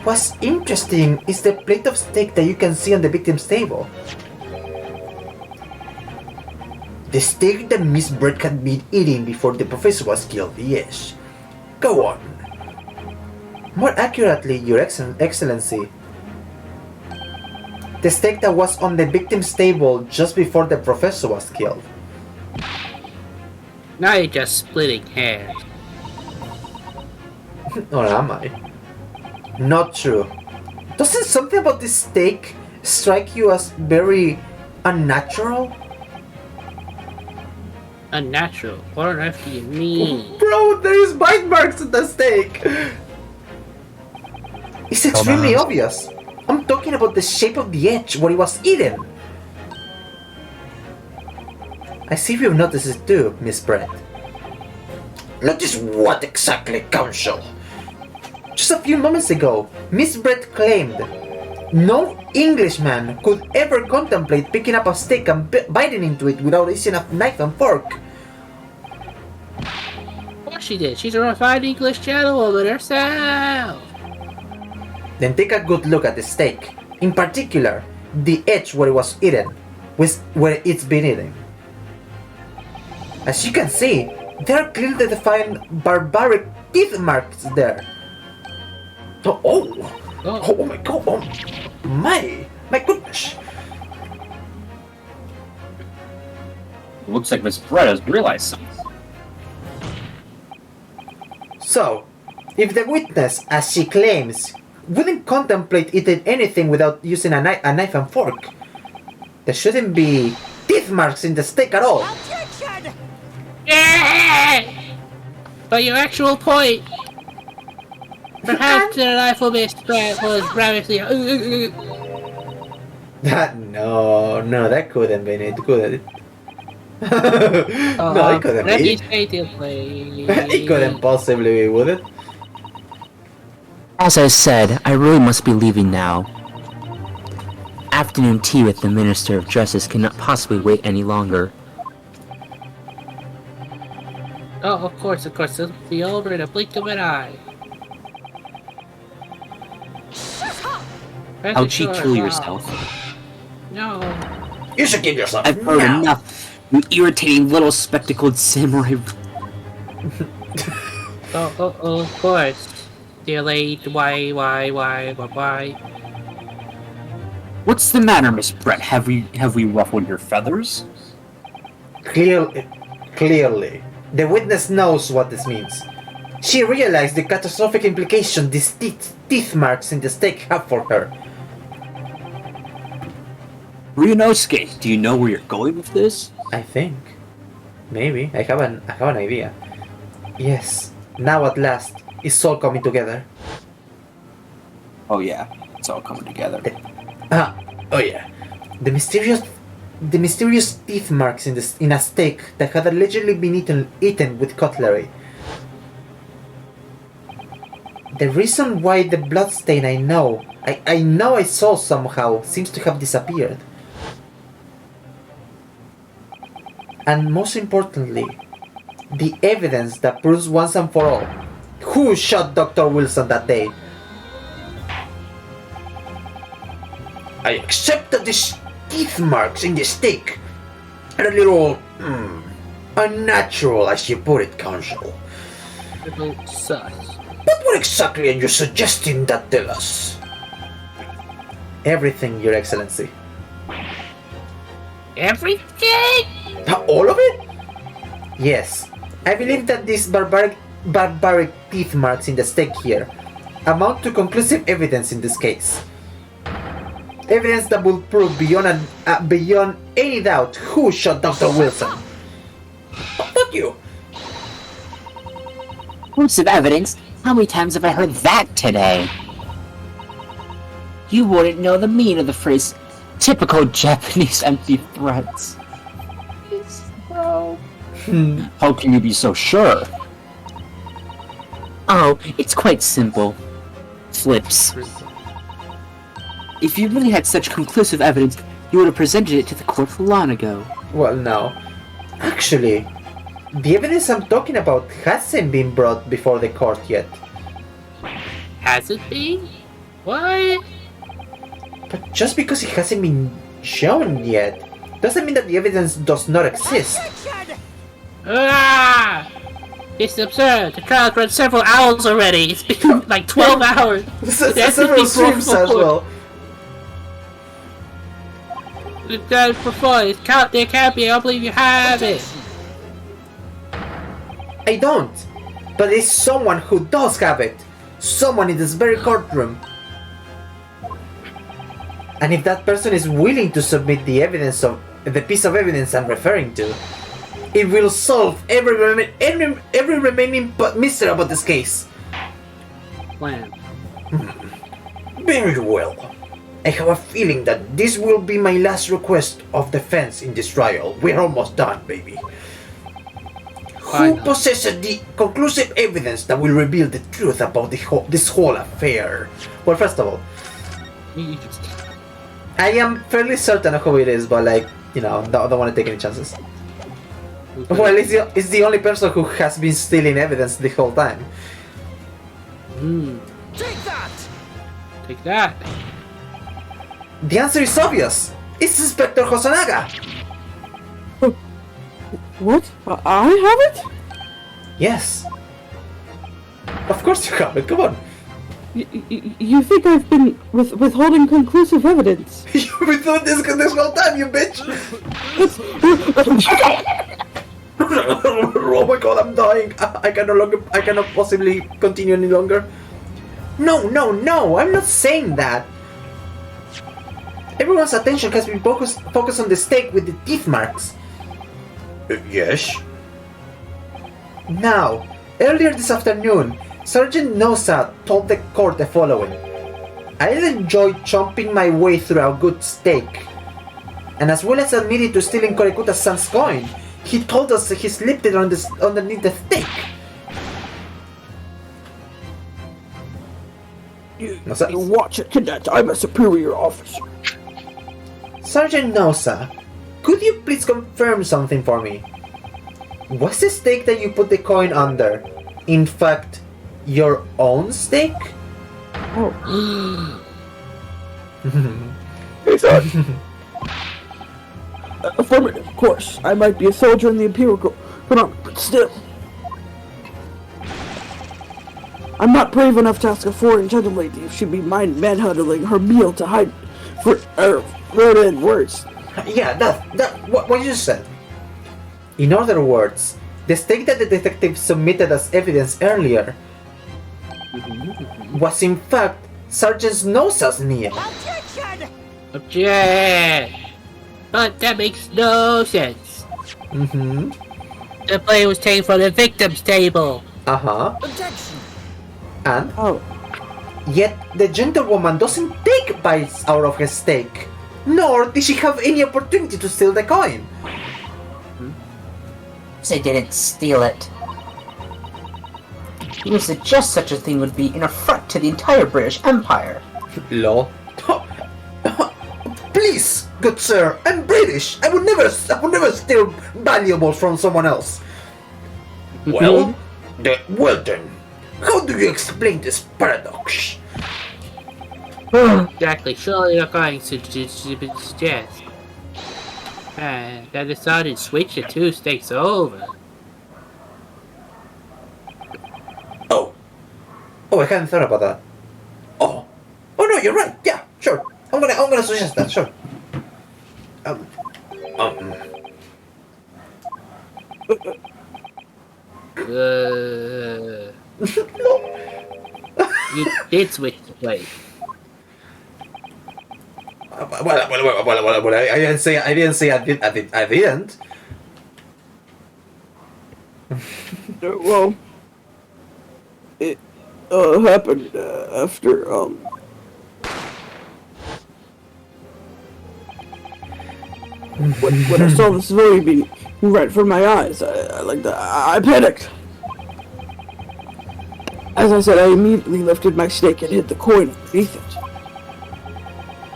A: What's interesting is the plate of steak that you can see on the victim's table. The steak that Miss Brett had been eating before the professor was killed, yes. Go on. More accurately, Your Excellency. The steak that was on the victim's table just before the professor was killed.
F: Now you're just splitting hairs.
A: Or am I? Not true. Doesn't something about this steak strike you as very unnatural?
F: Unnatural? What on earth do you mean?
A: Bro, there is bite marks on the steak! It's extremely obvious. I'm talking about the shape of the edge where it was eaten. I see you've noticed it too, Miss Brett. Notice what exactly, Counsel? Just a few moments ago, Miss Brett claimed no Englishman could ever contemplate picking up a steak and biting into it without using a knife and fork.
F: Of course she did. She's a refined English gentlewoman herself.
A: Then take a good look at the steak. In particular, the edge where it was eaten, where it's been eaten. As you can see, there are clearly defined barbaric teeth marks there. Oh my god, oh my goodness.
C: Looks like Miss Brett has realized something.
A: So, if the witness, as she claims, wouldn't contemplate eating anything without using a knife and fork, there shouldn't be teeth marks in the steak at all.
F: Yeah! But your actual point, perhaps the knife of Miss Brett was ravenously.
A: No, that couldn't be it, could it? No, it couldn't
F: Let
A: be.
F: me say this way.
A: It couldn't possibly be, would it?
H: As I said, I really must be leaving now. Afternoon tea with the Minister of Justice cannot possibly wait any longer.
F: Oh, of course, it'll be over in a blink of an eye.
H: How'd you kill yourself?
F: No.
A: You should give yourself.
H: I've heard enough, you irritating little spectacled samurai.
F: Of course. Dear lady, why?
C: What's the matter, Miss Brett? Have we ruffled your feathers?
A: Clearly. The witness knows what this means. She realized the catastrophic implication these teeth marks in the steak have for her.
C: Ryunosuke, do you know where you're going with this?
A: I think. Maybe. I have an idea. Yes. Now at last, it's all coming together.
C: Oh yeah, it's all coming together.
A: Oh yeah. The mysterious teeth marks in a steak that had allegedly been eaten with cutlery. The reason why the bloodstain I know I saw somehow seems to have disappeared. And most importantly, the evidence that proves once and for all who shot Dr. Wilson that day. I accept that these teeth marks in the steak are a little unnatural, as you put it, Counsel.
F: Little sus.
A: But what exactly are you suggesting that tell us? Everything, Your Excellency.
F: Everything?
A: All of it? Yes. I believe that these barbaric teeth marks in the steak here amount to conclusive evidence in this case. Evidence that will prove beyond any doubt who shot Dr. Wilson. Fuck you!
H: Conclusive evidence? How many times have I heard that today? You wouldn't know the meaning of the phrase typical Japanese empty threats. How can you be so sure? Oh, it's quite simple. Flips. If you really had such conclusive evidence, you would have presented it to the court long ago.
A: Well, no. Actually, the evidence I'm talking about hasn't been brought before the court yet.
F: Has it been? What?
A: But just because it hasn't been shown yet, doesn't mean that the evidence does not exist.
F: Ah! It's absurd. The trial's run several hours already. It's been like 12 hours.
A: Several streams as well.
F: There can't be. I don't believe you have it.
A: I don't. But there's someone who does have it. Someone in this very courtroom. And if that person is willing to submit the evidence of the piece of evidence I'm referring to, it will solve every remaining mystery about this case.
F: Plan.
A: Very well. I have a feeling that this will be my last request of defense in this trial. We're almost done, baby. Who possesses the conclusive evidence that will reveal the truth about this whole affair? Well, first of all, I am fairly certain of who it is, but I don't want to take any chances. Well, it's the only person who has been stealing evidence the whole time.
I: Take that!
F: Take that.
A: The answer is obvious. It's Inspector Hosonaga.
G: What? I have it?
A: Yes. Of course you have it. Come on.
G: You think I've been withholding conclusive evidence?
A: You've been doing this whole time, you bitch. Oh my god, I'm dying. I cannot possibly continue any longer. No, I'm not saying that. Everyone's attention has been focused on the steak with the teeth marks. Yes. Now, earlier this afternoon, Sergeant Nosa told the court the following. I'd enjoy chomping my way through a good steak. And as well as admitting to stealing Korikuta's coin, he told us he slipped it underneath the steak.
K: You watch it, cadet. I'm a superior officer.
A: Sergeant Nosa, could you please confirm something for me? Was the steak that you put the coin under, in fact, your own steak?
G: Oh.
K: Affirmative, of course. I might be a soldier in the Imperial Chronicles, but still. I'm not brave enough to ask a foreign gentle lady if she'd be manhandling her meal to hide wrote in words.
A: Yeah, that what you said. In other words, The stake that the detective submitted as evidence earlier was in fact Sergeant Snowsa's knee.
I: Objection!
F: Object! But that makes no sense.
A: Mm-hmm.
F: The blade was taken from the victim's table.
A: Uh-huh.
I: Objection!
A: And
K: Oh,
A: yet the gentlewoman doesn't take bites out of her steak, nor did she have any opportunity to steal the coin.
H: They didn't steal it. Even suggest such a thing would be an affront to the entire British Empire.
A: Lol. Please, good sir, I'm British. I would never steal valuables from someone else. Well, then, how do you explain this paradox?
F: Exactly, surely not going to suggest that the Sergeant switched the two stakes over.
A: Oh, I hadn't thought about that. Oh no, you're right. Yeah, sure. I'm gonna suggest that. Sure.
F: You did switch the blade.
A: Well, I didn't say I didn't.
K: well, it happened after when I saw the civilian being right from my eyes. I panicked. As I said, I immediately lifted my stake and hid the coin underneath it.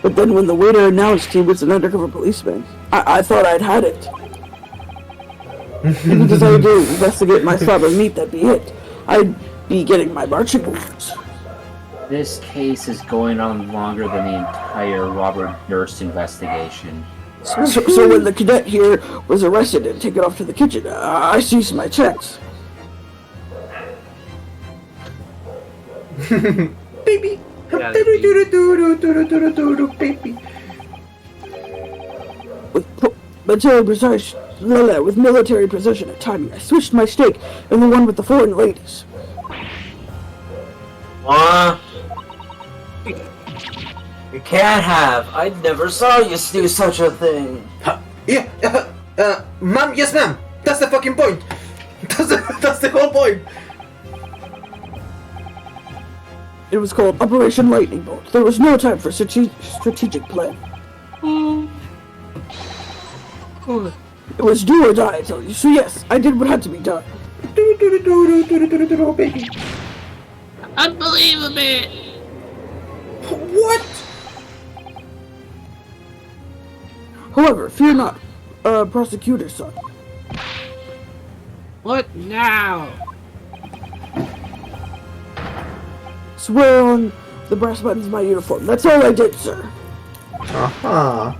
K: But then when the waiter announced he was an undercover policeman, I thought I'd had it. And because I had to investigate my slab of meat that'd be it, I'd be getting my marching orders.
H: This case is going on longer than the entire Robert Durst investigation.
K: So when the cadet here was arrested and taken off to the kitchen, I seized my chance.
A: Baby.
F: Yeah,
A: Baby.
K: With military precision and timing, I switched my stake in the one with the foreign ladies.
H: What? You can't have. I never saw you do such a thing.
A: Yeah, ma'am, yes ma'am. That's the fucking point. That's the whole point.
K: It was called Operation Lightning Bolt. There was no time for strategic plan. It was do or die, I tell you. So yes, I did what had to be done.
A: Baby.
F: Unbelievable!
A: What?
K: However, fear not, prosecutor's son.
F: What now?
K: Swear on the brass buttons of my uniform. That's all I did, sir.
A: Uh-huh.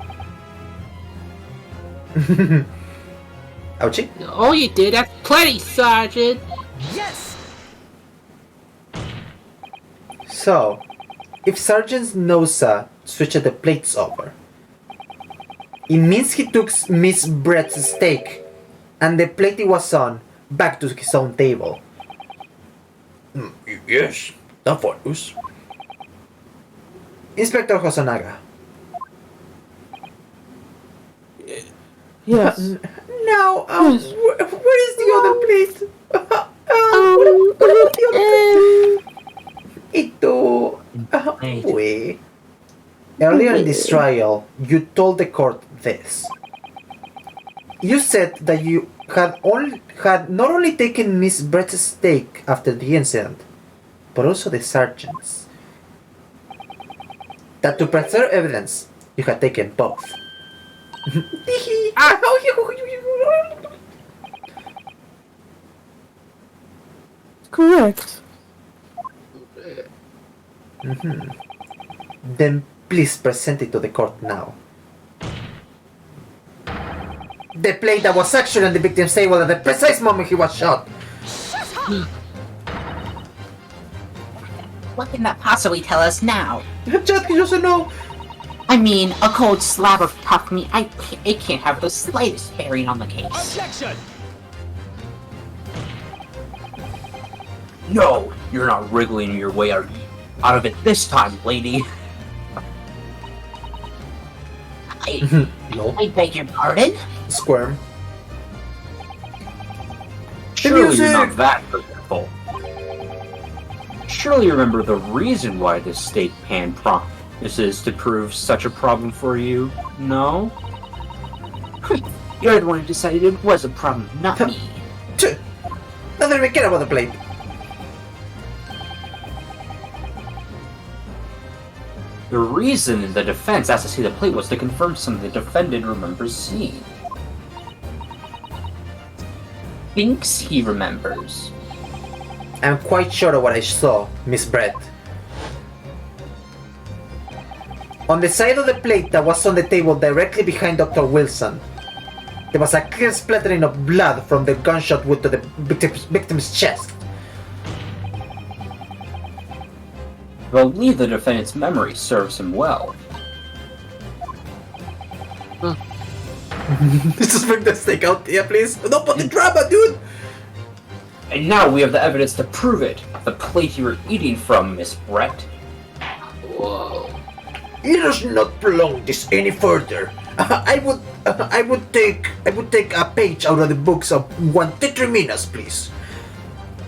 A: Ouchie.
F: All you did, that's plenty, Sergeant!
I: Yes!
A: So, if Sergeant Nosa switched the plates over, it means he took Miss Brett's steak and the plate it was on back to his own table. Yes, that follows. Inspector Hosonaga.
K: Yes.
A: Now,
K: Yes.
A: where is the other plate? What about the other plate? Ito. Wait. Earlier in this trial, you told the court this. You said that you had not only taken Miss Brett's steak after the incident, but also the sergeant's. That to preserve evidence, you had taken both.
K: Correct.
A: Then please present it to the court now. The plate that was actually on the victim's table at the precise moment he was shot.
J: What can that possibly tell us now?
A: Just doesn't know.
J: I mean, a cold slab of tough meat, it can't have the slightest bearing on the case.
I: Objection!
H: No, you're not wriggling your way out of it this time, lady.
J: I beg your pardon?
A: Squirm.
H: Surely you're not that forgetful. Surely you remember the reason why this state pan this is to prove such a problem for you, no?
J: You're the one who decided it was a problem, not me.
A: Nothing we care about the plate.
H: The reason the defense asked to see the plate was to confirm something the defendant remembers seeing. Thinks he remembers.
A: I'm quite sure of what I saw, Miss Brett. On the side of the plate that was on the table directly behind Dr. Wilson, there was a clear splattering of blood from the gunshot wound to the victim's chest.
H: I believe the defendant's memory serves him well.
A: Just bring the steak out here, please. Don't put the drama, dude!
H: And now we have the evidence to prove it. The plate you were eating from, Miss Brett.
A: Whoa. Let us not prolong this any further. I would take a page out of the books of Juan Tetraminas, please.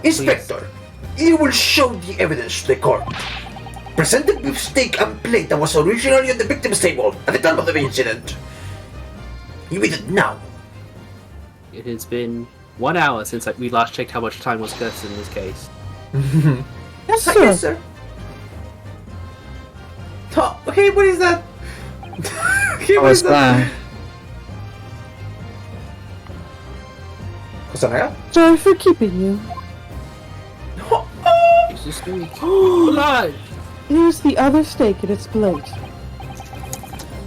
A: Inspector, you will show the evidence to the court. Present the beefsteak and plate that was originally on the victim's table at the time of the incident. You eat it now.
F: It has been 1 hour since we last checked how much time was cursed in this case.
G: Yes, sir.
A: Yes, sir. Oh, okay, what is that? What is that? Kusanaga?
G: Sorry for keeping you.
F: It's just blood!
G: Here's the other steak in its plate.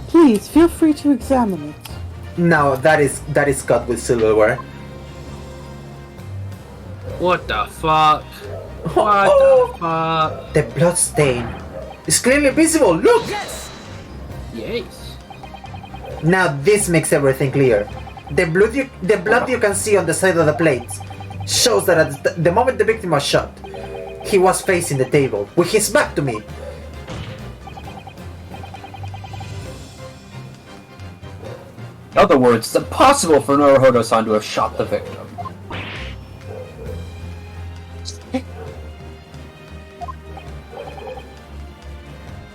G: Please, feel free to examine it.
A: No, that is cut with silverware.
F: What the fuck? What the fuck?
A: The blood stain is clearly visible. Look.
F: Yes.
A: Now this makes everything clear. The blood you can see on the side of the plate shows that at the moment the victim was shot, he was facing the table with his back to me.
H: In other words, it's impossible for Norohodo-san to have shot the victim.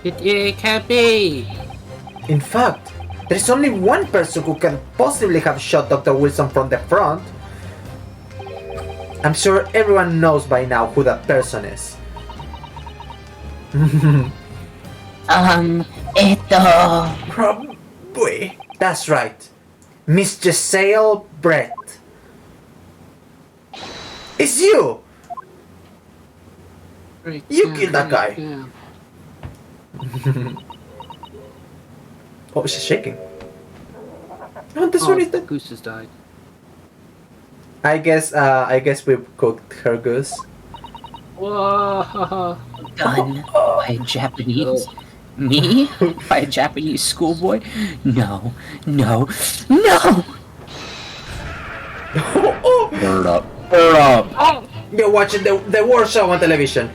F: It can't be.
A: In fact, there is only one person who can possibly have shot Dr. Wilson from the front. I'm sure everyone knows by now who that person is. Probably. That's right. Miss Giselle Brett. It's you! You killed that guy. Oh, she's shaking. Oh, this one is the
F: goose just died.
A: I guess we cooked her goose.
F: Whoa.
J: Done by a Japanese. Me? By a Japanese schoolboy? No.
H: Bird up.
A: You're watching the war show on television.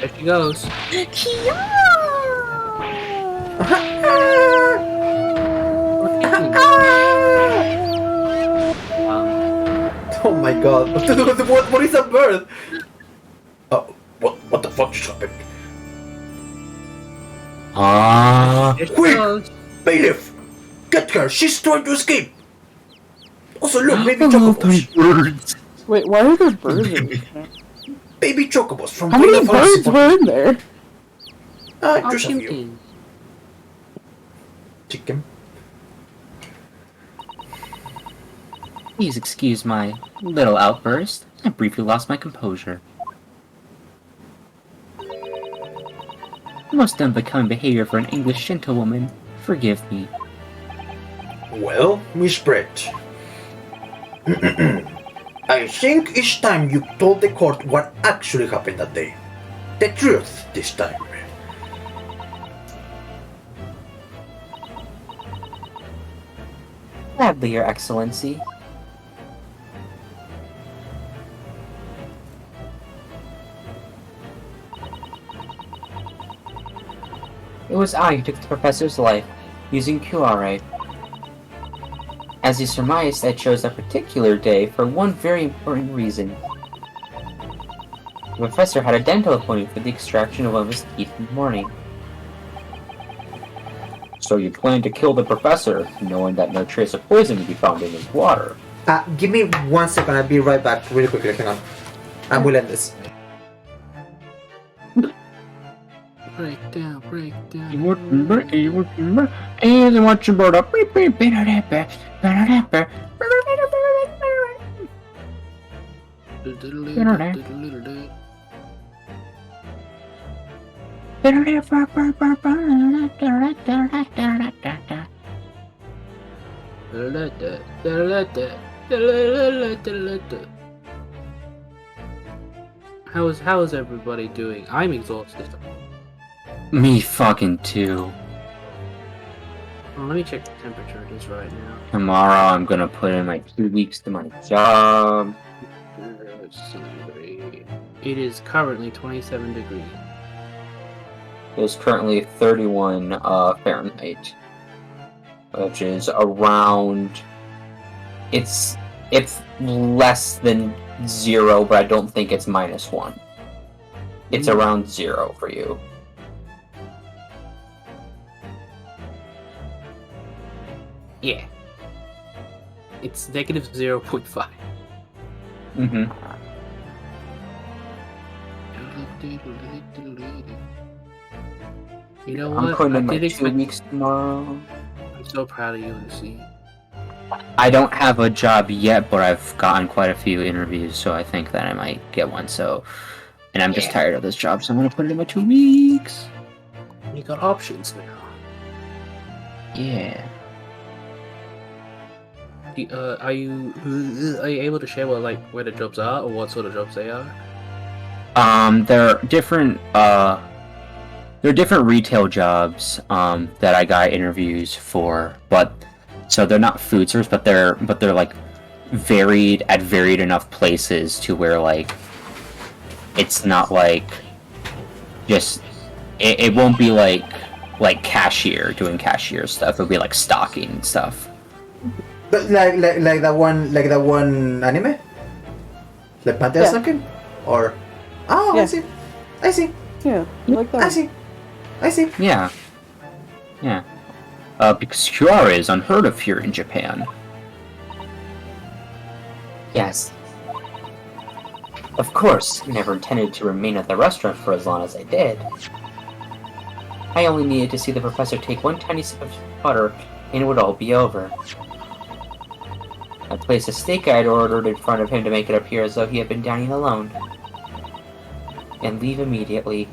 F: There she goes.
A: Oh my god. What is that bird? Oh, what the fuck just happened? Quick! Bailiff! Get her! She's trying to escape! Also look, baby chocobos!
G: Wait, why are there birds in there?
A: Baby chocobos from
G: How many birds were in there?
A: Just a few. Chicken.
J: Please excuse my little outburst. I briefly lost my composure. Most unbecoming behavior for an English gentlewoman. Forgive me.
A: Well, Miss Brett, I think it's time you told the court what actually happened that day. The truth this time.
J: Gladly, Your Excellency.
H: It was I who took the professor's life, using curare. As you surmised, I chose that particular day for one very important reason. The professor had a dental appointment for the extraction of one of his teeth in the morning. So you plan to kill the professor, knowing that no trace of poison would be found in his water?
A: Give me 1 second, I'll be right back really quickly, hang on. And we'll end this.
F: Break down, break down.
H: And watch your bird up.
F: How is everybody doing? I'm exhausted.
H: Me fucking too.
F: Well, let me check the temperature it is right now.
H: Tomorrow I'm gonna put in my 2 weeks to my job.
F: It is currently 27 degrees.
H: There's currently 31 Fahrenheit, which is around. It's less than 0, but I don't think it's -1. It's around 0 for you.
F: Yeah. It's negative 0.5.
H: Mm-hmm.
F: You know
H: I'm
F: what?
H: putting in
F: I
H: my
F: did
H: 2 weeks tomorrow.
F: I'm so proud of you, Lucy.
C: I don't have a job yet, but I've gotten quite a few interviews, so I think that I might get one. And I'm just tired of this job, so I'm gonna put it in my 2 weeks.
F: You got options now.
C: Yeah.
F: Are you able to share where the jobs are or what sort of jobs they are?
C: They're different. They're different retail jobs that I got interviews for, but so they're not food service, but they're like varied enough places to where like it's not like just it won't be like cashier doing cashier stuff. It'll be like stocking and stuff.
A: But like that one anime? Like Pantheon Sunken? Or
G: Yeah.
A: I see.
G: Yeah, like that.
A: I see.
C: Yeah. Because curare is unheard of here in Japan.
H: Yes. Of course, I never intended to remain at the restaurant for as long as I did. I only needed to see the professor take one tiny sip of butter, and it would all be over. I placed a steak I had ordered in front of him to make it appear as though he had been dining alone, and leave immediately.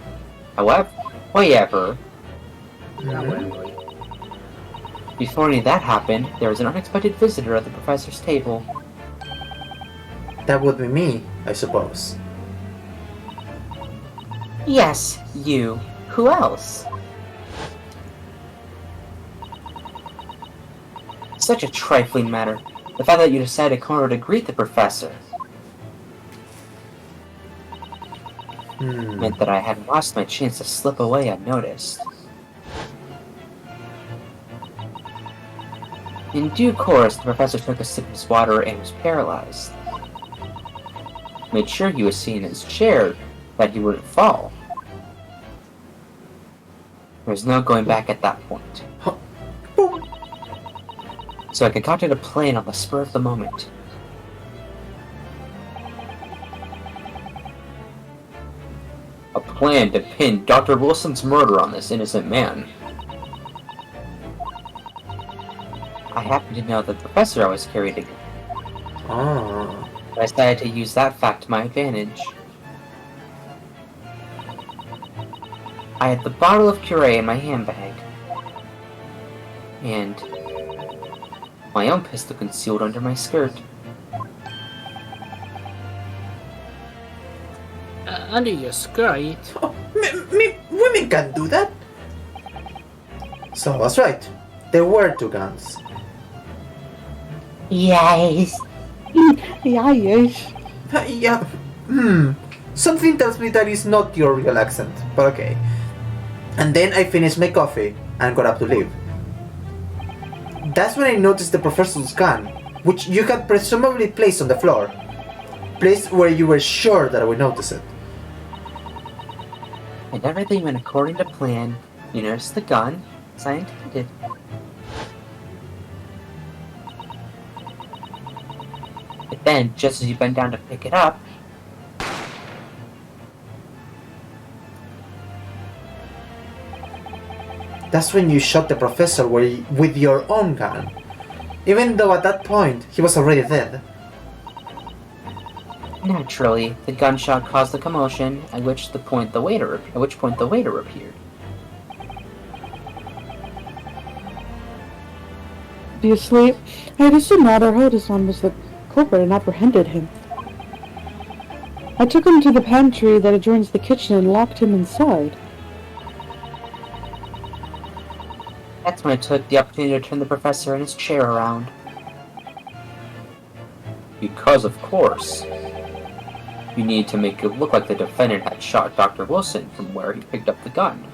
H: However, before any of that happened, there was an unexpected visitor at the professor's table.
A: That would be me, I suppose.
H: Yes, you. Who else? Such a trifling matter. The fact that you decided to come over to greet the professor meant that I had lost my chance to slip away unnoticed. In due course, the professor took a sip of his water and was paralyzed. Made sure he was sitting in his chair, that he wouldn't fall. There was no going back at that point. So I concocted a plan on the spur of the moment. A plan to pin Dr. Wilson's murder on this innocent man. I happened to know that the professor always carried a gun.
A: Oh.
H: I decided to use that fact to my advantage. I had the bottle of curare in my handbag, and my own pistol concealed under my skirt.
F: Under your skirt?
A: Oh, women can't do that. So I was right. There were 2 guns.
H: Yes.
G: Yeah, yes.
A: Yeah. Something tells me that is not your real accent, but okay. And then I finished my coffee and got up to leave. That's when I noticed the professor's gun, which you had presumably placed on the floor. Placed where you were sure that I would notice it.
H: And everything went according to plan. You noticed the gun, as I intended. But then, just as you bent down to pick it up,
A: That's when you shot the professor with your own gun. Even though at that point, he was already dead.
H: naturally, the gunshot caused a commotion, at which point the waiter appeared.
G: Obviously, I understood not our Hodison was the culprit and apprehended him. I took him to the pantry that adjoins the kitchen and locked him inside.
H: That's when I took the opportunity to turn the professor in his chair around. Because, of course, you need to make it look like the defendant had shot Dr. Wilson from where he picked up the gun.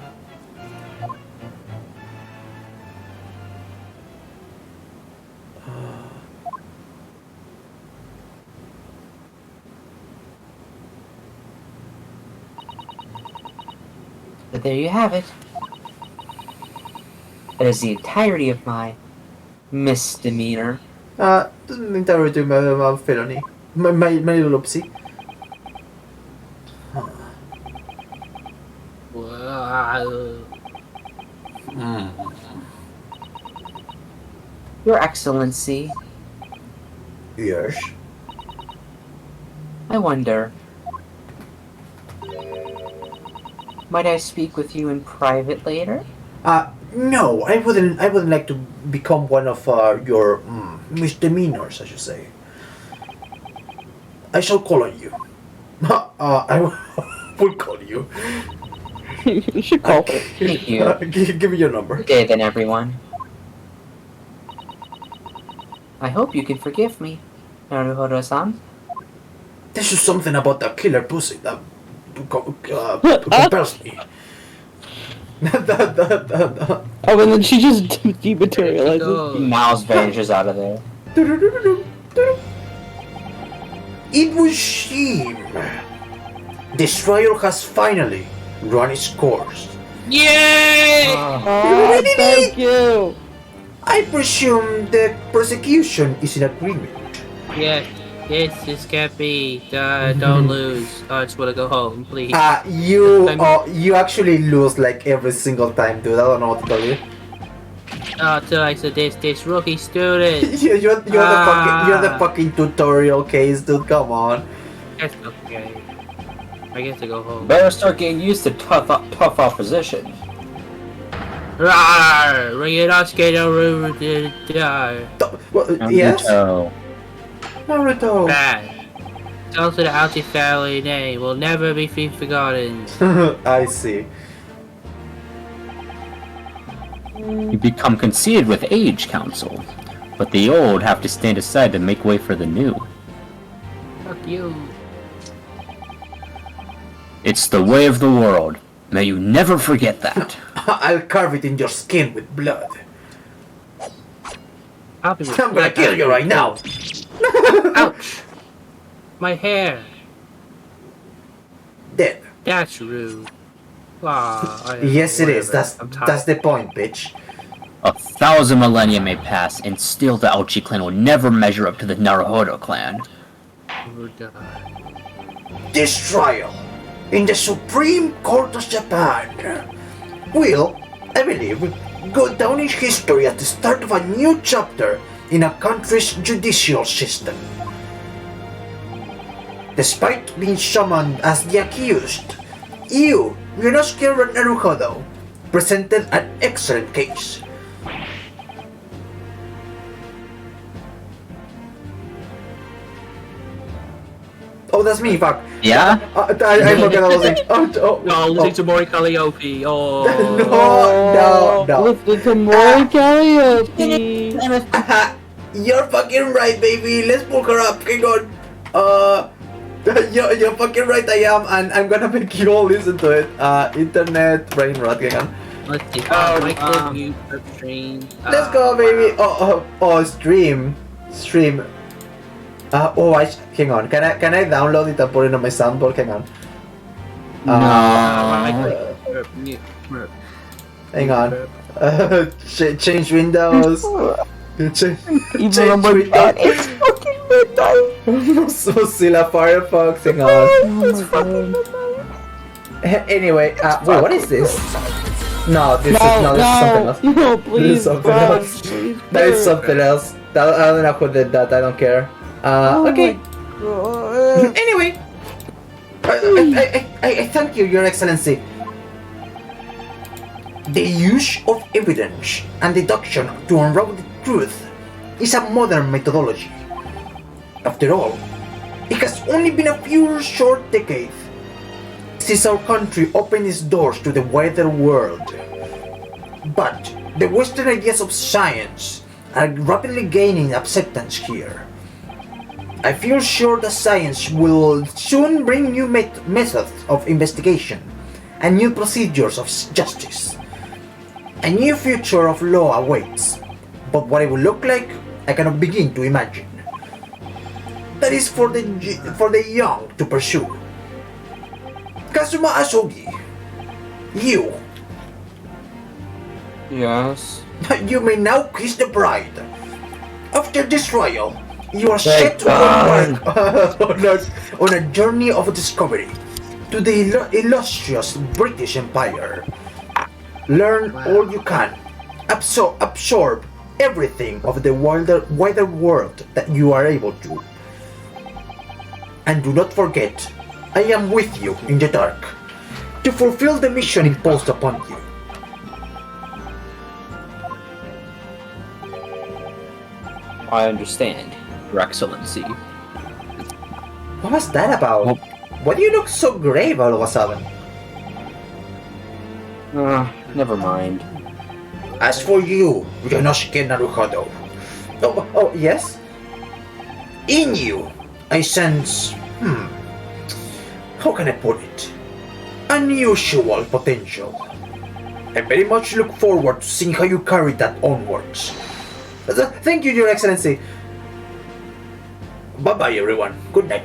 H: But there you have it. That is the entirety of my misdemeanor.
A: The entirety of my felony. My little oopsie.
H: Your Excellency,
A: Yes.
H: I wonder, might I speak with you in private later?
A: No, I wouldn't like to become one of your misdemeanors, I should say. I shall call on you. I will call you.
G: You should call her.
H: Thank you.
A: Give me your number.
H: Good day then, everyone. I hope you can forgive me, Naruhodo-san.
A: There's just something about that killer pussy that compels me.
G: Oh, and then she just dematerializes.
H: Miles vanishes out of there.
A: It would seem this trial has finally run its course.
F: Yay!
G: Oh, thank you.
A: I presume the prosecution is in agreement.
F: Yes, this can't be. Don't lose. I just want to go home, please.
A: You actually lose like every single time, dude. I don't know what to tell you.
F: So I said this rookie student.
A: you're the fucking tutorial case, dude. Come on.
F: That's okay. I get to go home.
H: Better start getting used to tough opposition.
F: Rawr! Bring it on, Skater.
A: Yes?
C: Naruto.
A: Naruto.
F: Bad. It's also the Alti family name will never be forgotten.
A: I see.
C: You become conceited with age, Council. But the old have to stand aside to make way for the new.
F: Fuck you.
C: It's the way of the world. May you never forget that.
A: I'll carve it in your skin with blood.
F: I'm
A: gonna kill you right now.
F: Ouch! My hair.
A: Dead.
F: That's rude.
A: Yes, it is.
F: Whatever.
A: That's the point, bitch.
C: 1,000 millennia may pass, and still the Aochi clan will never measure up to the Naruhodo clan.
A: This trial in the Supreme Court of Japan will, I believe, go down in history as the start of a new chapter in a country's judicial system. Despite being summoned as the accused, you, Ryunosuke Naruhodo, presented an excellent case. Oh, that's me, fuck.
C: Yeah?
A: I forgot I was like,
F: No, listen to Mori Calliope. Oh.
A: No.
G: Listen to more Calliope.
A: You're fucking right, baby. Let's pull her up. Hang on. you're fucking right, I am, and I'm gonna make you all listen to it. Internet brain rot, hang on.
F: Let's see. Mute stream.
A: Let's go, baby. Stream. Hang on. Can I download it and put it on my soundboard? Hang on.
F: Mute.
A: Hang on. Change windows. Change windows.
K: It's fucking midnight.
A: Mozilla Firefox. Hang on. Anyway, wait, what is this? No, this is something else.
G: No, please,
A: This is something
G: God,
A: else.
G: please,
A: That is
G: God.
A: something else. I don't know who did that. I don't care. Okay. Anyway, I thank you, Your Excellency. The use of evidence and deduction to unravel the truth is a modern methodology. After all, it has only been a few short decades since our country opened its doors to the wider world. But the Western ideas of science are rapidly gaining acceptance here. I feel sure that science will soon bring new methods of investigation and new procedures of justice. A new future of law awaits, but what it will look like, I cannot begin to imagine. That is for the young to pursue. Kazuma Asogi, you
H: Yes.
A: you may now kiss the bride. After this trial, you are set to embark on a journey of discovery to the illustrious British Empire. Learn all you can. Absorb everything of the wider world that you are able to. And do not forget, I am with you in the dark to fulfill the mission imposed upon you.
H: I understand, Your Excellency.
A: What was that about? Why do you look so grave all of a sudden?
H: Never mind.
A: As for you, Yonosuke Naruhodo. Oh, yes? In you, I sense, how can I put it? Unusual potential. I very much look forward to seeing how you carry that onwards. Thank you, Your Excellency. Bye-bye, everyone. Good night.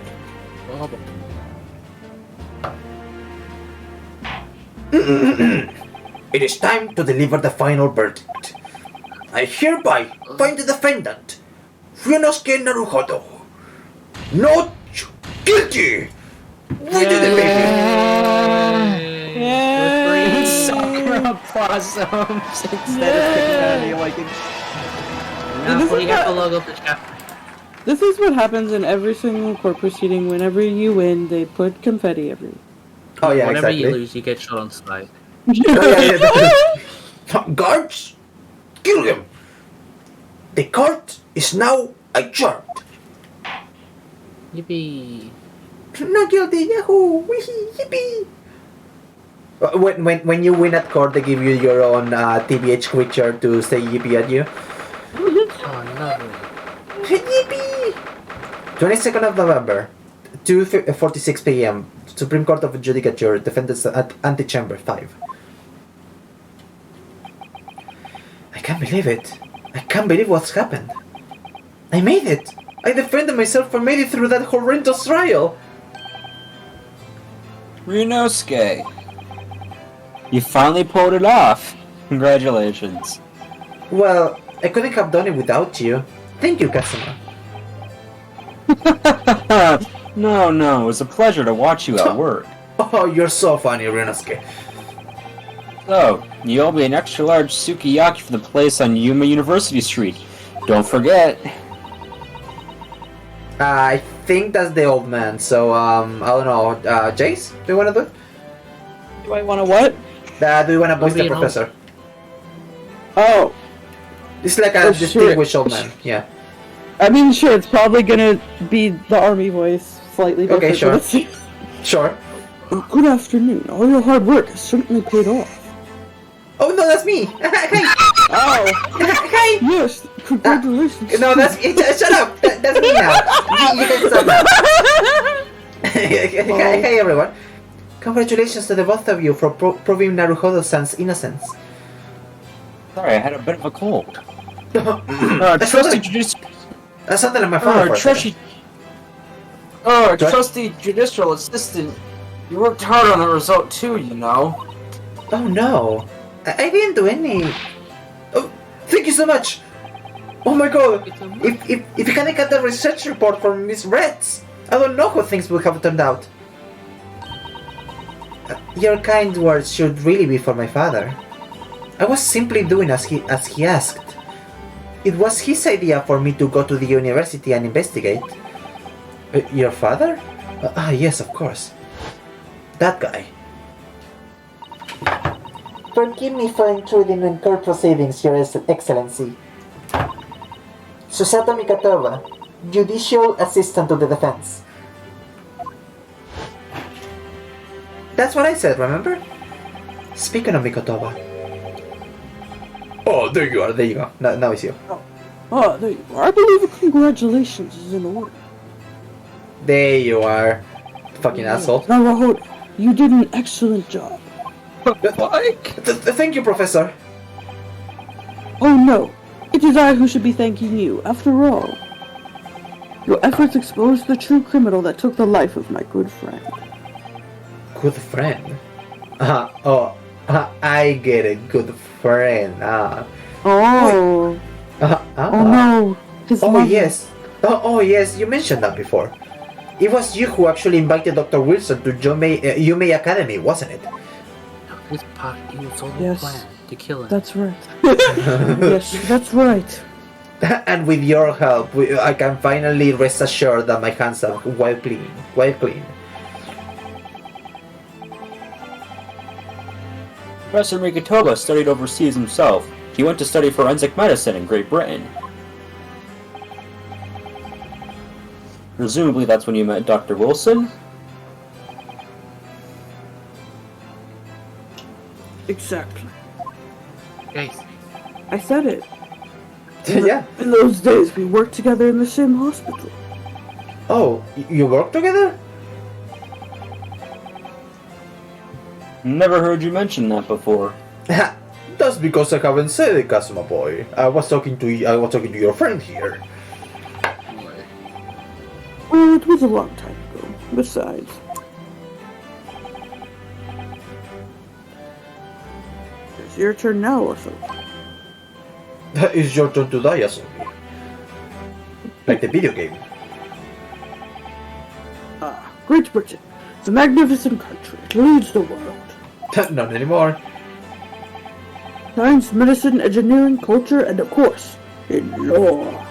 A: It is time to deliver the final verdict. I hereby find the defendant, Yonosuke Naruhodo, not guilty. We did it, baby.
J: Sakura blossoms instead of confetti, like
F: Now
G: This
F: putting
G: is
F: up the
G: not-
F: logo of the chapter.
G: This is what happens in every single court proceeding. Whenever you win, they put confetti everywhere.
A: Oh yeah,
F: Whenever
A: exactly.
F: you lose, you get shot on sight.
A: Guards, kill him. The court is now adjourned.
F: Yippee.
A: Not guilty, yahoo! Wee yippee! When you win at court, they give you your own TBH creature to say yippee at you.
F: Oh, lovely.
A: Yippee! 22nd of November, 2:46 p.m. Supreme Court of Judicature, defendants at Antechamber 5. I can't believe it. I can't believe what's happened. I made it. I defended myself and made it through that horrendous trial.
H: Ryunosuke, you finally pulled it off. Congratulations.
A: Well, I couldn't have done it without you. Thank you, Kazuma.
H: No, it was a pleasure to watch you at work.
A: Oh, you're so funny, Ryunosuke.
H: So, you owe me an extra large sukiyaki for the place on Yuma University Street. Don't forget.
A: I think that's the old man, so, I don't know. Jace, do you wanna do it?
G: Do I want to what?
A: Do you wanna voice the
F: Maybe, you know.
A: professor?
G: Oh,
A: It's like a
G: Oh, sure.
A: distinguished old man, yeah.
G: I mean, sure, it's probably gonna be the army voice, slightly different.
A: Okay,
G: but
A: sure.
G: let's see.
A: Sure.
K: Good afternoon. All your hard work has certainly paid off.
A: Oh no, that's me! Hi!
G: Oh,
A: Hi!
K: Yes, congratulations.
A: No, that's shut up! That's me now! You can stop now. Hey everyone. Congratulations to the both of you for proving Naruhodo-san's innocence.
H: Sorry, I had a bit of a cold.
J: Trusty judicial.
A: That's something like my father.
J: Trusty judicial assistant. You worked hard on the result too, you know.
A: Oh no, I didn't do any. Oh, thank you so much. Oh my god, if you can get the research report from Miss Reds, I don't know how things would have turned out. Your kind words should really be for my father. I was simply doing as he asked. It was his idea for me to go to the university and investigate. Your father? Yes, of course. That guy. Forgive me for intruding in court proceedings, Your Excellency. Susato Mikatova, Judicial Assistant to the Defense. That's what I said, remember? Speaking of Mikatova. Oh, there you are, there you go. Now it's you.
K: Oh, there you are. I believe congratulations is in order.
A: There you are. Fucking asshole.
K: Now, Rahul, you did an excellent job.
A: Thank you, Professor.
K: Oh no, it is I who should be thanking you, after all. Your efforts exposed the true criminal that took the life of my good friend.
A: Good friend? I get it, good friend.
K: Oh. Oh no, his mother.
A: Yes. Oh yes, you mentioned that before. It was you who actually invited Dr. Wilson to Yume Academy, wasn't it?
F: This part, it was all
K: Yes.
F: planned to kill him.
K: That's right. Yes, that's right.
A: And with your help, I can finally rest assured that my hands are well clean. Well clean.
C: Professor Mikitoba studied overseas himself. He went to study forensic medicine in Great Britain. Presumably that's when you met Dr. Wilson?
K: Exactly.
F: Guys,
K: I said it.
A: Yeah.
K: In those days, we worked together in the same hospital.
A: Oh, you work together?
C: Never heard you mention that before.
A: That's because I haven't said it, Kazuma boy. I was talking to your friend here.
K: Well, it was a long time ago. Besides, it's your turn now, or something.
A: It's your turn to die, Yasumi. Like the video game.
K: Great Britain, the magnificent country, leads the world.
A: Not anymore.
K: Science, medicine, engineering, culture, and of course, in law.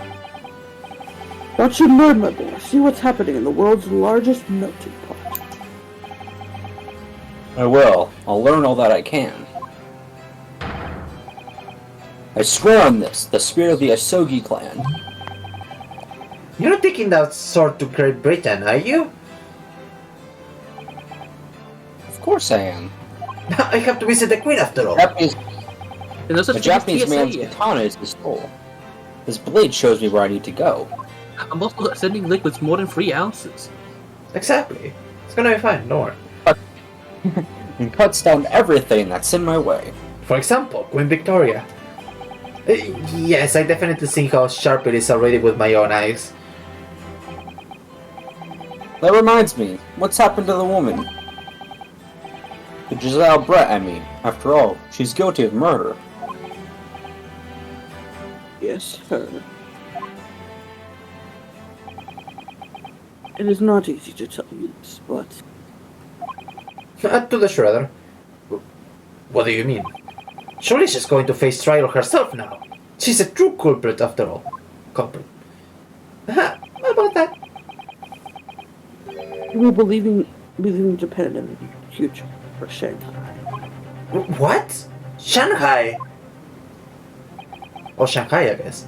K: Watch and learn, my boy. See what's happening in the world's largest melting pot.
C: I will. I'll learn all that I can. I swear on this, the spirit of the Asogi clan.
A: You're not taking that sword to Great Britain, are you?
C: Of course I am.
A: I have to visit the Queen after all.
C: The Japanese man's katana is his soul. His blade shows me where I need to go.
F: I'm also sending liquids more than 3 ounces.
A: Exactly. It's gonna be fine, don't worry.
C: And cuts down everything that's in my way.
A: For example, Queen Victoria. Yes, I definitely see how sharp it is already with my own eyes.
C: That reminds me, what's happened to the woman? To Giselle Brett, I mean. After all, she's guilty of murder.
K: Yes, her. It is not easy to tell you this, but...
A: To the shredder. What do you mean? Surely she's going to face trial herself now. She's a true culprit after all. Culprit. What about that?
K: We will be leaving Japan in the future for Shanghai.
A: What? Shanghai? Or Shanghai, I guess.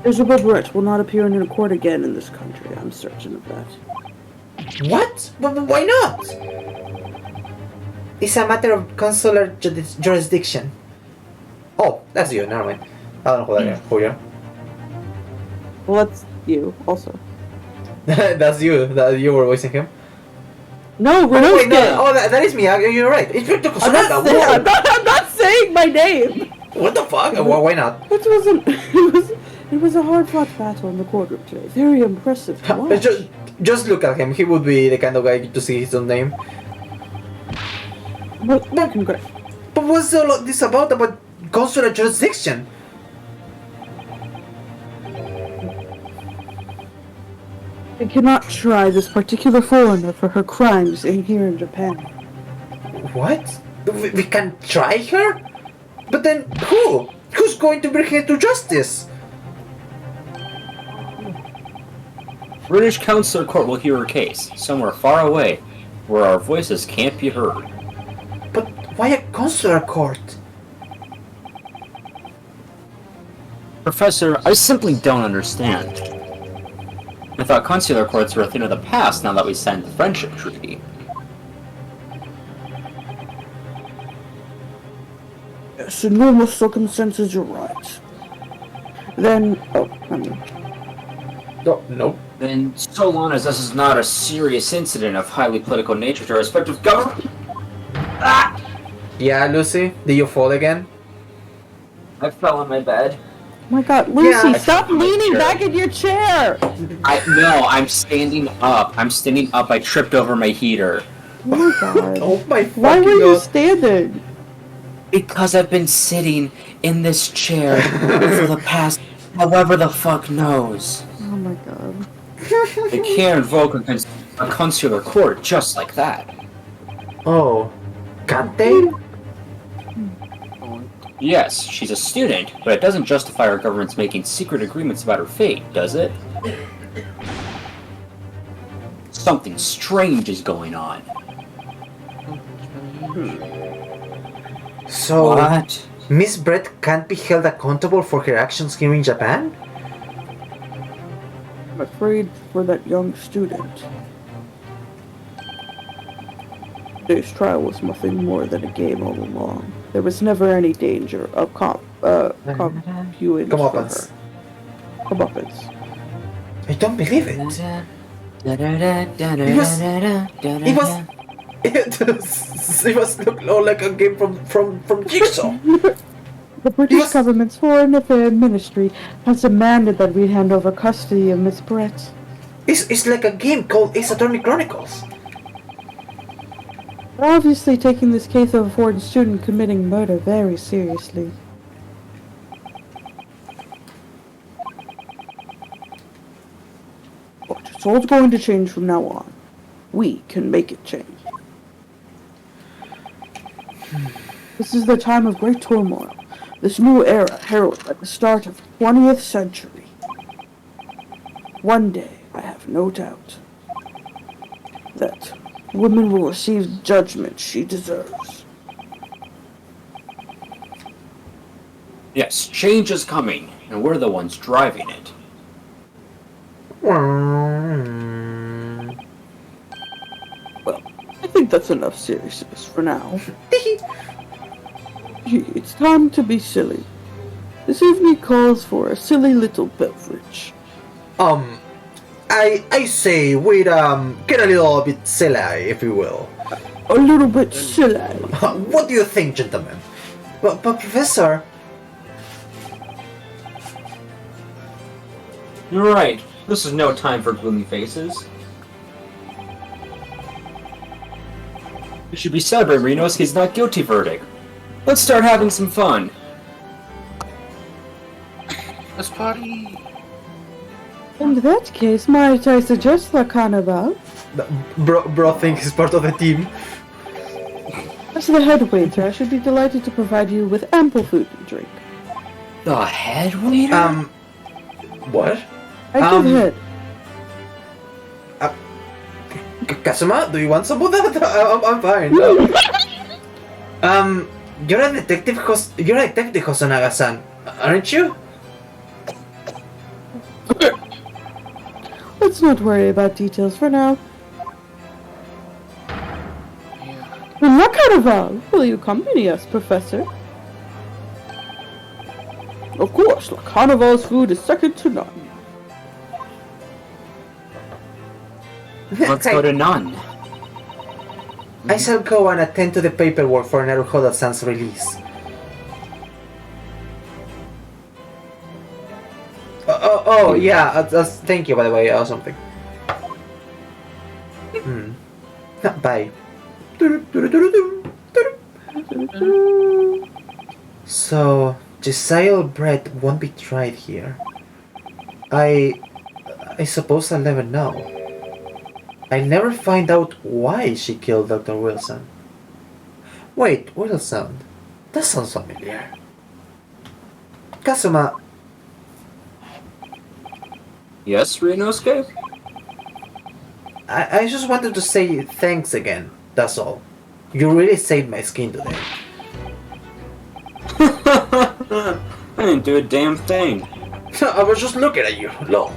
K: Isabel Brett will not appear in a court again in this country. I'm certain of that.
A: What? But why not? It's a matter of consular jurisdiction. Oh, that's you, never mind. I don't know who you are.
K: Well, that's you, also.
A: That's you. That you were voicing him.
G: No,
A: Oh,
G: Renosuke!
A: wait, no. Oh, that is me. You're right. It's Victor
G: I'm not,
A: Kusanada.
G: say- I'm,
A: Whoa.
G: not, I'm not saying my name!
A: What the fuck? Why not?
G: It wasn't. It was a hard-fought battle in the courtroom today. Very impressive to watch.
A: Just look at him. He would be the kind of guy to see his own name.
G: Well, congrats.
A: But what's all of this about consular jurisdiction?
G: I cannot try this particular foreigner for her crimes here in Japan.
A: What? We can try her? But then who? Who's going to bring her to justice?
C: British Consular Court will hear her case, somewhere far away, where our voices can't be heard.
A: But why a consular court?
C: Professor, I simply don't understand. I thought consular courts were a thing of the past now that we signed the Friendship Treaty.
K: Yes, in normal circumstances, you're right. Then,
A: No.
C: Then, so long as this is not a serious incident of highly political nature to our respective government... Ah!
A: Yeah, Lucy? Did you fall again?
C: I fell on my bed.
G: Oh my god, Lucy,
A: Yeah.
G: stop leaning back in your chair!
C: No, I'm standing up. I tripped over my heater.
G: Oh my god.
A: Oh my fucking
G: Why were you
A: god.
G: standing?
C: Because I've been sitting in this chair for the past however the fuck knows.
G: Oh my god.
C: They can't invoke a consular court just like that.
A: Oh. Can't they?
C: Yes, she's a student, but it doesn't justify our government's making secret agreements about her fate, does it? Something strange is going on.
A: So,
C: What?
A: Miss Brett can't be held accountable for her actions here in Japan?
K: I'm afraid for that young student. Today's trial was nothing more than a game all along. There was never any danger of comeuppance for
A: Comeuppance.
K: her. Comeuppance.
A: I don't believe it. It was look all like a game from Jigsaw.
G: The British
A: Yes.
G: government's Foreign Affairs Ministry has demanded that we hand over custody of Miss Brett.
A: It's like a game called Ace Attorney Chronicles.
G: We're obviously taking this case of a foreign student committing murder very seriously.
K: But it's all going to change from now on. We can make it change.
G: This is the time of great turmoil.
K: This new era heralded at the start of the 20th century. One day, I have no doubt, that women will receive the judgment she deserves.
C: Yes, change is coming, and we're the ones driving it.
K: Well, I think that's enough seriousness for now. It's time to be silly. This evening calls for a silly little beverage.
A: I say we'd get a little bit silly, if you will.
K: A little bit silly.
A: What do you think, gentlemen? But Professor,
C: You're right. This is no time for gloomy faces. We should be celebrating Renosuke's not guilty verdict. Let's start having some fun.
F: Let's party.
G: In that case, might I suggest the carnival?
A: bro thinks he's part of the team.
G: As the head waiter, I should be delighted to provide you with ample food and drink.
C: The head waiter?
A: What?
G: I give head.
A: Kazuma, do you want some of that? I'm fine. You're a detective, Hosonaga-san, aren't you?
G: Let's not worry about details for now. In La Carnival, will you accompany us, Professor?
K: Of course, La Carnival's food is second to none.
H: Let's go to none.
A: I shall go and attend to the paperwork for Naruhodo-san's release. Yeah, thank you, by the way, or something. Bye. So, Giselle Brett won't be tried here. I suppose I'll never know. I'll never find out why she killed Dr. Wilson. Wait, Wilson? That sounds familiar. Kazuma...
H: Yes, Ryunosuke?
A: I just wanted to say thanks again, that's all. You really saved my skin today.
H: I didn't do a damn thing.
A: I was just looking at you, lol.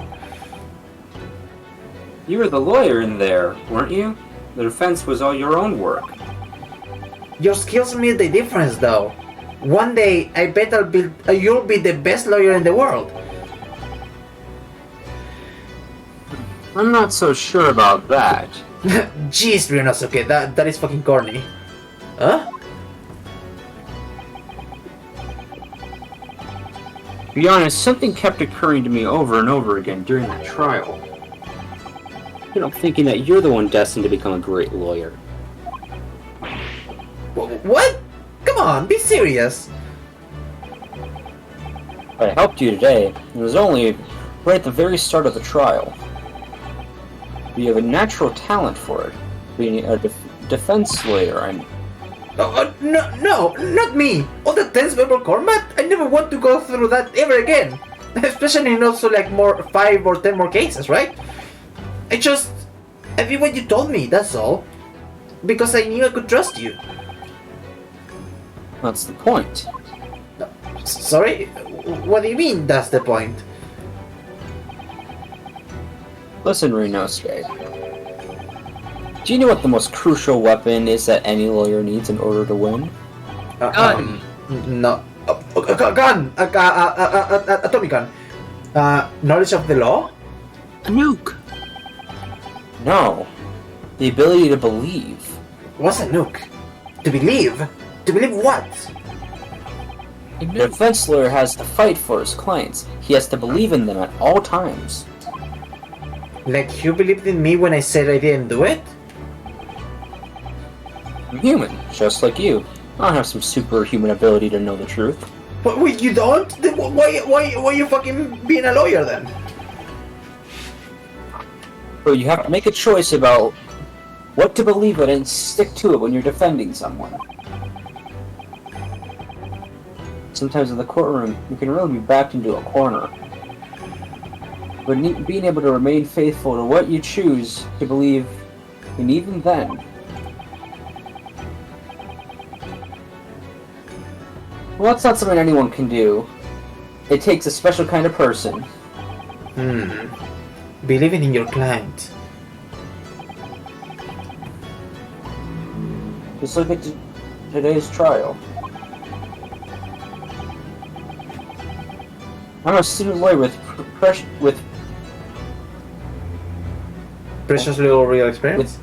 H: You were the lawyer in there, weren't you? The defense was all your own work.
A: Your skills made the difference, though. One day, I bet you'll be the best lawyer in the world.
H: I'm not so sure about that.
A: Jeez, Ryunosuke, that is fucking corny. Huh?
H: To be honest, something kept occurring to me over and over again during that trial. I'm thinking that you're the one destined to become a great lawyer.
A: What? Come on, be serious.
H: I helped you today. It was only right at the very start of the trial. You have a natural talent for it, being a defense lawyer.
A: No, not me. All the tense verbal combat? I never want to go through that ever again. Especially in also like 5 or 10 more cases, right? I did what you told me, that's all. Because I knew I could trust you.
H: That's the point.
A: Sorry? What do you mean, that's the point?
H: Listen, Ryunosuke. Do you know what the most crucial weapon is that any lawyer needs in order to win?
F: Gun.
A: No. Gun! Atomic gun. Knowledge of the law?
F: A nuke.
H: No. The ability to believe.
A: What's a nuke? To believe? To believe what?
H: The defense lawyer has to fight for his clients. He has to believe in them at all times.
A: Like you believed in me when I said I didn't do it?
H: I'm human, just like you. I don't have some superhuman ability to know the truth.
A: But wait, you don't? Then why you fucking being a lawyer then?
H: But you have to make a choice about what to believe in and stick to it when you're defending someone. Sometimes in the courtroom, you can really be backed into a corner. But being able to remain faithful to what you choose to believe in even then. Well, that's not something anyone can do. It takes a special kind of person.
A: Believing in your client.
H: Just look at today's trial. I'm a student lawyer with
A: precious little real experience.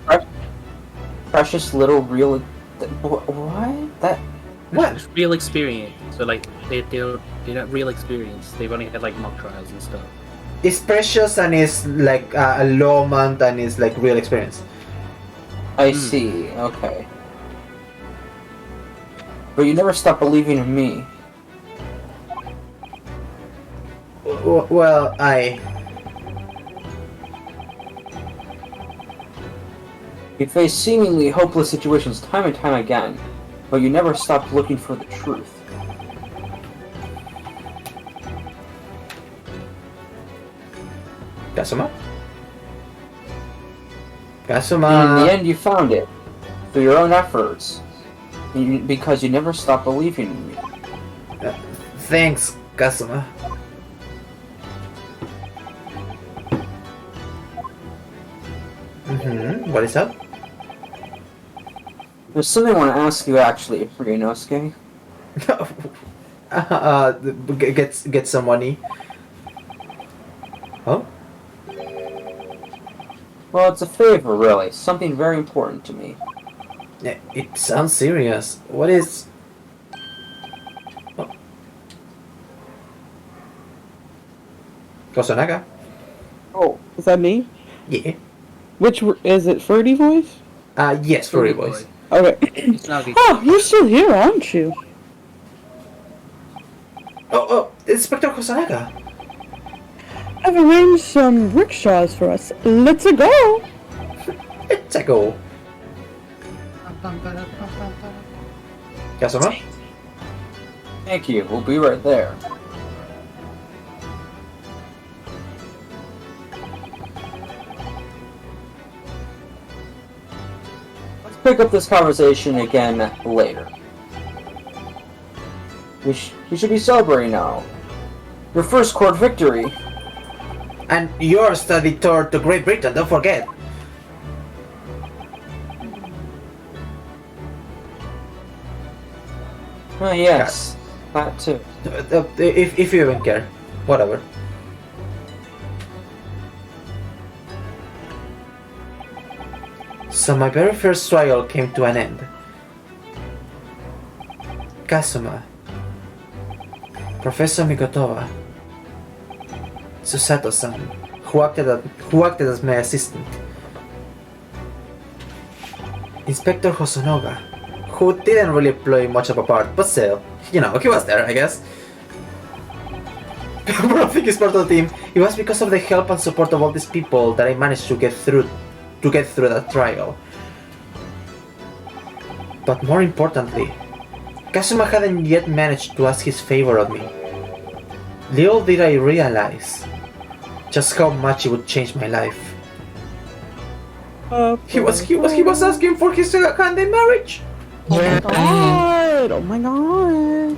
H: Precious little real. What? That.
A: What?
F: Real experience. So like they're not real experience. They've only had like mock trials and stuff.
A: It's precious and it's like a lawman and it's like real experience.
H: I see. Okay. But you never stop believing in me.
A: Well,
H: You face seemingly hopeless situations time and time again, but you never stopped looking for the truth.
A: Kazuma?
H: And in the end, you found it through your own efforts, because you never stopped believing in me.
A: Thanks, Kazuma. What is up?
H: There's something I want to ask you, actually, Ryunosuke.
A: Get some money. Huh?
H: Well, it's a favor, really. Something very important to me.
A: Yeah, it sounds serious. What is... Oh. Kosonaga?
K: Oh, is that me?
A: Yeah.
K: Is it Furdy voice?
A: Yes, furry voice.
K: Okay.
F: Snuggy.
K: Oh, you're still here, aren't you?
A: Oh, Inspector Kosonaga.
K: I've arranged some rickshaws for us. Let's go.
A: Let's go. Kasuma?
H: Thank you. We'll be right there. Let's pick up this conversation again later. We should be celebrating now. Your first court victory.
A: And your study tour to Great Britain, don't forget.
H: Oh, yes. That too.
A: If you even care. Whatever. So my very first trial came to an end. Kasuma, Professor Migotova, Susato-san, who acted as my assistant, Inspector Hosonoga, who didn't really play much of a part, but still, you know, he was there, I guess. But I think he's part of the team. It was because of the help and support of all these people that I managed to get through that trial. But more importantly, Kazuma hadn't yet managed to ask his favor of me. Little did I realize just how much it would change my life. He was asking for his hand in marriage.
K: Oh my god! Oh my god!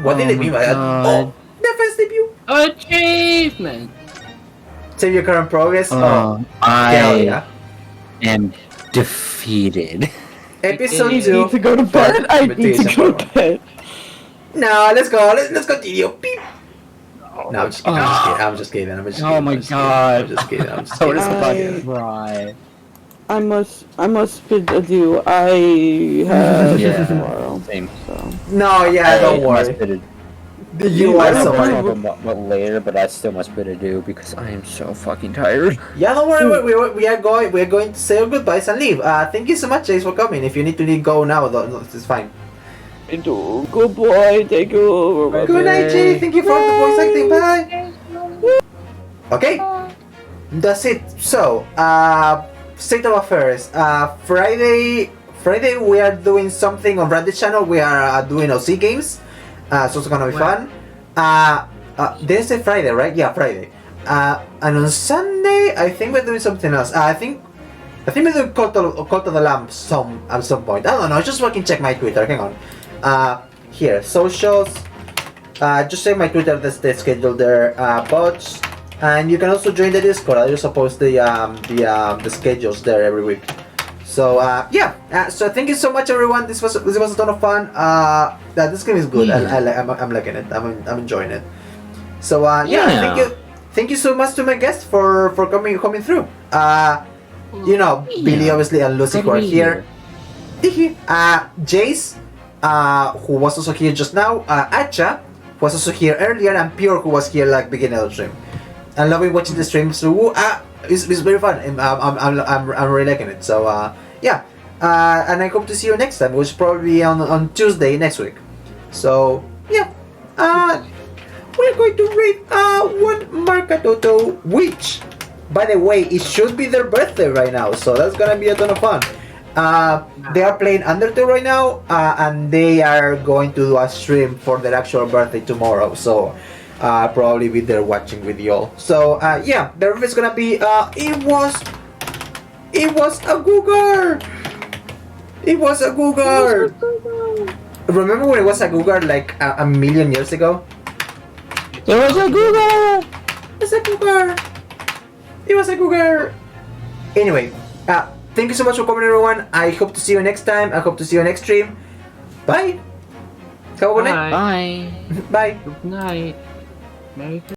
A: What did it mean by that? Oh, defense debut.
F: Achievement!
A: Save your current progress. Hell
C: I am defeated.
A: Episode
K: I
A: 2.
K: need to go to bed. I need to go to bed.
A: No, let's go. Let's continue. Beep. No, I'm just kidding. I'm just kidding.
C: Oh my god.
A: I'm just kidding. I'm just
C: I
A: kidding.
C: was about
K: I-
C: to cry.
K: I must bid adieu. I have
C: Yeah.
K: tomorrow.
C: Same.
K: So.
A: No, yeah, don't
C: must
A: worry.
C: bid adieu.
A: You
C: I
A: are
C: know
A: so
C: we'll
A: funny.
C: talk about later, but I still must bid adieu because I am so fucking tired.
A: Yeah, don't worry. We are going to say our goodbyes and leave. Thank you so much, Jace, for coming. If you need to go now, though, it's fine.
K: Good boy. Take over.
A: Good night, Jay. Thank you for the voice acting. Bye. Okay, that's it. So, state of affairs. Friday we are doing something on Reddit channel. We are doing OC games. So it's gonna be fun. This is Friday, right? Yeah, Friday. And on Sunday, I think we're doing something else. I think we're doing Cult of the Lamb at some point. I don't know. Just fucking check my Twitter. Hang on. Here, socials. Just check my Twitter. That's the schedule there. Bots, and you can also join the Discord. I just post the schedules there every week. So yeah. So thank you so much, everyone. This was a ton of fun. This game is good. I'm liking it. I'm enjoying it. So yeah. Thank you so much to my guests for coming through. Billy obviously and Lucy who are here. Jace, who was also here just now. Acha, who was also here earlier, and Pure, who was here like beginning of the stream. I'm loving watching the streams. So it's very fun. And I'm really liking it. So yeah. And I hope to see you next time, which is probably on Tuesday next week. So yeah. We're going to rate one Markatoto, which, by the way, it should be their birthday right now, so that's gonna be a ton of fun. They are playing Undertale right now, and they are going to do a stream for their actual birthday tomorrow, so probably be there watching with y'all. So yeah, the review is gonna be it was a Cougar! It was a Cougar! Remember when it was a Cougar like a million years ago?
K: It was a Google.
A: It's a Cougar! It was a Cougar! Anyway, thank you so much for coming, everyone. I hope to see you next time. I hope to see you next stream. Bye! Have a good night.
C: Bye.
A: Bye.
F: Good night. Merry Christmas.